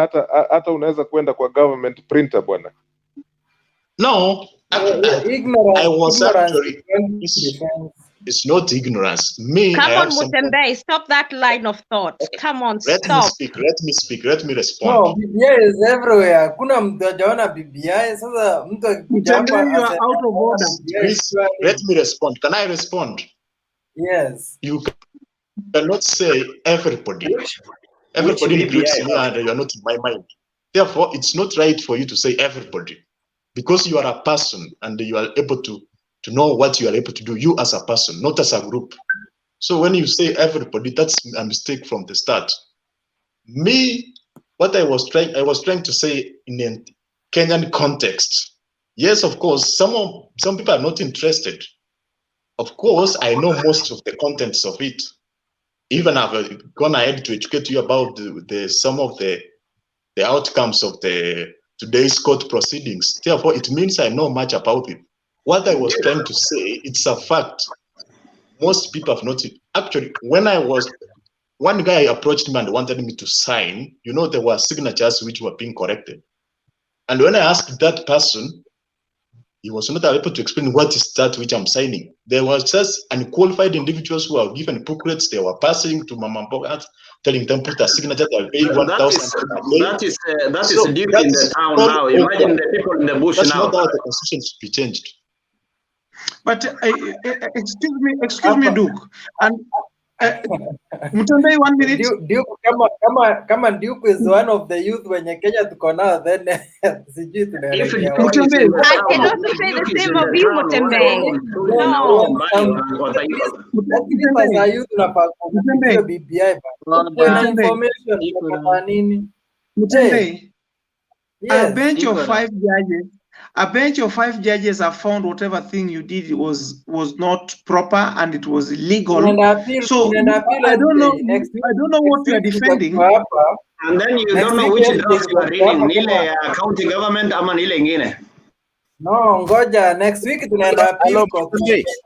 hata unaweza kwenda kwa government printer bwana. No, I was actually, it's not ignorance. Come on, Mutembei, stop that line of thought. Come on, let stop. Let me respond. No, BBI is everywhere. Kuna mtu hajaona BBI. Sasa mtu akikuja hapa out of order. Let me respond. Can I respond? Yes. You cannot say everybody. Everybody includes me, and you are not in my mind. Therefore, it's not right for you to say everybody, because you are a person and you are able to know what you are able to do, you as a person, not as a group. So when you say everybody, that's a mistake from the start. Me, what I was trying to say in a Kenyan context. Yes, of course, some people are not interested. Of course, I know most of the contents of it. Even I've gone ahead to educate you about some of the outcomes of today's court proceedings. Therefore, it means I know much about it. What I was trying to say, it's a fact. Most people have not. Actually, one guy approached me and wanted me to sign, there were signatures which were being corrected. And when I asked that person, He was not able to explain what is that which I'm signing. There were just unqualified individuals who are given booklets. They were passing to Mama Mboga, telling them put a signature. They'll pay 1,000 that is duty in the town now. Imagine the people in the bush that's now. Not how the constitution should be changed. But excuse me, Duke. And Mtoto, 1 minute. Duke, kama Duke is one of the youth wenye Kenya tuko nao, then sijui tunaelekea wapi. I can also say the same of you, Mutembe. No. As a youth tunafaa kupitia BBI kuna information kwa nini? Mutembe, Yes. a bench of five judges have found whatever thing you did was not proper and it was illegal. So I don't know what you are defending. And then you don't know which draft you are reading. Nile county government ama nile ingine. No, ngoja next week tunaenda appeal court.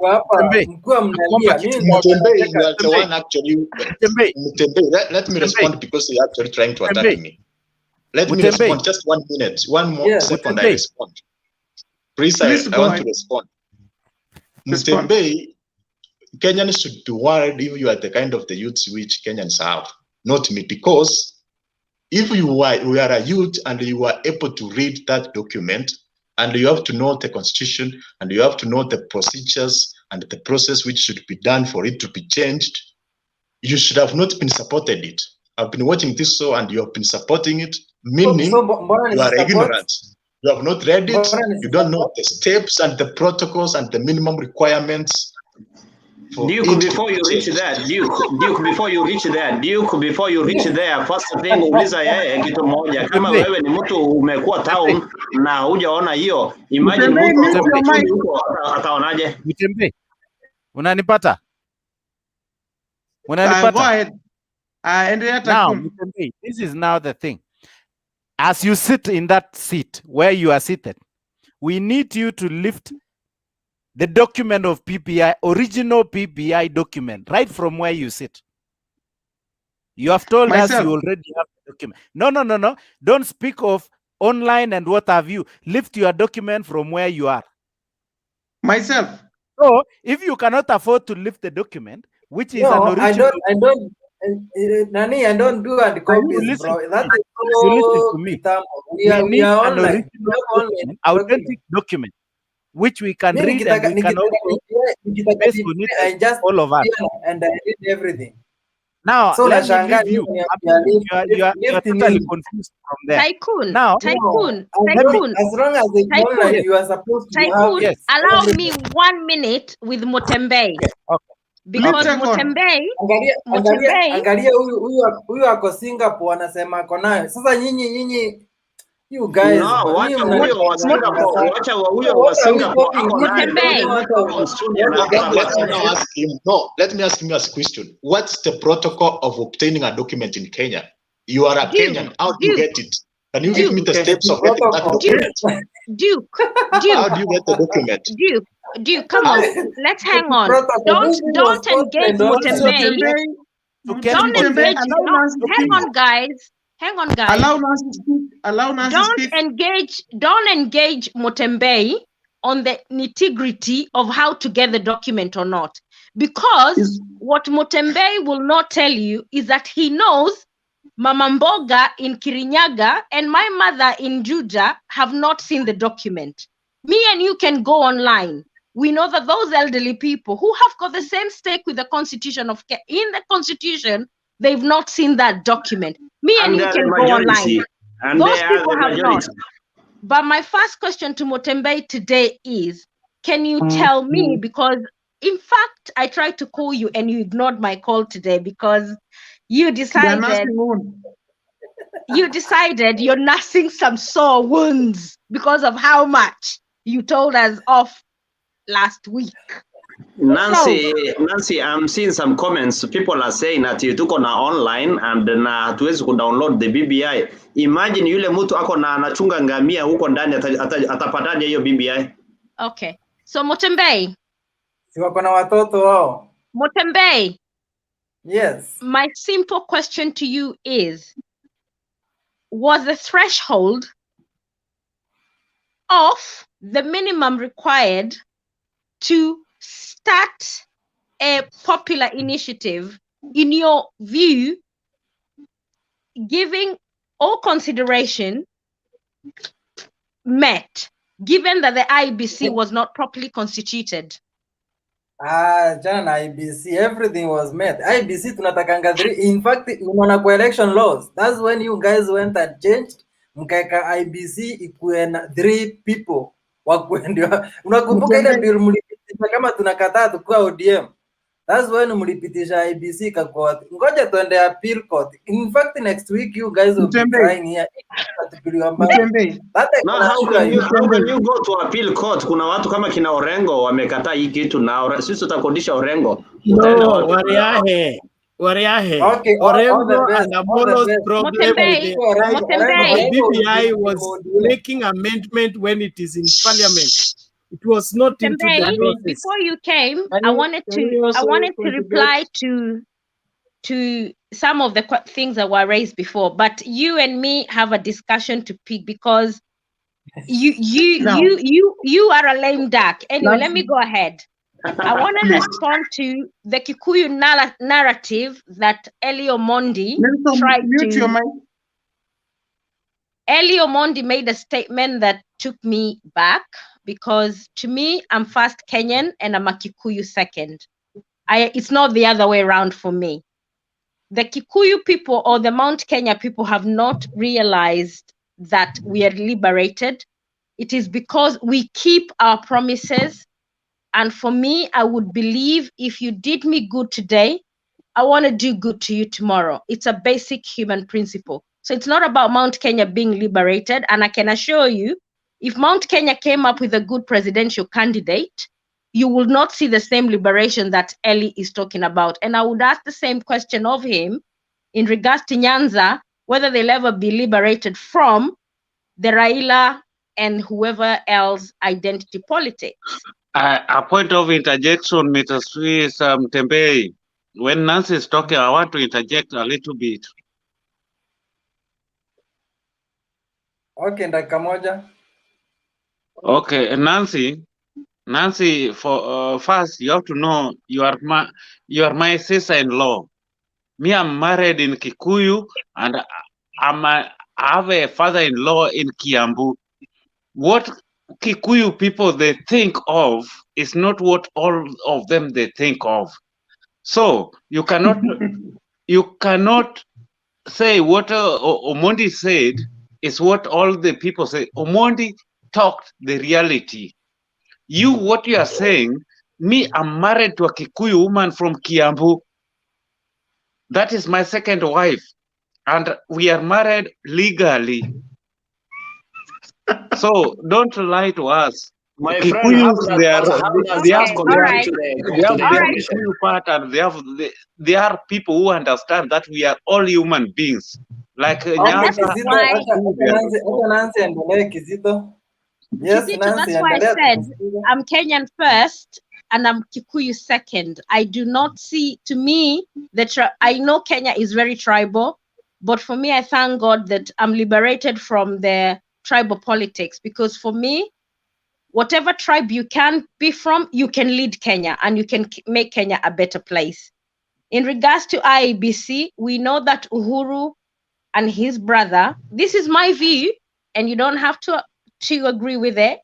Hapa mkuu mnalia. Let me respond because you're actually trying to attack me. Let me respond. Just 1 minute. One more second. I respond. Please, I want to respond. Mtembe, Kenyans should be worried if you are the kind of the youths which Kenyans have, not me. Because if we are a youth and you are able to read that document, and you have to know the constitution, and you have to know the procedures and the process which should be done for it to be changed, you should have not been supported it. I've been watching this show and you have been supporting it. Meaning, you are ignorant. You have not read it. You don't know the steps and the protocols and the minimum requirements. Duke, before you reach there, first thing uliza yeye kitu moja. Kama wewe ni mtu umekuwa town na hujaona hiyo, imagine mtu huko ataonaje? Mtembe, unanipata? Unanipata? Go ahead. Now, Mtembe, this is now the thing. As you sit in that seat where you are seated, we need you to lift the document of PPI, original PPI document, right from where you sit. You have told us you already have the document. No. Don't speak of online and what have you. Lift your document from where you are. Myself. So, if you cannot afford to lift the document, which is an original... Nani, I don't do ad copies, bro. That's you listen to me. We are an original document, authentic document, which we can read and we can also based on it, I just all of us. And I did everything. Now, so let me leave you. You are totally confused from there. Tycoon. Now, as long as it's online, you are supposed to have. Yes. Allow me 1 minute with Mutembe. Okay. Because Mutembe, angalia huyu ako Singapore anasema ako nayo. Sasa nyinyi you guys, wacha huyo wa Singapore ako nayo. Let me ask him a question. What's the protocol of obtaining a document in Kenya? You are a Kenyan. How do you get it? Can you give me the steps of getting that document? Duke. How do you get the document? Duke, come on. Let's hang on. Don't engage Mutembe. Don't engage. Hang on, guys. Allow Nancy to speak. Don't engage Mutembe on the nitty-gritty of how to get the document or not. Because what Mutembe will not tell you is that he knows Mama Mboga in Kirinyaga and my mother in Juja have not seen the document. Me and you can go online. We know that those elderly people who have got the same stake with the Constitution in the Constitution, they've not seen that document. Me and you can go online. Those people have not. But my first question to Mutembe today is, can you tell me, because in fact, I tried to call you and you ignored my call today because you decided you're nursing some sore wounds because of how much you told us off last week. Nancy, I'm seeing some comments. People are saying that you took on online and na hatuwezi kudownload the BBI. Imagine yule mtu ako na anachunga ngamia huko ndani atapataje hiyo BBI? Okay. So Mutembe. Si wako na watoto wao. Mutembe. Yes. My simple question to you is, was the threshold off the minimum required to start a popular initiative, in your view, giving all consideration met, given that the IBC was not properly constituted? Jana na IBC, everything was met. IBC tunatakanga 3. In fact, unaona kwa election laws, that's when you guys went and changed, mkaeka IBC ikuwe na 3 people wakuwe ndio. Unakumbuka ile bill mlipitisha kama tunakataa tukua ODM? That's when mlipitisha IBC kakot. Ngoja tuende appeal court. In fact, next week you guys will be trying here. Now how can you go to appeal court? Kuna watu kama kina Orengo wamekataa hii kitu na sisi tutakodisha Orengo. No, Wariahe. Okay, Orengo and Apollo's problem with the BBI was making amendment when it is in parliament. It was not into the process. Before you came, I wanted to reply to some of the things that were raised before, but you and me have a discussion to pick because you are a lame duck. Anyway, let me go ahead. I want to respond to the Kikuyu narrative that Elio Mondi tried to. Elio Mondi made a statement that took me back, because to me, I'm first Kenyan and I'm a Kikuyu second. It's not the other way around for me. The Kikuyu people or the Mount Kenya people have not realized that we are liberated. It is because we keep our promises. And for me, I would believe if you did me good today, I want to do good to you tomorrow. It's a basic human principle. So it's not about Mount Kenya being liberated. And I can assure you, if Mount Kenya came up with a good presidential candidate, you will not see the same liberation that Eli is talking about. And I would ask the same question of him in regards to Nyanza, whether they'll ever be liberated from the Raila and whoever else identity politics. A point of interjection, Mr. Swiss Tembei. When Nancy is talking, I want to interject a little bit. Okay, dakika moja. Okay, Nancy, for first you have to know you are my sister-in-law. Me, I'm married in Kikuyu, and I have a father-in-law in Kiambu. What Kikuyu people they think of is not what all of them they think of. So you cannot say what Omondi said is what all the people say. Omondi talked the reality. What you are saying, me, I'm married to a Kikuyu woman from Kiambu. That is my second wife. And we are married legally. So don't lie to us. My Kikuyus, friend, they have the Kikuyu part, and they are people who understand that we are all human beings. Like Nyanza. Yes, Nancy, that's why I said I'm Kenyan first and I'm Kikuyu second. I do not see, to me, I know Kenya is very tribal, but for me, I thank God that I'm liberated from the tribal politics, because for me, whatever tribe you can be from, you can lead Kenya and you can make Kenya a better place. In regards to IEBC, we know that Uhuru and his brother, this is my view, and you don't have to agree with it.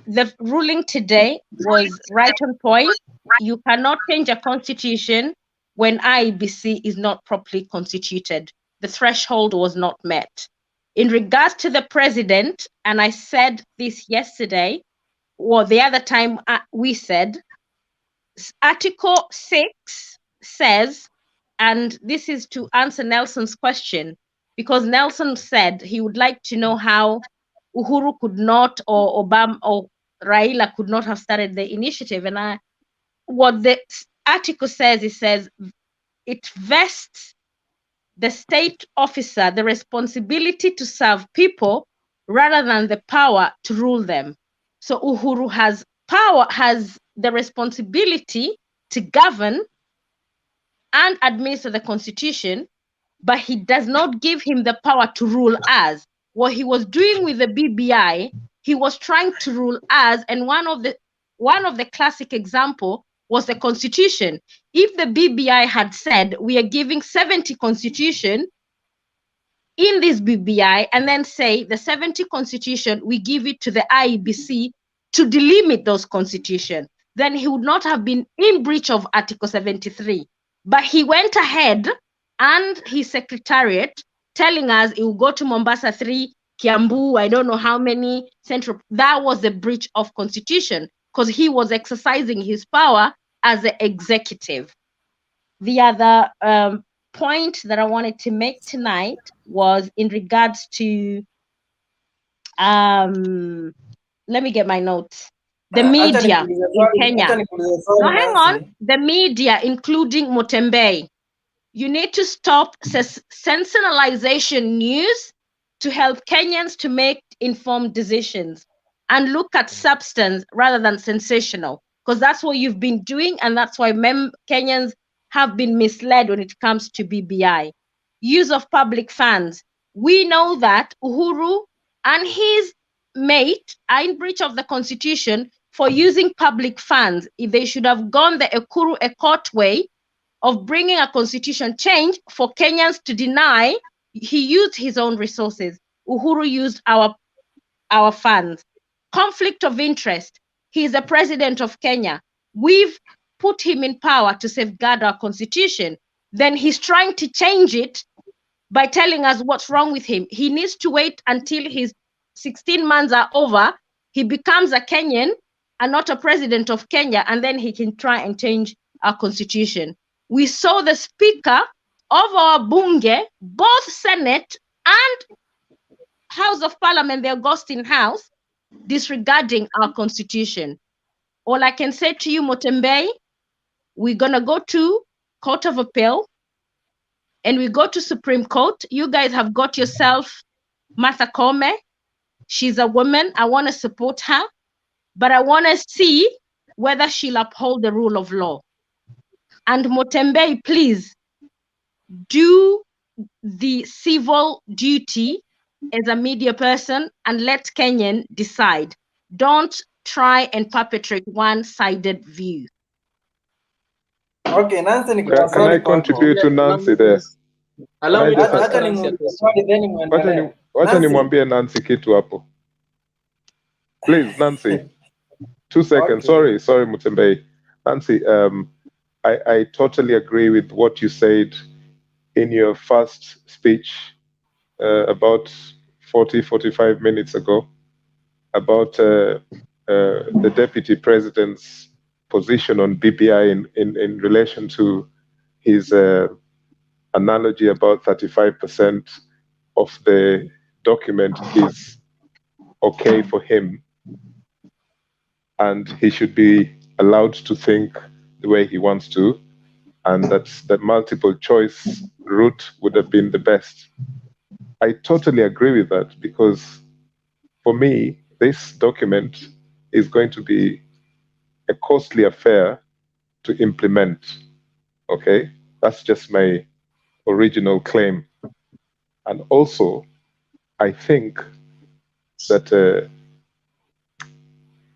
The ruling today was right on point. You cannot change a constitution when IEBC is not properly constituted. The threshold was not met. In regards to the president, and I said this yesterday, or the other time we said, Article 6 says, and this is to answer Nelson's question, because Nelson said he would like to know how Uhuru could not, or Obama or Raila could not have started the initiative. And what the article says, it says it vests the state officer the responsibility to serve people rather than the power to rule them. So Uhuru has the responsibility to govern and administer the constitution, but he does not give him the power to rule us. What he was doing with the BBI, he was trying to rule us, and one of the classic example was the constitution. If the BBI had said we are giving 70 constitution in this BBI, and then say the 70 constitution, we give it to the IEBC to delimit those constitution, then he would not have been in breach of Article 73. But he went ahead and his secretariat telling us it will go to Mombasa 3, Kiambu, I don't know how many, Central. That was a breach of constitution because he was exercising his power as the executive. The other point that I wanted to make tonight was in regards to, let me get my notes. The media in Kenya. No, hang on. The media, including Mutembei. You need to stop sensationalization news to help Kenyans to make informed decisions and look at substance rather than sensational, because that's what you've been doing, and that's why Kenyans have been misled when it comes to BBI. Use of public funds. We know that Uhuru and his mate are in breach of the constitution for using public funds. If they should have gone the Ekuru Ekot way of bringing a constitution change for Kenyans to deny, he used his own resources. Uhuru used our funds. Conflict of interest. He's the president of Kenya. We've put him in power to safeguard our constitution. Then he's trying to change it by telling us what's wrong with him. He needs to wait until his 16 months are over. He becomes a Kenyan and not a president of Kenya, and then he can try and change our constitution. We saw the speaker of our bunge, both Senate and House of Parliament, the Augustine House, disregarding our constitution. All I can say to you, Mutembei, we're gonna go to Court of Appeal and we go to Supreme Court. You guys have got yourself Martha Koome. She's a woman. I want to support her, but I want to see whether she'll uphold the rule of law. And Mutembei, please do the civil duty as a media person and let Kenyan decide. Don't try and perpetrate one-sided view. Okay, Nancy, can I contribute to Nancy there? Allow me to wacha nimwambie Nancy kitu hapo. Please, Nancy. 2 seconds. Okay. Sorry, Mutembei. Nancy, I totally agree with what you said in your first speech about 45 minutes ago about the Deputy President's position on BBI in relation to his analogy about 35% of the document is okay for him, and he should be allowed to think the way he wants to, and that the multiple choice route would have been the best. I totally agree with that, because for me, this document is going to be a costly affair to implement. Okay, that's just my original claim. And also, I think that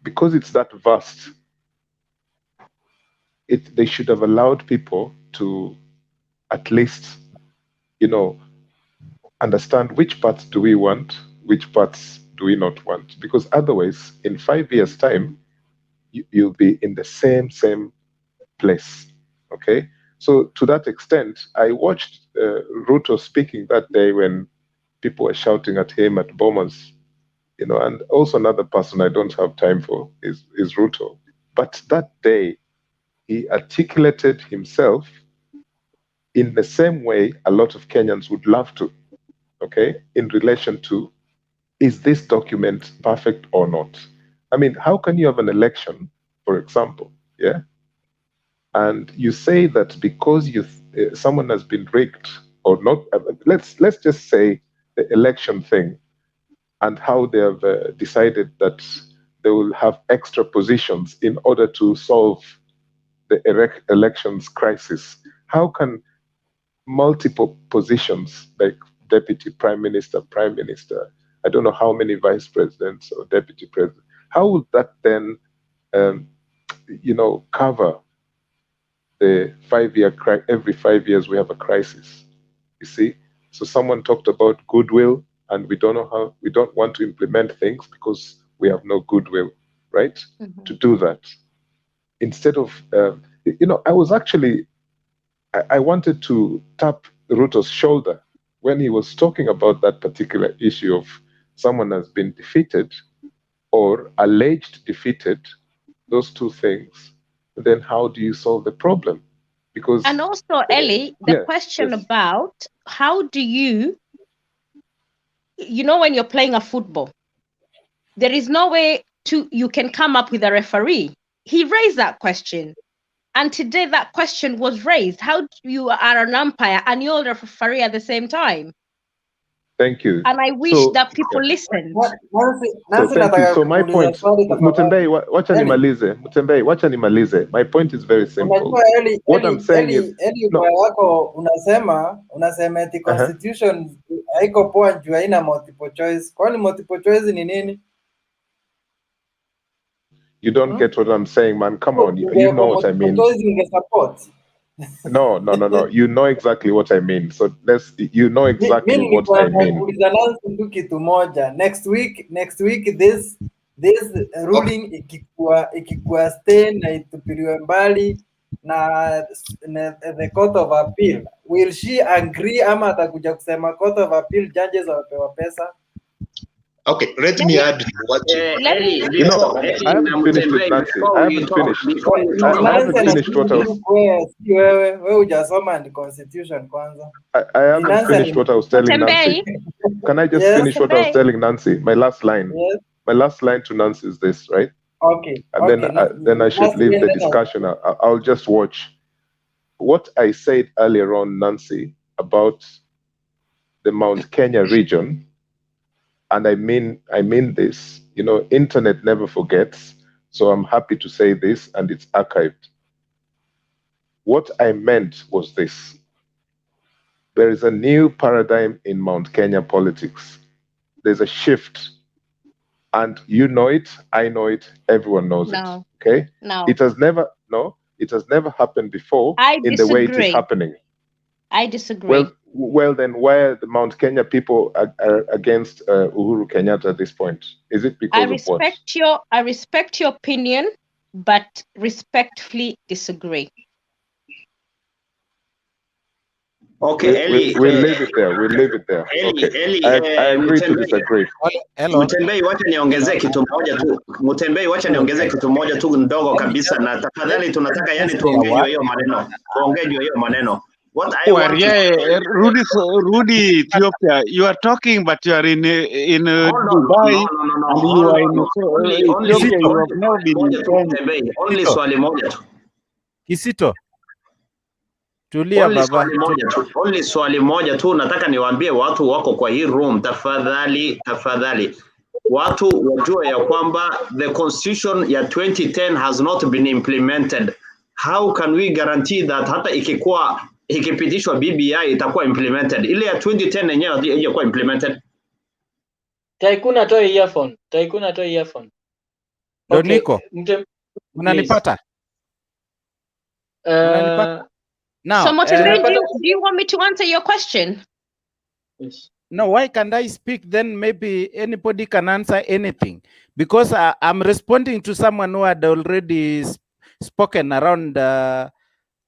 because it's that vast, they should have allowed people to at least, understand which parts do we want, which parts do we not want. Because otherwise, in 5 years' time, you'll be in the same place. Okay? So to that extent, I watched Ruto speaking that day when people were shouting at him at Bomas, and also another person I don't have time for is Ruto. But that day, he articulated himself in the same way a lot of Kenyans would love to, okay, in relation to, is this document perfect or not? I mean, how can you have an election, for example, yeah, and you say that because someone has been rigged or not, let's just say the election thing and how they have decided that they will have extra positions in order to solve the elections crisis. How can multiple positions like deputy prime minister, I don't know how many vice presidents or deputy presidents. How would that then, cover the 5-year every 5 years we have a crisis? You see, so someone talked about goodwill, and we don't know how. We don't want to implement things because we have no goodwill, right? To do that. Instead of, I was actually, I wanted to tap Ruto's shoulder when he was talking about that particular issue of someone has been defeated or alleged defeated, those two things. Then how do you solve the problem? Because and also, Ellie, the question about how do you when you're playing a football, there is no way you can come up with a referee. He raised that question. And today that question was raised. How you are an umpire and you're a referee at the same time? Thank you. And I wish that people listened. So thank you. So my point, Mutembei, wacha nimalize. My point is very simple. What I'm saying is, wako unasema eti constitution haiko poa juu haina multiple choice. Kwani multiple choice ni nini? You don't get what I'm saying, man. Come on, you know what I mean. No. You know exactly what I mean. So you know exactly what I mean. Next week this ruling ikikuwa stay na itupiliwe mbali na the court of appeal. Will she agree ama atakuja kusema court of appeal judges wapewa pesa? Okay, let me add to what I haven't finished with Nancy. I haven't finished what I was. Wewe hujasoma the constitution kwanza. I haven't finished what I was telling Nancy. Can I just finish what I was telling Nancy? My last line. Yes. My last line to Nancy is this, right? Okay. And then I should leave the discussion. I'll just watch. What I said earlier on, Nancy, about the Mount Kenya region. And I mean this, internet never forgets. So I'm happy to say this, and it's archived. What I meant was this. There is a new paradigm in Mount Kenya politics. There's a shift. And you know it, I know it, everyone knows it. Okay? No. It has never happened before in the way it is happening. I disagree. Well, then why are the Mount Kenya people are against Uhuru Kenyatta at this point? Is it because of what? I respect your opinion, but respectfully disagree. Okay, Ellie. We'll leave it there. Okay. Ellie, I agree to disagree. Mtembei, wacha niongezee kitu moja tu. Mtembei, wacha niongezee kitu moja tu ndogo kabisa, na tafadhali tunataka tuongee hiyo maneno. What I want Rudy, Ethiopia. You are talking, but you are in Dubai. And you are in Ethiopia. You have never been in Kenya. Only swali moja tu. Kisito. Tulia baba. Only swali moja tu. Nataka niwaambie watu wako kwa hii room, tafadhali. Watu wajue ya kwamba the constitution ya 2010 has not been implemented. How can we guarantee that hata ikipitishwa BBI itakuwa implemented? Ile ya 2010 yenyewe haijakuwa implemented. Taikuna toa earphone. Doniko. Unanipata? Now, so Motembei, do you want me to answer your question? Yes. No, why can't I speak? Then maybe anybody can answer anything. Because I'm responding to someone who had already spoken around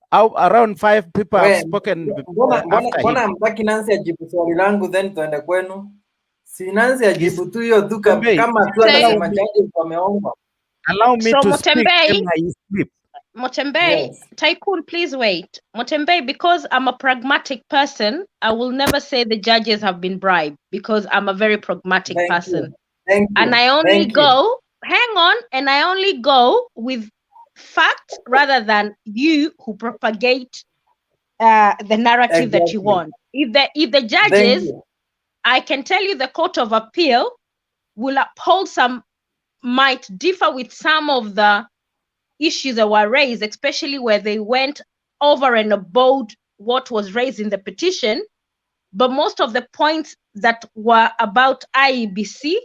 5 people have spoken. Mbona mbaki Nancy ajibu swali langu then tuende kwenu? Si Nancy ajibu tu hiyo tu kama tu anasema jaji wameomba. Allow me to speak. Motembei, yes. Tycoon, please wait. Motembei, because I'm a pragmatic person, I will never say the judges have been bribed because I'm a very pragmatic person. Thank you. And I only I only go with fact rather than you who propagate the narrative that you want. If the judges, I can tell you the Court of Appeal will uphold might differ with some of the issues that were raised, especially where they went over and above what was raised in the petition. but most of the points that were about IEBC,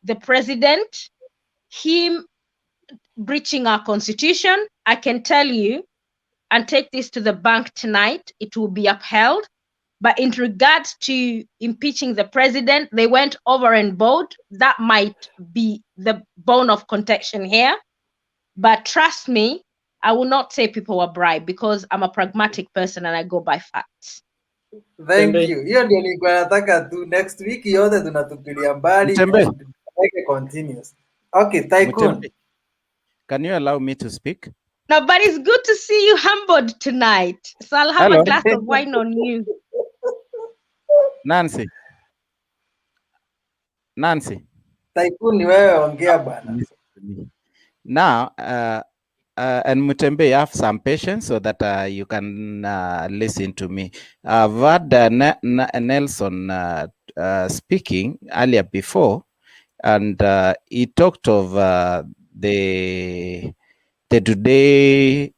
the president, him breaching our constitution, I can tell you, and take this to the bank tonight, it will be upheld. But in regards to impeaching the president, they went over and board. That might be the bone of contention here. But trust me, I will not say people were bribed because I'm a pragmatic person and I go by facts. Thank you. Hiyo ndio nilikuwa nataka tu, next week yote tunatupilia mbali and continues. Okay, Tycoon. Can you allow me to speak? No, but it's good to see you humbled tonight. So I'll have a glass of wine on you. Nancy. Tycoon ni wewe, ongea bana. Now, and Mutembe, you have some patience so that you can listen to me. I've heard Nelson speaking earlier before, and he talked of the today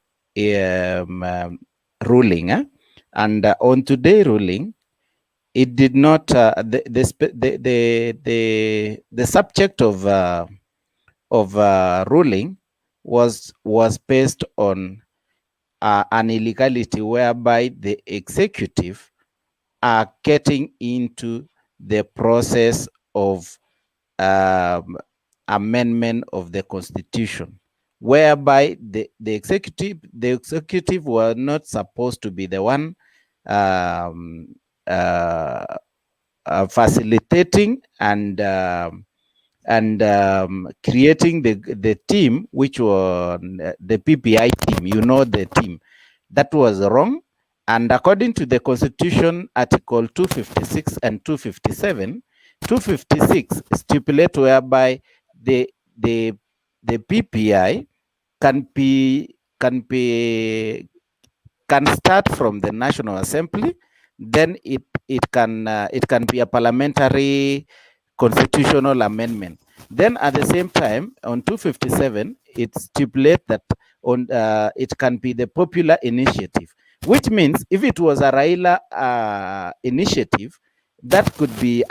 ruling, and on today ruling, it did not the subject of ruling was based on an illegality whereby the executive are getting into the process of amendment of the constitution, whereby the executive were not supposed to be the one facilitating and creating the team, which was the PPI team. You know, the team that was wrong. And according to the Constitution, Article 256 and 257, 256 stipulate whereby the PPI can start from the National Assembly, then it can be a parliamentary constitutional amendment. Then at the same time, on 257, it stipulates that on it can be the popular initiative, which means if it was a Raila initiative, that could be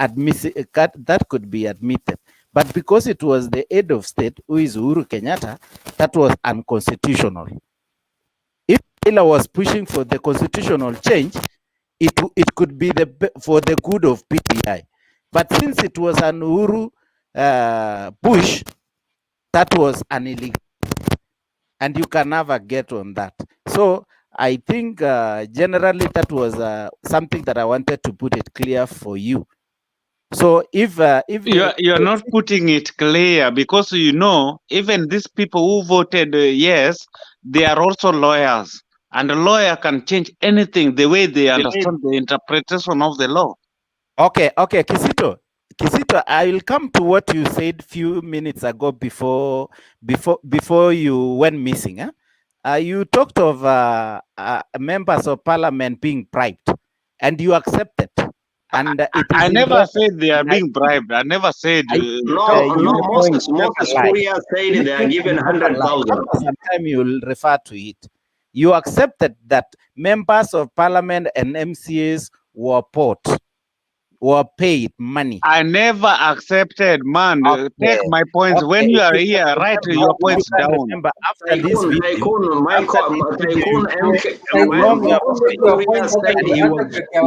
admitted. But because it was the head of state, who is Uhuru Kenyatta, that was unconstitutional. If Raila was pushing for the constitutional change, it could be for the good of PPI. But since it was an Uhuru push, that was an illegal, and you can never get on that. So I think generally that was something that I wanted to put it clear for you. So if you're not putting it clear, because you know, even these people who voted yes, they are also lawyers, and a lawyer can change anything the way they understand the interpretation of the law. Okay, Kisito, I will come to what you said few minutes ago before you went missing. You talked of members of parliament being bribed, and you accepted. And I never said they are being bribed. I never said. Moses Kuria said they are given 100,000. Sometime you will refer to it. You accepted that members of parliament and MCAs were paid money. I never accepted, man. Okay. Take my points. Okay. When you are here, write your points down. Remember, after this video, he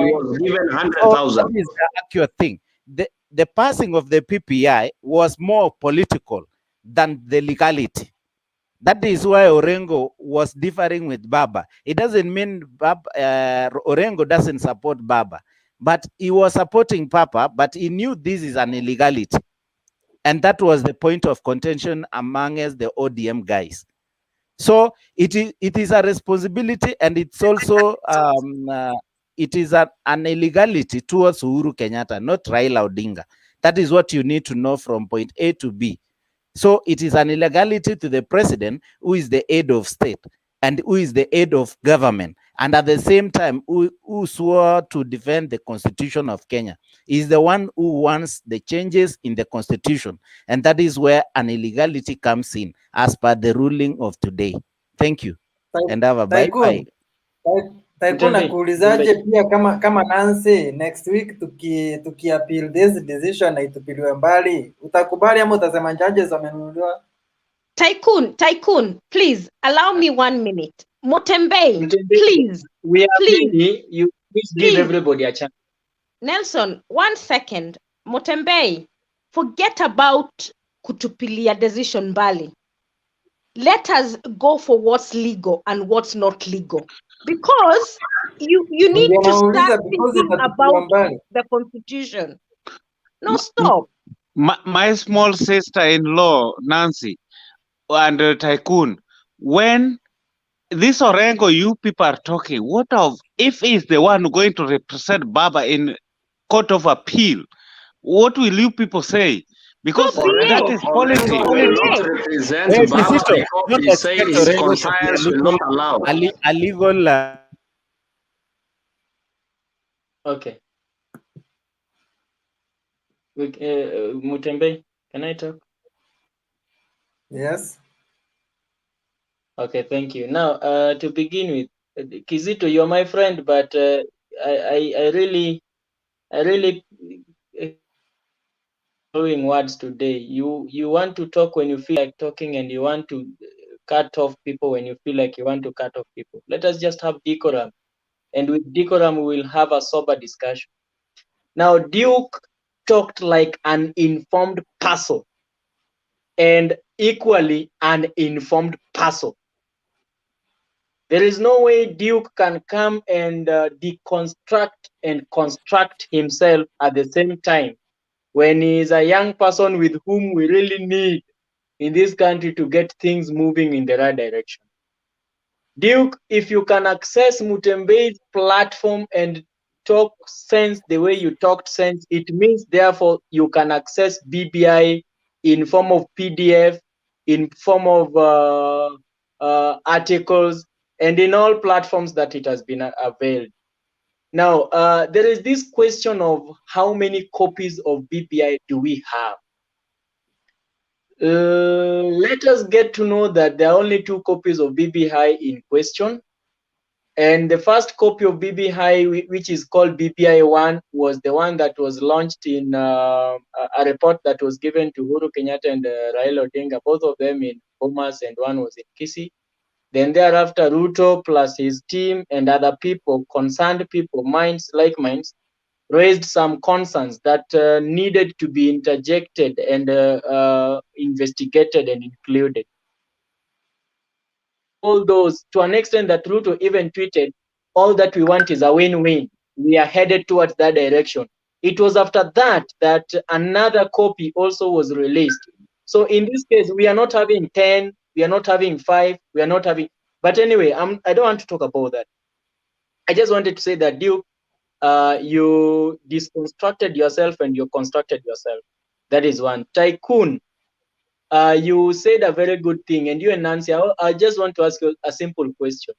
was given 100,000. That is the accurate thing. The passing of the PPI was more political than the legality. That is why Orengo was differing with Baba. It doesn't mean Orengo doesn't support Baba. But he was supporting Papa, but he knew this is an illegality. And that was the point of contention amongst the ODM guys. So it is a responsibility, and it's also it is an illegality towards Uhuru Kenyatta, not Raila Odinga. That is what you need to know from point A to B. So it is an illegality to the president, who is the head of state and who is the head of government, and at the same time who swore to defend the Constitution of Kenya. Is the one who wants the changes in the Constitution, and that is where an illegality comes in, as per the ruling of today. Thank you, and have a bye-bye. Taikuwa nakuulizaje pia kama Nancy next week tuki appeal this decision na itupiliwe mbali, utakubali ama utasema judges wamenunuliwa? Tycoon, please allow me 1 minute. Mutembei, please. We are please. busy. You please give everybody a chance. Nelson, 1 second. Mutembei, forget about kutupilia decision mbali. Let us go for what's legal and what's not legal. Because you need to start thinking about the constitution. No, stop. My small sister-in-law, Nancy, and Tycoon, when this Orengo you people are talking, what of if he's the one going to represent Baba in Court of Appeal? What will you people say? Because that is politics. Will not represent Baba because he said his conscience will not allow. A legal. Okay. Mutembei, can I talk? Yes. Okay, thank you. Now, to begin with, Kizito, you're my friend, but I really throwing words today. You want to talk when you feel like talking, and you want to cut off people when you feel like you want to cut off people. Let us just have decorum, and with decorum, we will have a sober discussion. Now, Duke talked like an informed person, and equally an informed person. There is no way Duke can come and deconstruct and construct himself at the same time when he is a young person with whom we really need in this country to get things moving in the right direction. Duke, if you can access Mutembei's platform and talk sense the way you talked sense, it means therefore you can access BBI in form of PDF, in form of articles, and in all platforms that it has been availed. Now, there is this question of how many copies of BBI do we have? Let us get to know that there are only 2 copies of BBI in question. And the first copy of BBI, which is called BBI 1, was the one that was launched in a report that was given to Uhuru Kenyatta and Raila Odinga, both of them in Bomas, and one was in Kisii. Then thereafter, Ruto plus his team and other people, concerned people, minds like minds, raised some concerns that needed to be interjected and investigated and included. All those, to an extent that Ruto even tweeted, all that we want is a win-win. We are headed towards that direction. It was after that that another copy also was released. So in this case, we are not having 10, we are not having 5, we are not having, but anyway, I don't want to talk about that. I just wanted to say that Duke, you deconstructed yourself and you constructed yourself. That is one. Tycoon, you said a very good thing, and you and Nancy, I just want to ask you a simple question.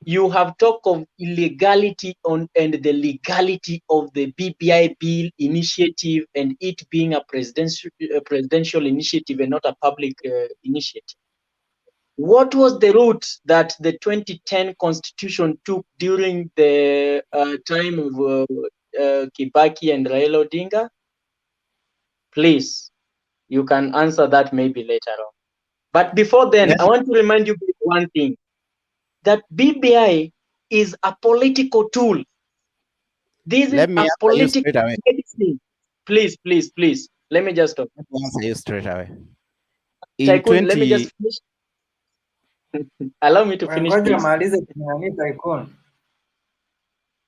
You have talked of illegality and the legality of the BBI bill initiative and it being a presidential initiative and not a public initiative. What was the route that the 2010 constitution took during the time of Kibaki and Raila Odinga? Please, you can answer that maybe later on. But before then, I want to remind you one thing, that BBI is a political tool. This is a political medicine. Please, please, please, let me just talk. Let me answer you straight away. Tycoon, let me just finish. Allow me to finish, please.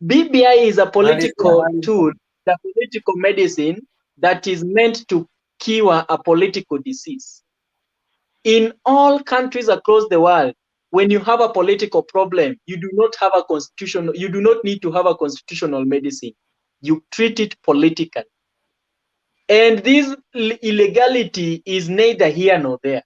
BBI is a political tool, the political medicine that is meant to cure a political disease. In all countries across the world, when you have a political problem, you do not have a constitutional, you do not need to have a constitutional medicine. You treat it politically. And this illegality is neither here nor there.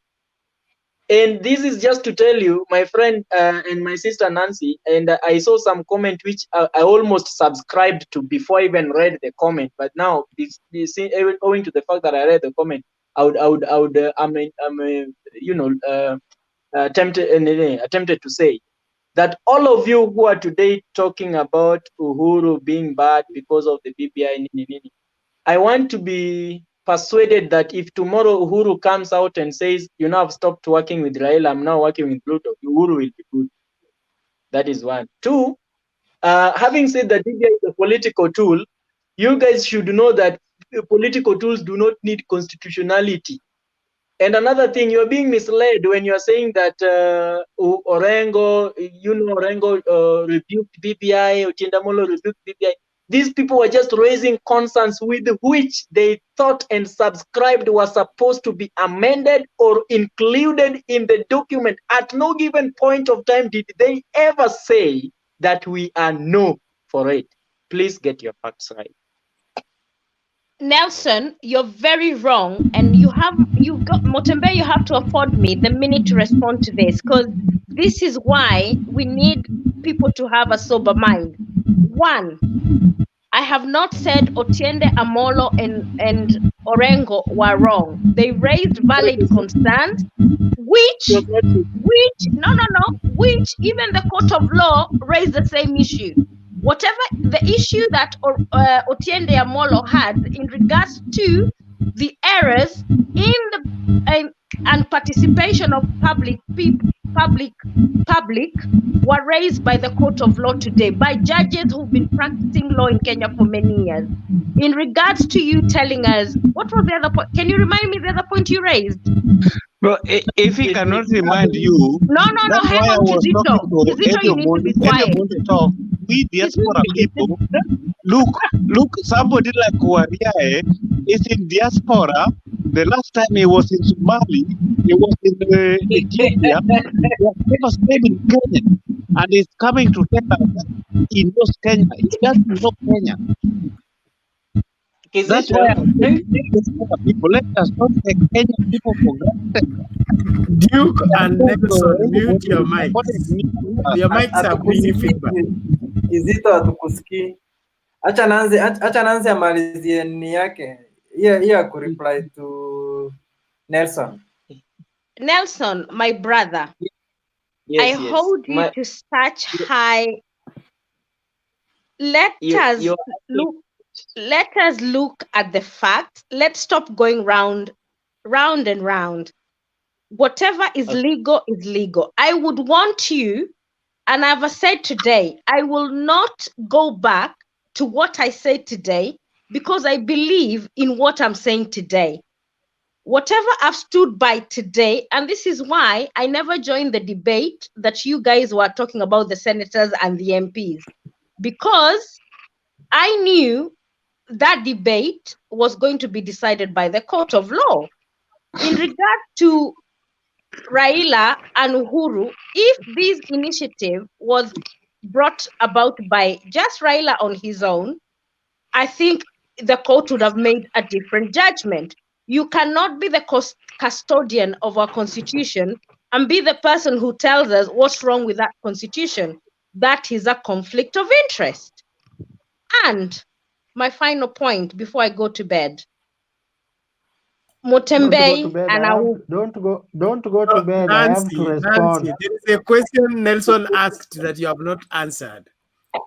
And this is just to tell you, my friend and my sister Nancy, and I saw some comment which I almost subscribed to before I even read the comment. But now, owing to the fact that I read the comment, tempted to say that all of you who are today talking about Uhuru being bad because of the BBI, I want to be persuaded that if tomorrow Uhuru comes out and says, you know, I've stopped working with Raila, I'm now working with Pluto, Uhuru will be good. That is one. Two, having said that BBI is a political tool, you guys should know that political tools do not need constitutionality. And another thing, you're being misled when you're saying that Orengo, Orengo rebuked BBI, Otindamolo rebuked BBI. These people were just raising concerns with which they thought and subscribed were supposed to be amended or included in the document. At no given point of time did they ever say that we are no for it. Please get your facts right. Nelson, you're very wrong, and you've got Motembe, you have to afford me the minute to respond to this, because this is why we need people to have a sober mind. One, I have not said Otiende Amolo and Orengo were wrong. They raised valid concerns, which even the court of law raised the same issue. Whatever the issue that Otiende Amolo had in regards to the errors in the and participation of public were raised by the court of law today by judges who've been practicing law in Kenya for many years. In regards to you telling us, what was the other point? Can you remind me the other point you raised? Well, if he cannot remind you, no, hang on, Kizito. Kizito, you need to be quiet. We diaspora people, look, somebody like Wariae is in diaspora. The last time he was in Somali, he was in Ethiopia. He has never stayed in Kenya, and he's coming to tell us that he knows Kenya. He doesn't know Kenya. That's why I'm saying people, let us not take Kenyan people for granted. Duke and Nelson, mute your mics. Your mics are bringing feedback. Kizito hatukusikii. Acha Nancy amalizie ni yake. Hiyo kureply to Nelson. Nelson, my brother, I hold you to such high. Let us look at the facts. Let's stop going round and round. Whatever is legal is legal. I would want you, and I've said today, I will not go back to what I said today because I believe in what I'm saying today. Whatever I've stood by today, and this is why I never joined the debate that you guys were talking about, the senators and the MPs, because I knew that debate was going to be decided by the court of law. In regard to Raila and Uhuru, if this initiative was brought about by just Raila on his own, I think the court would have made a different judgment. You cannot be the custodian of our constitution and be the person who tells us what's wrong with that constitution. That is a conflict of interest. And my final point before I go to bed, Motembe, and I will don't go to bed. I have to respond. Nancy, there is a question Nelson asked that you have not answered.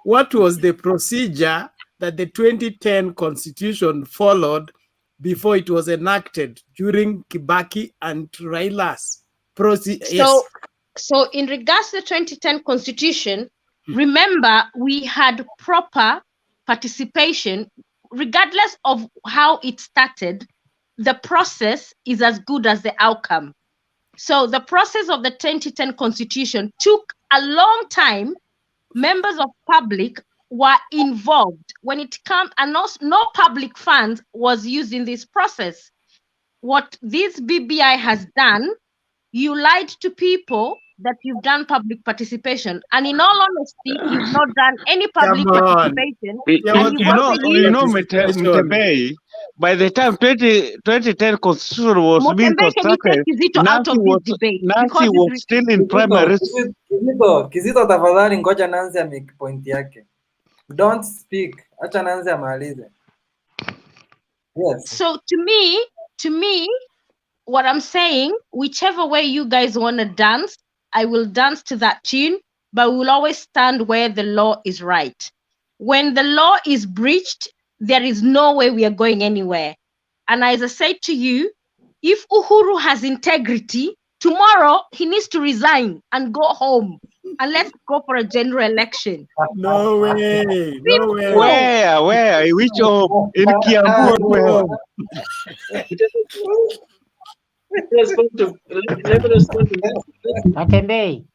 What was the procedure that the 2010 Constitution followed before it was enacted during Kibaki and Raila's procedure? Yes. So in regards to the 2010 Constitution, remember we had proper participation, regardless of how it started. The process is as good as the outcome. So the process of the 2010 Constitution took a long time. Members of public were involved when it comes, and no public funds was used in this process. What this BBI has done, you lied to people that you've done public participation, and in all honesty, you've not done any public participation. Mtoto, by the time 2010 Constitution was being constructed, Nancy was still in primary. Kizito tafadhali ngoja Nancy make point yake. Don't speak. Acha Nancy amalize. Yes. So to me, what I'm saying, whichever way you guys want to dance, I will dance to that tune. but we will always stand where the law is right. When the law is breached, there is no way we are going anywhere. And as I said to you, if Uhuru has integrity, tomorrow he needs to resign and go home. And let's go for a general election. No way. No way. Where? Which home? In Kiambu or where? Let me respond to Atembei.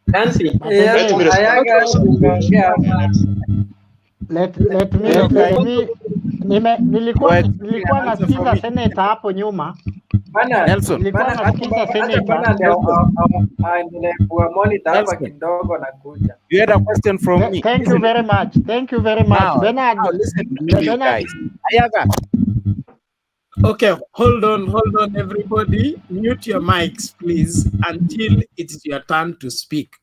Nancy. Let me nilikuwa nasikiza seneta hapo nyuma. Nelson. Nilikuwa nasikiza seneta. Aendelee kuwa monitor hapa kidogo na kuja. You had a question from me. Thank you very much. Thank you very much. Bernard, now listen to me, you guys. Ayaga. Okay, hold on, everybody. Mute your mics, please, until it's your turn to speak.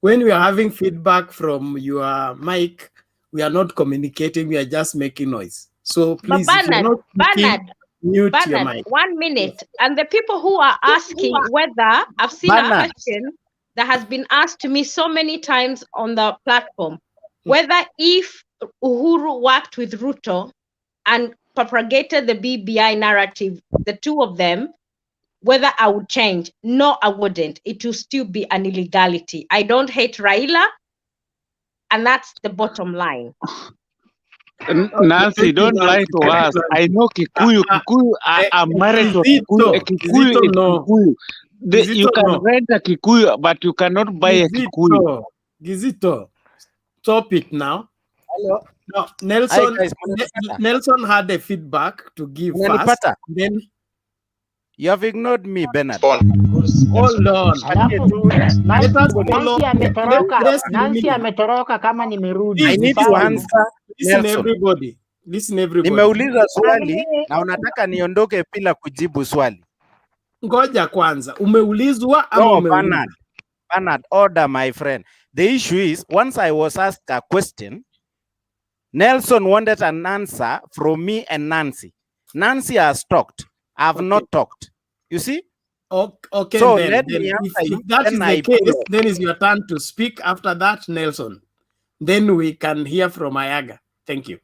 When we are having feedback from your mic, we are not communicating, we are just making noise. So please, if you're not speaking, mute your mic. 1 minute. And the people who are asking whether, I've seen a question that has been asked to me so many times on the platform, whether if Uhuru worked with Ruto and propagated the BBI narrative, the two of them, whether I would change. No, I wouldn't. It will still be an illegality. I don't hate Raila, and that's the bottom line. Nancy, don't lie to us. I know Kikuyu. I'm married to Kikuyu. Kikuyu is Kikuyu. You can rent a Kikuyu, but you cannot buy a Kikuyu. Gizito, stop it now. Hello. No, Nelson. Nelson had a feedback to give first. Then you have ignored me, Bernard. Hold on. Nancy ametoroka kama nimerudi. I need to answer. Listen everybody. Listen everybody. Nimeuliza swali na unataka niondoke bila kujibu swali. Ngoja kwanza. Umeulizwa ama umeulizwa? Bernard, order, my friend. The issue is, once I was asked a question, Nelson wanted an answer from me and Nancy. Nancy has talked. I have not talked. You see? Okay, so then, let me answer if you. that is the case, then it's your turn to speak. After that, Nelson. Then we can hear from Ayaga. Thank you.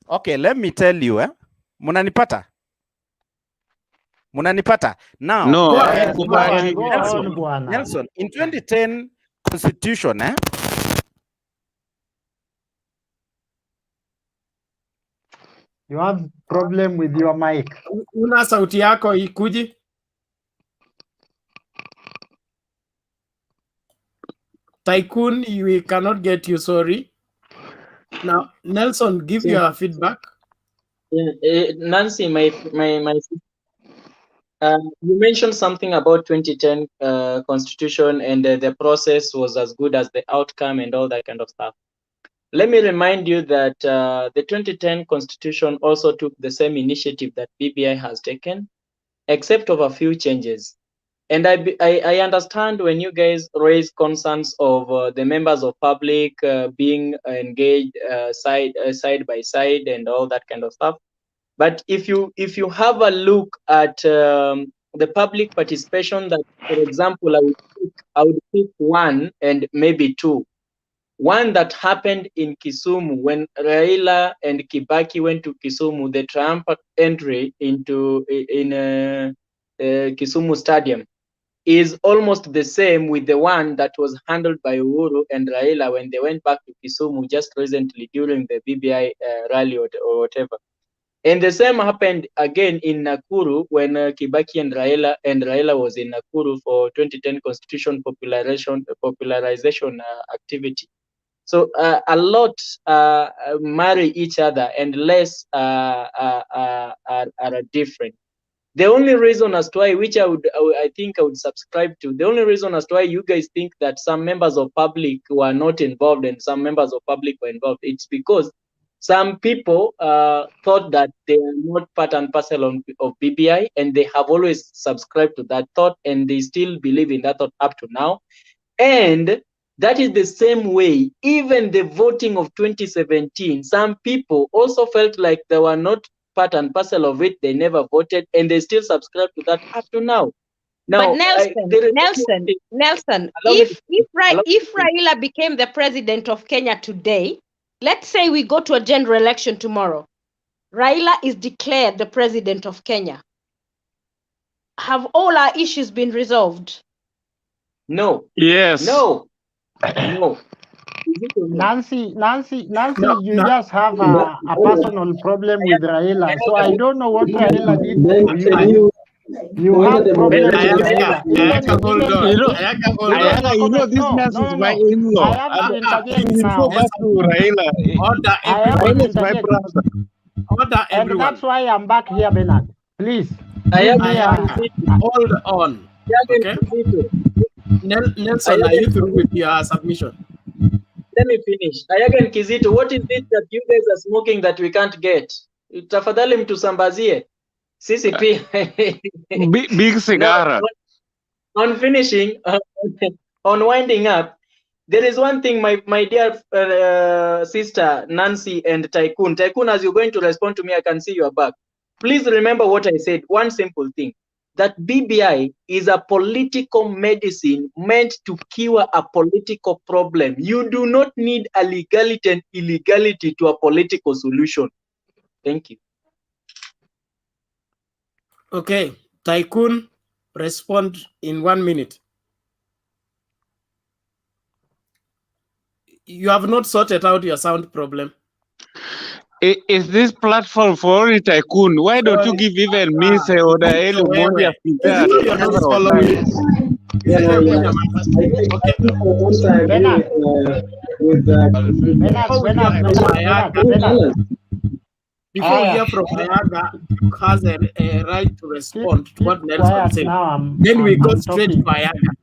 Okay, let me tell you. Munanipata? Munanipata? Now, no, Nelson, in 2010 Constitution, You have problem with your mic. Una sauti yako ikuji? Tycoon, we cannot get you, sorry. Now, Nelson, give your feedback. Nancy, you mentioned something about 2010 Constitution and the process was as good as the outcome and all that kind of stuff. Let me remind you that the 2010 Constitution also took the same initiative that BBI has taken, except of a few changes. And I understand when you guys raise concerns of the members of public being engaged side by side and all that kind of stuff. But if you have a look at the public participation, that, for example, I would pick one and maybe two. One that happened in Kisumu when Raila and Kibaki went to Kisumu, the triumphant entry in Kisumu Stadium is almost the same with the one that was handled by Uhuru and Raila when they went back to Kisumu just recently during the BBI rally or whatever. And the same happened again in Nakuru when Kibaki and Raila was in Nakuru for 2010 Constitution popularization activity. So a lot marry each other and less are different. The only reason as to why, which I think I would subscribe to, the only reason as to why you guys think that some members of public were not involved and some members of public were involved, it's because some people thought that they are not part and parcel of BBI, and they have always subscribed to that thought, and they still believe in that thought up to now. And that is the same way, even the voting of 2017, some people also felt like they were not part and parcel of it, they never voted, and they still subscribe to that up to now. But Nelson, if Raila became the president of Kenya today, let's say we go to a general election tomorrow, Raila is declared the president of Kenya. Have all our issues been resolved? No. Yes. No. No. Nancy, you just have a personal problem with Raila. So I don't know what Raila did to you. You have problems with Raila. This man is my in-law. I have to interject now. Go back to Raila. Raila is my brother. And that's why I'm back here, Bernard. Please. Hold on. Okay. Nelson, are you through with your submission? Let me finish. Ayagan Kizito, what is it that you guys are smoking that we can't get? Tafadhali mtusambazie. Sisi pia. Big cigar. On finishing, on winding up, there is one thing, my dear sister Nancy and Tycoon. Tycoon, as you're going to respond to me, I can see your back. Please remember what I said. One simple thing. That BBI is a political medicine meant to cure a political problem. You do not need a legality and illegality to a political solution. Thank you. Okay, Tycoon, respond in 1 minute. You have not sorted out your sound problem. Is this platform for only Tycoon? Why don't you give even me say or the Eli Moja there? Before we hear from Ayaga, you has a right to respond to what Nelson said. Then we go straight to Ayaga.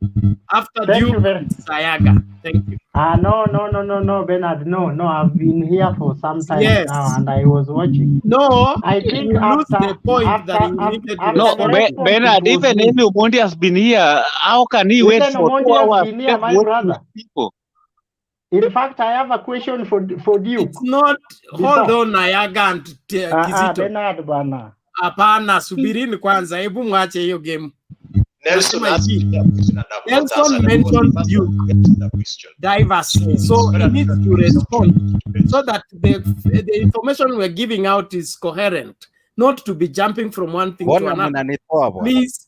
After you, it's Ayaga. Thank you. No, Bernard. No, I've been here for some time now, and I was watching. No, I think you lose the point that you needed to No, Bernard, even Eli Omondi has been here. How can he wait for 2 hours? Been here, my brother. People. In fact, I have a question for Duke. It's not. Hold on, Ayaga and Kizito. Bernard bana. Hapana, subirini kwanza. Hebu mwache hiyo game. Nelson mentioned Duke diversely, so he needs to respond so that the information we're giving out is coherent, not to be jumping from one thing to another. Please,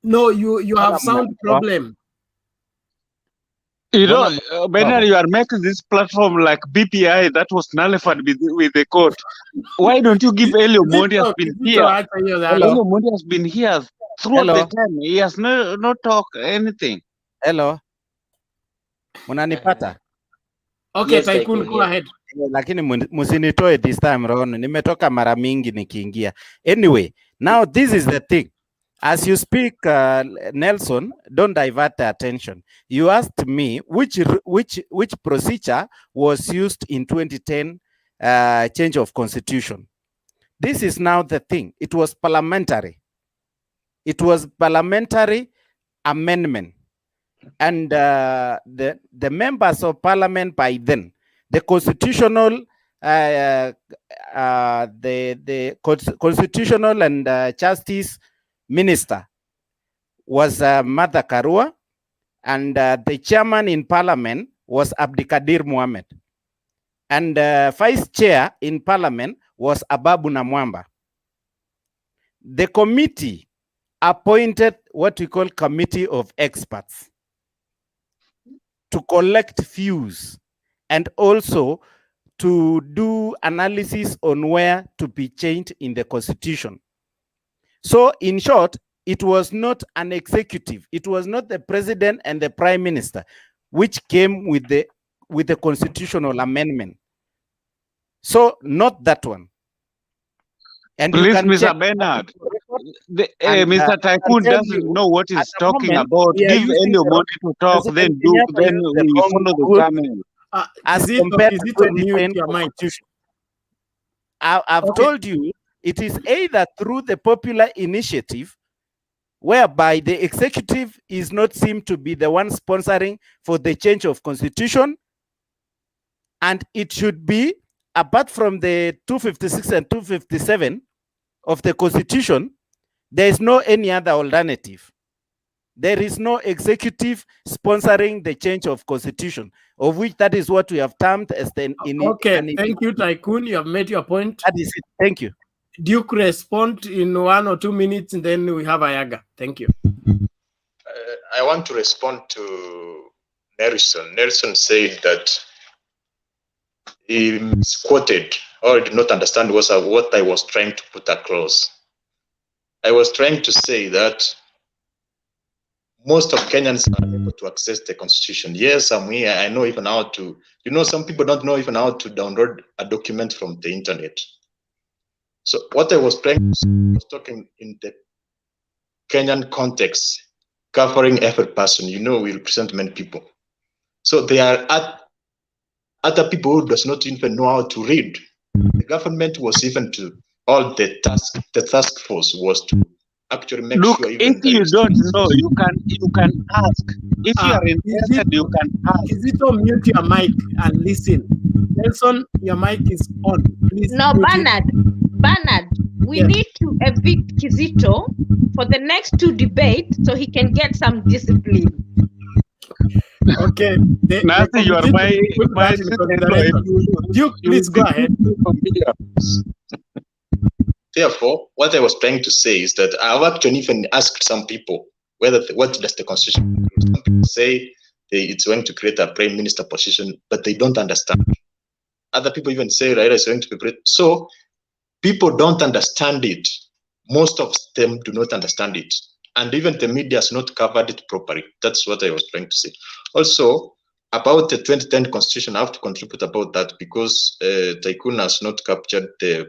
no, you have sound problem. You know, Bernard, you are making this platform like BPI that was nullified with the court. Why don't you give Eli Omondi has been here? Eli Omondi has been here throughout the time. He has not talked anything. Hello. Unanipata? Okay, yes, Tycoon, go ahead. Lakini musinitoe this time round. Nimetoka mara mingi nikiingia. Anyway, now this is the thing. As you speak, Nelson, don't divert the attention. You asked me which procedure was used in 2010 change of constitution. This is now the thing. It was parliamentary. It was parliamentary amendment. And the members of parliament by then, the constitutional, constitutional and justice minister was Martha Karua, and the chairman in parliament was Abdikadir Mohammed, and vice chair in parliament was Ababu Namwamba. The committee appointed what we call committee of experts to collect views and also to do analysis on where to be changed in the constitution. So in short, it was not an executive. It was not the president and the prime minister which came with the constitutional amendment. So not that one. And please, Mr. Bernard, Mr. Tycoon doesn't know what he's talking about. Give Eli Omondi to talk, then we follow the channel. As compared to 2010 constitution. I've told you, it is either through the popular initiative, whereby the executive is not seen to be the one sponsoring for the change of constitution, and it should be, apart from the 256 and 257 of the constitution, there is no any other alternative. There is no executive sponsoring the change of constitution, of which that is what we have termed as the... Okay, thank you, Tycoon. You have made your point. That is it. Thank you. Duke, respond in 1 or 2 minutes, and then we have Ayaga. Thank you. I want to respond to Nelson. Nelson said that he misquoted or did not understand what I was trying to put across. I was trying to say that most of Kenyans are able to access the constitution. Yes, I'm here. I know even how to, some people don't know even how to download a document from the internet. So what I was trying to say, I was talking in the Kenyan context, covering every person. We represent many people. So there are other people who does not even know how to read. The government was even to all the task force was to actually make Look, sure even if you don't know, you can ask. If you are interested, you can ask. Is it on mute your mic and listen? Nelson, your mic is on. Please. No, Bernard, we need to evict Kizito for the next 2 debates so he can get some discipline. Okay. Nancy, you are my Duke, please go ahead. Therefore, what I was trying to say is that I've actually even asked some people what does the constitution do? Some people say it's going to create a prime minister position, but they don't understand. Other people even say Raila is going to be so people don't understand it. Most of them do not understand it. And even the media has not covered it properly. That's what I was trying to say. Also, about the 2010 constitution, I have to contribute about that because Tycoon has not captured the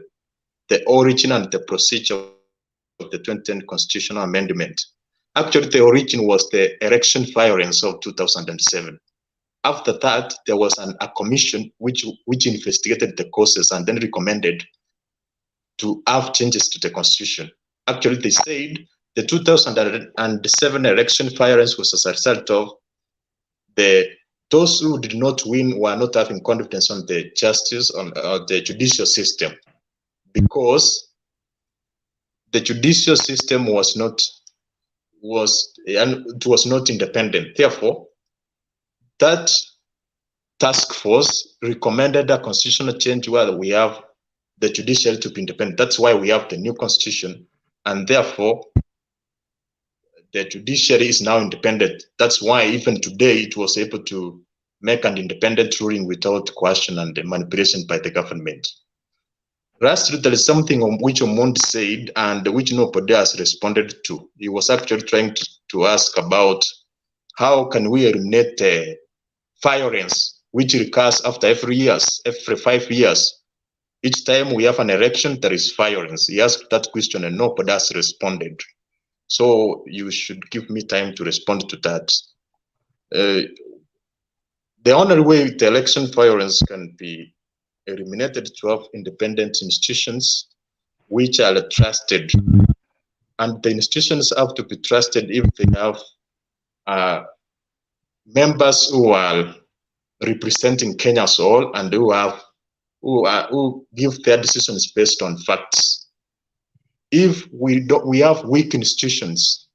origin and the procedure of the 2010 constitutional amendment. Actually, the origin was the election violence of 2007. After that, there was a commission which investigated the causes and then recommended to have changes to the constitution. Actually, they said the 2007 election violence was as a result of those who did not win were not having confidence on the justice on the judicial system, because the judicial system was not independent. Therefore, that task force recommended a constitutional change where we have the judiciary to be independent. That's why we have the new constitution, and therefore the judiciary is now independent. That's why even today it was able to make an independent ruling without question and manipulation by the government. Lastly, there is something on which Omondi said and which nobody has responded to. He was actually trying to ask about how can we eliminate violence which recurs after every 5 years. Each time we have an election, there is violence. He asked that question and nobody has responded. So you should give me time to respond to that. The only way the election violence can be eliminated to have independent institutions which are trusted. And the institutions have to be trusted if they have members who are representing Kenya's all and who give their decisions based on facts. If we have weak institutions,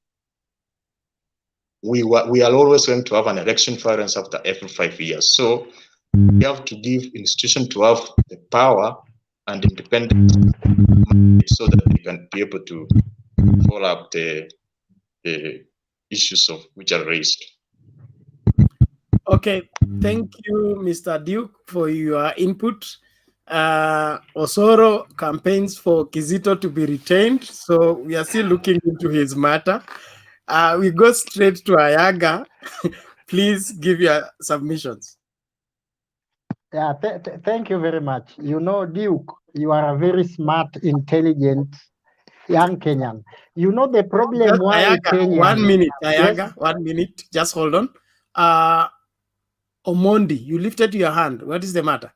we are always going to have an election violence after every 5 years. So we have to give institutions to have the power and independence so that they can be able to follow up the issues of which are raised. Okay, thank you, Mr. Duke, for your input. Osoro campaigns for Kizito to be retained, so we are still looking into his matter. We go straight to Ayaga. Please give your submissions. Yeah, thank you very much. Duke, you are a very smart, intelligent young Kenyan. The problem why Ayaga, Kenya... 1 minute, Ayaga, Yes? 1 minute. Just hold on. Omondi, you lifted your hand. What is the matter?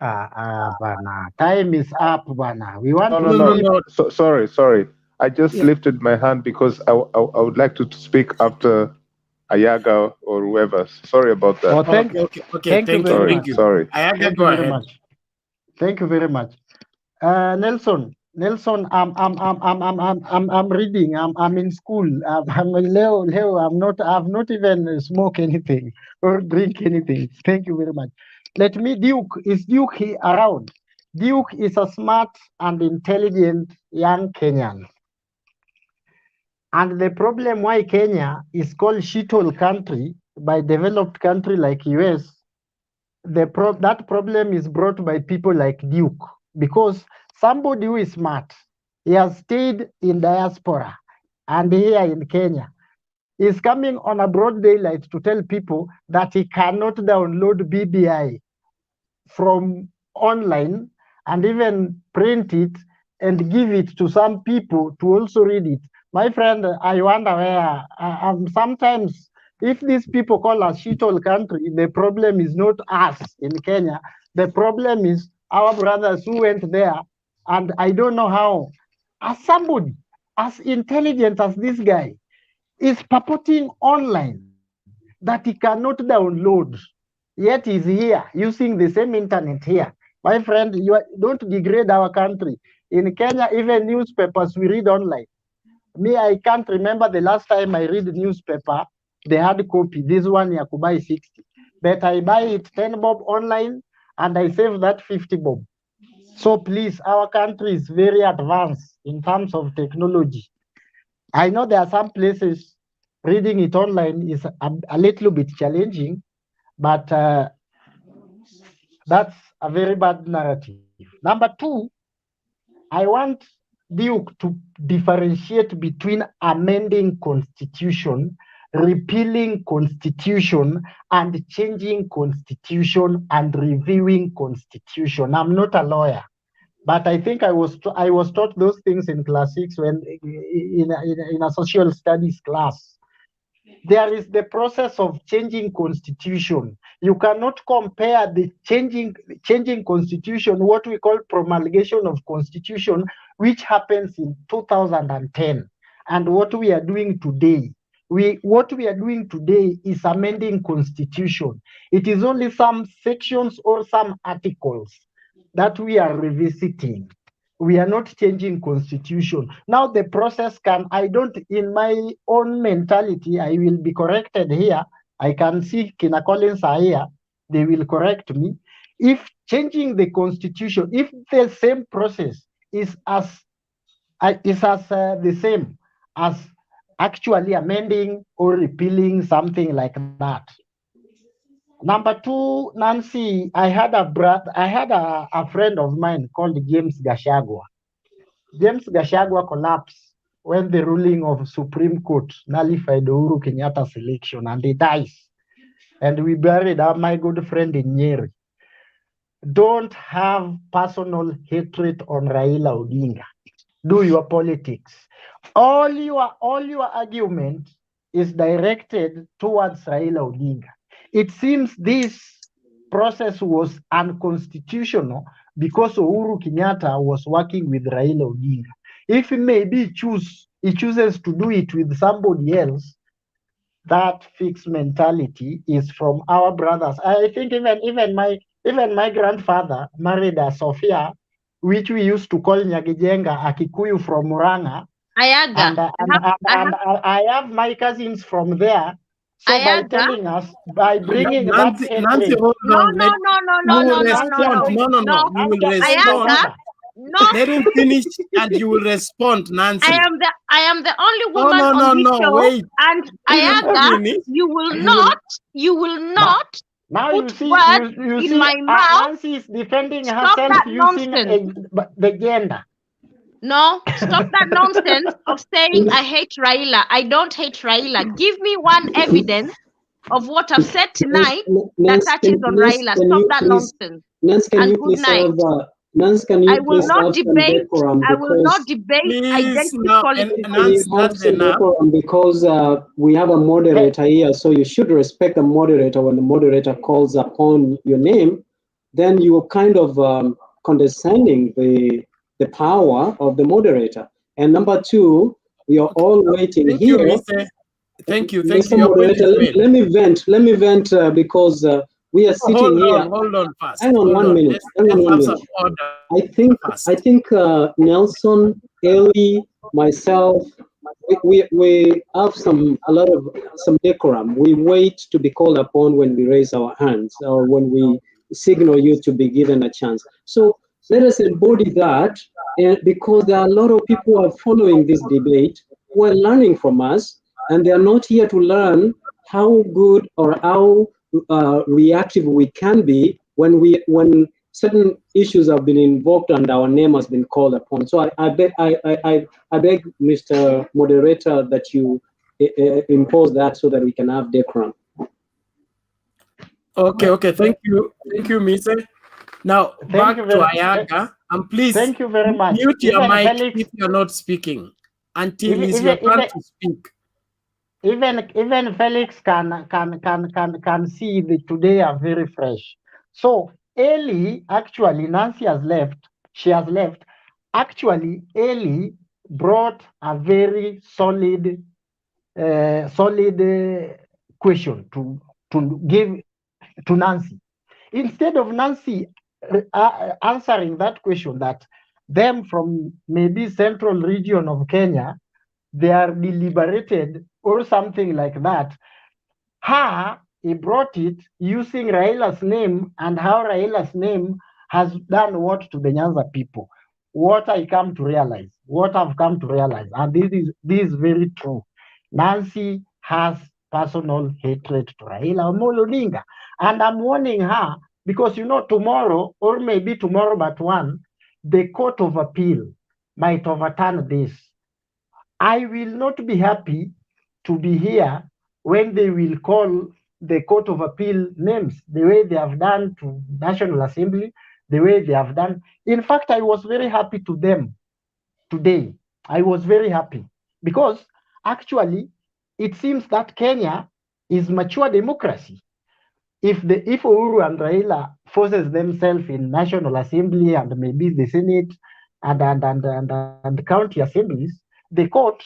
Bana, time is up, Bana. We want No. Sorry. I just lifted my hand because I would like to speak after Ayaga or whoever. Sorry about that. Oh, thank you. Thank you. Sorry. Ayaga, Thank go you very ahead. much. Thank you very much. Nelson, Nelson, I'm reading. I'm in school. Leo, I've not even smoke anything or drink anything. Thank you very much. Let me, Duke, is Duke here around? Duke is a smart and intelligent young Kenyan. And the problem why Kenya is called shithole country by developed country like US, that problem is brought by people like Duke, because somebody who is smart, he has stayed in diaspora and here in Kenya, is coming on a broad daylight to tell people that he cannot download BBI from online and even print it and give it to some people to also read it. My friend, I wonder where, sometimes if these people call us shithole country, the problem is not us in Kenya. The problem is our brothers who went there, and I don't know how, as somebody as intelligent as this guy is purporting online that he cannot download, yet he's here using the same internet here. My friend, don't degrade our country. In Kenya, even newspapers we read online. Me, I can't remember the last time I read newspaper, the hard copy, this one you could buy 60. But I buy it 10 bob online and I save that 50 bob. So please, our country is very advanced in terms of technology. I know there are some places reading it online is a little bit challenging, but that's a very bad narrative. Number two, I want Duke to differentiate between amending constitution, repealing constitution, and changing constitution and reviewing constitution. I'm not a lawyer, but I think I was taught those things in class 6 when in a social studies class. There is the process of changing constitution. You cannot compare the changing constitution, what we call promulgation of constitution, which happens in 2010, and what we are doing today. What we are doing today is amending constitution. It is only some sections or some articles that we are revisiting. We are not changing constitution. Now the process in my own mentality, I will be corrected here. I can see Kina Collins are here. They will correct me. If changing the constitution, if the same process is as the same as actually amending or repealing something like that. Number two, Nancy, I had a friend of mine called James Gashagwa. James Gashagwa collapsed when the ruling of Supreme Court nullified Uhuru Kenyatta's election, and he dies. And we buried my good friend in Nyeri. Don't have personal hatred on Raila Odinga. Do your politics. All your argument is directed towards Raila Odinga. It seems this process was unconstitutional because Uhuru Kenyatta was working with Raila Odinga. If maybe he chooses to do it with somebody else, that fixed mentality is from our brothers. I think even my grandfather married a Sophia, which we used to call Nyagijenga, a Kikuyu from Muranga. Ayaga. And I have my cousins from there. So by telling us, by bringing Nancy, hold on. You will respond. No. You will respond. Let him finish, and you will respond, Nancy. I am the only woman on this show, wait. and Ayaga, you will not now put words in my mouth. Nancy is defending herself using the gender. No, stop that nonsense of saying I hate Raila. I don't hate Raila. Give me one evidence of what I've said tonight that touches on Raila. Stop that nonsense. Nance, and good night. Nance, can you I will not debate. I will not debate identity politics. Because we have a moderator here, so you should respect the moderator. When the moderator calls upon your name, then you are kind of condescending the power of the moderator. And number two, we are all waiting Thank here. You, Mr. Thank you. Mr. Moderator, let me vent because We are sitting here. Hold on first. Hang on Hold 1 minute. Hang on let's 1 have some minute. order. I think Nelson, Ellie, myself, we have a lot of decorum. We wait to be called upon when we raise our hands or when we signal you to be given a chance. So let us embody that, and because there are a lot of people who are following this debate who are learning from us, and they are not here to learn how good or how reactive we can be when certain issues have been invoked and our name has been called upon. So I beg Mr. Moderator that you impose that so that we can have decorum. Okay. Thank you, Mise. Now back to Ayaga, and please thank you very much. mute your Even mic Felix, if you're not speaking until even, it's your even, turn to speak. Even Felix can see that today are very fresh. So Ellie, actually, Nancy has left. She has left. Actually, Ellie brought a very solid question to give to Nancy. Instead of Nancy answering that question, that them from maybe central region of Kenya, they are deliberated or something like that. He brought it using Raila's name and how Raila's name has done what to the Nyanza people. What I've come to realize, and this is very true. Nancy has personal hatred to Raila Amolo Odinga, and I'm warning her because tomorrow, or maybe tomorrow but one, the Court of Appeal might overturn this. I will not be happy to be here when they will call the Court of Appeal names, the way they have done to National Assembly, the way they have done. In fact, I was very happy to them today. I was very happy because actually it seems that Kenya is mature democracy. If Uhuru and Raila forces themselves in National Assembly and maybe the Senate and county assemblies, the court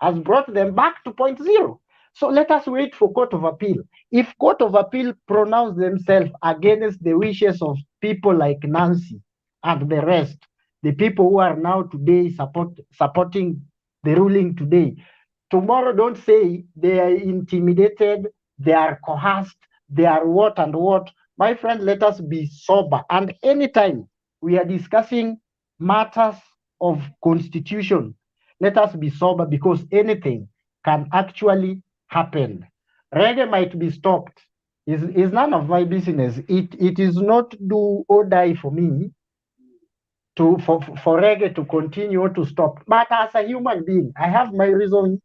has brought them back to point zero. So let us wait for Court of Appeal. If Court of Appeal pronounce themselves against the wishes of people like Nancy and the rest, the people who are now today supporting the ruling today, tomorrow don't say they are intimidated, they are coerced, they are what and what. My friend, let us be sober. And anytime we are discussing matters of constitution, let us be sober because anything can actually happen. Reggae might be stopped. Is none of my business. It is not do or die for me for reggae to continue or to stop. But as a human being, I have my reasons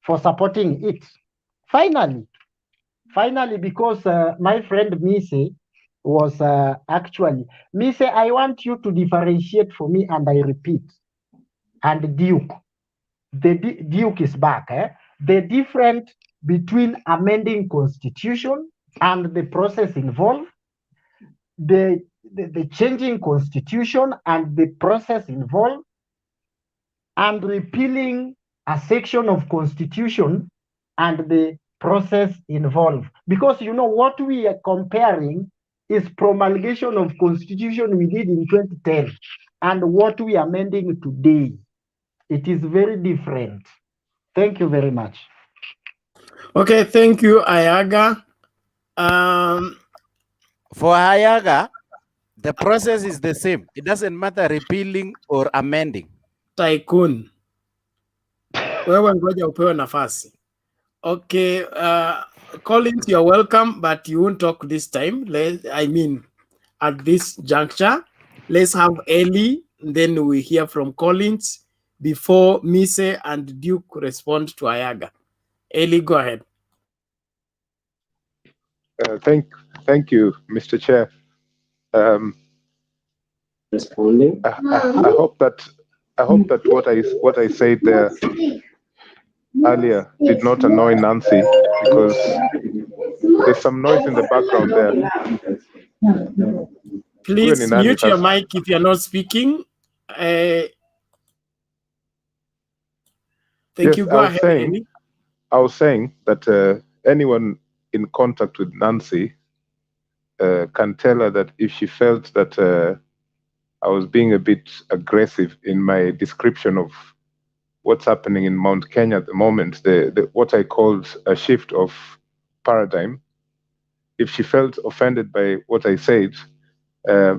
for supporting it. Finally, because my friend Mise was actually, Mise, I want you to differentiate for me, and I repeat, and Duke. Duke is back. The difference between amending constitution and the process involved, the changing constitution and the process involved, and repealing a section of constitution and the process involved. Because what we are comparing is promulgation of constitution we did in 2010 and what we are amending today. It is very different. Thank you very much. Okay, thank you, Ayaga. For Ayaga, the process is the same. It doesn't matter repealing or amending. Tycoon. Wewe ngoja upewe nafasi. Okay, Collins, you're welcome, but you won't talk this time. At this juncture, let's have Ellie, then we hear from Collins before Mise and Duke respond to Ayaga. Ellie, go ahead. Thank you, Mr. Chair. Responding. I hope that what I said there earlier did not annoy Nancy, because there's some noise in the background there. Please mute your mic if you're not speaking. Thank you. Go ahead. I was saying that anyone in contact with Nancy can tell her that if she felt that I was being a bit aggressive in my description of what's happening in Mount Kenya at the moment, what I called a shift of paradigm, if she felt offended by what I said,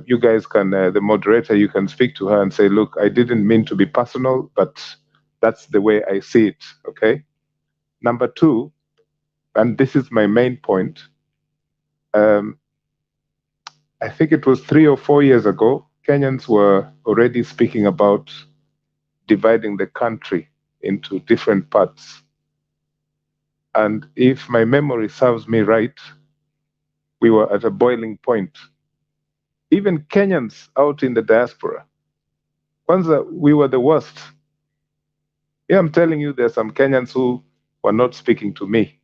you guys can, the moderator, you can speak to her and say, look, I didn't mean to be personal, but that's the way I see it, okay? Number two, and this is my main point, I think it was 3 or 4 years ago, Kenyans were already speaking about dividing the country into different parts. And if my memory serves me right, we were at a boiling point. Even Kenyans out in the diaspora, Kwanzaa, we were the worst. Yeah, I'm telling you, there's some Kenyans who were not speaking to me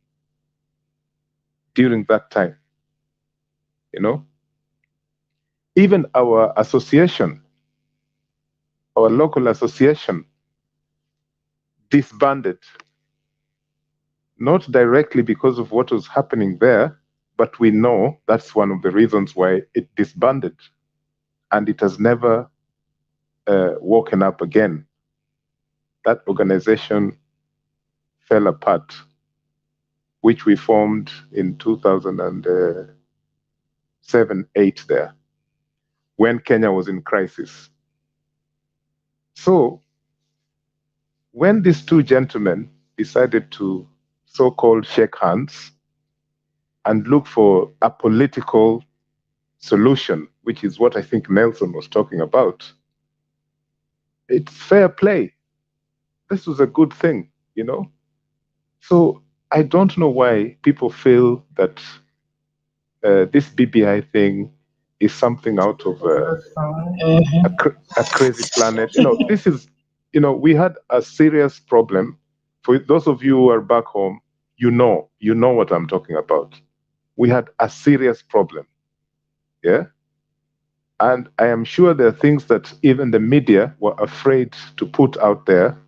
during that time, you know? Even our association, our local association, disbanded, not directly because of what was happening there, but we know that's one of the reasons why it disbanded, and it has never woken up again. That organization fell apart, which we formed in 2007-8 there, when Kenya was in crisis. So when these two gentlemen decided to so-called shake hands and look for a political solution, which is what I think Nelson was talking about, it's fair play. This was a good thing, you know? So I don't know why people feel that this BBI thing is something out of a crazy planet. You know, this is, you know, we had a serious problem. For those of you who are back home, you know what I'm talking about. We had a serious problem, yeah? And I am sure there are things that even the media were afraid to put out there.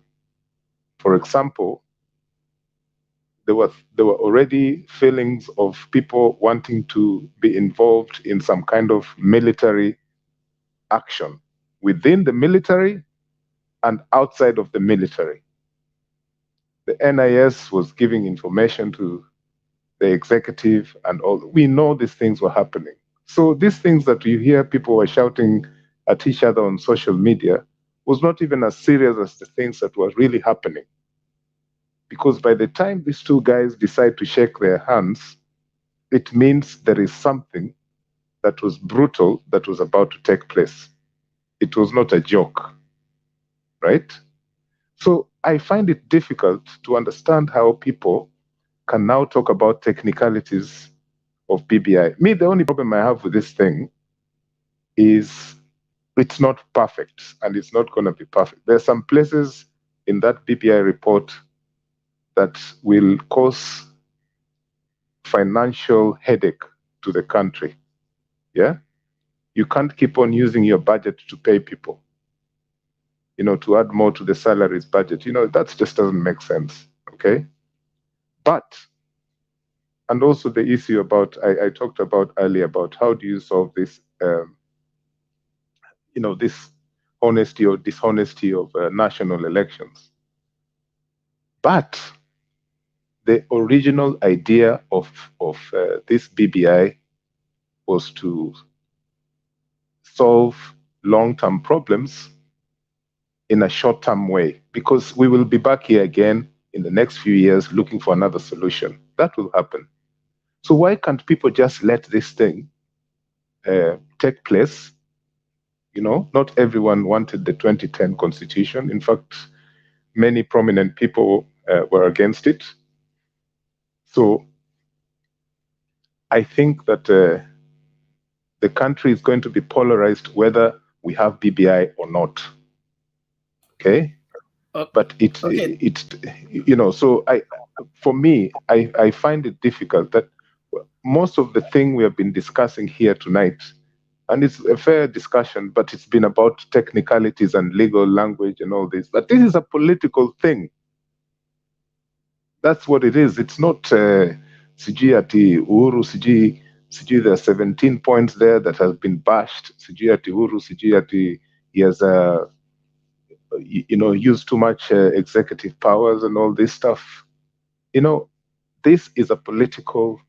For example, there were already feelings of people wanting to be involved in some kind of military action within the military and outside of the military. The NIS was giving information to the executive and all. We know these things were happening. So these things that you hear people were shouting at each other on social media was not even as serious as the things that were really happening. Because by the time these two guys decide to shake their hands, it means there is something that was brutal that was about to take place. It was not a joke, right? So I find it difficult to understand how people can now talk about technicalities of BBI. Me, the only problem I have with this thing is it's not perfect, and it's not going to be perfect. There are some places in that BBI report that will cause financial headache to the country. Yeah? You can't keep on using your budget to pay people, you know, to add more to the salaries budget. You know, that just doesn't make sense, okay? But, and also the issue about, I talked about earlier about how do you solve this, you know, this honesty or dishonesty of national elections. But the original idea of this BBI was to solve long-term problems in a short-term way, because we will be back here again in the next few years looking for another solution. That will happen. So why can't people just let this thing take place? You know, not everyone wanted the 2010 constitution. In fact, many prominent people were against it. So I think that the country is going to be polarized whether we have BBI or not. Okay? But it, you know, so for me, I find it difficult that most of the thing we have been discussing here tonight, and it's a fair discussion, but it's been about technicalities and legal language and all this. But this is a political thing. That's what it is. It's not Sijui ati Uhuru, sijui there are 17 points there that has been bashed. Sijui ati Uhuru, sijui ati he has used too much executive powers and all this stuff. This is a political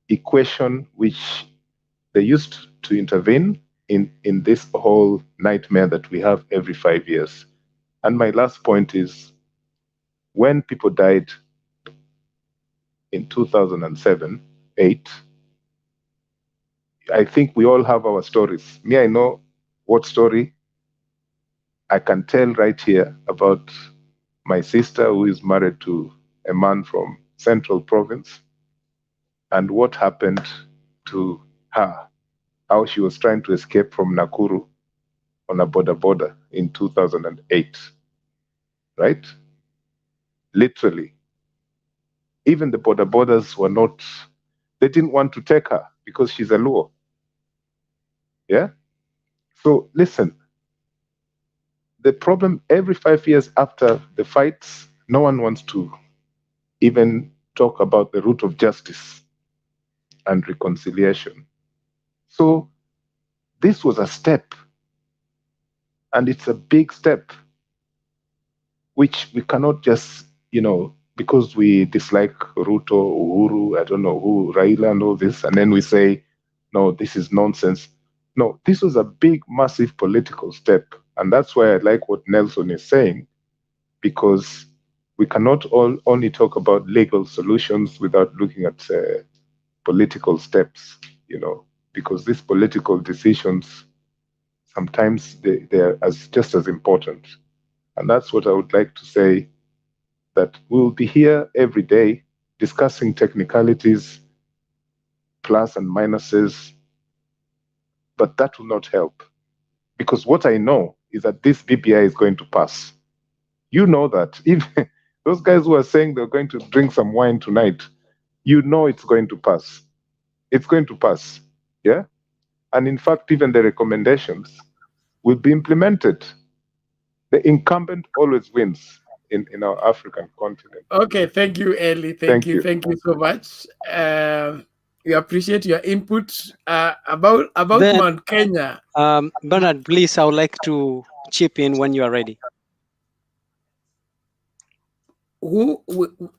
equation which they used to intervene in this whole nightmare that we have every 5 years. And my last point is, when people died in 2007, 8, I think we all have our stories. Me, I know what story I can tell right here about my sister who is married to a man from Central Province and what happened to her, how she was trying to escape from Nakuru on a border in 2008, right? Literally. Even the borders were not, they didn't want to take her because she's a Luo. Yeah? So listen, the problem every 5 years after the fights, no one wants to even talk about the root of justice and reconciliation. So this was a step, and it's a big step, which we cannot just, because we dislike Ruto, Uhuru, I don't know who, Raila and all this, and then we say, no, this is nonsense. No, this was a big, massive political step. And that's why I like what Nelson is saying, because we cannot only talk about legal solutions without looking at political steps, because these political decisions, sometimes they're just as important. And that's what I would like to say, that we'll be here every day discussing technicalities, plus and minuses, but that will not help. Because what I know is that this BBI is going to pass. You know that. Even those guys who are saying they're going to drink some wine tonight, it's going to pass. It's going to pass. Yeah? And in fact, even the recommendations will be implemented. The incumbent always wins in our African continent. Okay, thank you, Eli. Thank you so much. We appreciate your input about Then, Mount Kenya. Bernard, please, I would like to chip in when you are ready.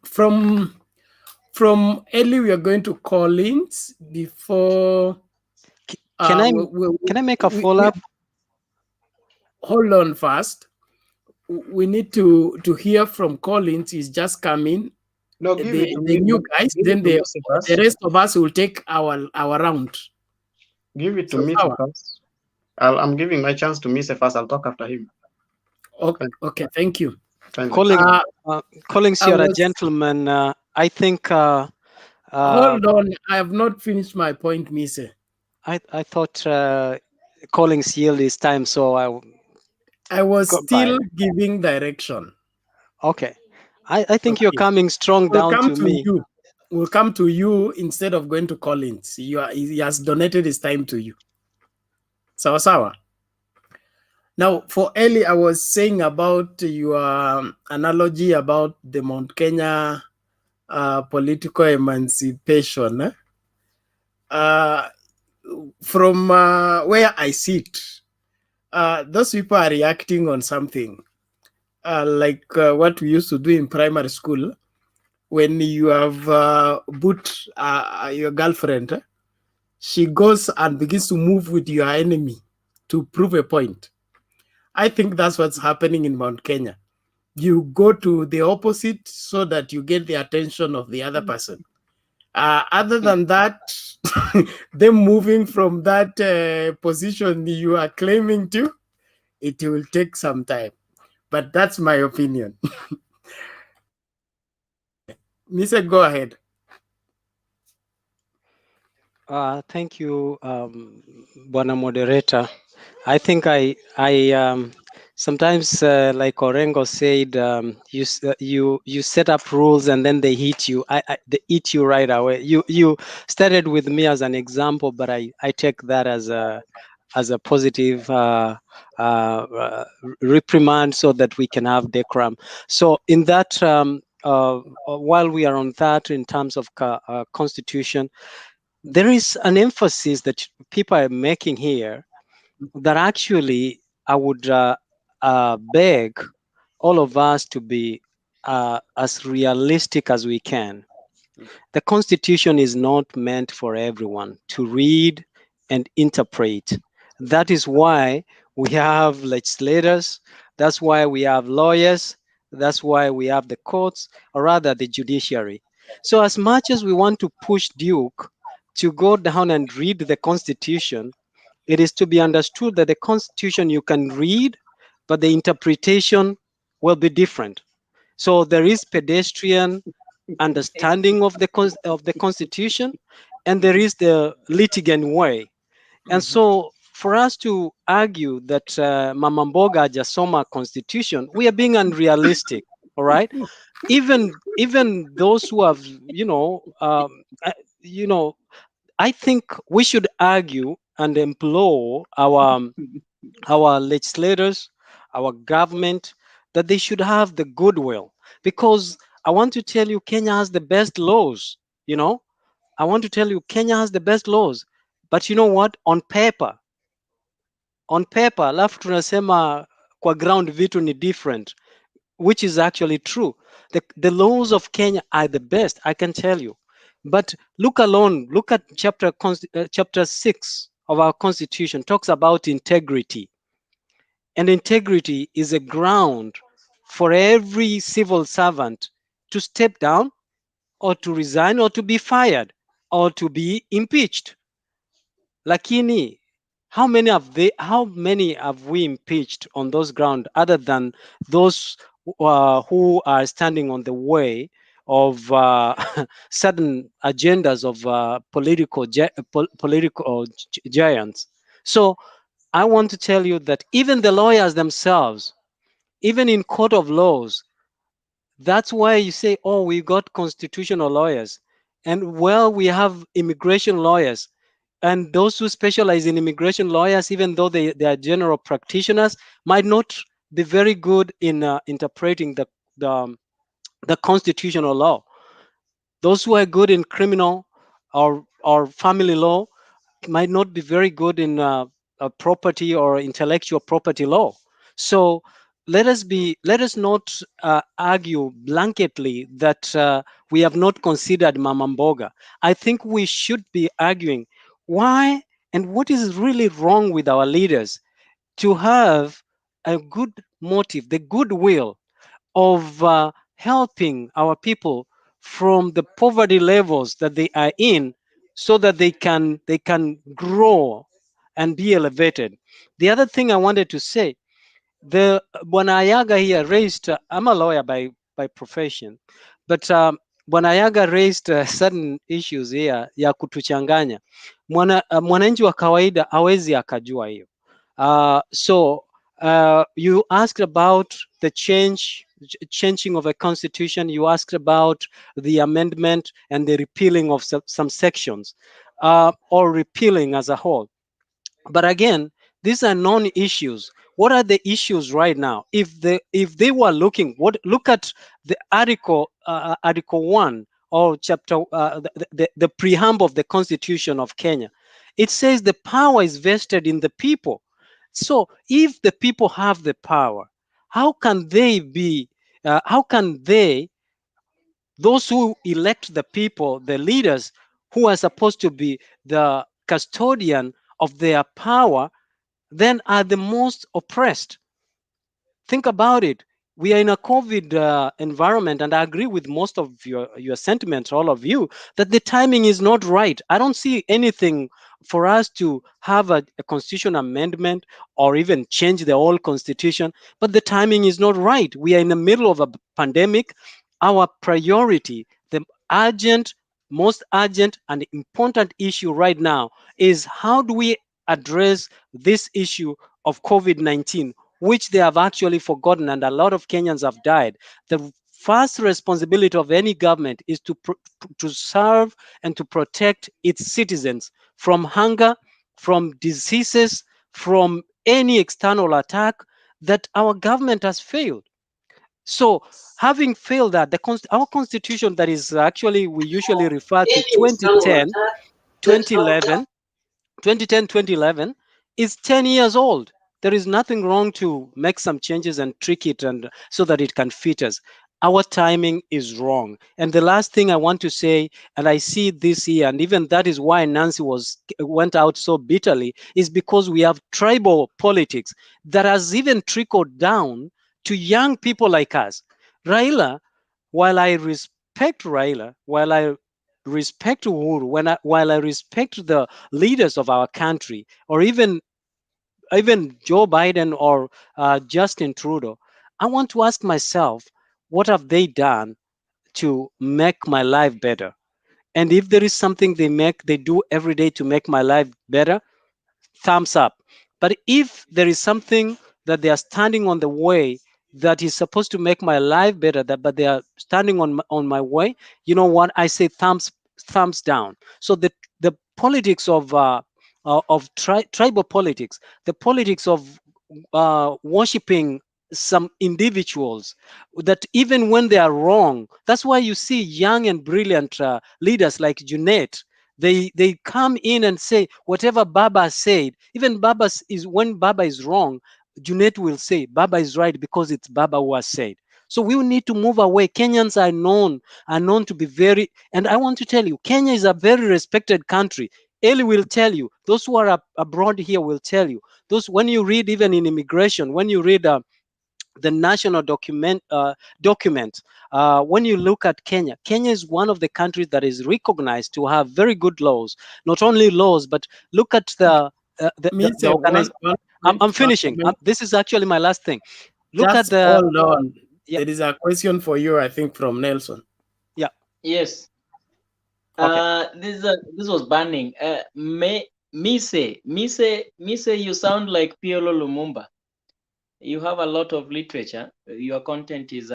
From Eli, we are going to Collins before. Can I make a follow-up? Hold on first. We need to hear from Collins. He's just coming. No, the new guys. Then the rest of us will take our round. Give it to me first. I'm giving my chance to Mise first. I'll talk after him. Okay, thank you. Collins, you're a gentleman. I think. Hold on, I have not finished my point, Mise. I thought Collins yielded his time, so I was still giving direction. Okay. I think you're coming strong down to me. We'll come to you instead of going to Collins. He has donated his time to you. Sawa. Now, for Eli, I was saying about your analogy about the Mount Kenya political emancipation. From where I sit, those people are reacting on something like what we used to do in primary school. When you have your girlfriend, she goes and begins to move with your enemy to prove a point. I think that's what's happening in Mount Kenya. You go to the opposite so that you get the attention of the other person. Other than that, them moving from that position you are claiming to, it will take some time. But that's my opinion. Mise, go ahead. Thank you, Bwana Moderator. I think I sometimes, like Orengo said, you set up rules and then they hit you. They hit you right away. You started with me as an example, but I take that as a positive reprimand so that we can have decorum. So in that while we are on that, in terms of constitution, there is an emphasis that people are making here that actually I would beg all of us to be as realistic as we can. The Constitution is not meant for everyone to read and interpret. That is why we have legislators, that's why we have lawyers, that's why we have the courts, or rather the judiciary. So as much as we want to push Duke to go down and read the Constitution, it is to be understood that the Constitution you can read, but the interpretation will be different. So there is pedestrian understanding of the Constitution, and there is the litigant way. And so for us to argue that Mama Mboga hajasoma Constitution, we are being unrealistic. All right, even those who have, I think we should argue and implore our legislators, our government, that they should have the goodwill. Because I want to tell you, Kenya has the best laws. I want to tell you, Kenya has the best laws. But you know what? On paper, alafu tunasema kwa ground vitu ni different, which is actually true. The laws of Kenya are the best, I can tell you. But look at chapter 6 of our Constitution, talks about integrity. And integrity is a ground for every civil servant to step down, or to resign, or to be fired, or to be impeached. Lakini, how many have we impeached on those grounds, other than those who are standing on the way of certain agendas of political giants? So I want to tell you that even the lawyers themselves, even in court of laws, that's why you say, oh, we got constitutional lawyers, and well, we have immigration lawyers, and those who specialize in immigration lawyers, even though they are general practitioners, might not be very good in interpreting the constitutional law. Those who are good in criminal or family law might not be very good in property or intellectual property law. So let us not argue blanketly that we have not considered Mama Mboga. I think we should be arguing why and what is really wrong with our leaders to have a good motive, the goodwill of helping our people from the poverty levels that they are in, so that they can grow and be elevated. The other thing I wanted to say, the Bwana Ayaga here raised, I'm a lawyer by profession, but Bwana Ayaga raised certain issues here ya kutuchanganya. Mwananchi wa kawaida hawezi akajua hiyo. So you asked about the changing of a constitution. You asked about the amendment and the repealing of some sections, or repealing as a whole. But again, these are non-issues. What are the issues right now? If they were looking, look at the article 1 or chapter the preamble of the Constitution of Kenya. It says the power is vested in the people. So if the people have the power, how can they, those who elect the people, the leaders who are supposed to be the custodian of their power, then are the most oppressed? Think about it. We are in a COVID environment, and I agree with most of your sentiments, all of you, that the timing is not right. I don't see anything for us to have a constitutional amendment or even change the whole constitution, but the timing is not right. We are in the middle of a pandemic. Our priority, the most urgent and important issue right now is how do we address this issue of COVID-19, which they have actually forgotten, and a lot of Kenyans have died. The first responsibility of any government is to serve and to protect its citizens from hunger, from diseases, from any external attack that our government has failed. So having failed that, our constitution that is actually, we usually refer to 2010, 2011, 2010, 2011 is 10 years old. There is nothing wrong to make some changes and tweak it and so that it can fit us. Our timing is wrong. And the last thing I want to say, and I see this year, and even that is why Nancy went out so bitterly, is because we have tribal politics that has even trickled down to young people like us. Raila, while I respect Raila, while I respect Uhuru, while I respect the leaders of our country, or even Joe Biden or Justin Trudeau, I want to ask myself, what have they done to make my life better? And if there is something they do every day to make my life better, thumbs up. But if there is something that they are standing on the way that is supposed to make my life better, but they are standing on my way, you know what? I say thumbs down. So the politics of tribal politics, the politics of worshiping some individuals, that even when they are wrong, that's why you see young and brilliant leaders like Junet. They come in and say whatever Baba said. Even when Baba is wrong, Junet will say Baba is right because it's Baba who has said. So we will need to move away. Kenyans are known to be very, and I want to tell you, Kenya is a very respected country. Eli will tell you, those who are abroad here will tell you, those, when you read even in immigration, when you read the national document, when you look at Kenya, Kenya is one of the countries that is recognized to have very good laws. Not only laws, but look at the organization. I'm finishing. This is actually my last thing. Look Just at the. hold on. Yeah. There is a question for you, I think, from Nelson. Yeah. Yes. Okay. This was burning. Mise, you sound like Piolo Lumumba. You have a lot of literature. Your content is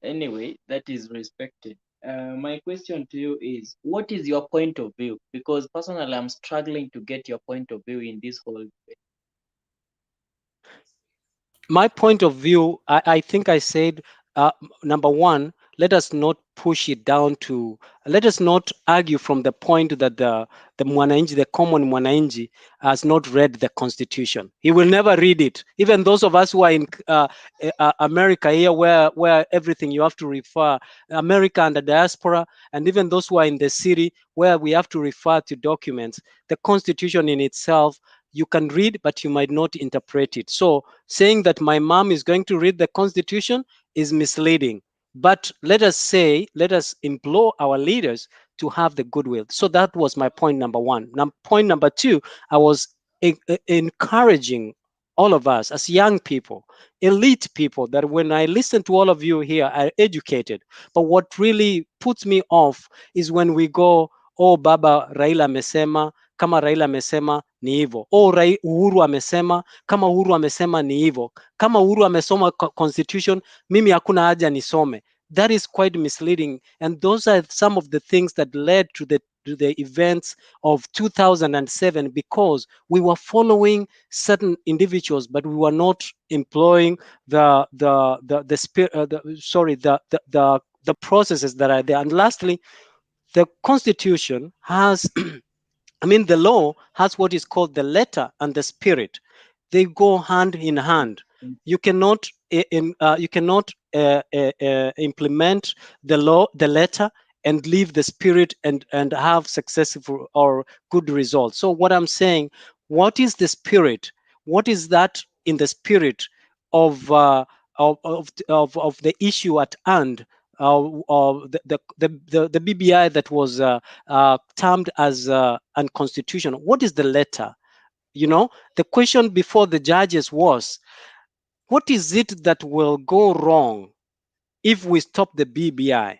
anyway, that is respected. My question to you is, what is your point of view? Because personally, I'm struggling to get your point of view in this whole debate. My point of view, I think I said, number one, let us not push it down to, let us not argue from the point that the Mwananchi, the common Mwananchi, has not read the Constitution. He will never read it. Even those of us who are in America here, where everything you have to refer, America and the diaspora, and even those who are in the city, where we have to refer to documents, the Constitution in itself, you can read, but you might not interpret it. So saying that my mom is going to read the Constitution is misleading. But let us implore our leaders to have the goodwill. So that was my point number one. Point number two, I was encouraging all of us as young people, elite people, that when I listen to all of you here, are educated. But what really puts me off is when we go, oh, Baba Raila amesema, kama Raila amesema ni hivyo. Oh, Uhuru amesema, kama Uhuru amesema ni hivyo. Kama Uhuru amesoma constitution, mimi hakuna haja nisome. That is quite misleading, and those are some of the things that led to the events of 2007, because we were following certain individuals, but we were not employing the processes that are there. And lastly, the Constitution has I mean, the law has what is called the letter and the spirit. They go hand in hand. You cannot implement the law, the letter, and leave the spirit and have successful or good results. So what I'm saying, what is the spirit? What is that in the spirit of the issue at hand? The BBI that was termed as unconstitutional. What is the letter? You know, the question before the judges was, what is it that will go wrong if we stop the BBI?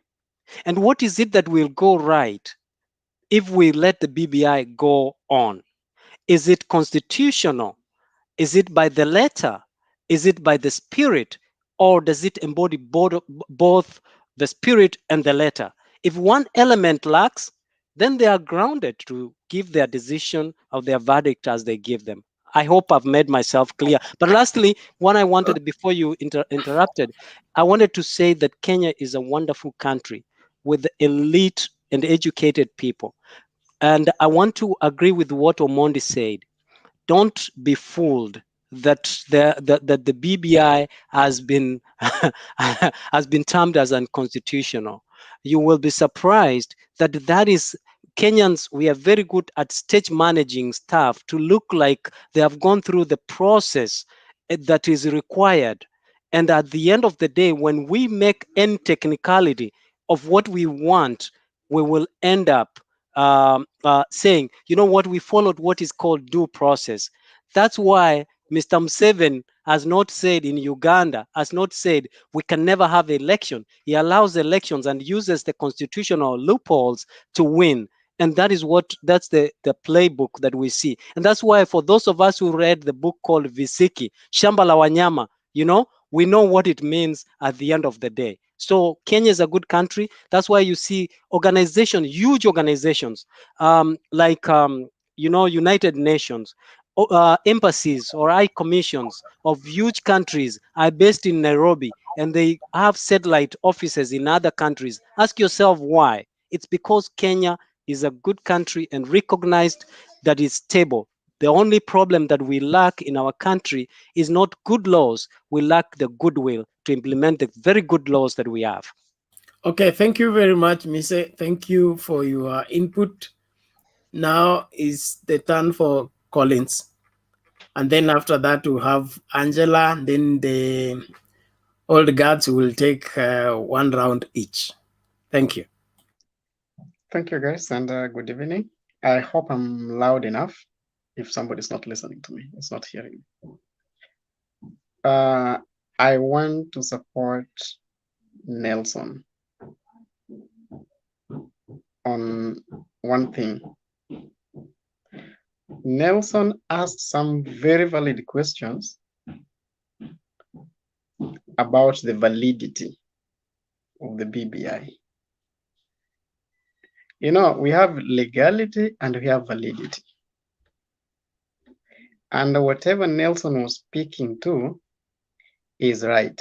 And what is it that will go right if we let the BBI go on? Is it constitutional? Is it by the letter? Is it by the spirit? Or does it embody both the spirit and the letter? If one element lacks, then they are grounded to give their decision or their verdict as they give them. I hope I've made myself clear. But lastly, what I wanted before you interrupted, I wanted to say that Kenya is a wonderful country with elite and educated people. And I want to agree with what Omondi said. Don't be fooled that the BBI has been has been termed as unconstitutional. You will be surprised that is Kenyans. We are very good at stage managing stuff to look like they have gone through the process that is required. And at the end of the day, when we make any technicality of what we want, we will end up saying, you know what, we followed what is called due process. That's why Mr. Museveni has not said in Uganda, has not said we can never have election. He allows elections and uses the constitutional loopholes to win. And that's the playbook that we see. And that's why for those of us who read the book called Visiki, Shamba la Wanyama, we know what it means at the end of the day. So Kenya is a good country. That's why you see organizations, huge organizations, like United Nations, embassies or high commissions of huge countries are based in Nairobi, and they have satellite offices in other countries. Ask yourself why. It's because Kenya is a good country and recognized that it's stable. The only problem that we lack in our country is not good laws. We lack the goodwill to implement the very good laws that we have. Okay, thank you very much, Mise. Thank you for your input. Now is the turn for Collins. And then after that, we'll have Angela. Then the old guards will take one round each. Thank you. Thank you, guys, and good evening. I hope I'm loud enough. If somebody's not listening to me, it's not hearing me. I want to support Nelson on one thing. Nelson asked some very valid questions about the validity of the BBI. We have legality and we have validity. And whatever Nelson was speaking to is right.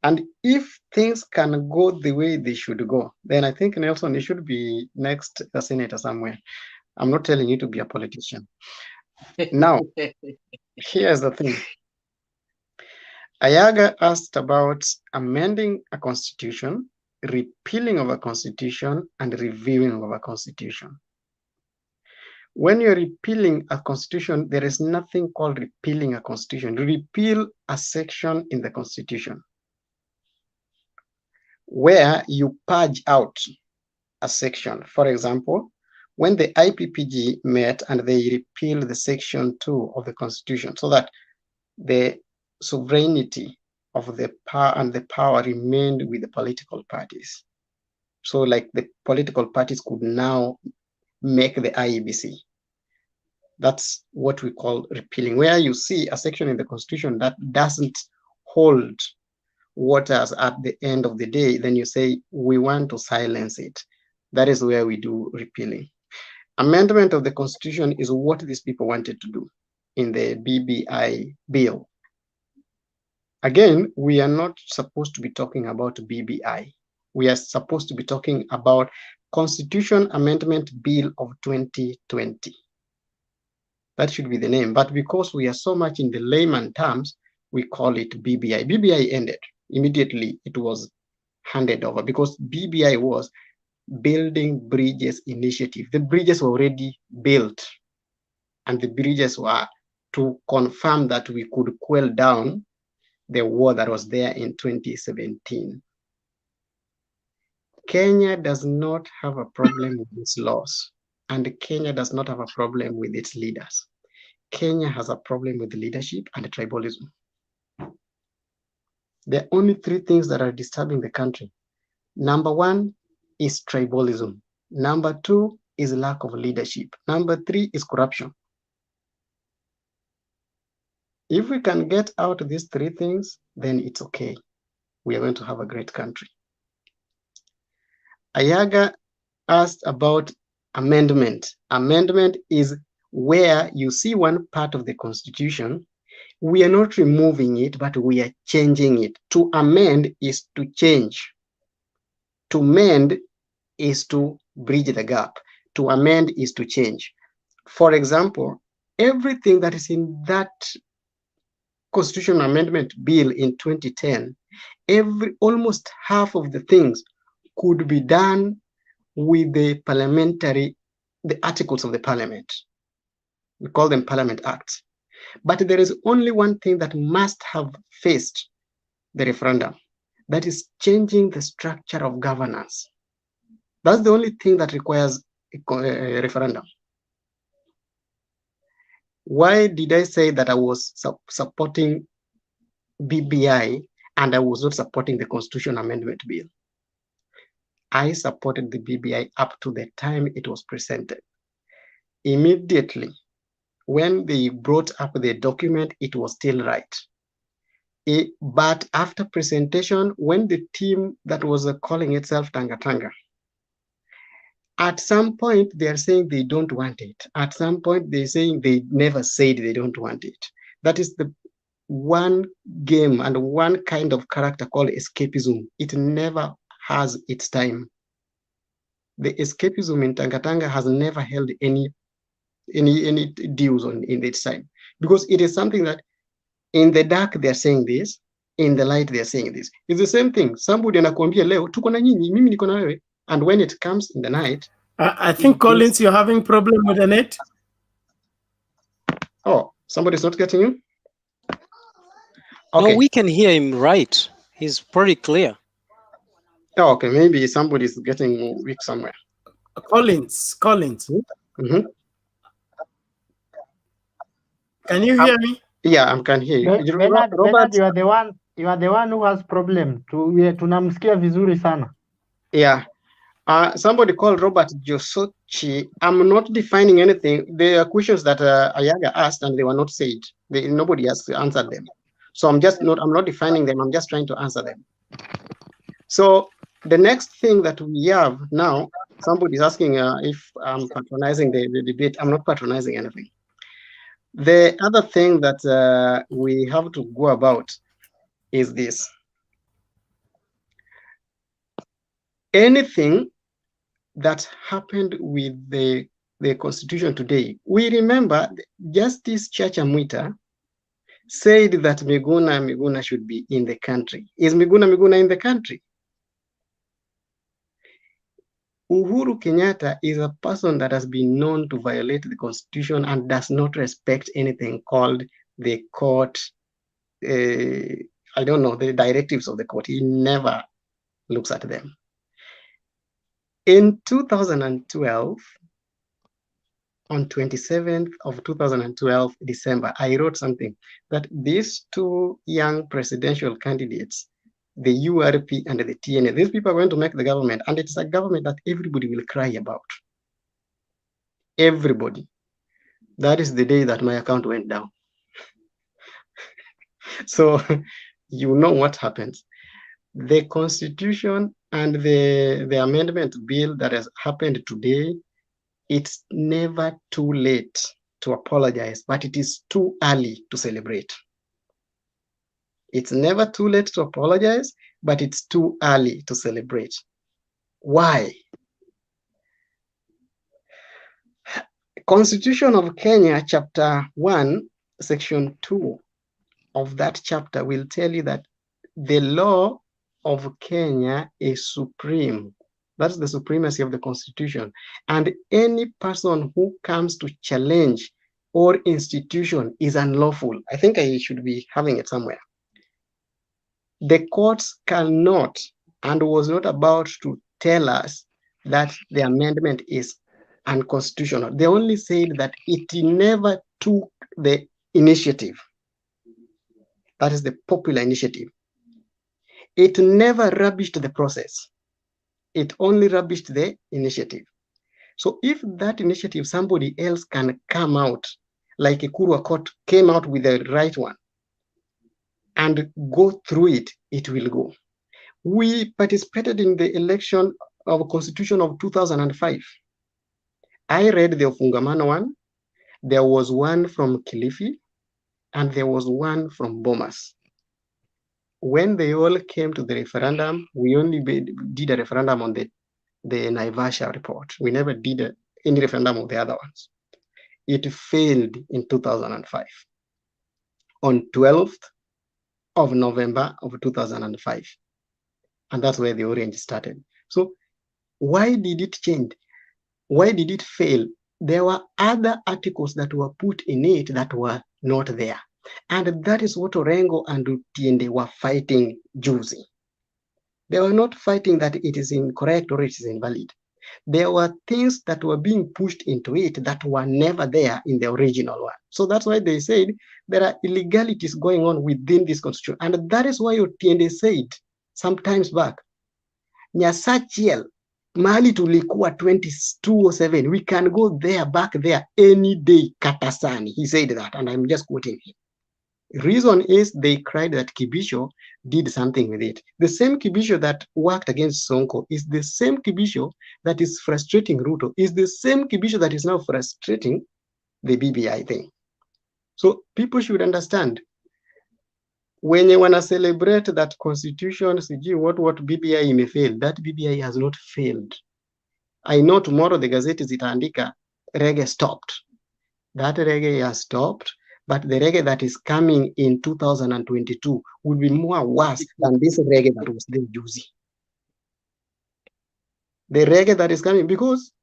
And if things can go the way they should go, then I think Nelson, you should be next senator somewhere. I'm not telling you to be a politician. Now, here's the thing. Ayaga asked about amending a constitution, repealing of a constitution, and reviewing of a constitution. When you're repealing a constitution, there is nothing called repealing a constitution. You repeal a section in the constitution where you purge out a section. For example, when the IPPG met and they repealed the section 2 of the constitution so that the sovereignty of the power and the power remained with the political parties. So like the political parties could now make the IEBC. That's what we call repealing, where you see a section in the constitution that doesn't hold waters at the end of the day, then you say, we want to silence it. That is where we do repealing. Amendment of the constitution is what these people wanted to do in the BBI bill. Again, we are not supposed to be talking about BBI. We are supposed to be talking about Constitution Amendment Bill of 2020. That should be the name. But because we are so much in the layman terms, we call it BBI. BBI ended. Immediately it was handed over because BBI was Building Bridges Initiative. The bridges were already built, and the bridges were to confirm that we could quell down the war that was there in 2017. Kenya does not have a problem with its laws, and Kenya does not have a problem with its leaders. Kenya has a problem with leadership and tribalism. There are only three things that are disturbing the country. Number one is tribalism. Number two is lack of leadership. Number three is corruption. If we can get out these three things, then it's okay. We are going to have a great country. Ayaga asked about amendment. Amendment is where you see one part of the Constitution, we are not removing it, but we are changing it. To amend is to change. To mend is to bridge the gap. To amend is to change. For example, everything that is in that Constitutional Amendment Bill in 2010, almost half of the things could be done with the articles of the parliament. We call them Parliament Acts. But there is only one thing that must have faced the referendum. That is changing the structure of governance. That's the only thing that requires a referendum. Why did I say that I was supporting BBI and I was not supporting the Constitution Amendment Bill? I supported the BBI up to the time it was presented. Immediately, when they brought up the document, it was still right. But after presentation, when the team that was calling itself Tanga Tanga, at some point they are saying they don't want it. At some point they're saying they never said they don't want it. That is the one game and one kind of character called escapism. It never has its time. The escapism in Tanga Tanga has never held any dues in its time, because it is something that in the dark they're saying this, in the light they're saying this. It's the same thing. Somebody anakuambia leo tuko na nyinyi, mimi niko na wewe, and when it comes in the night, I think Collins, you're having problem with the net. Oh, somebody's not getting you? Okay. No, we can hear him right. He's pretty clear. Oh, okay, maybe somebody's getting weak somewhere. Collins. Mm-hmm. Can you hear me? Yeah, I can hear you. Leonard, you are the one who has problem. Tunamsikia vizuri sana. Yeah. Somebody called Robert Josochi. I'm not defining anything. There are questions that Ayaga asked and they were not said. Nobody has answered them. So I'm not defining them. I'm just trying to answer them. So the next thing that we have now, somebody is asking if I'm patronizing the debate. I'm not patronizing anything. The other thing that we have to go about is this. Anything that happened with the Constitution today, we remember Justice Chacha Mwita said that Miguna should be in the country. Is Miguna in the country? Uhuru Kenyatta is a person that has been known to violate the Constitution and does not respect anything called the court, the directives of the court. He never looks at them. In 2012, on 27th of 2012, December, I wrote something that these two young presidential candidates, the URP and the TNA, these people are going to make the government, and it's a government that everybody will cry about. Everybody. That is the day that my account went down. So you know what happens. The Constitution and the amendment bill that has happened today, it's never too late to apologize, but it is too early to celebrate. It's never too late to apologize, but it's too early to celebrate. Why? Constitution of Kenya, Chapter 1, Section 2 of that chapter will tell you that the law of Kenya is supreme. That's the supremacy of the Constitution. And any person who comes to challenge or institution is unlawful. I think I should be having it somewhere. The courts cannot and was not about to tell us that the amendment is unconstitutional. They only said that it never took the initiative. That is the popular initiative. It never rubbished the process. It only rubbished the initiative. So if that initiative, somebody else can come out, like Uhuru Court came out with the right one, and go through it, it will go. We participated in the election of Constitution of 2005. I read the Ofungamano one. There was one from Kilifi and there was one from Bomas. When they all came to the referendum, we only did a referendum on the Naivasha report. We never did any referendum on the other ones. It failed in 2005. On 12th of November of 2005. And that's where the orange started. So why did it change? Why did it fail? There were other articles that were put in it that were not there. And that is what Orengo and Utiende were fighting Juzi. They were not fighting that it is incorrect or it is invalid. There were things that were being pushed into it that were never there in the original one. So that's why they said there are illegalities going on within this constitution. And that is why Otiende said sometimes back, Nyasachiel, mahali tulikuwa 2207, we can go there, back there any day, Katasani. He said that, and I'm just quoting him. Reason is they cried that Kibisho did something with it. The same Kibisho that worked against Sonko is the same Kibisho that is frustrating Ruto, is the same Kibisho that is now frustrating the BBI thing. So people should understand, when you want to celebrate that constitution, CG, what BBI may fail, that BBI has not failed. I know tomorrow the Gazette is itaandika, reggae stopped. That reggae has stopped. But the reggae that is coming in 2022 will be more worse than this reggae that was there Juzi. The reggae that is coming, because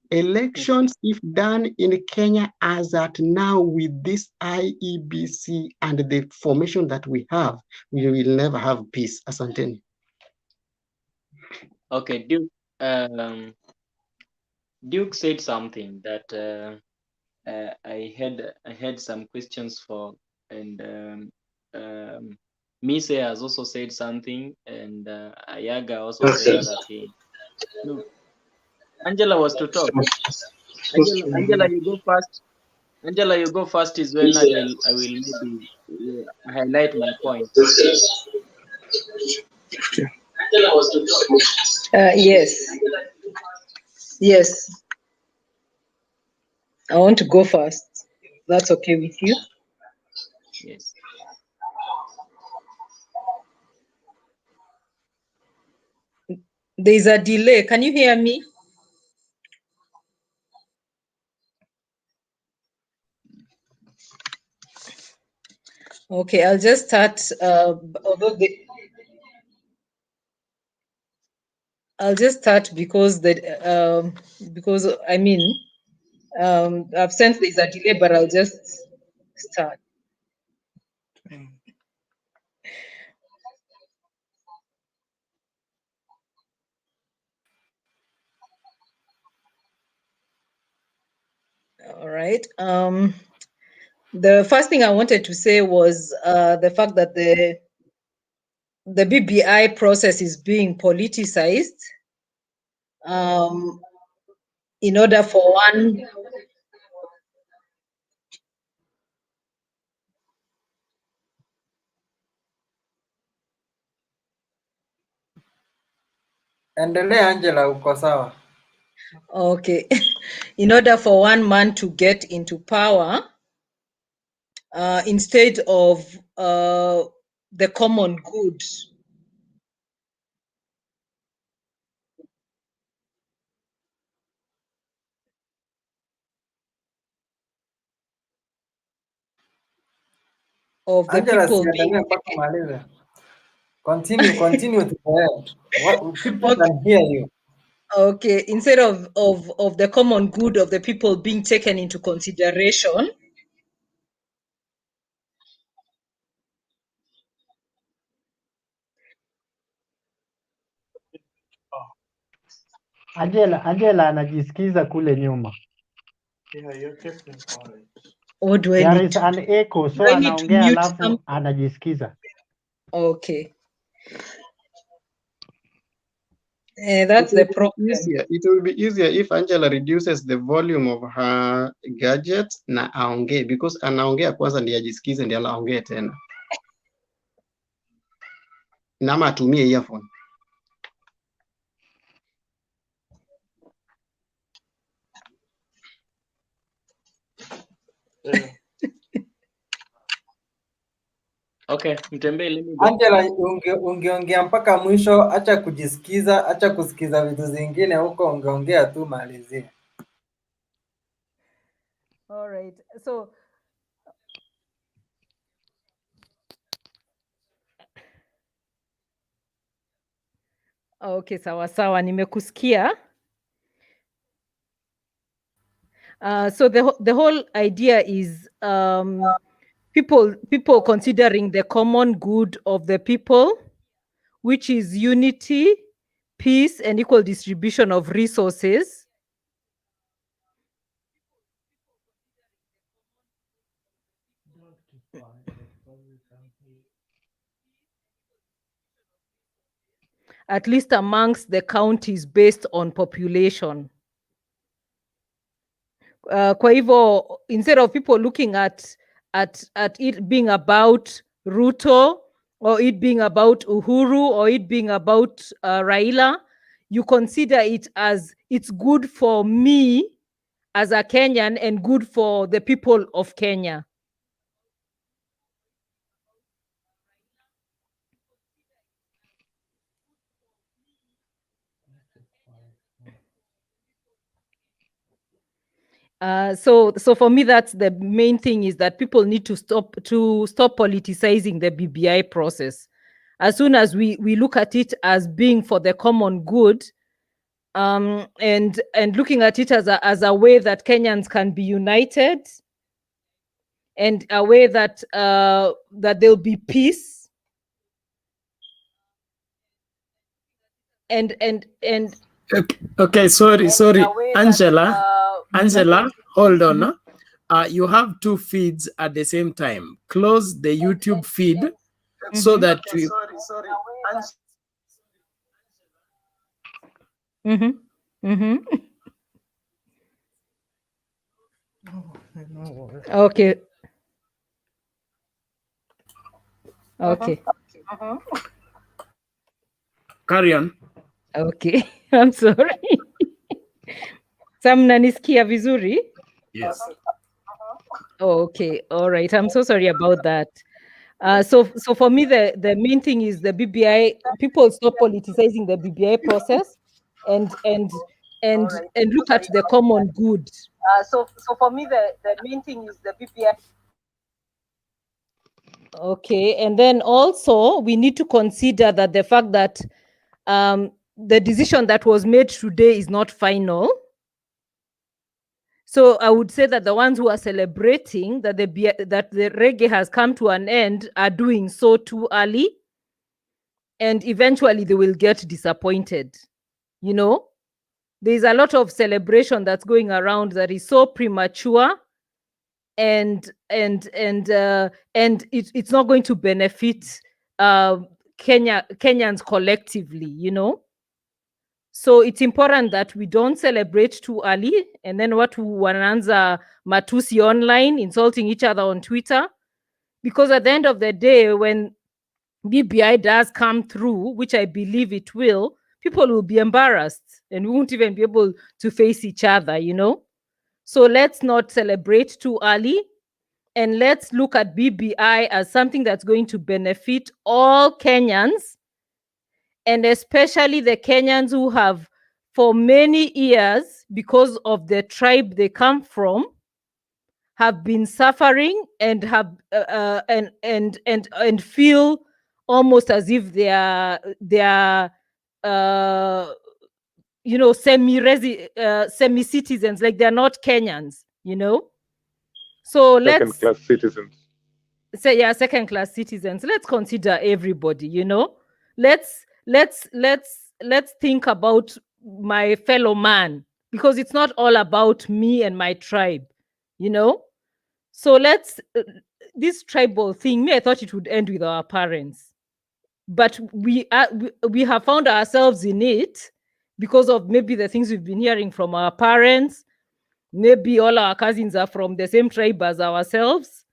elections, if done in Kenya as at now with this IEBC and the formation that we have, we will never have peace. Asanteni. Okay, Duke said something that I had some questions for, and Mise has also said something, and Ayaga also said that no, Angela was to talk. Angela, you go first. Angela, you go first is when I will maybe highlight my point. Angela was to talk. Yes. I want to go first. That's okay with you? Yes. There's a delay. Can you hear me? Okay, I'll just start. I'll just start because I mean, I've sensed there's a delay, but I'll just start. All right. The first thing I wanted to say was the fact that the BBI process is being politicized in order for one. Endelea Angela, uko sawa. Okay. In order for one man to get into power, instead of the common good. Of the Angela, people being Continue to the end. What people can hear you. Okay, instead of the common good of the people being taken into consideration, Angela anajisikiza kule nyuma. What do I There need is to an do? echo, Do so I need to anaongea mute alafu some? anajisikiza. Okay. That's the problem. It will be easier if Angela reduces the volume of her gadgets na aongee, because anaongea kwanza ndiye ajisikize ndiye aongee tena. Nama atumie earphone. Okay, Mtembe, let me go. Angela, ungeongea mpaka mwisho, acha kujisikiza, acha kusikiza vitu zingine huko, ungeongea tu malizie. All right. So okay, sawa sawa, nimekusikia. So the whole idea is people considering the common good of the people, which is unity, peace, and equal distribution of resources. At least amongst the counties based on population. Kwa hivyo, instead of people looking at it being about Ruto, or it being about Uhuru, or it being about Raila, you consider it as it's good for me as a Kenyan and good for the people of Kenya. So for me, that's the main thing, is that people need to stop politicizing the BBI process. As soon as we look at it as being for the common good, and looking at it as a way that Kenyans can be united, and a way that that there'll be peace, and Okay, sorry, Angela. Angela, hold on. Mhm. You have two feeds at the same time. Close the YouTube feed so that we. Okay. Okay. Carry on. Okay. I'm sorry. Sam, mnanisikia vizuri? Yes. Oh, okay. All right. I'm so sorry about that. So for me, the main thing is the BBI. People stop politicizing the BBI process, and look at the common good. So for me, the main thing is the BBI. Okay, and then also we need to consider that the fact that the decision that was made today is not final. So I would say that the ones who are celebrating that the reggae has come to an end are doing so too early, and eventually they will get disappointed. You know, there's a lot of celebration that's going around that is so premature, and it's not going to benefit Kenyans collectively. You know. So it's important that we don't celebrate too early, and then wanaanza matusi online, insulting each other on Twitter, because at the end of the day, when BBI does come through, which I believe it will, people will be embarrassed and we won't even be able to face each other, you know? So let's not celebrate too early, and let's look at BBI as something that's going to benefit all Kenyans, and especially the Kenyans who have, for many years, because of the tribe they come from, have been suffering and have and feel almost as if they are you know, semi-citizens, like they're not Kenyans, you know. So let's second-class citizens. say, yeah, second-class citizens. Let's consider everybody, you know. Let's think about my fellow man, because it's not all about me and my tribe, you know. So let's this tribal thing, me, I thought it would end with our parents, but we have found ourselves in it because of maybe the things we've been hearing from our parents. Maybe all our cousins are from the same tribe as ourselves.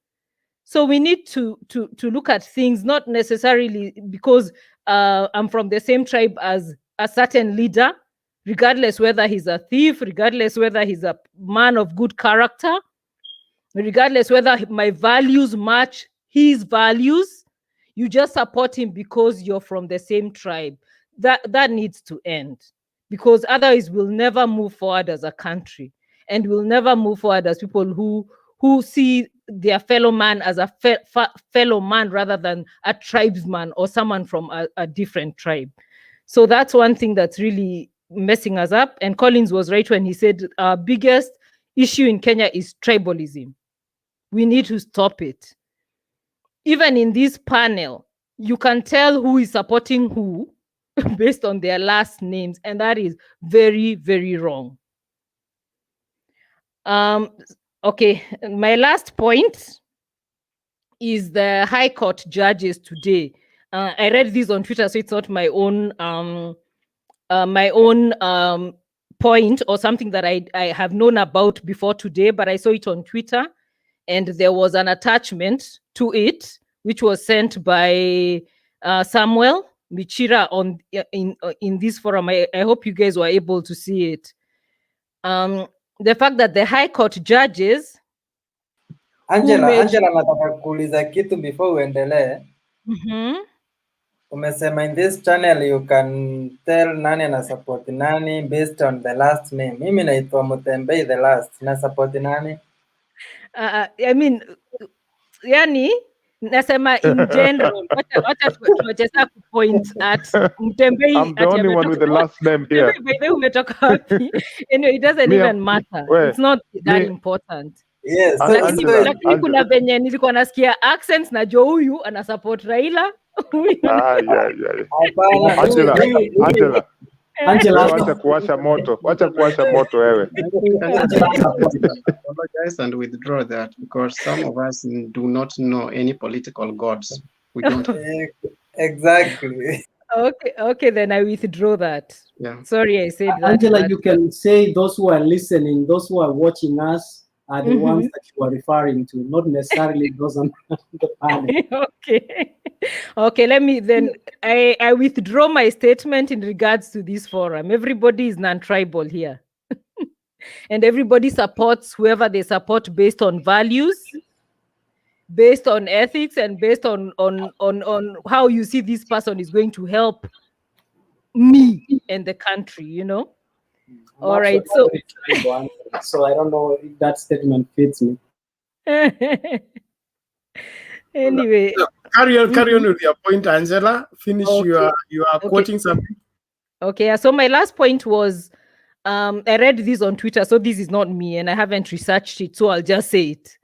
So we need to look at things not necessarily because I'm from the same tribe as a certain leader, regardless whether he's a thief, regardless whether he's a man of good character, regardless whether my values match his values. You just support him because you're from the same tribe. That needs to end, because otherwise we'll never move forward as a country, and we'll never move forward as people who see their fellow man as a fellow man rather than a tribesman or someone from a different tribe. So that's one thing that's really messing us up. And Collins was right when he said our biggest issue in Kenya is tribalism. We need to stop it. Even in this panel, you can tell who is supporting who based on their last names, and that is very, very wrong. Okay, my last point is the High Court judges today. I read this on Twitter, so it's not my own point or something that I have known about before today, but I saw it on Twitter, and there was an attachment to it, which was sent by Samuel Michira in this forum. I hope you guys were able to see it. The fact that the High Court judges Angela, nataka kuuliza kitu before uendelee. Umesema in this channel you can tell nani ana support nani based on the last name. Mimi naitwa Mutembei the last. Na support nani? I mean, yani nasema in general, wacha tunacheza point at Mtembei. I'm the only one with the last name here. Anyway, it doesn't even matter. It's not that important. Yes. Lakini kuna venye nilikuwa nasikia accents na jo huyu ana support Raila. Angela, wacha kuwasha moto. Wacha kuwasha moto wewe. Apologize and withdraw that, because some of us do not know any political gods. We don't. Exactly. Okay, then I withdraw that. Yeah. Sorry, I said that. Angela, you can say those who are listening, those who are watching us are the ones that you are referring to, not necessarily those on the panel. Okay, let me then, I withdraw my statement in regards to this forum. Everybody is non-tribal here. And everybody supports whoever they support based on values, based on ethics, and based on how you see this person is going to help me and the country, you know? All right, so I don't know if that statement fits me. Anyway, carry on with your point, Angela. Finish. Okay. You are quoting something. Okay, so my last point was I read this on Twitter, so this is not me, and I haven't researched it, so I'll just say it.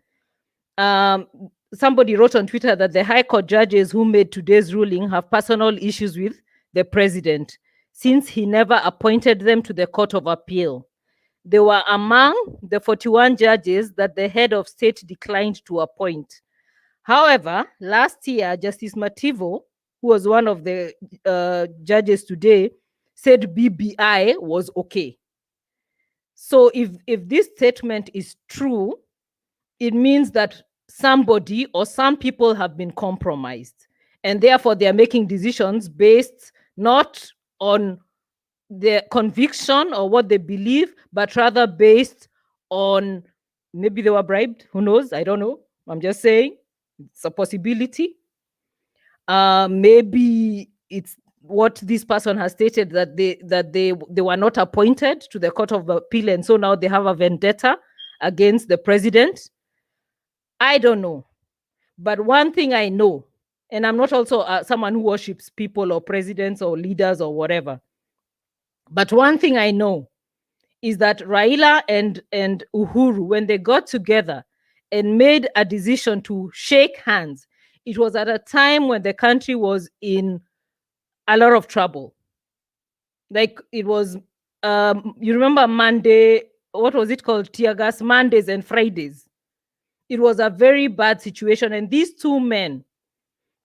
Somebody wrote on Twitter that the High Court judges who made today's ruling have personal issues with the president, since he never appointed them to the Court of Appeal. They were among the 41 judges that the head of state declined to appoint. However, last year, Justice Mativo, who was one of the judges today, said BBI was okay. So if this statement is true, it means that somebody or some people have been compromised, and therefore they are making decisions based not on their conviction or what they believe, but rather based on maybe they were bribed. Who knows? I don't know. I'm just saying it's a possibility. Maybe it's what this person has stated, that they were not appointed to the Court of Appeal, and so now they have a vendetta against the president. I don't know. But one thing I know, and I'm not also someone who worships people or presidents or leaders or whatever, but one thing I know is that Raila and Uhuru, when they got together and made a decision to shake hands, it was at a time when the country was in a lot of trouble. Like it was, you remember Monday, what was it called? Tear gas Mondays and Fridays. It was a very bad situation. And these two men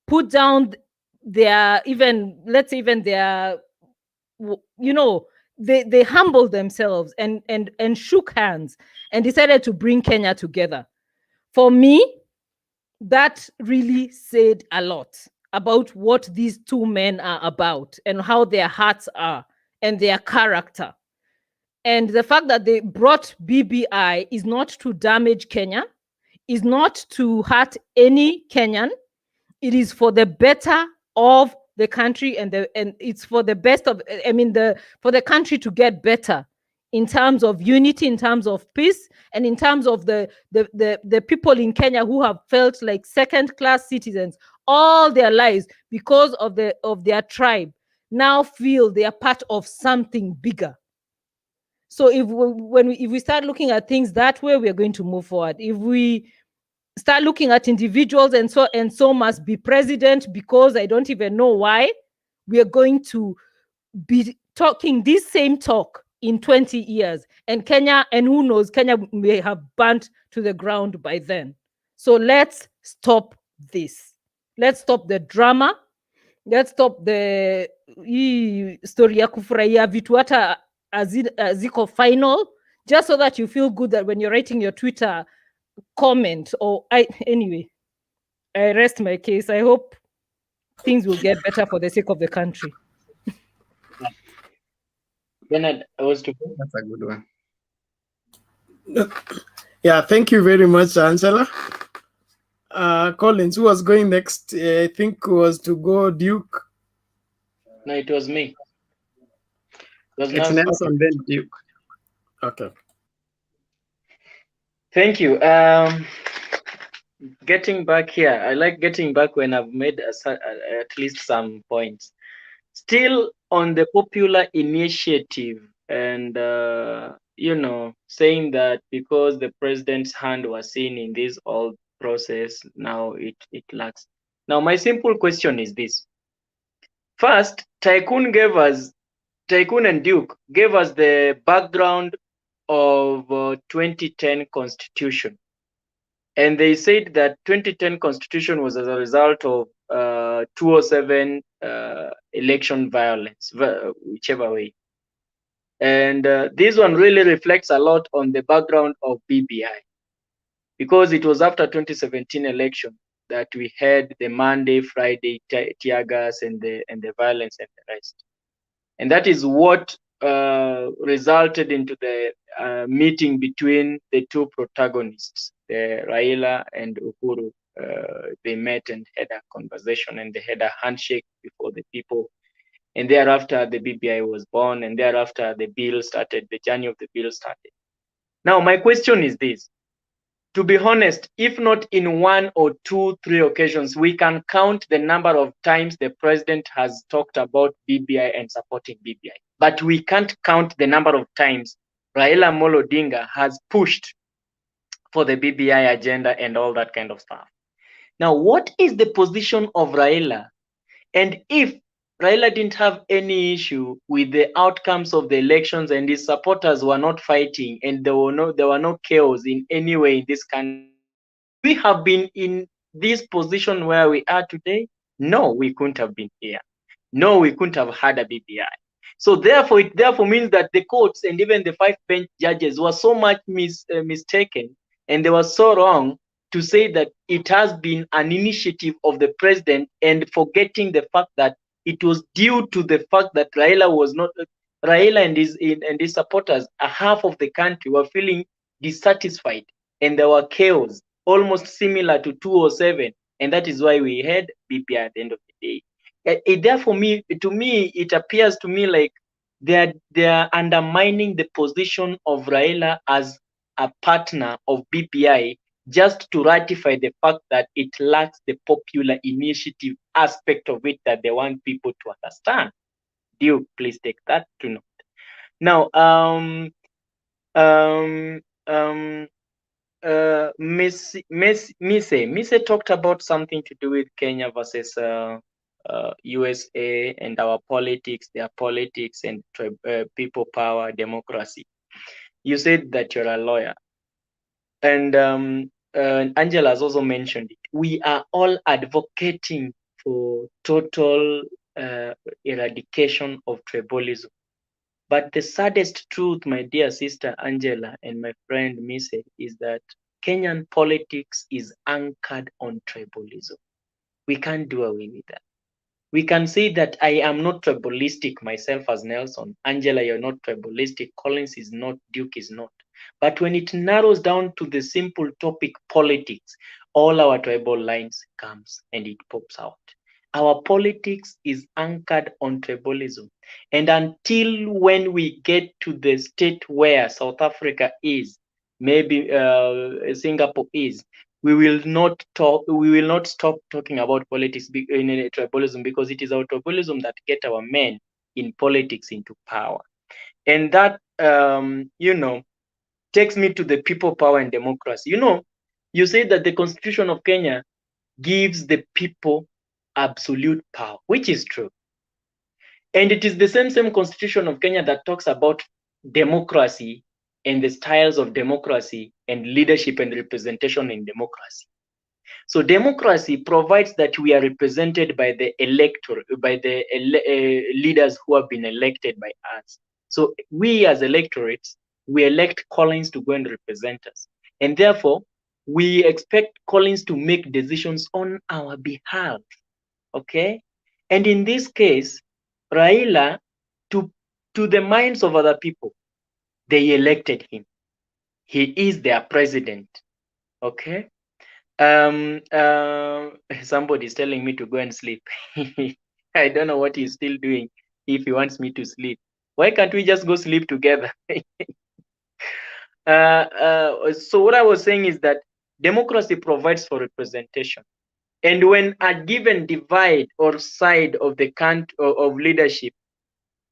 put down their, let's say their, you know, they humbled themselves and shook hands and decided to bring Kenya together. For me, that really said a lot about what these two men are about and how their hearts are and their character. And the fact that they brought BBI is not to damage Kenya, is not to hurt any Kenyan. it is for the better of the country, and it's for the best of, for the country to get better in terms of unity, in terms of peace, and in terms of the people in Kenya who have felt like second-class citizens all their lives because of their tribe, now feel they are part of something bigger. So if we start looking at things that way, we are going to move forward. If we start looking at individuals and so must be president because I don't even know why, we are going to be talking this same talk in 20 years, and Kenya, and who knows, Kenya may have burnt to the ground by then. So let's stop this. Let's stop the drama. Let's stop the story ya kufurahia vitu hata ziko final, just so that you feel good that when you're writing your Twitter comment anyway, I rest my case. I hope things will get better for the sake of the country. Leonard, that's a good one. Yeah, thank you very much, Angela. Collins, who was going next? I think was to go Duke. No, it was me. It's Nelson, then Duke. Okay. Thank you. Getting back here, I like getting back when I've made at least some points. Still on the popular initiative, and saying that because the president's hand was seen in this whole process, now it lacks. Now, my simple question is this. First, Tycoon and Duke gave us the background of 2010 Constitution. And they said that 2010 Constitution was as a result of 2007 election violence, whichever way. And this one really reflects a lot on the background of BBI, because it was after 2017 election that we had the Monday, Friday tear gas and the violence and the rest. And that is what resulted into the meeting between the two protagonists, the Raila and Uhuru. They met and had a conversation, and they had a handshake before the people. And thereafter, the BBI was born, and thereafter, the bill started, the journey of the bill started. Now, my question is this. To be honest, if not in 1 or 2, 3 occasions, we can count the number of times the president has talked about BBI and supporting BBI. But we can't count the number of times Raila Amolo Odinga has pushed for the BBI agenda and all that kind of stuff. Now, what is the position of Raila? And if Raila didn't have any issue with the outcomes of the elections and his supporters were not fighting and there were no chaos in any way in this country, we have been in this position where we are today? No, we couldn't have been here. No, we couldn't have had a BBI. So therefore, it means that the courts and even the 5 bench judges were so much mistaken, and they were so wrong to say that it has been an initiative of the president, and forgetting the fact that it was due to the fact that Raila and his supporters, a half of the country, were feeling dissatisfied, and there were chaos, almost similar to 2007, and that is why we had BBI at the end of the day. To me, it appears to me like they are undermining the position of Raila as a partner of BBI, just to ratify the fact that it lacks the popular initiative aspect of it that they want people to understand. Duke, please take that to note. Now, Mise talked about something to do with Kenya versus USA and our politics, their politics and people power, democracy. You said that you're a lawyer. And Angela has also mentioned it. We are all advocating for total eradication of tribalism. But the saddest truth, my dear sister Angela and my friend Mise, is that Kenyan politics is anchored on tribalism. We can't do away with that. We can say that I am not tribalistic myself as Nelson. Angela, you're not tribalistic. Collins is not. Duke is not. But when it narrows down to the simple topic politics, all our tribal lines comes and it pops out. Our politics is anchored on tribalism. And until when we get to the state where South Africa is, maybe Singapore is, we will not stop talking about politics in tribalism, because it is our tribalism that get our men in politics into power. And that, takes me to the people power and democracy. You say that the Constitution of Kenya gives the people absolute power, which is true. And it is the same Constitution of Kenya that talks about democracy and the styles of democracy and leadership and representation in democracy. So democracy provides that we are represented by the leaders who have been elected by us. So we as electorates, we elect Collins to go and represent us. And therefore, we expect Collins to make decisions on our behalf, okay? And in this case, Raila, to the minds of other people, they elected him. He is their president, okay? Somebody's telling me to go and sleep. I don't know what he's still doing if he wants me to sleep. Why can't we just go sleep together? So what I was saying is that democracy provides for representation. And when a given divide or side of the of leadership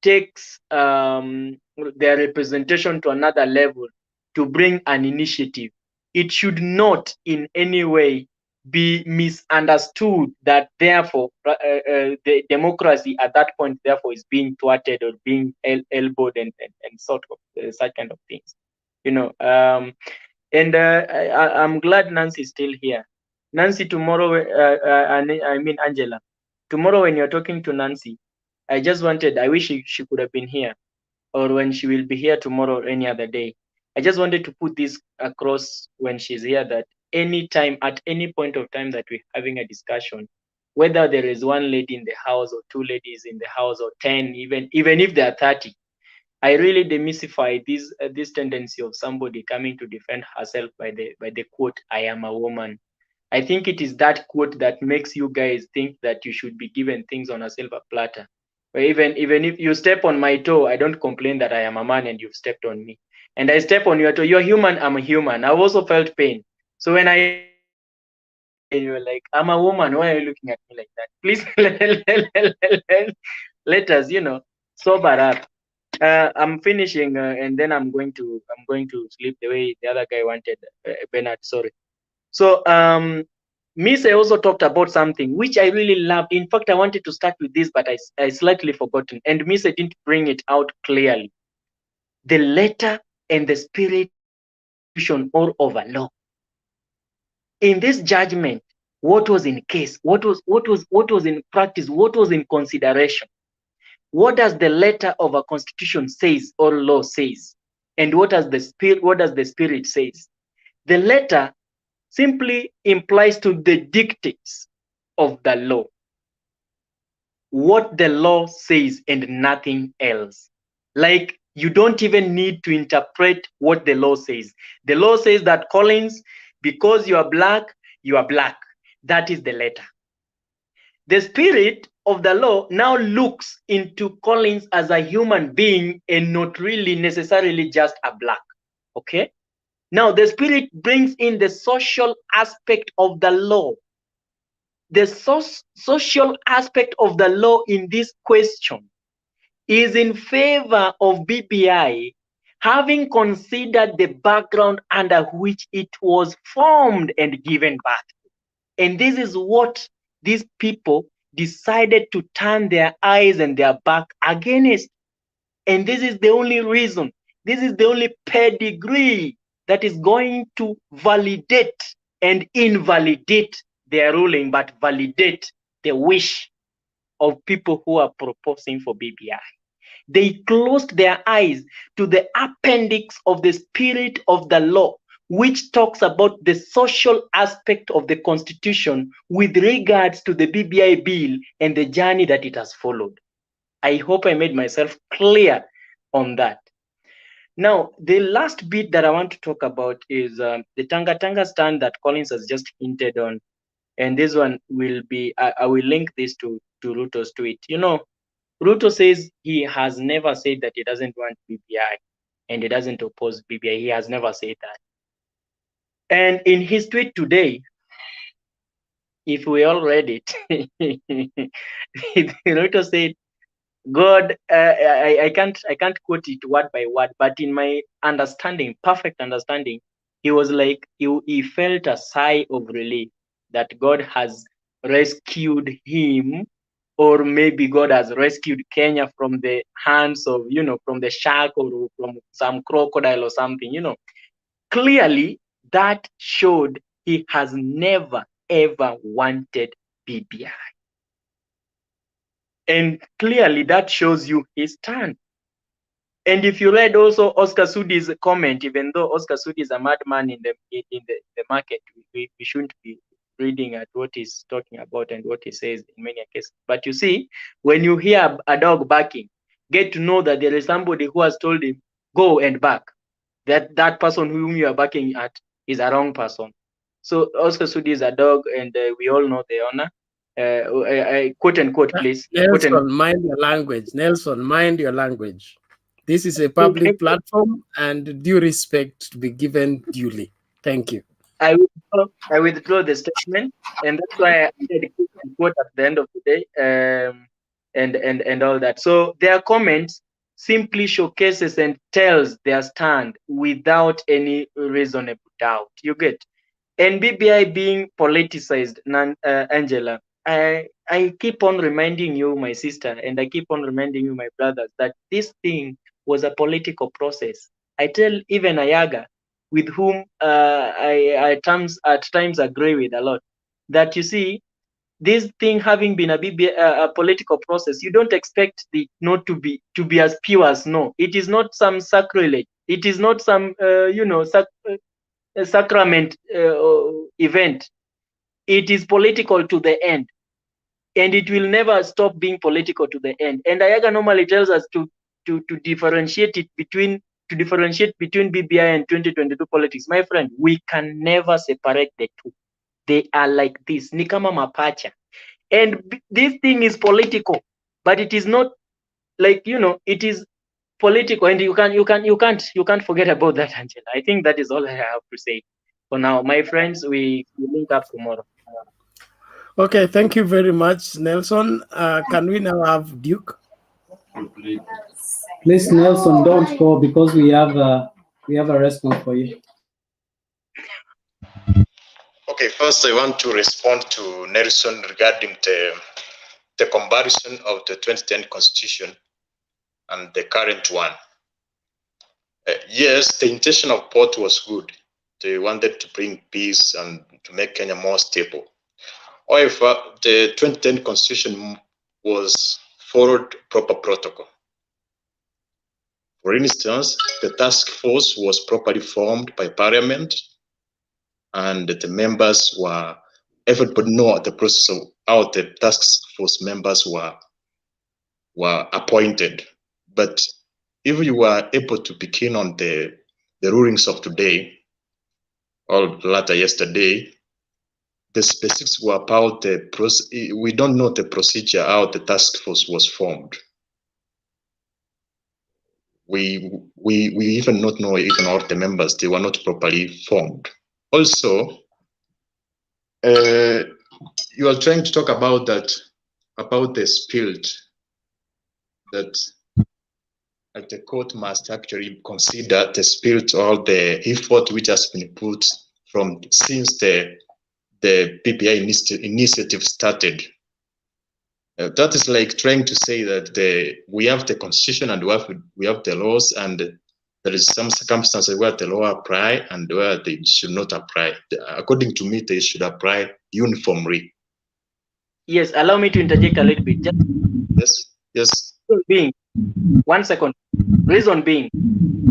takes their representation to another level to bring an initiative, it should not in any way be misunderstood that therefore the democracy at that point therefore is being thwarted or being elbowed and sort of such kind of things, I'm glad Nancy's still here. Nancy, tomorrow, I mean Angela, tomorrow when you're talking to Nancy, I wish she could have been here, or when she will be here tomorrow or any other day. I just wanted to put this across when she's here, that anytime, at any point of time that we're having a discussion, whether there is one lady in the house or two ladies in the house or 10, even if there are 30, I really demystify this tendency of somebody coming to defend herself by the quote, "I am a woman." I think it is that quote that makes you guys think that you should be given things on a silver platter. But even if you step on my toe, I don't complain that I am a man and you've stepped on me. And I step on your toe, you're human, I'm a human. I've also felt pain. So when you're like, "I'm a woman, why are you looking at me like that?" Please let us, sober up. I'm finishing, and then I'm going to sleep the way the other guy wanted. Bernard, sorry. So Mise also talked about something which I really loved. In fact, I wanted to start with this, but I slightly forgotten, and Mise didn't bring it out clearly. The letter and the spirit or of a law. In this judgment, what was in case? What was in practice? What was in consideration? What does the letter of a constitution says or law says? And what does the spirit says? The letter simply implies to the dictates of the law. What the law says and nothing else. Like, you don't even need to interpret what the law says. The law says that Collins, because you are black, you are black. That is the letter. The spirit of the law now looks into Collins as a human being and not really necessarily just a black. Okay? Now, the spirit brings in the social aspect of the law. The social aspect of the law in this question is in favor of BBI, having considered the background under which it was formed and given birth. And this is what these people decided to turn their eyes and their back against. And this is the only reason, this is the only pedigree that is going to validate and invalidate their ruling, but validate the wish of people who are proposing for BBI. They closed their eyes to the appendix of the spirit of the law, which talks about the social aspect of the constitution with regards to the BBI bill and the journey that it has followed. I hope I made myself clear on that. Now, the last bit that I want to talk about is the Tanga stand that Collins has just hinted on. And this one will be, I will link this to Ruto's tweet. You know, Ruto says he has never said that he doesn't want BBI and he doesn't oppose BBI. He has never said that. And in his tweet today, if we all read it, Ruto said, God, I can't quote it word by word, but in my understanding, perfect understanding, he was like, he felt a sigh of relief that God has rescued him, or maybe God has rescued Kenya from the hands of, you know, from the shark or from some crocodile or something, you know. Clearly, that showed he has never, ever wanted BBI. And clearly that shows you his stand. And if you read also Oscar Sudi's comment, even though Oscar Sudi is a madman in the market, we shouldn't be reading at what he's talking about and what he says in many cases. But you see, when you hear a dog barking, get to know that there is somebody who has told him, go and bark. That person whom you are barking at is a wrong person. So Oscar Sudi is a dog, and we all know the owner. Quote unquote, please. Nelson, mind your language. Nelson, mind your language. This is a public platform, and due respect to be given duly. Thank you. I withdraw the statement, and that's why I added quote at the end of the day, and all that. So their comments simply showcases and tells their stand without any reasonable doubt. You get, and BBI being politicized, Angela. I keep on reminding you, my sister, and I keep on reminding you, my brothers, that this thing was a political process. I tell even Ayaga, with whom I at times agree with a lot, that you see, this thing having been a political process, you don't expect it not to be as pure as no. It is not some sacrilege. It is not some sacrament event. It is political to the end. And it will never stop being political to the end. And Ayaga normally tells us to differentiate between BBI and 2022 politics. My friend, we can never separate the two. They are like this. Ni kama mapacha. And this thing is political, but it is not like, you know, it is political, and you can't forget about that, Angela. I think that is all I have to say for now. My friends, we link up tomorrow. Okay, thank you very much, Nelson. Can we now have Duke? Please, Nelson, don't go, because we have a response for you. Okay, first I want to respond to Nelson regarding the comparison of the 2010 Constitution and the current one. Yes, the intention of both was good. They wanted to bring peace and to make Kenya more stable. However, the 2010 Constitution was followed proper protocol. For instance, the task force was properly formed by Parliament, and the members were, everybody know the process of how the task force members were appointed. But if you were able to begin on the rulings of today, or later yesterday, the specifics were about the process. We don't know the procedure, how the task force was formed. We even not know even all the members, they were not properly formed. Also, you are trying to talk about that, about the spirit, that the court must actually consider the spirit or the effort which has been put from since the BBI initiative started. That is like trying to say that we have the constitution and we have the laws, and there is some circumstances where the law apply and where they should not apply. According to me, they should apply uniformly. Yes, allow me to interject a little bit. Yes, yes. Being, 1 second. Reason being,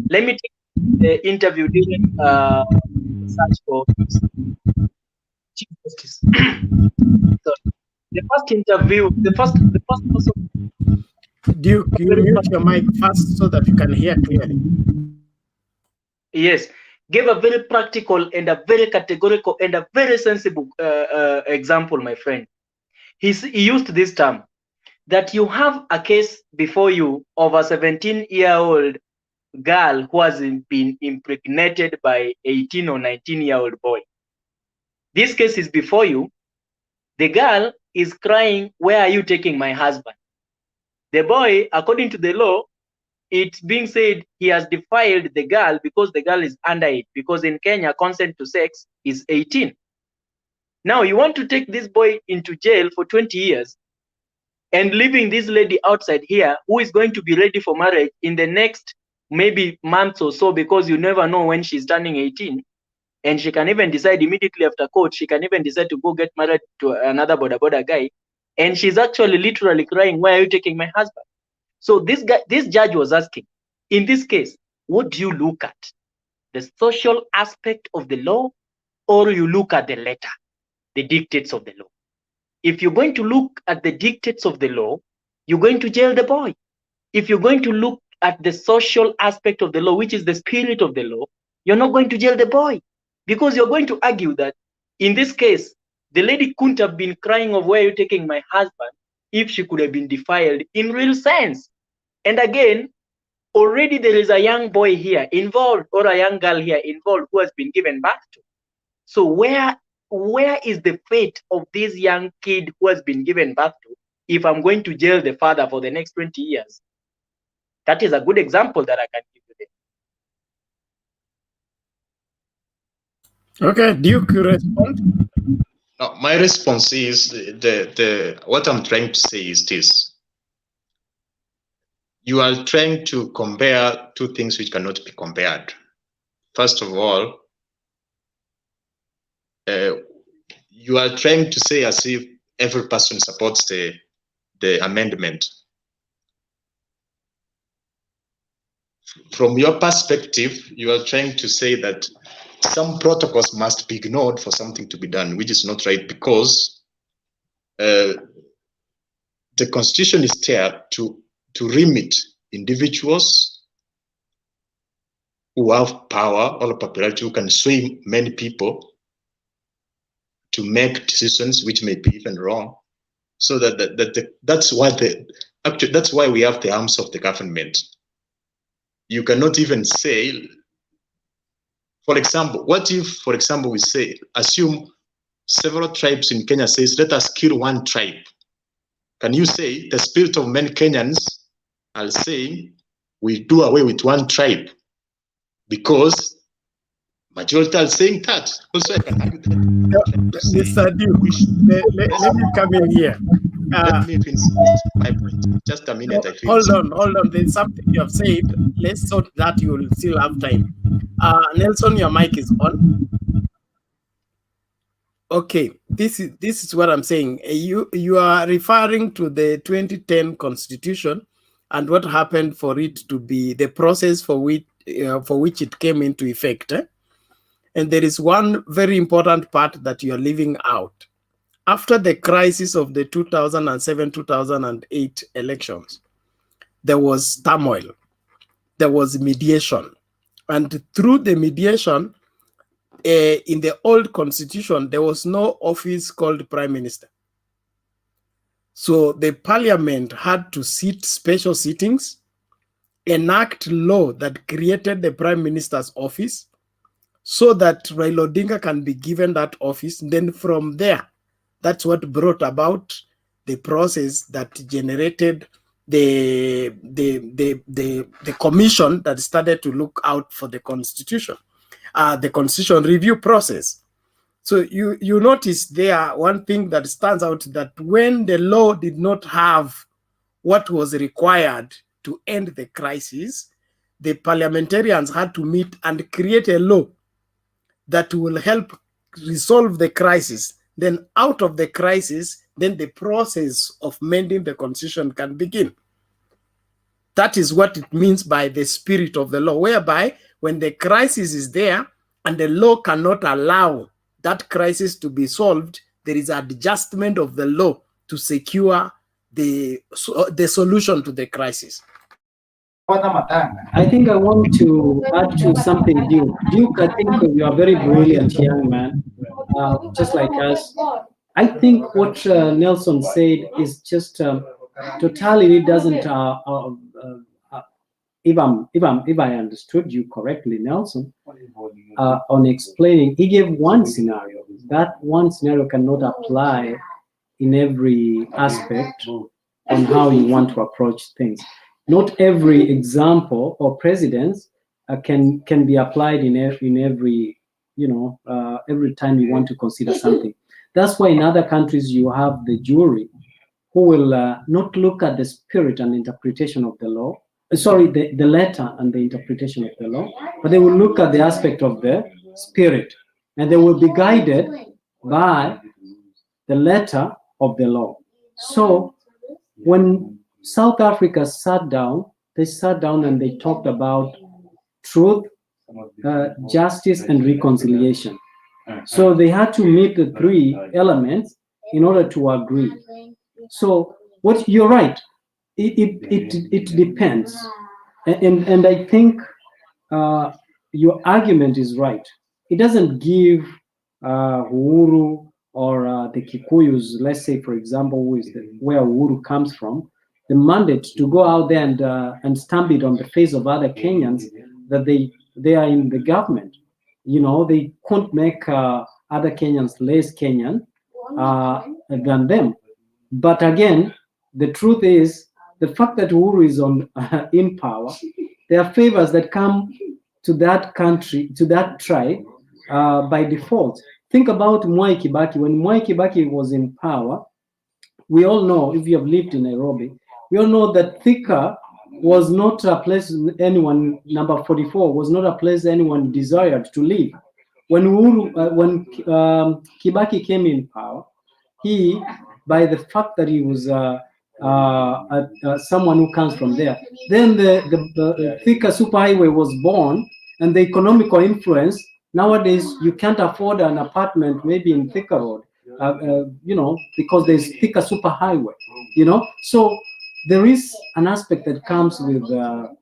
let me take the interview during search for Chief Justice. So, the first interview, the first person. Duke, you mute your mic first so that you can hear clearly. Yes, gave a very practical and a very categorical and a very sensible example, my friend. He used this term, that you have a case before you of a 17-year-old girl who has been impregnated by 18 or 19-year-old boy. This case is before you. The girl is crying, "Where are you taking my husband?" The boy, according to the law, it's being said he has defiled the girl because the girl is underage, because in Kenya, consent to sex is 18. Now you want to take this boy into jail for 20 years and leaving this lady outside here who is going to be ready for marriage in the next maybe months or so, because you never know when she's turning 18. And she can even decide immediately after court, she can even decide to go get married to another boda guy. And she's actually literally crying, "Why are you taking my husband?" So this judge was asking, in this case, what do you look at? The social aspect of the law, or you look at the letter, the dictates of the law? If you're going to look at the dictates of the law, you're going to jail the boy. If you're going to look at the social aspect of the law, which is the spirit of the law, you're not going to jail the boy, because you're going to argue that in this case, the lady couldn't have been crying of, "Where are you taking my husband?" if she could have been defiled in real sense. And again, already there is a young boy here involved, or a young girl here involved, who has been given birth to. So where is the fate of this young kid who has been given birth to if I'm going to jail the father for the next 20 years? That is a good example that I can give you there. Okay, Duke, you respond? No, my response is what I'm trying to say is this. You are trying to compare two things which cannot be compared. First of all, you are trying to say as if every person supports the amendment. From your perspective, you are trying to say that some protocols must be ignored for something to be done, which is not right, because the Constitution is there to limit individuals who have power or popularity, who can sway many people to make decisions which may be even wrong. So that's why we have the arms of the government. You cannot even say, for example, what if, for example, we say, assume several tribes in Kenya says, "Let us kill one tribe." Can you say the spirit of many Kenyans are saying we do away with one tribe because majority are saying that? Also, I can argue that. Mr. Duke, let me come in here. Let me finish my point. Just a minute, I feel. Hold on. There's something you have said. Let's sort that. You will still have time. Nelson, your mic is on. Okay, this is what I'm saying. You are referring to the 2010 Constitution and what happened for it to be the process for which it came into effect. And there is one very important part that you are leaving out. After the crisis of the 2007-2008 elections, there was turmoil, there was mediation. And through the mediation, in the old constitution, there was no office called Prime Minister. So the parliament had to sit special sittings, enact law that created the Prime Minister's office so that Raila Odinga can be given that office. Then from there, that's what brought about the process that generated the commission that started to look out for the constitution, the constitution review process. So you notice there one thing that stands out, that when the law did not have what was required to end the crisis, the parliamentarians had to meet and create a law that will help resolve the crisis. Then out of the crisis, then the process of mending the constitution can begin. That is what it means by the spirit of the law, whereby when the crisis is there and the law cannot allow that crisis to be solved, there is adjustment of the law to secure the solution to the crisis. I think I want to add to something, Duke. Duke, I think you are a very brilliant young man, just like us. I think what Nelson said is just totally doesn't. If I understood you correctly, Nelson, on explaining, he gave one scenario. That one scenario cannot apply in every aspect on how you want to approach things. Not every example or precedence can be applied in every every time you want to consider something. That's why in other countries you have the jury who will not look at the spirit and interpretation of the law. Sorry, the letter and the interpretation of the law, but they will look at the aspect of the spirit, and they will be guided by the letter of the law. So when South Africa sat down, they sat down and they talked about truth, justice, and reconciliation. So they had to meet the three elements in order to agree. So what you're right, it depends, and I think your argument is right. It doesn't give Uhuru or the Kikuyus, let's say, for example, where Uhuru comes from, the mandate to go out there and stamp it on the face of other Kenyans that they are in the government. You know, they can't make other Kenyans less Kenyan than them. But again, the truth is, the fact that Uhuru is in power, there are favors that come to that country, to that tribe, by default. Think about Mwai Kibaki. When Mwai Kibaki was in power, we all know, if you have lived in Nairobi, we all know that Thika was not a place anyone, number 44, was not a place anyone desired to live. When Kibaki came in power, he, by the fact that he was someone who comes from there, then the Thika superhighway was born, and the economical influence. Nowadays, you can't afford an apartment maybe in Thika Road, because there's Thika superhighway, So there is an aspect that comes with a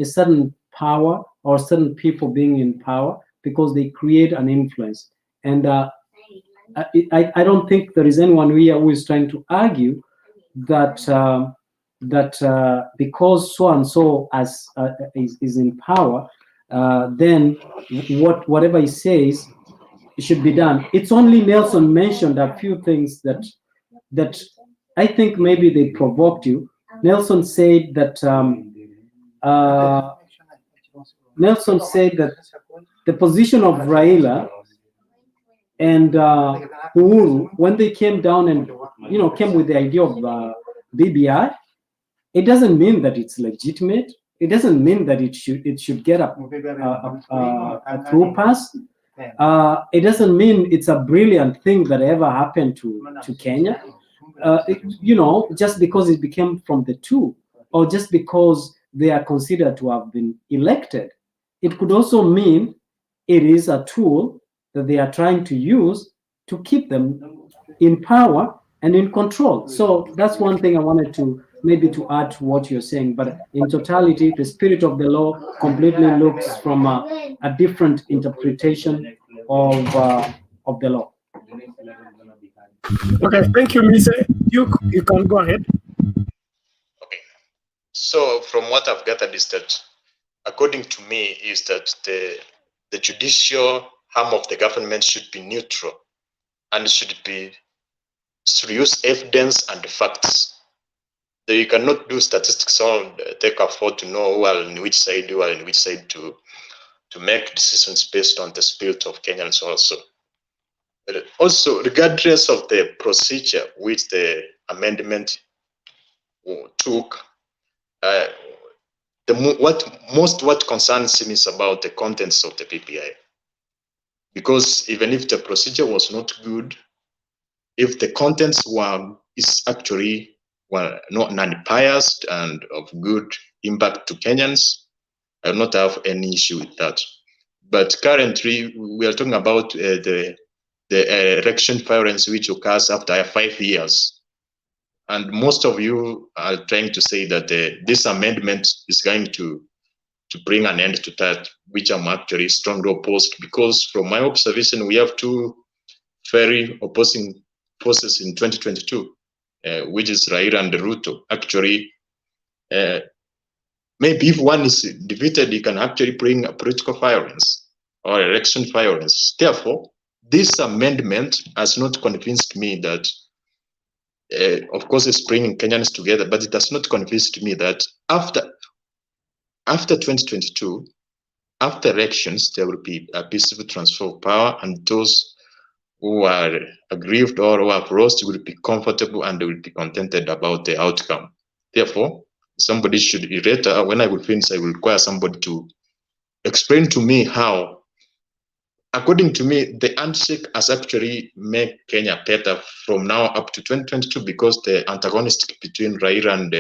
certain power or certain people being in power because they create an influence. And I don't think there is anyone here who is trying to argue that because so and so is in power, then whatever he says should be done. It's only Nelson mentioned a few things that I think maybe they provoked you. Nelson said that the position of Raila and Uhuru, when they came down and came with the idea of BBI, it doesn't mean that it's legitimate. It doesn't mean that it should get a through pass. It doesn't mean it's a brilliant thing that ever happened to Kenya. Just because it became from the two, or just because they are considered to have been elected. It could also mean it is a tool that they are trying to use to keep them in power and in control. So that's one thing I wanted to add to what you're saying. But in totality, the spirit of the law completely looks from a different interpretation of the law. Okay, thank you, Mr. You can go ahead. Okay. So from what I've gathered is that, according to me, is that the judicial arm of the government should be neutral and should use evidence and facts. You cannot do statistics or take effort to know who are in which side, who are in which side to make decisions based on the spirit of Kenyans also. But also, regardless of the procedure which the amendment took, what concerns me is about the contents of the PPI. Because even if the procedure was not good, if the contents is actually not non-biased and of good impact to Kenyans, I do not have any issue with that. But currently, we are talking about the election violence which occurs after 5 years. And most of you are trying to say that this amendment is going to bring an end to that, which I'm actually strongly opposed, because from my observation, we have two very opposing forces in 2022, which is Raila and Ruto. Actually, maybe if one is defeated, he can actually bring a political violence or election violence. Therefore, this amendment has not convinced me that, of course, it's bringing Kenyans together, but it has not convinced me that after 2022, after elections, there will be a peaceful transfer of power, and those who are aggrieved or who have lost will be comfortable and they will be contented about the outcome. Therefore, somebody should, later, when I will finish, I will require somebody to explain to me how, according to me, the handshake has actually made Kenya better from now up to 2022, because the antagonistic between Raila and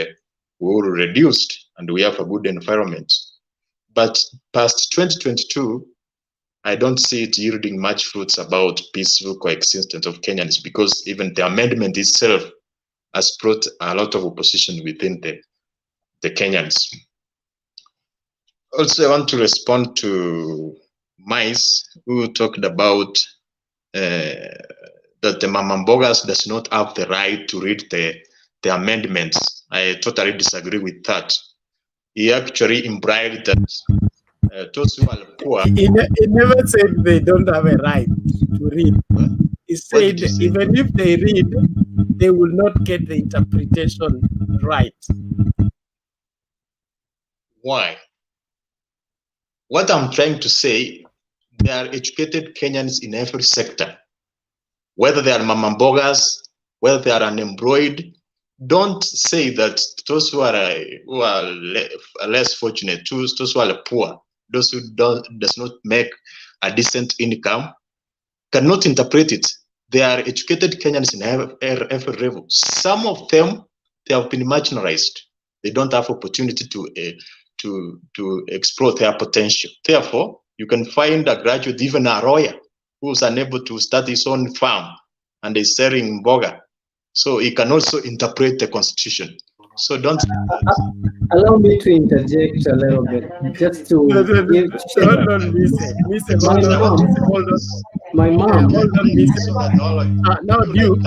Uhuru reduced, and we have a good environment. But past 2022, I don't see it yielding much fruits about peaceful coexistence of Kenyans, because even the amendment itself has brought a lot of opposition within the Kenyans. Also, I want to respond to Mice, who talked about that the Mamambogas does not have the right to read the amendments. I totally disagree with that. He actually implied that those who are poor. He never said they don't have a right to read. He said even if they read, they will not get the interpretation right. Why? What I'm trying to say, there are educated Kenyans in every sector, whether they are mamambogas, whether they are unemployed. Don't say that those who are less fortunate, those who are poor, those who does not make a decent income, cannot interpret it. They are educated Kenyans in every level. Some of them, they have been marginalized. They don't have opportunity to explore their potential. Therefore, you can find a graduate, even a lawyer, who is unable to start his own farm and is selling mboga. So he can also interpret the constitution. So don't. Allow me to interject a little bit, just to give. Hold on, My mom. Hold on, Mise. Now, Duke.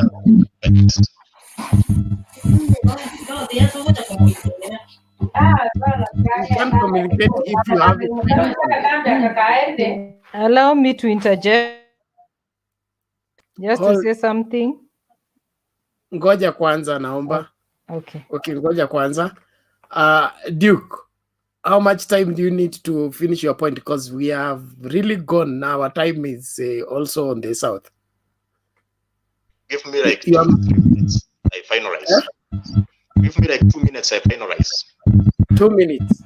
You can communicate if you have it. Allow me to interject. Just to say something. Ngoja kwanza naomba. Okay. Okay, ngoja kwanza. Duke, how much time do you need to finish your point? Because we have really gone now. Our time is also on the south. Give me like 2 minutes. I finalize. Give me like 2 minutes. I finalize. 2 minutes.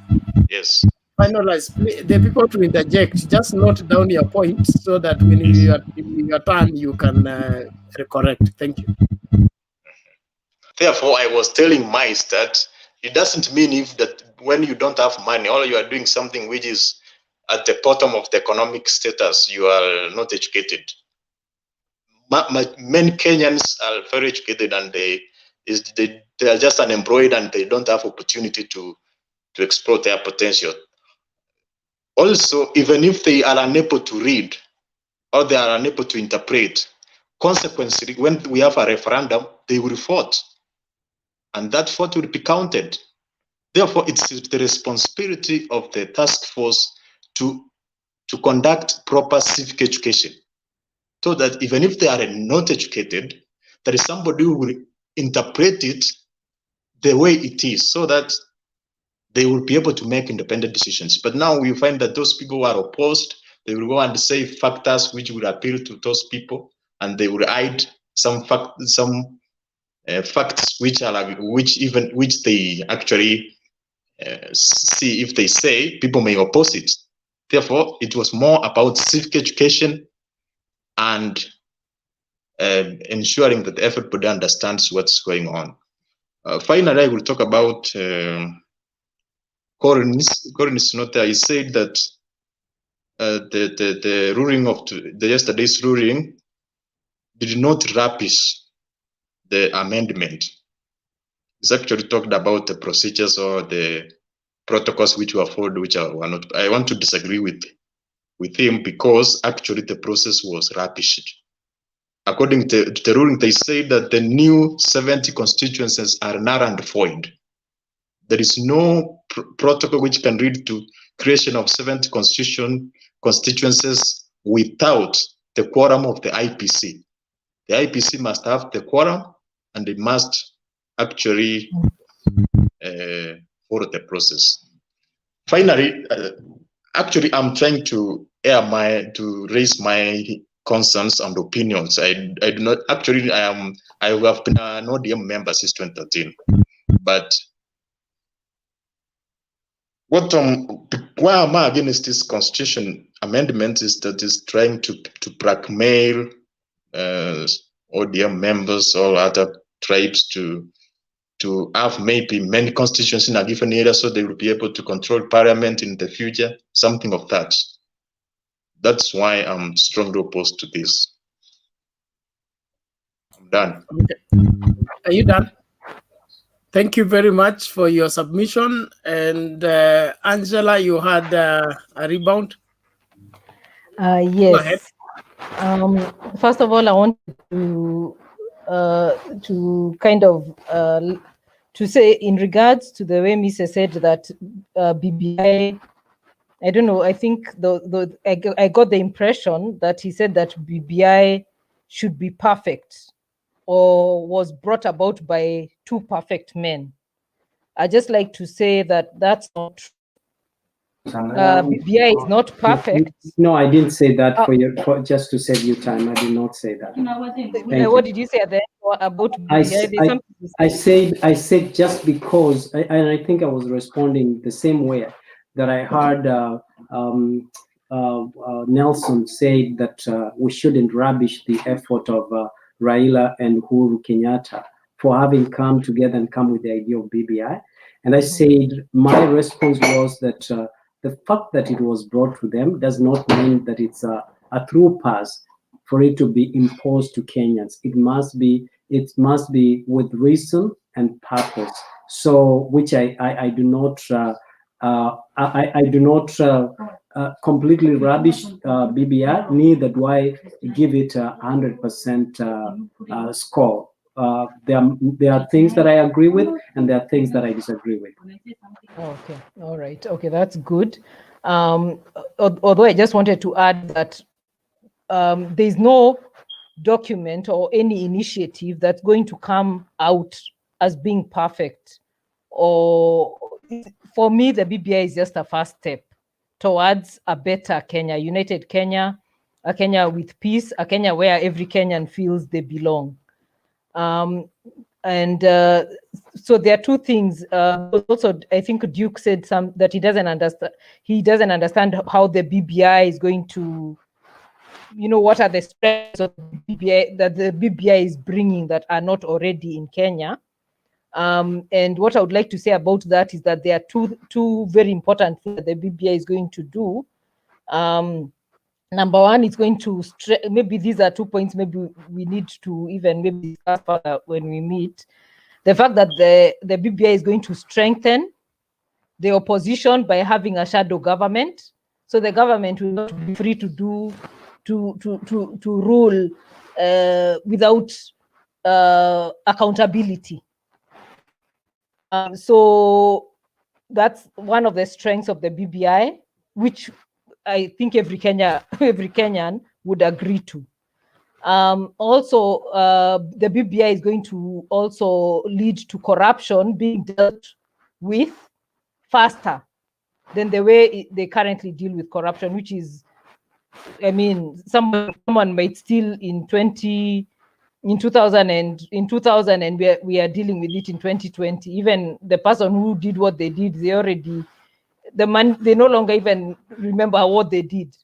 Yes. Finalize. The people to interject. Just note down your points so that when your turn, you can correct. Thank you. Therefore, I was telling Mice that it doesn't mean if that when you don't have money or you are doing something which is at the bottom of the economic status, you are not educated. Many Kenyans are very educated, and they are just unemployed, and they don't have opportunity to explore their potential. Also, even if they are unable to read or they are unable to interpret, consequently, when we have a referendum, they will vote, and that vote will be counted. Therefore, it's the responsibility of the task force to conduct proper civic education, so that even if they are not educated, there is somebody who will interpret it the way it is, so that they will be able to make independent decisions. But now we find that those people who are opposed, they will go and say factors which will appeal to those people, and they will hide some facts which they actually see. If they say, people may oppose it. Therefore, it was more about civic education and ensuring that everybody understands what's going on. Finally, I will talk about Corin's not there. He said that the ruling of the yesterday's ruling did not rapish the amendment. He's actually talked about the procedures or the protocols which were followed, which were not. I want to disagree with him because actually the process was rubbished. According to the ruling, they say that the new 70 constituencies are null and void. There is no protocol which can lead to creation of 70 constituencies without the quorum of the IPC. The IPC must have the quorum and they must actually follow the process. Finally, actually, I'm trying to raise my concerns and opinions. I do not actually. I have been an ODM member since 2013, but why am I against this constitution amendment is that it's trying to blackmail ODM members or other tribes to have maybe many constituencies in a given area so they will be able to control parliament in the future, something of that. That's why I'm strongly opposed to this. I'm done. Okay. Are you done? Thank you very much for your submission. And Angela, you had a rebound? Yes. First of all, I want to kind of to say in regards to the way Mr. said that BBI, I don't know, I think I got the impression that he said that BBI should be perfect or was brought about by two perfect men. I just like to say that that's not true. BBI is not perfect. No, I didn't say that just to save you time. I did not say that. What did you say then about BBI? I said just because, and I think I was responding the same way that I heard Nelson say that we shouldn't rubbish the effort of Raila and Uhuru Kenyatta for having come together and come with the idea of BBI. And I said my response was that the fact that it was brought to them does not mean that it's a through pass for it to be imposed to Kenyans. It must be with reason and purpose. So, which I do not I do not completely rubbish BBI. Neither do I give it 100% score. There are things that I agree with, and there are things that I disagree with. Okay, all right. Okay, that's good. Although I just wanted to add that there's no document or any initiative that's going to come out as being perfect. Or for me, the BBI is just a first step towards a better Kenya, united Kenya, a Kenya with peace, a Kenya where every Kenyan feels they belong. So there are two things. Also, I think Duke said that he doesn't understand. He doesn't understand how the BBI is going to, what are the strengths of BBI that the BBI is bringing that are not already in Kenya. And what I would like to say about that is that there are two very important things that the BBI is going to do. Number one, it's going to maybe these are 2 points. Maybe we need to even maybe discuss further when we meet. The fact that the BBI is going to strengthen the opposition by having a shadow government, so the government will not be free to rule without accountability. So that's one of the strengths of the BBI, which I think every Kenyan would agree to. Also, the BBI is going to also lead to corruption being dealt with faster than the way they currently deal with corruption, which is, I mean, someone might steal in 2000 and we are dealing with it in 2020. Even the person who did what they did, they no longer even remember what they did,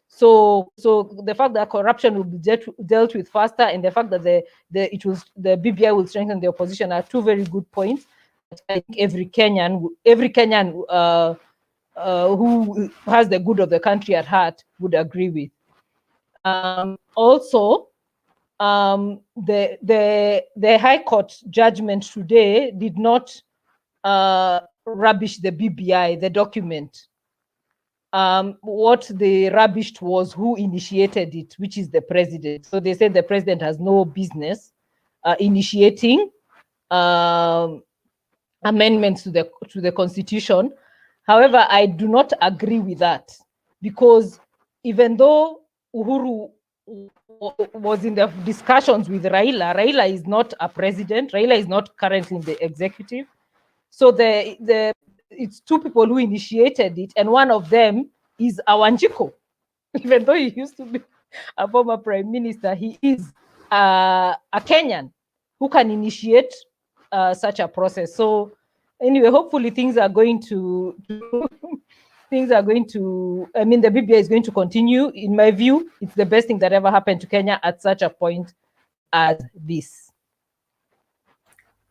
So the fact that corruption will be dealt with faster, and the fact that the BBI will strengthen the opposition are two very good points. I think every Kenyan who has the good of the country at heart would agree with. Also, the High Court judgment today did not rubbish the BBI, the document. What they rubbished was who initiated it, which is the president. So they said the president has no business initiating amendments to the constitution. However, I do not agree with that, because even though Uhuru was in the discussions with Raila is not a president. Raila is not currently in the executive. So it's two people who initiated it, and one of them is Awanjiko. Even though he used to be a former prime minister, he is a Kenyan who can initiate such a process. So anyway, hopefully things are going to I mean, the BBI is going to continue. In my view, it's the best thing that ever happened to Kenya at such a point as this.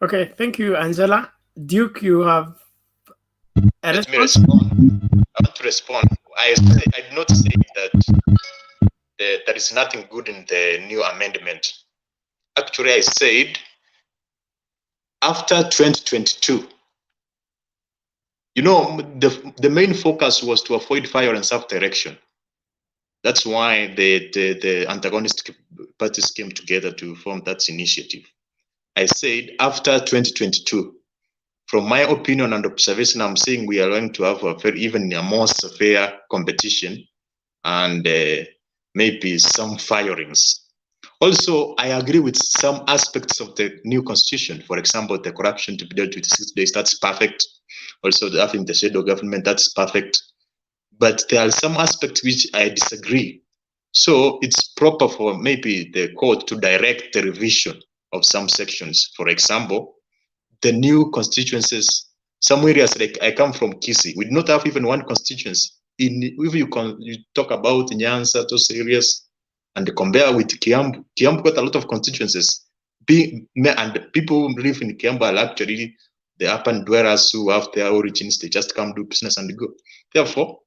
Okay, thank you, Angela. Duke, you have a response? I want to respond. I did not say that there is nothing good in the new amendment. Actually, I said after 2022, you know, the main focus was to avoid violence after election. That's why the antagonistic parties came together to form that initiative. I said after 2022, from my opinion and observation, I'm saying we are going to have even a more severe competition and maybe some firings. Also, I agree with some aspects of the new constitution. For example, the corruption to be dealt with 6 days, that's perfect. Also, having the shadow government, that's perfect. But there are some aspects which I disagree. So it's proper for maybe the court to direct the revision of some sections. For example, the new constituencies, some areas, like I come from Kisii, we do not have even one constituency. If you talk about Nyanza, those areas, and compare with Kiambu, Kiambu got a lot of constituencies. And people who live in Kiambu are actually the urban dwellers who have their origins, they just come do business and go. Therefore,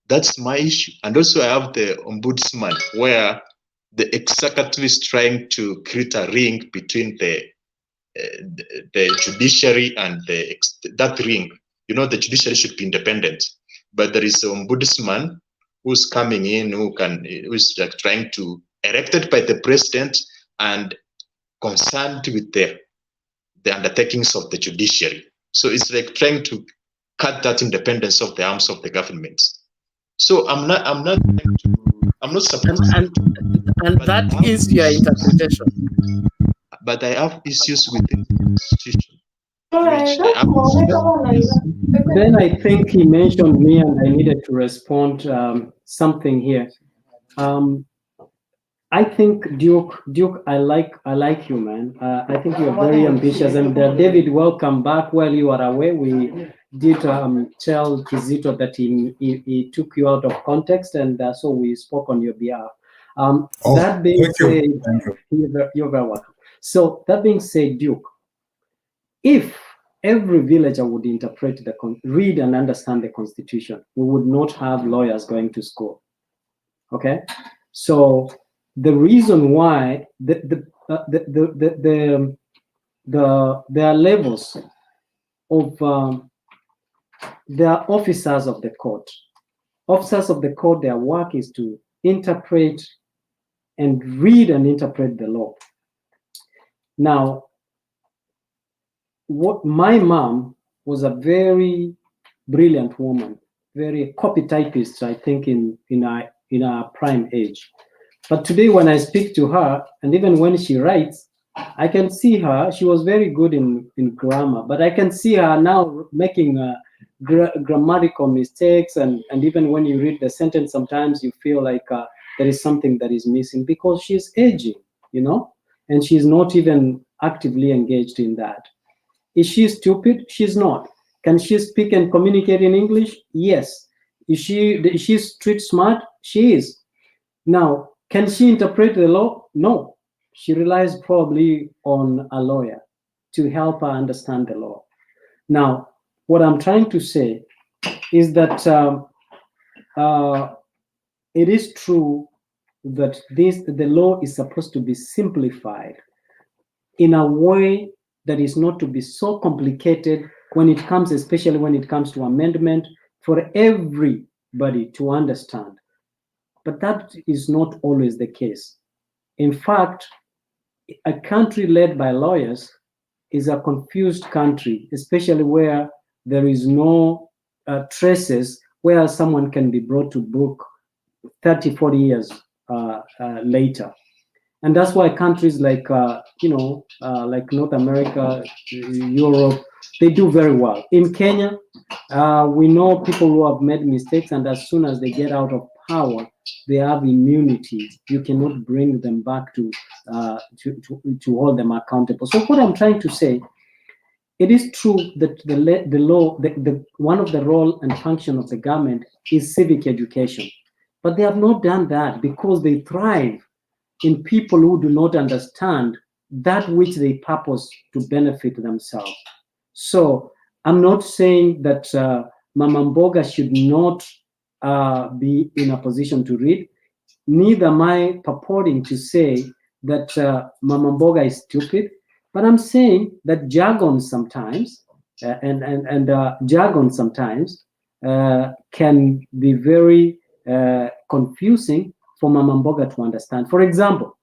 that's my issue. And also I have the ombudsman, where the executive is trying to create a ring between the judiciary and that ring. You know, the judiciary should be independent, but there is an ombudsman who's coming in, who's like trying to, elected by the president and concerned with the undertakings of the judiciary. So it's like trying to cut that independence of the arms of the government. So I'm not supposed and that is your interpretation. But I have issues with the constitution. Then I think he mentioned me, and I needed to respond something here. I think Duke, I like you, man. I think you're very ambitious. And David, welcome back. While you are away, we did tell Kizito that he took you out of context, and so we spoke on your behalf. That being said, you're very welcome. So that being said, Duke, if every villager would interpret read and understand the Constitution, we would not have lawyers going to school. Okay, so the reason why there are levels of there are officers of the court. Officers of the court, their work is to interpret and read and interpret the law. Now, my mom was a very brilliant woman, very copy typist, I think, in our prime age. But today, when I speak to her, and even when she writes, I can see her. She was very good in grammar, but I can see her now making grammatical mistakes, and even when you read the sentence, sometimes you feel like there is something that is missing because she's aging, you know, and she's not even actively engaged in that. Is she stupid? She's not. Can she speak and communicate in English? Yes. Is she street smart? She is. Now, can she interpret the law? No. She relies probably on a lawyer to help her understand the law. Now, what I'm trying to say is that it is true that the law is supposed to be simplified in a way that is not to be so complicated when it comes, especially when it comes to amendment, for everybody to understand. But that is not always the case. In fact, a country led by lawyers is a confused country, especially where there is no traces where someone can be brought to book 30, 40 years later. And that's why countries like, like North America, Europe, they do very well. In Kenya, we know people who have made mistakes, and as soon as they get out of power, they have immunity. You cannot bring them back to hold them accountable. So what I'm trying to say, it is true that the law, one of the role and function of the government is civic education, but they have not done that because they thrive in people who do not understand that which they purpose to benefit themselves. So I'm not saying that Mama Mboga should not be in a position to read. Neither am I purporting to say that Mama Mboga is stupid, but I'm saying that jargon sometimes jargon sometimes can be very confusing for Mama Mboga to understand. For example,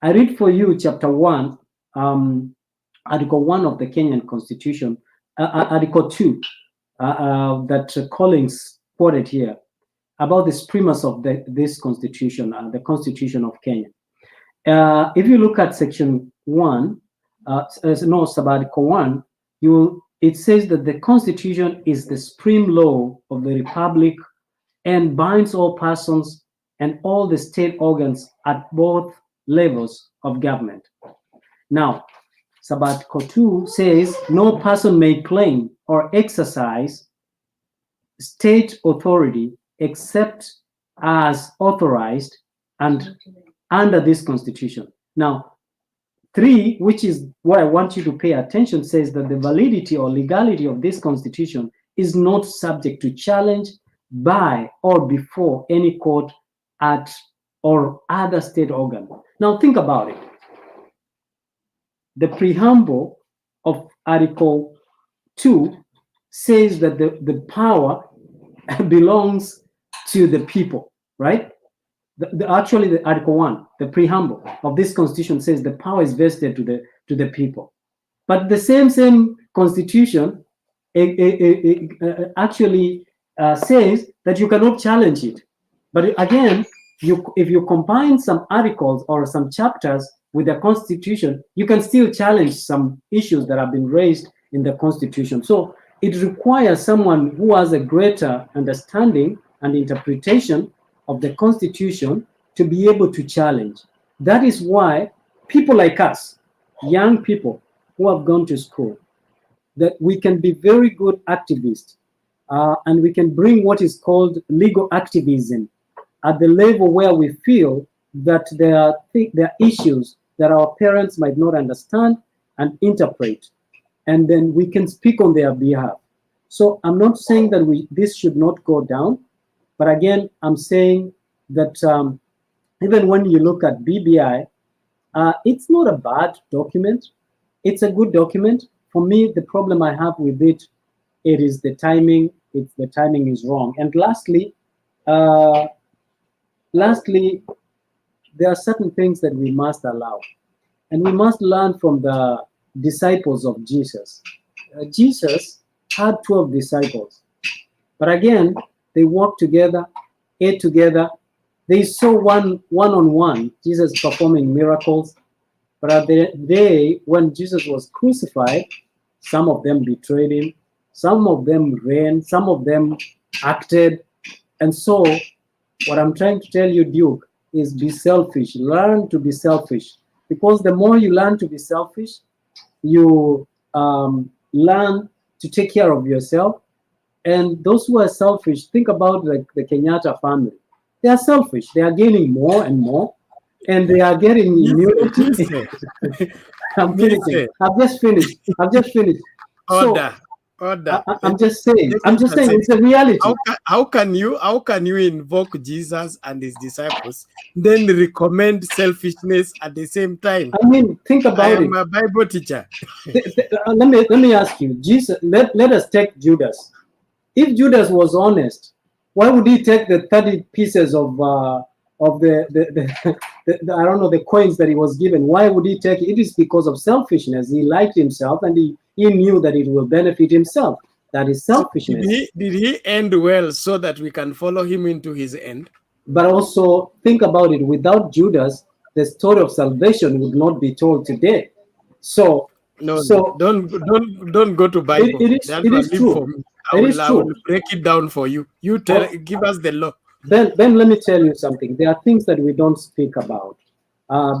I read for you chapter 1, article 1 of the Kenyan Constitution, article 2 that Collins quoted here about the supremacy of this constitution, the Constitution of Kenya. If you look at section 1, article 1, it says that the Constitution is the supreme law of the Republic and binds all persons and all the state organs at both levels of government. Now, Article 2 says no person may claim or exercise state authority except as authorized and under this constitution. Now, 3, which is what I want you to pay attention, says that the validity or legality of this constitution is not subject to challenge by or before any court at or other state organ. Now think about it. The preamble of Article 2 says that the power belongs to the people, right? Actually, the Article 1, the preamble of this constitution says the power is vested to the people. But the same constitution actually says that you cannot challenge it. But again, if you combine some articles or some chapters with the Constitution, you can still challenge some issues that have been raised in the Constitution. So it requires someone who has a greater understanding and interpretation of the Constitution to be able to challenge. That is why people like us, young people who have gone to school, that we can be very good activists and we can bring what is called legal activism at the level where we feel that there are issues that our parents might not understand and interpret, and then we can speak on their behalf. So I'm not saying that this should not go down, but again, I'm saying that even when you look at BBI, it's not a bad document. It's a good document. For me, the problem I have with it is the timing. The timing is wrong. And lastly, there are certain things that we must allow. And we must learn from the disciples of Jesus. Jesus had 12 disciples. But again, they walked together, ate together. They saw one-on-one Jesus performing miracles. But at the day when Jesus was crucified, some of them betrayed him, some of them ran, some of them acted. And so what I'm trying to tell you, Duke, is be selfish. Learn to be selfish. Because the more you learn to be selfish, you learn to take care of yourself. And those who are selfish, think about like the Kenyatta family. They are selfish. They are gaining more and more. And they are getting immunity. I'm finishing. I've just finished. Order. Order. I'm just saying it's a reality. How can you invoke Jesus and his disciples, then recommend selfishness at the same time? I mean, think about I it. am a Bible teacher. Let me ask you, Jesus. Let us take Judas. If Judas was honest, why would he take the 30 pieces of the I don't know, the coins that he was given? Why would he take it? It is because of selfishness. He liked himself, and he knew that it will benefit himself. That is selfishness. So did he end well so that we can follow him into his end? But also think about it. Without Judas, the story of salvation would not be told today. So don't go to Bible. It is true. I will break it down for you. You give us the law. Then let me tell you something. There are things that we don't speak about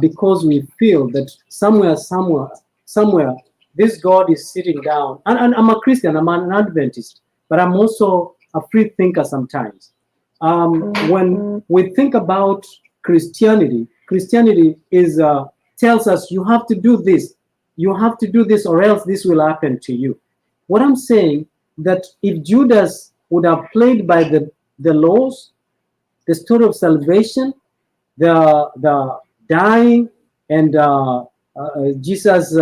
because we feel that somewhere this God is sitting down. And I'm a Christian. I'm an Adventist, but I'm also a free thinker sometimes. When we think about Christianity is tells us you have to do this. You have to do this, or else this will happen to you. What I'm saying, that if Judas would have played by the laws, the story of salvation, the dying, and Jesus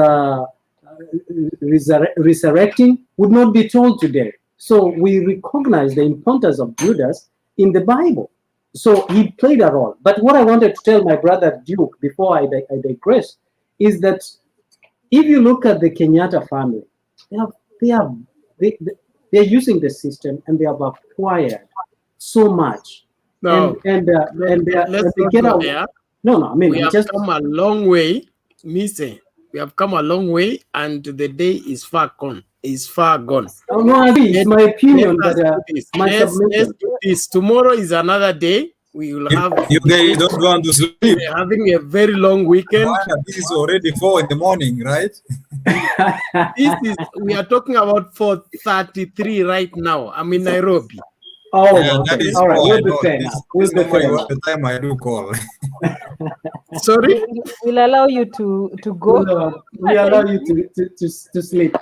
resurrecting would not be told today. So we recognize the importance of Judas in the Bible. So he played a role. But what I wanted to tell my brother Duke before I digress is that if you look at the Kenyatta family, they're using the system, and they have acquired so much. No, and let's they not get go out. there. No, I mean, we have come a long way, Mise. We have come a long way, and the day is far gone. It's far gone. Oh, no, I agree. It's my opinion, but let's do this. Tomorrow is another day. We will have. You guys don't want to sleep. We're having a very long weekend. This is already 4 in the morning, right? We are talking about 4:33 right now. I'm in Nairobi. Oh, yeah, okay. That is All right. why We'll be fair now. This is the time I do call. Sorry? We'll allow you to go. We allow you to sleep.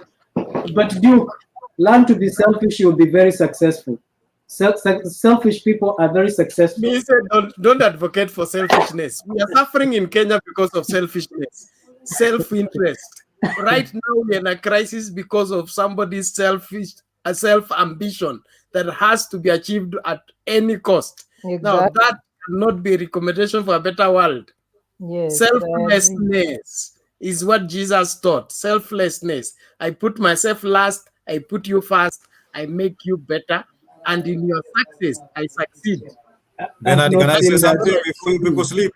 But Duke, learn to be selfish, you'll be very successful. Selfish people are very successful. Me said, don't advocate for selfishness. We are suffering in Kenya because of selfishness, self-interest. Right now, we're in a crisis because of somebody's self-ambition that has to be achieved at any cost. Exactly. Now, that cannot be a recommendation for a better world. Yes, selflessness is what Jesus taught. Selflessness. I put myself last, I put you first, I make you better, and in your success, I succeed. Bernard, can I say something before people sleep?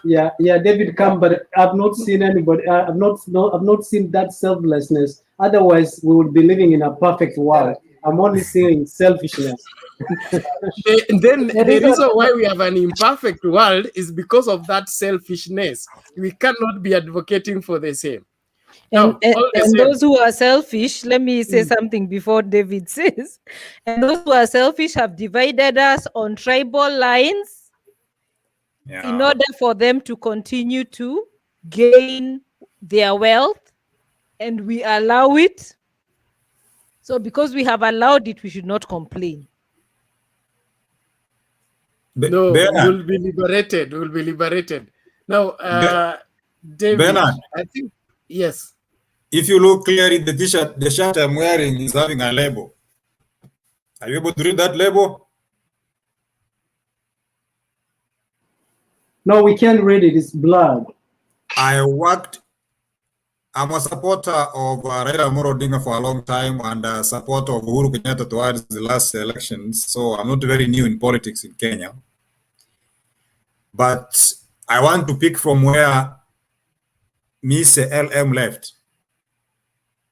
Yeah, David come, but I've not seen anybody. I've not seen that selflessness. Otherwise, we would be living in a perfect world. I'm only seeing selfishness. Then the reason why we have an imperfect world is because of that selfishness. We cannot be advocating for the same. And those who are selfish, let me say something before David says, and those who are selfish have divided us on tribal lines in order for them to continue to gain their wealth, and we allow it. So because we have allowed it, we should not complain. No, we'll be liberated. We'll be liberated. Now, David, Bernard, I think, yes. If you look clearly, the shirt I'm wearing is having a label. Are you able to read that label? No, we can't read it. It's blurred. I'm a supporter of Raila Amolo Odinga for a long time, and a supporter of Uhuru Kenyatta towards the last elections. So I'm not very new in politics in Kenya. But I want to pick from where Ms. LM left.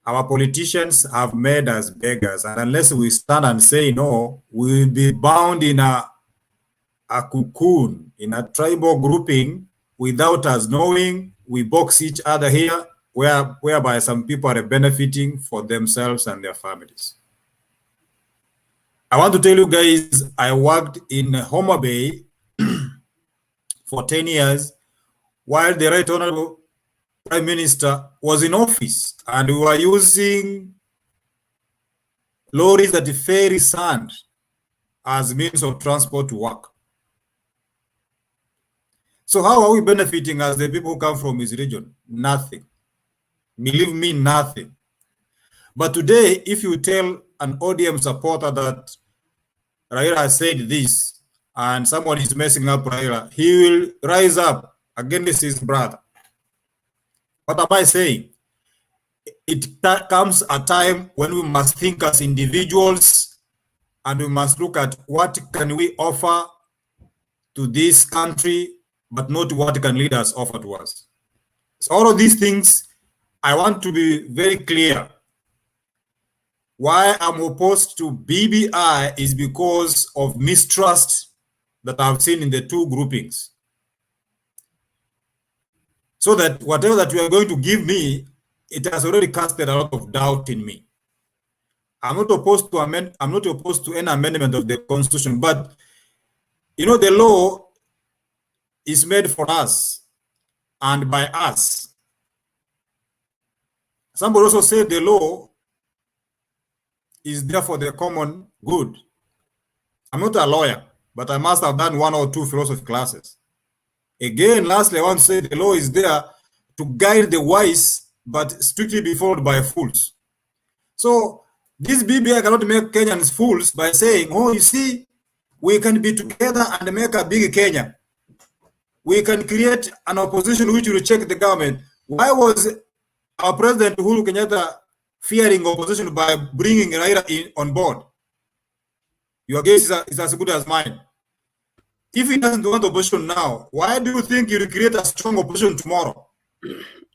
Our politicians have made us beggars, and unless we stand and say no, we will be bound in a cocoon, in a tribal grouping, without us knowing. We box each other here, whereby some people are benefiting for themselves and their families. I want to tell you guys, I worked in Homa Bay for 10 years while the Right Honorable Prime Minister was in office, and we were using lorries that ferry sand as means of transport to work. So how are we benefiting as the people who come from his region? Nothing. Believe me, nothing. But today, if you tell an ODM supporter that Raila has said this and someone is messing up Raila, he will rise up against his brother. What am I saying? It comes a time when we must think as individuals and we must look at what can we offer to this country, but not what can leaders offer to us. So all of these things, I want to be very clear. Why I'm opposed to BBI is because of mistrust that I've seen in the two groupings. So that whatever that you are going to give me, it has already casted a lot of doubt in me. I'm not opposed to any amendment of the Constitution, but you know, the law is made for us and by us. Somebody also said the law is there for the common good. I'm not a lawyer, but I must have done 1 or 2 philosophy classes. Again, lastly, I want to say the law is there to guide the wise, but strictly be followed by fools. So this BBI cannot make Kenyans fools by saying, oh, you see, we can be together and make a big Kenya. We can create an opposition which will check the government. Why was our President Uhuru Kenyatta fearing opposition by bringing Raila on board? Your guess is as good as mine. If he doesn't want opposition now, why do you think he will create a strong opposition tomorrow?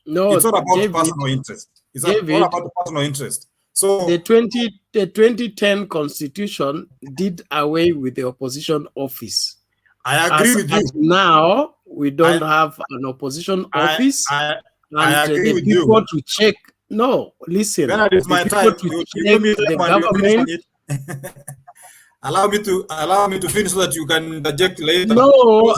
No, it's all about David, personal interest. It's David, all about personal interest. So the 2010 Constitution did away with the opposition office. I agree with you. Now we don't have an opposition office, I and agree the with people you. to check. No, listen. When it's my time, you give me the time and you government. finish it. allow me to finish so that you can interject later. No,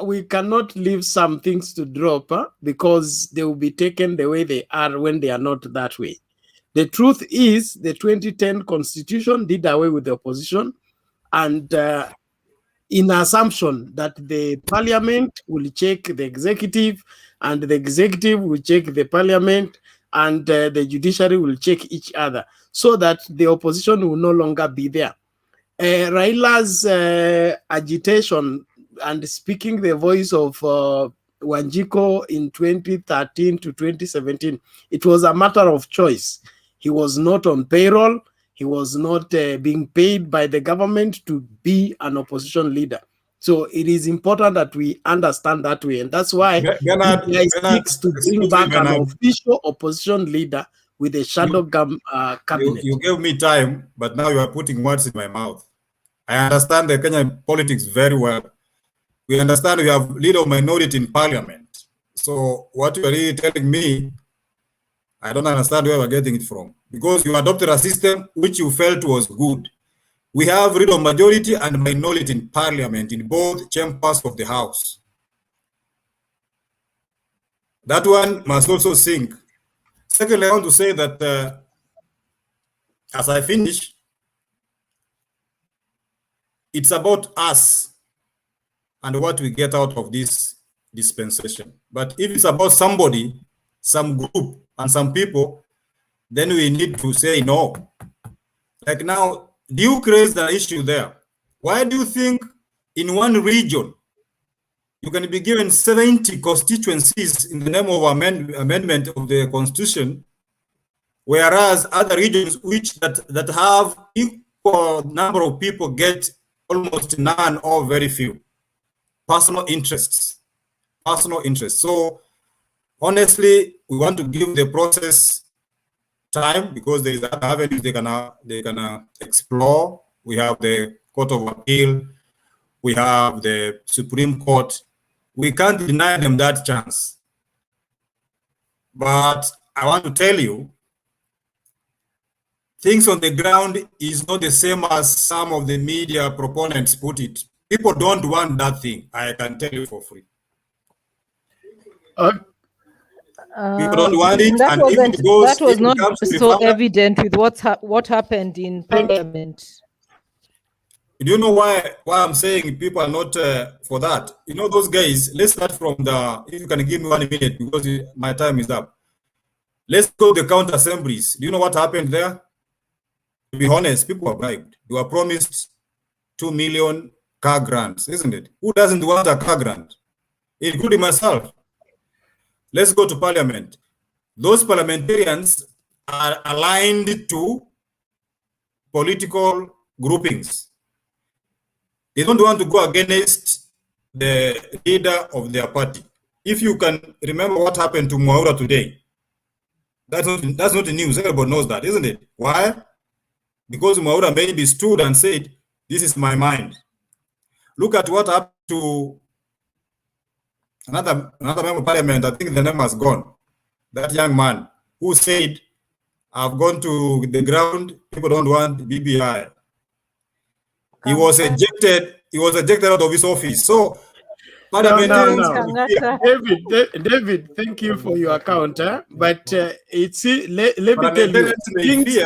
we cannot leave some things to drop because they will be taken the way they are when they are not that way. The truth is, the 2010 Constitution did away with the opposition, and in assumption that the Parliament will check the executive, and the executive will check the Parliament, and the judiciary will check each other, so that the opposition will no longer be there. Raila's agitation and speaking the voice of Wanjiko in 2013 to 2017, it was a matter of choice. He was not on payroll. He was not being paid by the government to be an opposition leader. So it is important that we understand that way. And that's why he seeks to bring back an official opposition leader with a shadow cabinet. You gave me time, but now you are putting words in my mouth. I understand the Kenyan politics very well. We understand we have leader minority in parliament. So what you are really telling me, I don't understand where we're getting it from. Because you adopted a system which you felt was good. We have leader majority and minority in parliament in both chambers of the house. That one must also sink. Secondly, I want to say that as I finish, it's about us and what we get out of this dispensation. But if it's about somebody, some group, and some people, then we need to say no. Like now, Duke raised the issue there. Why do you think in one region you can be given 70 constituencies in the name of amendment of the Constitution, whereas other regions which that have equal number of people get almost none or very few? Personal interests. Personal interests. So honestly, we want to give the process time because there is other avenues they can explore. We have the Court of Appeal. We have the Supreme Court. We can't deny them that chance. But I want to tell you, things on the ground is not the same as some of the media proponents put it. People don't want that thing. I can tell you for free. People don't want it, That and if wasn't. it goes, That was if it not comes to so referendum, evident with what happened in Parliament. do you know why I'm saying people are not for that? You know, those guys. Let's start from the. If you can give me 1 minute because my time is up. Let's go to the county assemblies. Do you know what happened there? To be honest, people were bribed. They were promised 2 million car grants, isn't it? Who doesn't want a car grant, including myself? Let's go to parliament. Those parliamentarians are aligned to political groupings. They don't want to go against the leader of their party. If you can remember what happened to Mwaura today, that's not the news. Everybody knows that, isn't it? Why? Because Mwaura maybe stood and said, "This is my mind." Look at what happened to another member of parliament. I think the name has gone. That young man who said, "I've gone to the ground. People don't want BBI." He was ejected. He was ejected out of his office. So, David, thank you for your account. But it's let me tell you, things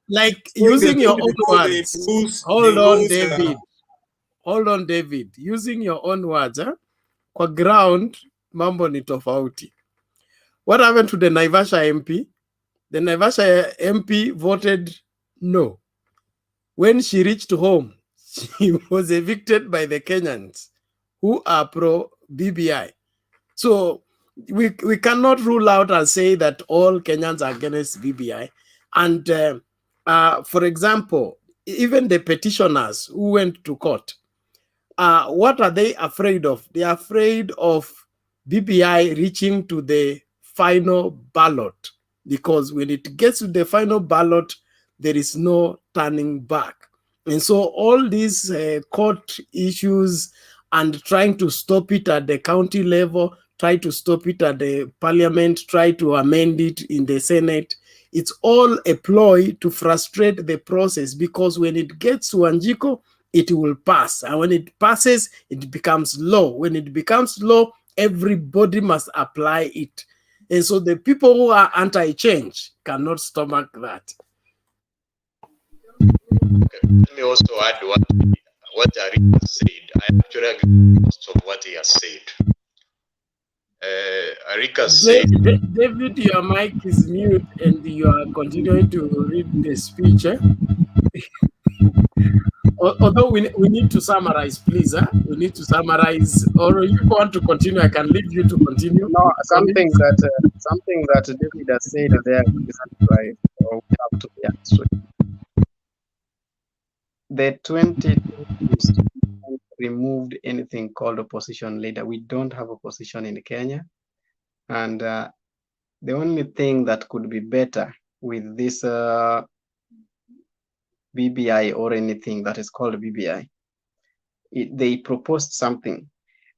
like using your own words. Hold on, David. Using your own words. Kwa ground, mambo ni tofauti. What happened to the Naivasha MP? The Naivasha MP voted no. When she reached home, she was evicted by the Kenyans who are pro-BBI. So we cannot rule out and say that all Kenyans are against BBI. And for example, even the petitioners who went to court, what are they afraid of? They are afraid of BBI reaching to the final ballot, because when it gets to the final ballot, there is no turning back. And so all these court issues and trying to stop it at the county level, try to stop it at the parliament, try to amend it in the Senate, it's all a ploy to frustrate the process, because when it gets to Wanjiko, it will pass. And when it passes, it becomes law. When it becomes law, everybody must apply it. And so the people who are anti-change cannot stomach that. Let me also add what Arika said. I actually agree with most of what he has said. Arika said... David, your mic is mute and you are continuing to read the speech. Although we need to summarize, please. We need to summarize. Or if you want to continue, I can leave you to continue. No, something that David has said there is right. So we have to be answered. The 2020 removed anything called opposition leader. We don't have opposition in Kenya, and the only thing that could be better with this BBI or anything that is called BBI, they proposed something.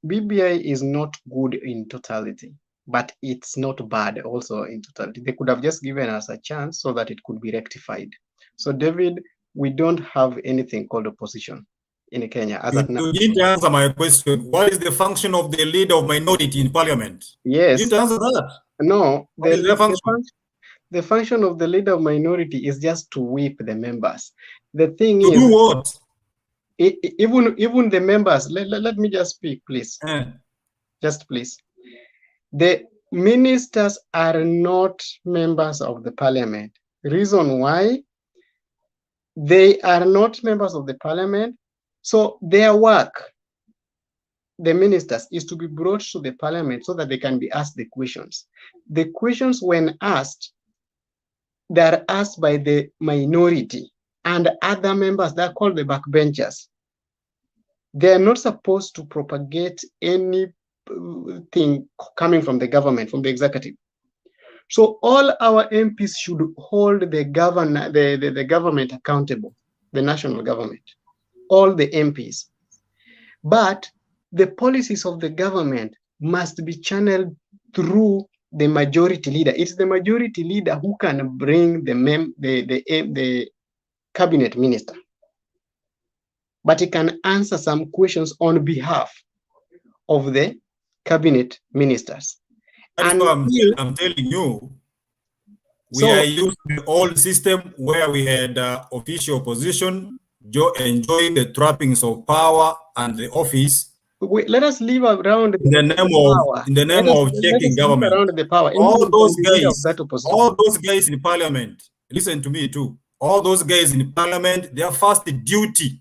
BBI is not good in totality, but it's not bad also in totality. They could have just given us a chance so that it could be rectified. So David, we don't have anything called opposition in Kenya. You didn't answer my question. What is the function of the leader of minority in parliament? Yes. You didn't answer that. No. What is their function? The function of the leader of minority is just to whip the members. The thing is... To do what? Even the members, let me just speak, please. Just please. The ministers are not members of the parliament. Reason why? They are not members of the parliament. So their work, the ministers, is to be brought to the parliament so that they can be asked the questions. The questions, when asked, they are asked by the minority and other members that are called the backbenchers. They are not supposed to propagate anything coming from the government, from the executive. So all our MPs should hold the government accountable, the national government, all the MPs. But the policies of the government must be channeled through the majority leader. It's the majority leader who can bring the cabinet minister. But he can answer some questions on behalf of the cabinet ministers. That is why I'm telling you, we are using the old system where we had official opposition enjoying the trappings of power and the office. Let us leave around in the name of checking government. All those guys in parliament, listen to me too. All those guys in parliament, their first duty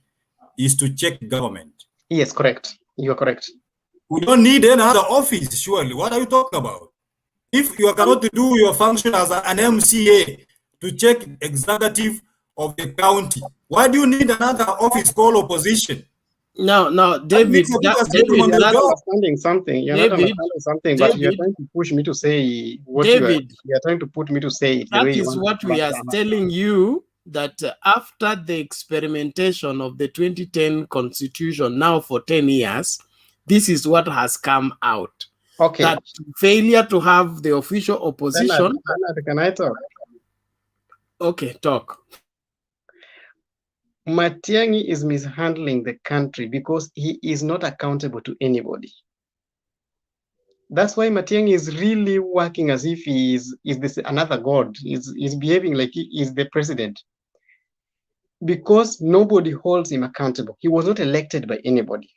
is to check government. Yes, correct. You are correct. We don't need any other office, surely. What are you talking about? If you cannot do your function as an MCA to check executive of the county, why do you need another office called opposition? No, David, you're not understanding something. You're not understanding something, but you're trying to push me to say what you're trying to put me to say it. That is what we are telling you, that after the experimentation of the 2010 constitution, now for 10 years, this is what has come out. Okay. That failure to have the official opposition. Leonard, can I talk? Okay, talk. Matiang'i is mishandling the country because he is not accountable to anybody. That's why Matiang'i is really working as if he is this another god. He's behaving like he is the president. Because nobody holds him accountable. He was not elected by anybody.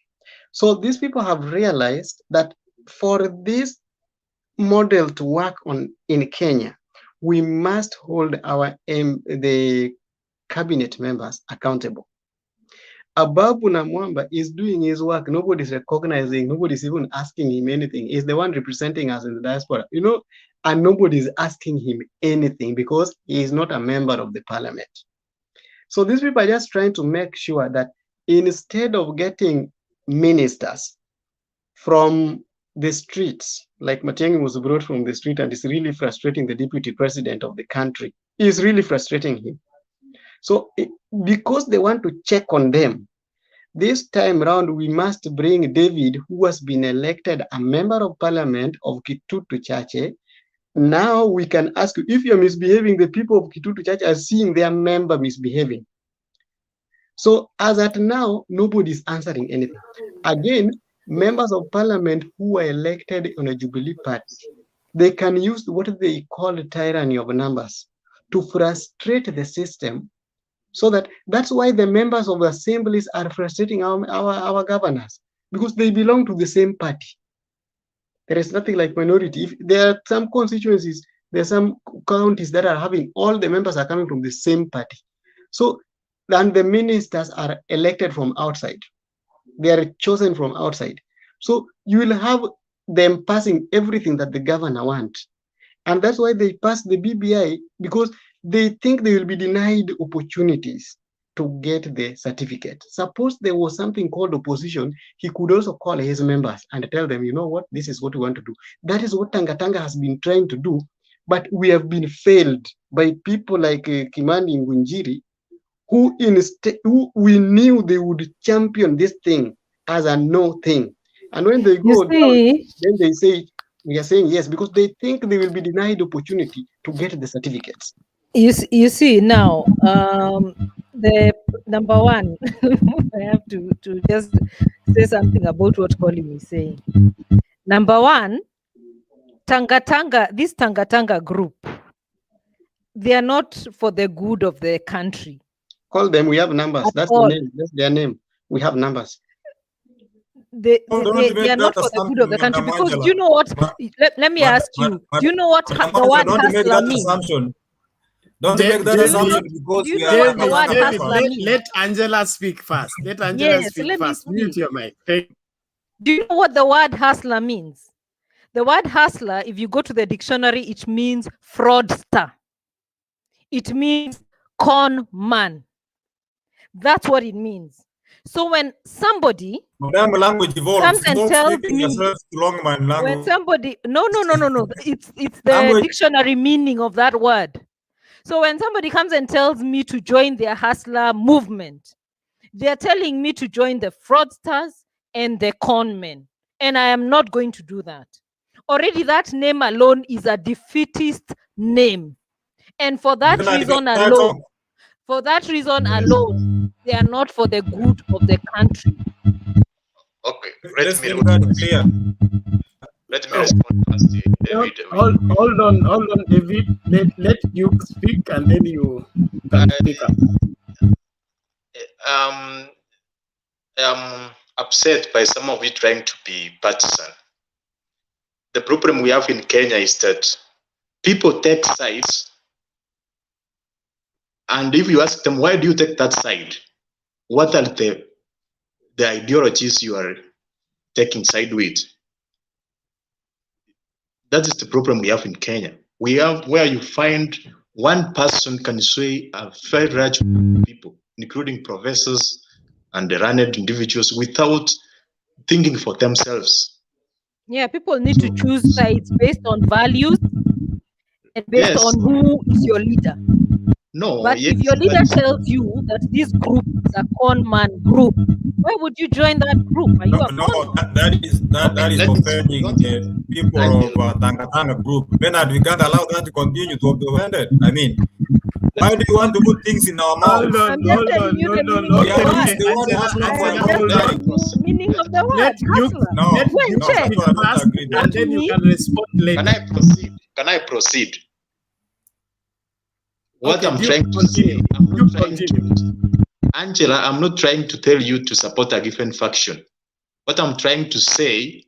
So these people have realized that for this model to work in Kenya, we must hold the cabinet members accountable. Ababu Namwamba is doing his work. Nobody's recognizing, nobody's even asking him anything. He's the one representing us in the diaspora, and nobody's asking him anything because he is not a member of the parliament. So these people are just trying to make sure that instead of getting ministers from the streets, like Matiang'i was brought from the street and is really frustrating the deputy president of the country, is really frustrating him. So because they want to check on them, this time around, we must bring David, who has been elected a member of parliament of Kitutu Chache. Now we can ask you, if you're misbehaving, the people of Kitutu Chache are seeing their member misbehaving. So as at now, nobody's answering anything. Again, members of parliament who are elected on a Jubilee party, they can use what they call the tyranny of numbers to frustrate the system. So that's why the members of the assemblies are frustrating our governors, because they belong to the same party. There is nothing like minority. If there are some constituencies, there are some counties that are having all the members are coming from the same party. So then the ministers are elected from outside. They are chosen from outside. So you will have them passing everything that the governor wants. And that's why they pass the BBI, because they think they will be denied opportunities to get the certificate. Suppose there was something called opposition, he could also call his members and tell them, you know what, this is what we want to do. That is what Tanga has been trying to do, but we have been failed by people like Kimani Ngunjiri, who we knew they would champion this thing as a no thing. And when they go down, then they say, we are saying yes, because they think they will be denied opportunity to get the certificates. You see now, the number one, I have to just say something about what Colin is saying. Number one, this Tanga group, they are not for the good of the country. Call them, we have numbers. That's the name. That's their name. We have numbers. They are not for the good of the country, because do you know what? Let me ask you. Do you know what the word hustler means? Don't make that assumption, because we are let Angela speak first. Let Angela speak first. Mute your mic. Do you know what the word hustler means? The word hustler, if you go to the dictionary, it means fraudster. It means con man. That's what it means. So when somebody comes and tells me, when somebody, no, it's the dictionary meaning of that word. So when somebody comes and tells me to join their hustler movement, they're telling me to join the fraudsters and the con men. And I am not going to do that. Already that name alone is a defeatist name. And for that reason alone, they are not for the good of the country. Okay, let Let me respond first, David. Hold on, David. Let you speak and then you can speak up. I'm upset by some of you trying to be partisan. The problem we have in Kenya is that people take sides, and if you ask them, why do you take that side? What are the ideologies you are taking side with? That is the problem we have in Kenya. We have where you find one person can sway a very large group of people, including professors and the learned individuals, without thinking for themselves. Yeah, people need to choose sides based on values and based on who is your leader. No, but if your leader tells you that this group is a con man group, why would you join that group? Are you a con? That is offending the people of Tanga group. Bernard, we can't allow that to continue to be offended. I mean, why do you want to put things in our mouth? I'm just telling you the meaning of the word. And then you can respond later. Can I proceed? What I'm trying to say, Angela, I'm not trying to tell you to support a given faction. What I'm trying to say,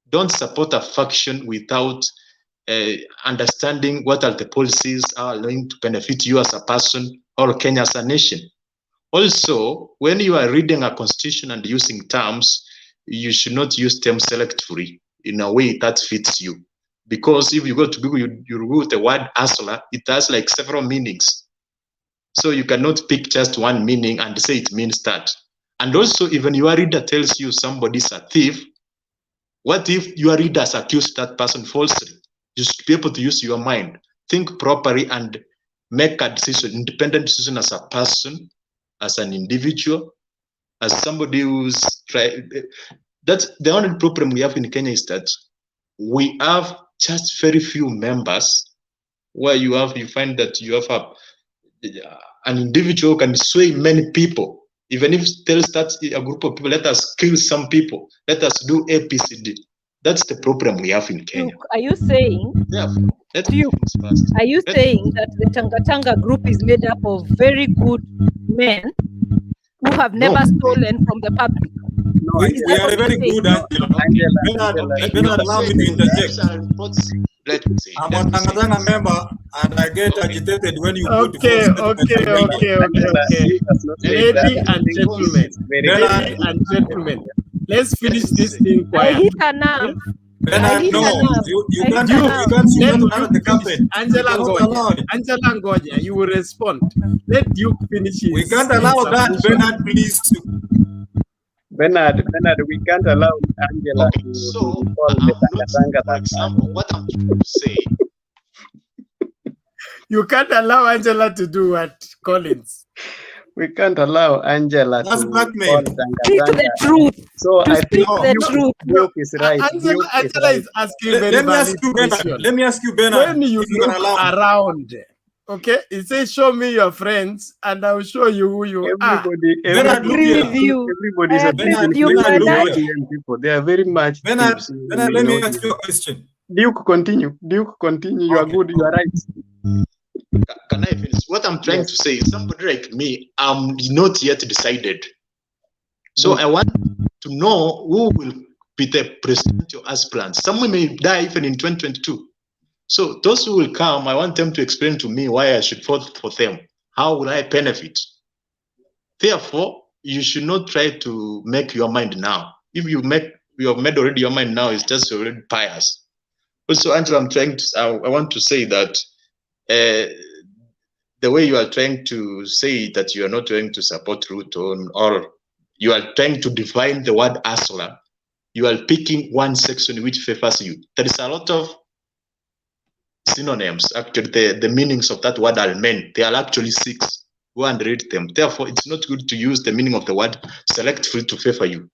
don't support a faction without understanding what are the policies are going to benefit you as a person or Kenya as a nation. Also, when you are reading a constitution and using terms, you should not use terms selectively in a way that fits you. Because if you go to Google, you Google the word hustler, it has like several meanings. So you cannot pick just one meaning and say it means that. And also, even your reader tells you somebody's a thief, what if your readers accuse that person falsely? You should be able to use your mind, think properly, and make a decision, independent decision as a person, as an individual, as somebody who's trying. That's the only problem we have in Kenya, is that we have just very few members where you find that you have an individual can sway many people. Even if it tells that a group of people, let us kill some people, let us do ABCD. That's the problem we have in Kenya. Are you saying? Yeah. Are you saying that the Tanga group is made up of very good men who have never stolen from the public? We are very good, Angela. Allow me to interject. I'm a Tanga member, and I get agitated when you put Okay. Ladies and gentlemen, let's finish this thing quietly. I hit a nerve. You can't the campaign. Angela Ngoja, you will respond. Let Duke finish his. We can't allow that, Bernard, please. Bernard, we can't allow Angela to call the Tanga. For example, what I'm trying to say. You can't allow Angela to do what, Collins? We can't allow Angela to blackmail. Speak the truth. So I think Duke is right. Angela is asking very valid question. Let me ask you, Bernard. When you look around, okay, it says, show me your friends, and I'll show you who you are. Everybody's people. They are very much. Bernard, let me ask you a question. Duke, continue. You are good. You are right. Can I finish? What I'm trying to say is, somebody like me, I'm not yet decided. So I want to know who will be the presidential aspirants. Someone may die even in 2022. So those who will come, I want them to explain to me why I should vote for them. How will I benefit? Therefore, you should not try to make your mind now. If you have made already your mind now, it's just already pious. Also, Angela, I want to say that the way you are trying to say that you are not going to support Ruto, or you are trying to define the word hustler, you are picking one section which favors you. There is a lot of synonyms. Actually, the meanings of that word are many. There are actually 6. Go and read them. Therefore, it's not good to use the meaning of the word selectively to favor you.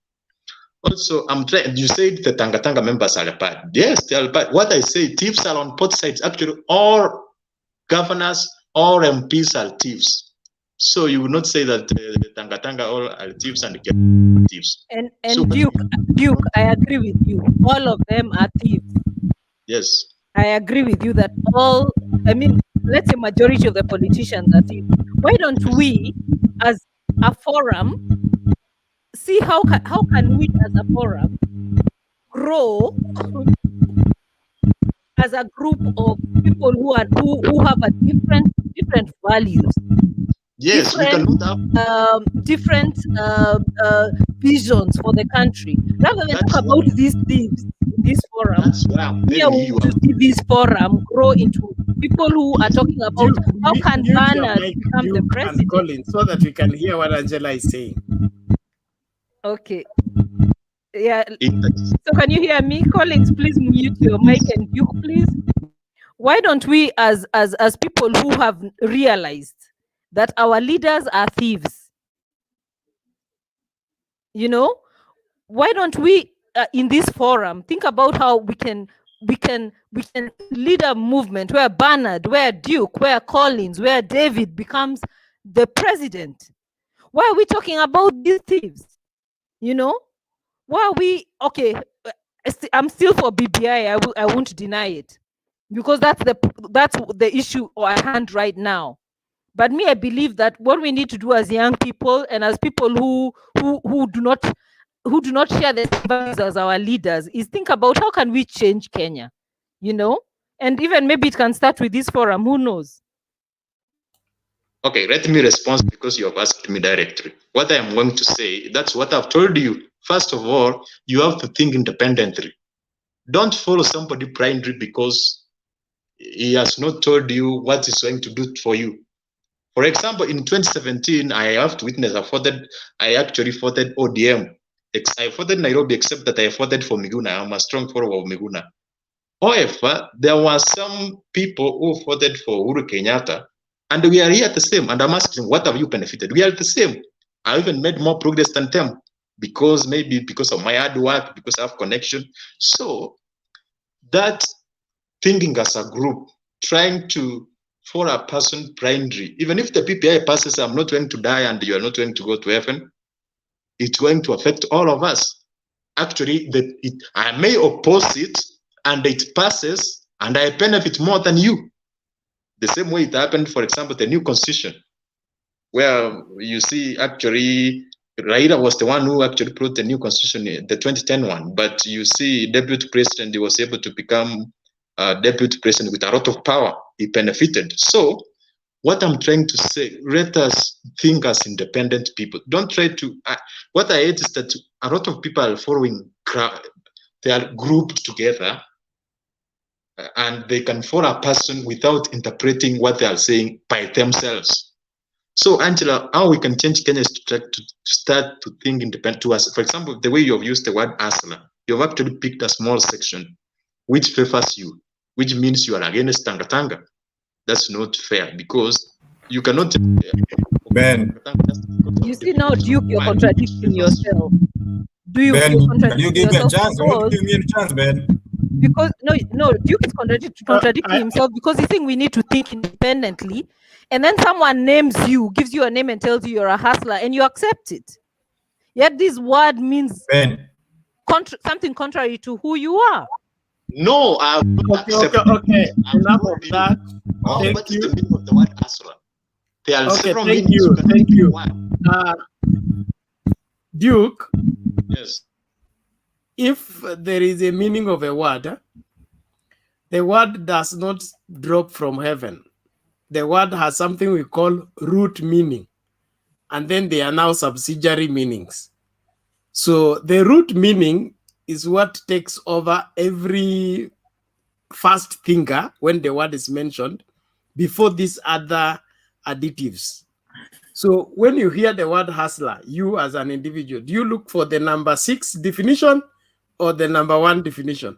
Also, you said the Tanga members are bad. Yes, they are bad. What I say, thieves are on both sides. Actually, all governors, all MPs are thieves. So you would not say that the Tanga all are thieves and thieves. And so, Duke, I agree with you. All of them are thieves. Yes. I agree with you that all, I mean, let's say majority of the politicians are thieves. Why don't we, as a forum, see how can we as a forum grow as a group of people who have a different values. Yes, different visions for the country. Rather than talk about these thieves, this forum, we are going to see this forum grow into people who are talking about how can Ghana become the president. Colin, so that we can hear what Angela is saying. Okay. Yeah. So can you hear me? Collins, please mute your mic, and Duke, please. Why don't we, as people who have realized that our leaders are thieves, you know, why don't we in this forum think about how we can lead a movement where Bernard, where Duke, where Collins, where David becomes the president? Why are we talking about these thieves? You know, why are we okay? I'm still for BBI. I won't deny it, because that's the issue at hand right now. But me, I believe that what we need to do as young people and as people who do not share the same values as our leaders is think about how can we change Kenya, you know, and even maybe it can start with this forum. Who knows? Okay, let me respond because you have asked me directly. What I am going to say, that's what I've told you. First of all, you have to think independently. Don't follow somebody blindly because he has not told you what he's going to do for you. For example, in 2017, I have to witness I actually voted ODM. I voted Nairobi, except that I voted for Miguna. I'm a strong follower of Miguna. However, there were some people who voted for Uhuru Kenyatta, and we are here the same. And I'm asking, what have you benefited? We are the same. I even made more progress than them because of my hard work, because I have connection. So that thinking as a group, trying to follow a person blindly, even if the PPI passes, I'm not going to die and you are not going to go to heaven, it's going to affect all of us. Actually, I may oppose it and it passes and I benefit more than you. The same way it happened, for example, the new constitution, where you see actually Raila was the one who actually brought the new constitution, the 2010 one. But you see, deputy president, he was able to become deputy president with a lot of power. He benefited. So what I'm trying to say, let us think as independent people. Don't try to, what I hate is that a lot of people are following, they are grouped together and they can follow a person without interpreting what they are saying by themselves. So Angela, how we can change Kenya is to start to think independent to us. For example, the way you have used the word Asla, you have actually picked a small section which favors you, which means you are against Tanga. That's not fair because you cannot. Ben, you see now, Duke, you're contradicting yourself. Ben, can you give me a chance? Don't give me a chance, Ben. Because no, Duke is contradicting himself because he's saying we need to think independently, and then someone names you, gives you a name, and tells you you're a hustler, and you accept it. Yet this word means something contrary to who you are. No, okay. Enough of that. What is the meaning of the word Asra? There are several thank meanings. Thank you. Duke. Yes. If there is a meaning of a word, the word does not drop from heaven. The word has something we call root meaning, and then there are now subsidiary meanings. So the root meaning is what takes over every first thinker when the word is mentioned before these other additives. So when you hear the word hustler, you as an individual, do you look for the number 6 definition or the number 1 definition?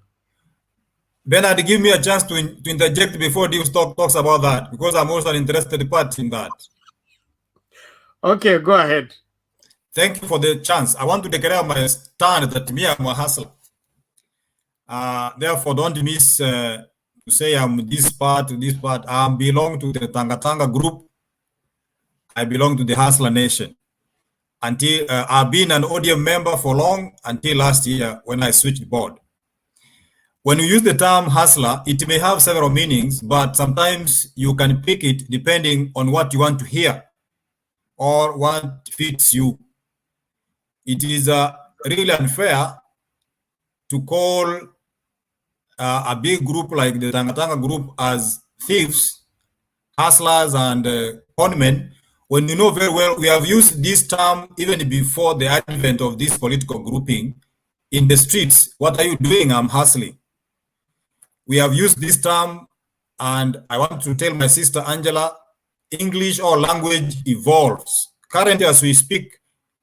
Bernard, give me a chance to interject before Duke talks about that, because I'm also an interested party in that. Okay, go ahead. Thank you for the chance. I want to declare my stand that me, I'm a hustler. Therefore, don't miss to say I'm this part, to this part. I belong to the Tanga group. I belong to the Hustler Nation. Until I've been an ODM member for long, until last year when I switched board. When you use the term hustler, it may have several meanings, but sometimes you can pick it depending on what you want to hear or what fits you. It is really unfair to call a big group like the Tangatanga group as thieves, hustlers, and conmen, when you know very well we have used this term even before the advent of this political grouping in the streets. What are you doing? I'm hustling. We have used this term, and I want to tell my sister Angela, English or language evolves. Currently, as we speak,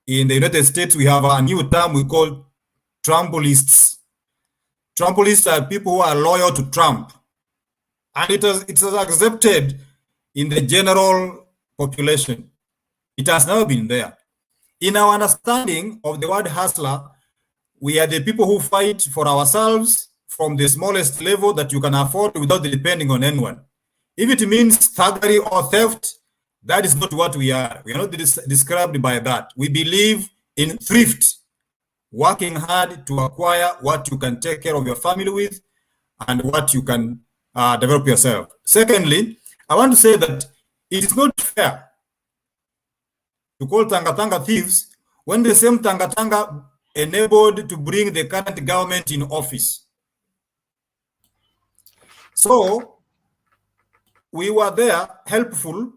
in the United States, we have a new term we call Trumpolists. Trumpolists are people who are loyal to Trump. And it is accepted in the general population. It has never been there. In our understanding of the word hustler, we are the people who fight for ourselves from the smallest level that you can afford without depending on anyone. If it means thuggery or theft, that is not what we are. We are not described by that. We believe in thrift, working hard to acquire what you can take care of your family with and what you can develop yourself. Secondly, I want to say that it is not fair to call Tangatanga thieves when the same Tangatanga enabled to bring the current government in office. So we were there, helpful,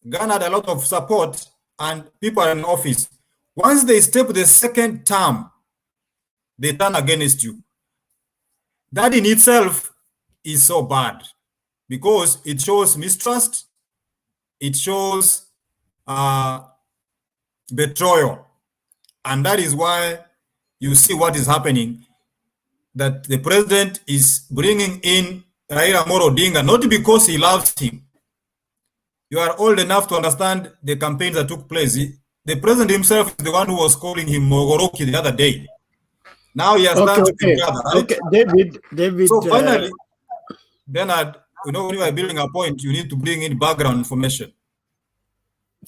garnered a lot of support, and people are in office. Once they step the second term, they turn against you. That in itself is so bad because it shows mistrust, it shows betrayal. And that is why you see what is happening, that the president is bringing in Raila Amolo Odinga, not because he loves him. You are old enough to understand the campaigns that took place. The president himself is the one who was calling him Mogoroki the other day. Now he has turned to the brother, right? Okay, David. So finally, Bernard, you know, when you are building a point, you need to bring in background information.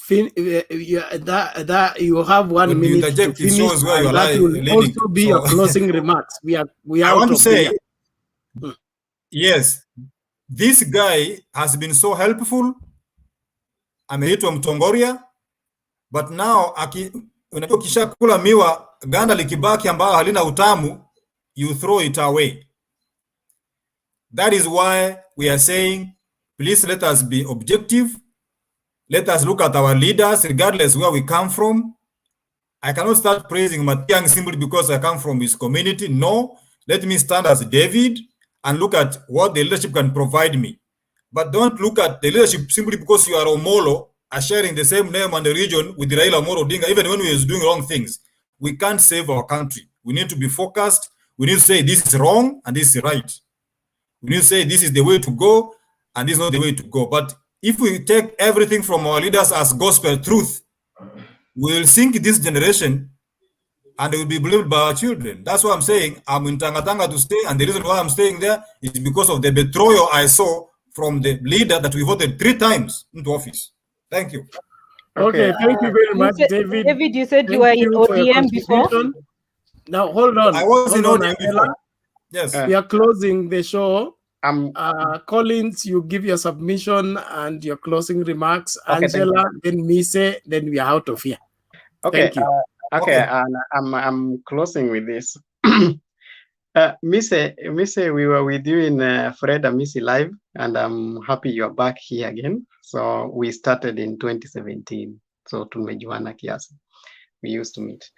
That you have 1 minute to finish, where and that will also be your closing remarks. We are I want to say, here. Yes, this guy has been so helpful. Ameitwa Mtongoria, but now unajua ukishakula miwa ganda likibaki ambao halina utamu, you throw it away. That is why we are saying, please let us be objective. Let us look at our leaders, regardless where we come from. I cannot start praising Matiang simply because I come from his community. No, let me stand as David and look at what the leadership can provide me. But don't look at the leadership simply because you are Omolo, are sharing the same name and the region with Raila Amolo Odinga, even when we are doing wrong things. We can't save our country. We need to be focused. We need to say this is wrong and this is right. We need to say this is the way to go and this is not the way to go. But if we take everything from our leaders as gospel truth, we will sink this generation and they will be blamed by our children. That's why I'm saying I'm in Tangatanga to stay, and the reason why I'm staying there is because of the betrayal I saw from the leader that we voted 3 times into office. Thank you. Okay, thank you very much, David. David, you said you were in ODM before? Now, hold on. I was in ODM before. Yes. We are closing the show. Collins, you give your submission and your closing remarks. Okay, Angela, then Mise, then we are out of here. Okay. Thank you. Okay, and I'm closing with this. Mise, we were with you in Fred and Missy Live, and I'm happy you're back here again. So we started in 2017. So tumejuana kiasi. We used to meet.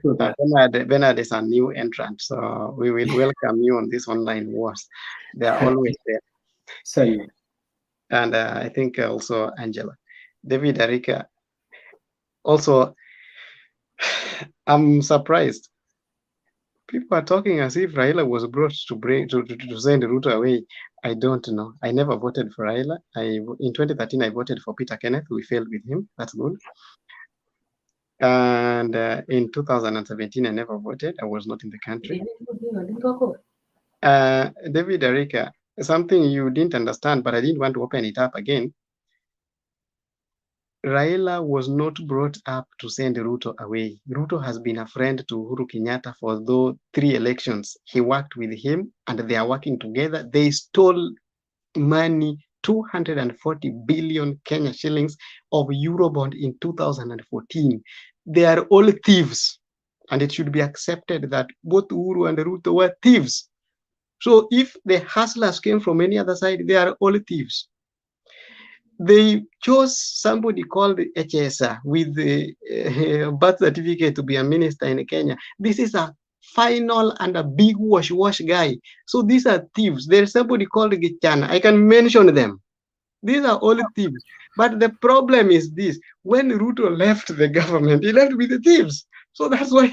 Bernard is a new entrant, so we will welcome you on this online wars. They are always there. Same. And I think also Angela. David Arika. Also, I'm surprised. People are talking as if Raila was brought to send Ruto away. I don't know. I never voted for Raila. In 2013, I voted for Peter Kenneth. We failed with him. That's good. And in 2017, I never voted. I was not in the country. David Arika, something you didn't understand, but I didn't want to open it up again. Raila was not brought up to send Ruto away. Ruto has been a friend to Uhuru Kenyatta for those 3 elections. He worked with him and they are working together. They stole money, 240 billion Kenya shillings of Eurobond in 2014. They are all thieves. And it should be accepted that both Uhuru and Ruto were thieves. So if the hustlers came from any other side, they are all thieves. They chose somebody called HSR with the birth certificate to be a minister in Kenya. This is a final and a big wash guy. So these are thieves. There's somebody called Gichana. I can mention them. These are all thieves. But the problem is this: when Ruto left the government, he left with the thieves. So that's where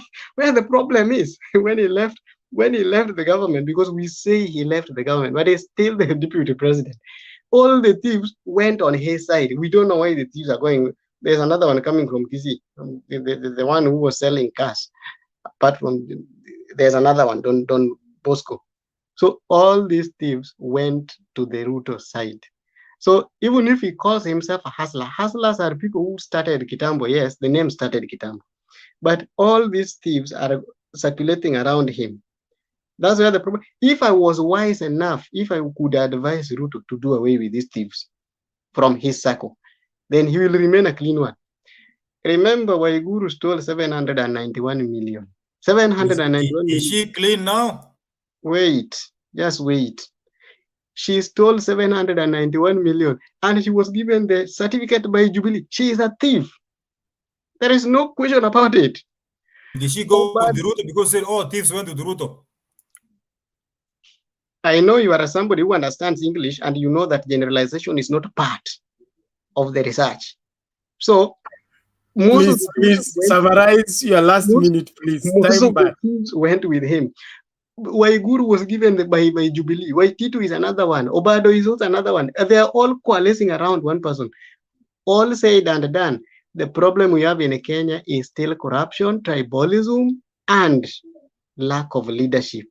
the problem is. When he left the government, because we say he left the government, but he's still the deputy president. All the thieves went on his side. We don't know why the thieves are going. There's another one coming from Kisii, the one who was selling cars. Apart from, there's another one, Don Bosco. So all these thieves went to the Ruto side. So even if he calls himself a hustler, hustlers are people who started Kitambo. Yes, the name started Kitambo. But all these thieves are circulating around him. That's where the problem. If I was wise enough, if I could advise Ruto to do away with these thieves from his circle, then he will remain a clean one. Remember, Waiguru stole 791 million. 791 million. Is she clean now? Wait, just wait. She stole 791 million and she was given the certificate by Jubilee. She is a thief. There is no question about it. Did she go to the Ruto because said, oh, thieves went to the Ruto? I know you are somebody who understands English and you know that generalization is not part of the research. So, please summarize your last minute, please. Most of the thieves went with him. Waiguru was given by Jubilee. Waititu is another one. Obado is also another one. They are all coalescing around one person. All said and done. The problem we have in Kenya is still corruption, tribalism, and lack of leadership.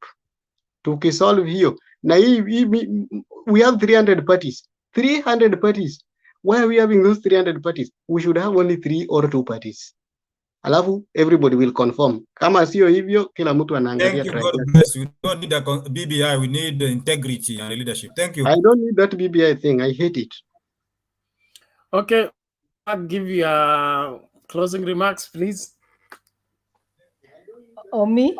To solve here, we have 300 parties. 300 parties. Why are we having those 300 parties? We should have only 3 or 2 parties. Alafu, everybody will conform. Kama sio hivyo, kila mtu anaangalia. Thank you, God bless. We don't need a BBI, we need integrity and leadership. Thank you. I don't need that BBI thing. I hate it. Okay, I'll give you closing remarks, please. Oh, me?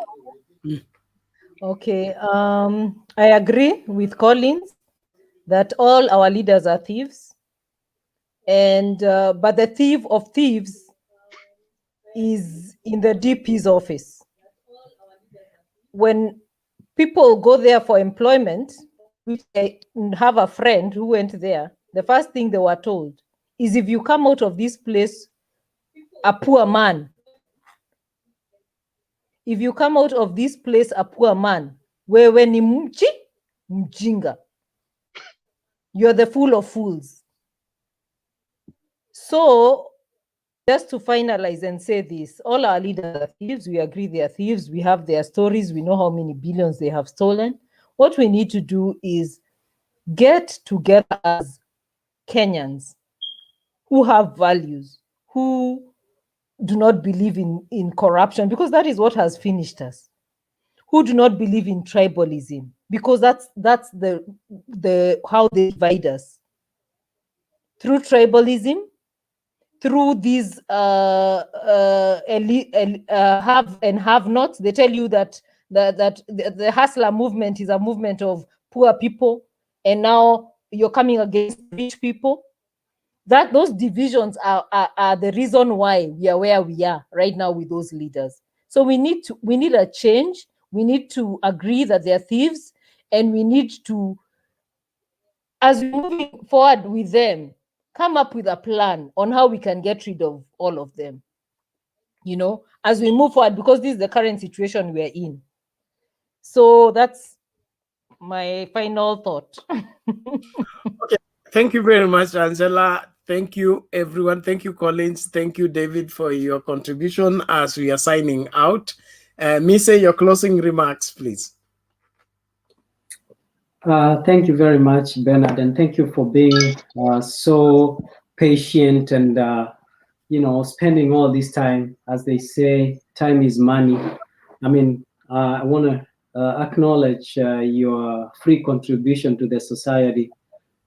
Okay, I agree with Collins that all our leaders are thieves, and but the thief of thieves is in the DP's office. When people go there for employment, which I have a friend who went there, the first thing they were told is, if you come out of this place a poor man, if you come out of this place a poor man, wewe ni mjinga, you're the fool of fools. So just to finalize and say this, all our leaders are thieves. We agree they are thieves. We have their stories. We know how many billions they have stolen. What we need to do is get together as Kenyans who have values, who do not believe in corruption, because that is what has finished us, who do not believe in tribalism, because that's the how they divide us, through tribalism, through these have and have nots. They tell you that the hustler movement is a movement of poor people, and now you're coming against rich people. That those divisions are the reason why we are where we are right now with those leaders. So we need a change. We need to agree that they're thieves, and we need to, as we're moving forward with them, come up with a plan on how we can get rid of all of them, you know, as we move forward, because this is the current situation we're in. So that's my final thought. Okay, thank you very much, Angela. Thank you, everyone. Thank you, Collins. Thank you, David, for your contribution as we are signing out. Mise, your closing remarks, please. Thank you very much, Bernard, and thank you for being so patient and spending all this time. As they say, time is money. I mean, I want to acknowledge your free contribution to the society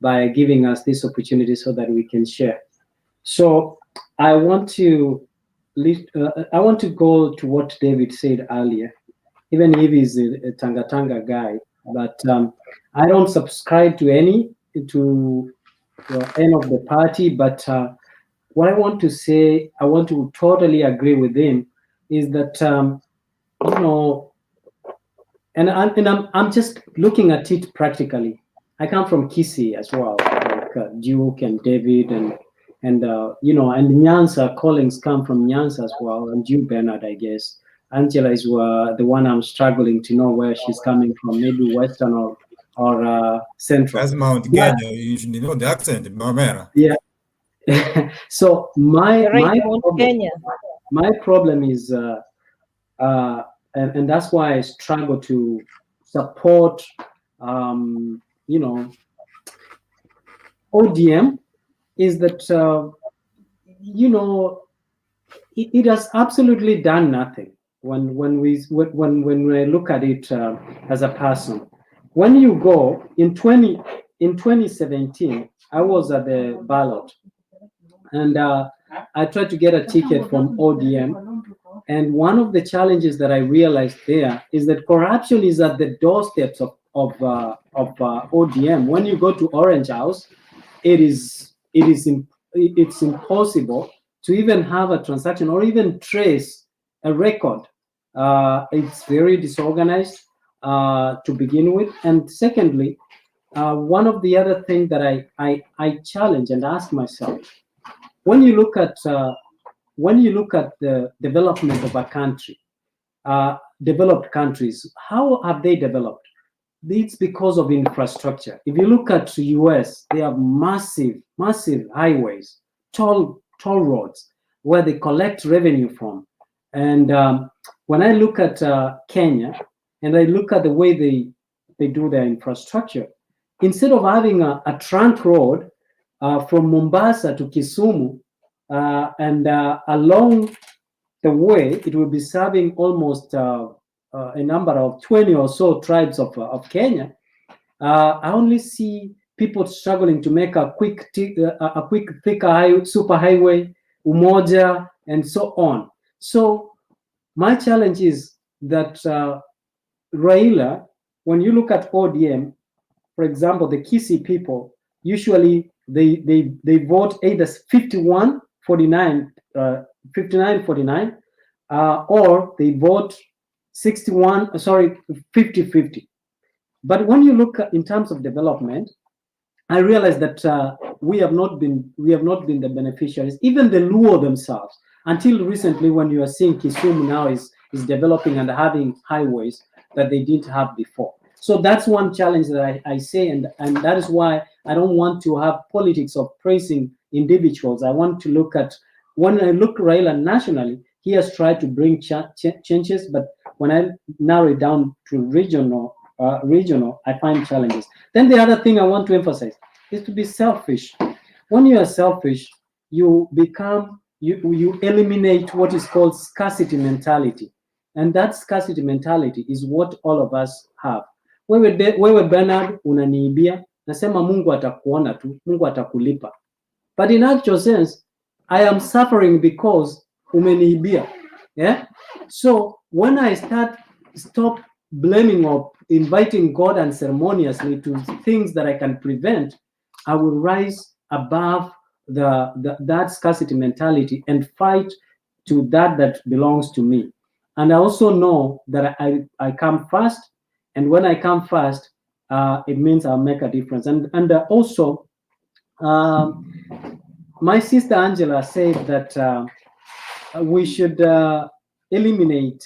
by giving us this opportunity so that we can share. So I want to go to what David said earlier, even if he's a Tanga guy, but I don't subscribe to any of the party, but what I want to say, I want to totally agree with him, is that and I'm just looking at it practically. I come from Kisii as well, like Duke and David and Nyansa. Collins come from Nyansa as well, and Jew Bernard, I guess. Angela is the one I'm struggling to know where she's coming from, maybe Western or Central. That's Mount Kenya. You should know the accent, Mamera. Yeah. So my problem is, and that's why I struggle to support, ODM, is that it has absolutely done nothing when we look at it as a person. When you go in 2017, I was at the ballot, and I tried to get a ticket from ODM. And one of the challenges that I realized there is that corruption is at the doorsteps of ODM. When you go to Orange House, it's impossible to even have a transaction or even trace a record. It's very disorganized to begin with, and secondly, one of the other things that I challenge and ask myself, when you look at the development of a country, developed countries, how have they developed? It's because of infrastructure. If you look at the US, they have massive highways, toll roads, where they collect revenue from. And when I look at Kenya, and I look at the way they do their infrastructure, instead of having a trunk road from Mombasa to Kisumu, and along the way, it will be serving almost a number of 20 or so tribes of Kenya. I only see people struggling to make a quick, thicker super highway, Umoja, and so on. So my challenge is that Raila, when you look at ODM, for example, the Kisii people, usually they vote either 59-49, or they vote 50-50. But when you look in terms of development, I realize that we have not been the beneficiaries, even the Luo themselves, until recently, when you are seeing Kisumu now is developing and having highways that they didn't have before. So that's one challenge that I say, and that is why I don't want to have politics of praising individuals. I want to look at, when I look Raila nationally, he has tried to bring changes, but when I narrow it down to regional, I find challenges. Then the other thing I want to emphasize is to be selfish. When you are selfish, you eliminate what is called scarcity mentality. And that scarcity mentality is what all of us have. Wewe Bernard unaniibia, nasema Mungu atakuona tu, Mungu atakulipa. But in actual sense, I am suffering because umeniibia. Yeah? So when I stop blaming or inviting God unceremoniously to things that I can prevent, I will rise above that scarcity mentality and fight to that belongs to me. And I also know that I come first, and when I come first, it means I'll make a difference. And also, my sister Angela said that we should eliminate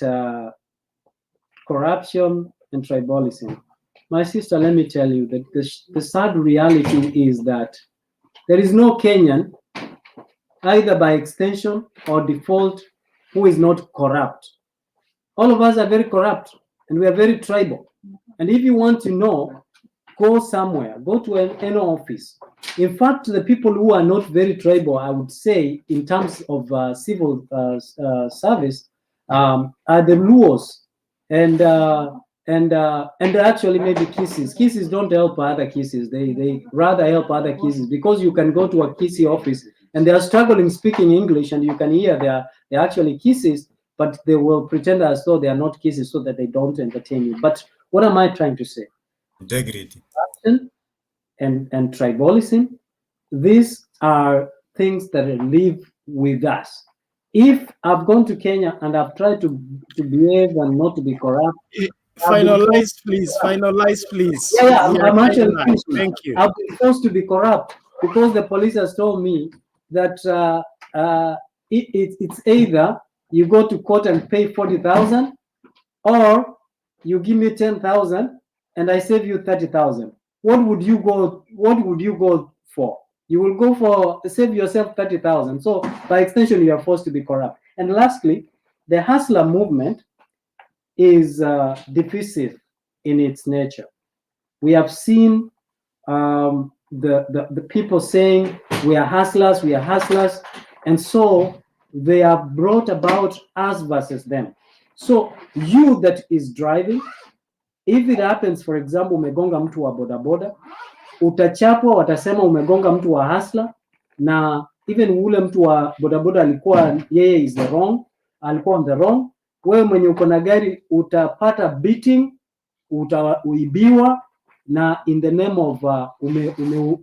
corruption and tribalism. My sister, let me tell you that the sad reality is that there is no Kenyan, either by extension or default, who is not corrupt. All of us are very corrupt, and we are very tribal. And if you want to know go somewhere, go to an office. In fact, the people who are not very tribal, I would say, in terms of civil service, are the Luos and actually maybe Kisses. Kisses don't help other Kisses. They rather help other Kisses, because you can go to a Kissy office and they are struggling speaking English, and you can hear they're actually Kisses, but they will pretend as though they are not Kisses so that they don't entertain you. But what am I trying to say? Integrity. And tribalism, these are things that live with us. If I've gone to Kenya and I've tried to behave and not to be corrupt. Finalize, please. Finalize, please. Yeah, I'm actually finishing. Thank you. I've been forced to be corrupt because the police has told me that it's either you go to court and pay 40,000, or you give me 10,000 and I save you 30,000. What would you go? What would you go for? You will go for save yourself 30,000. So by extension, you are forced to be corrupt. And lastly, the hustler movement is divisive in its nature. We have seen the people saying we are hustlers, and so they have brought about us versus them. So you that is driving, if it happens, for example, umegonga mtu wa bodaboda, utachapwa, watasema umegonga mtu wa hustler, na even ule mtu wa bodaboda alikuwa yeye is the wrong, alikuwa on the wrong. Wewe mwenye uko na gari utapata beating, utaibiwa, na in the name of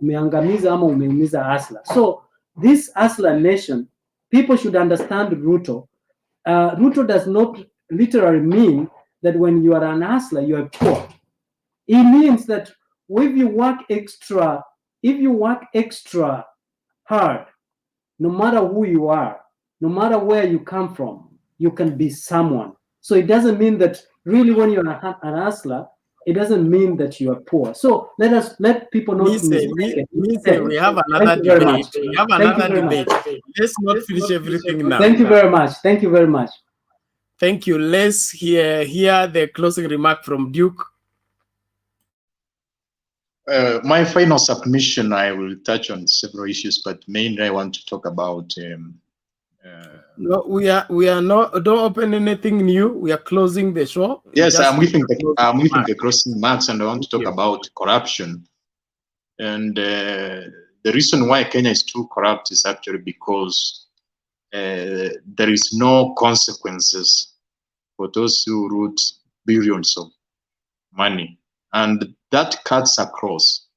umeangamiza ama umeumiza hustler. So this hustler nation, people should understand Ruto. Ruto does not literally mean that when you are an hustler, you are poor. It means that if you work extra hard, no matter who you are, no matter where you come from, you can be someone. So it doesn't mean that really when you're an hustler, it doesn't mean that you are poor. So let people know. We have another debate. We have another debate. Let's not finish everything now. Thank you very much. Thank you very much. Thank you. Let's hear the closing remark from Duke. My final submission, I will touch on several issues, but mainly I want to talk about. No, we are not. Don't open anything new. We are closing the show. Yes, I'm leaving the closing marks, and I want to talk about corruption. And the reason why Kenya is too corrupt is actually because there is no consequences for those who root billions of money, and that cuts across.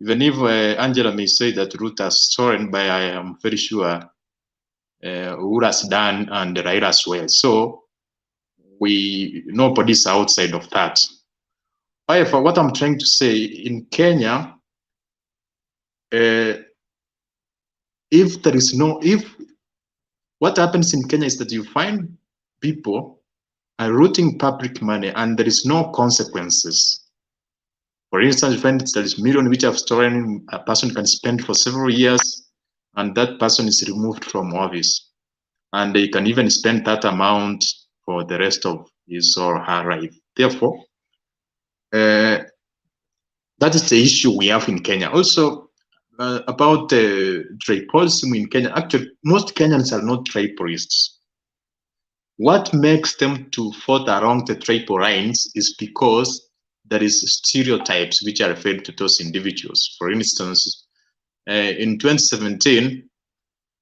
Even if Angela may say that Ruth has stolen, but I am very sure Uhuru has done, and Raila as well. So nobody's outside of that. However, what I'm trying to say in Kenya, what happens in Kenya is that you find people are rooting public money and there is no consequences. For instance, you find there is million which have stolen, a person can spend for several years, and that person is removed from office. And they can even spend that amount for the rest of his or her life. Therefore, that is the issue we have in Kenya. Also, about tribalism in Kenya, actually, most Kenyans are not tribalists. What makes them to vote along the tribal lines is because there is stereotypes which are referred to those individuals. For instance, in 2017,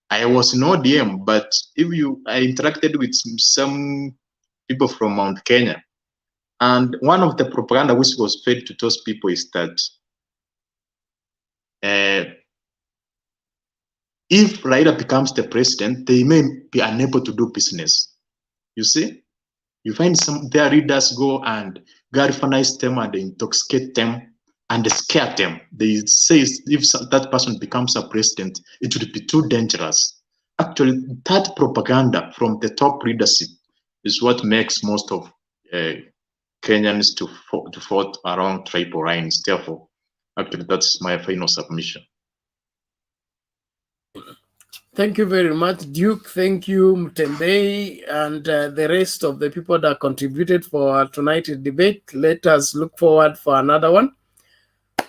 I was in ODM, but I interacted with some people from Mount Kenya, and one of the propaganda which was fed to those people is that if Raila becomes the president, they may be unable to do business. You see, you find their leaders go and galvanize them and intoxicate them and scare them. They say if that person becomes a president, it would be too dangerous. Actually, that propaganda from the top leadership is what makes most of Kenyans to vote around tribal lines. Therefore, actually, that's my final submission. Thank you very much, Duke. Thank you, Mtembei, and the rest of the people that contributed for tonight's debate. Let us look forward for another one.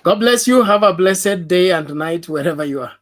God bless you. Have a blessed day and night wherever you are.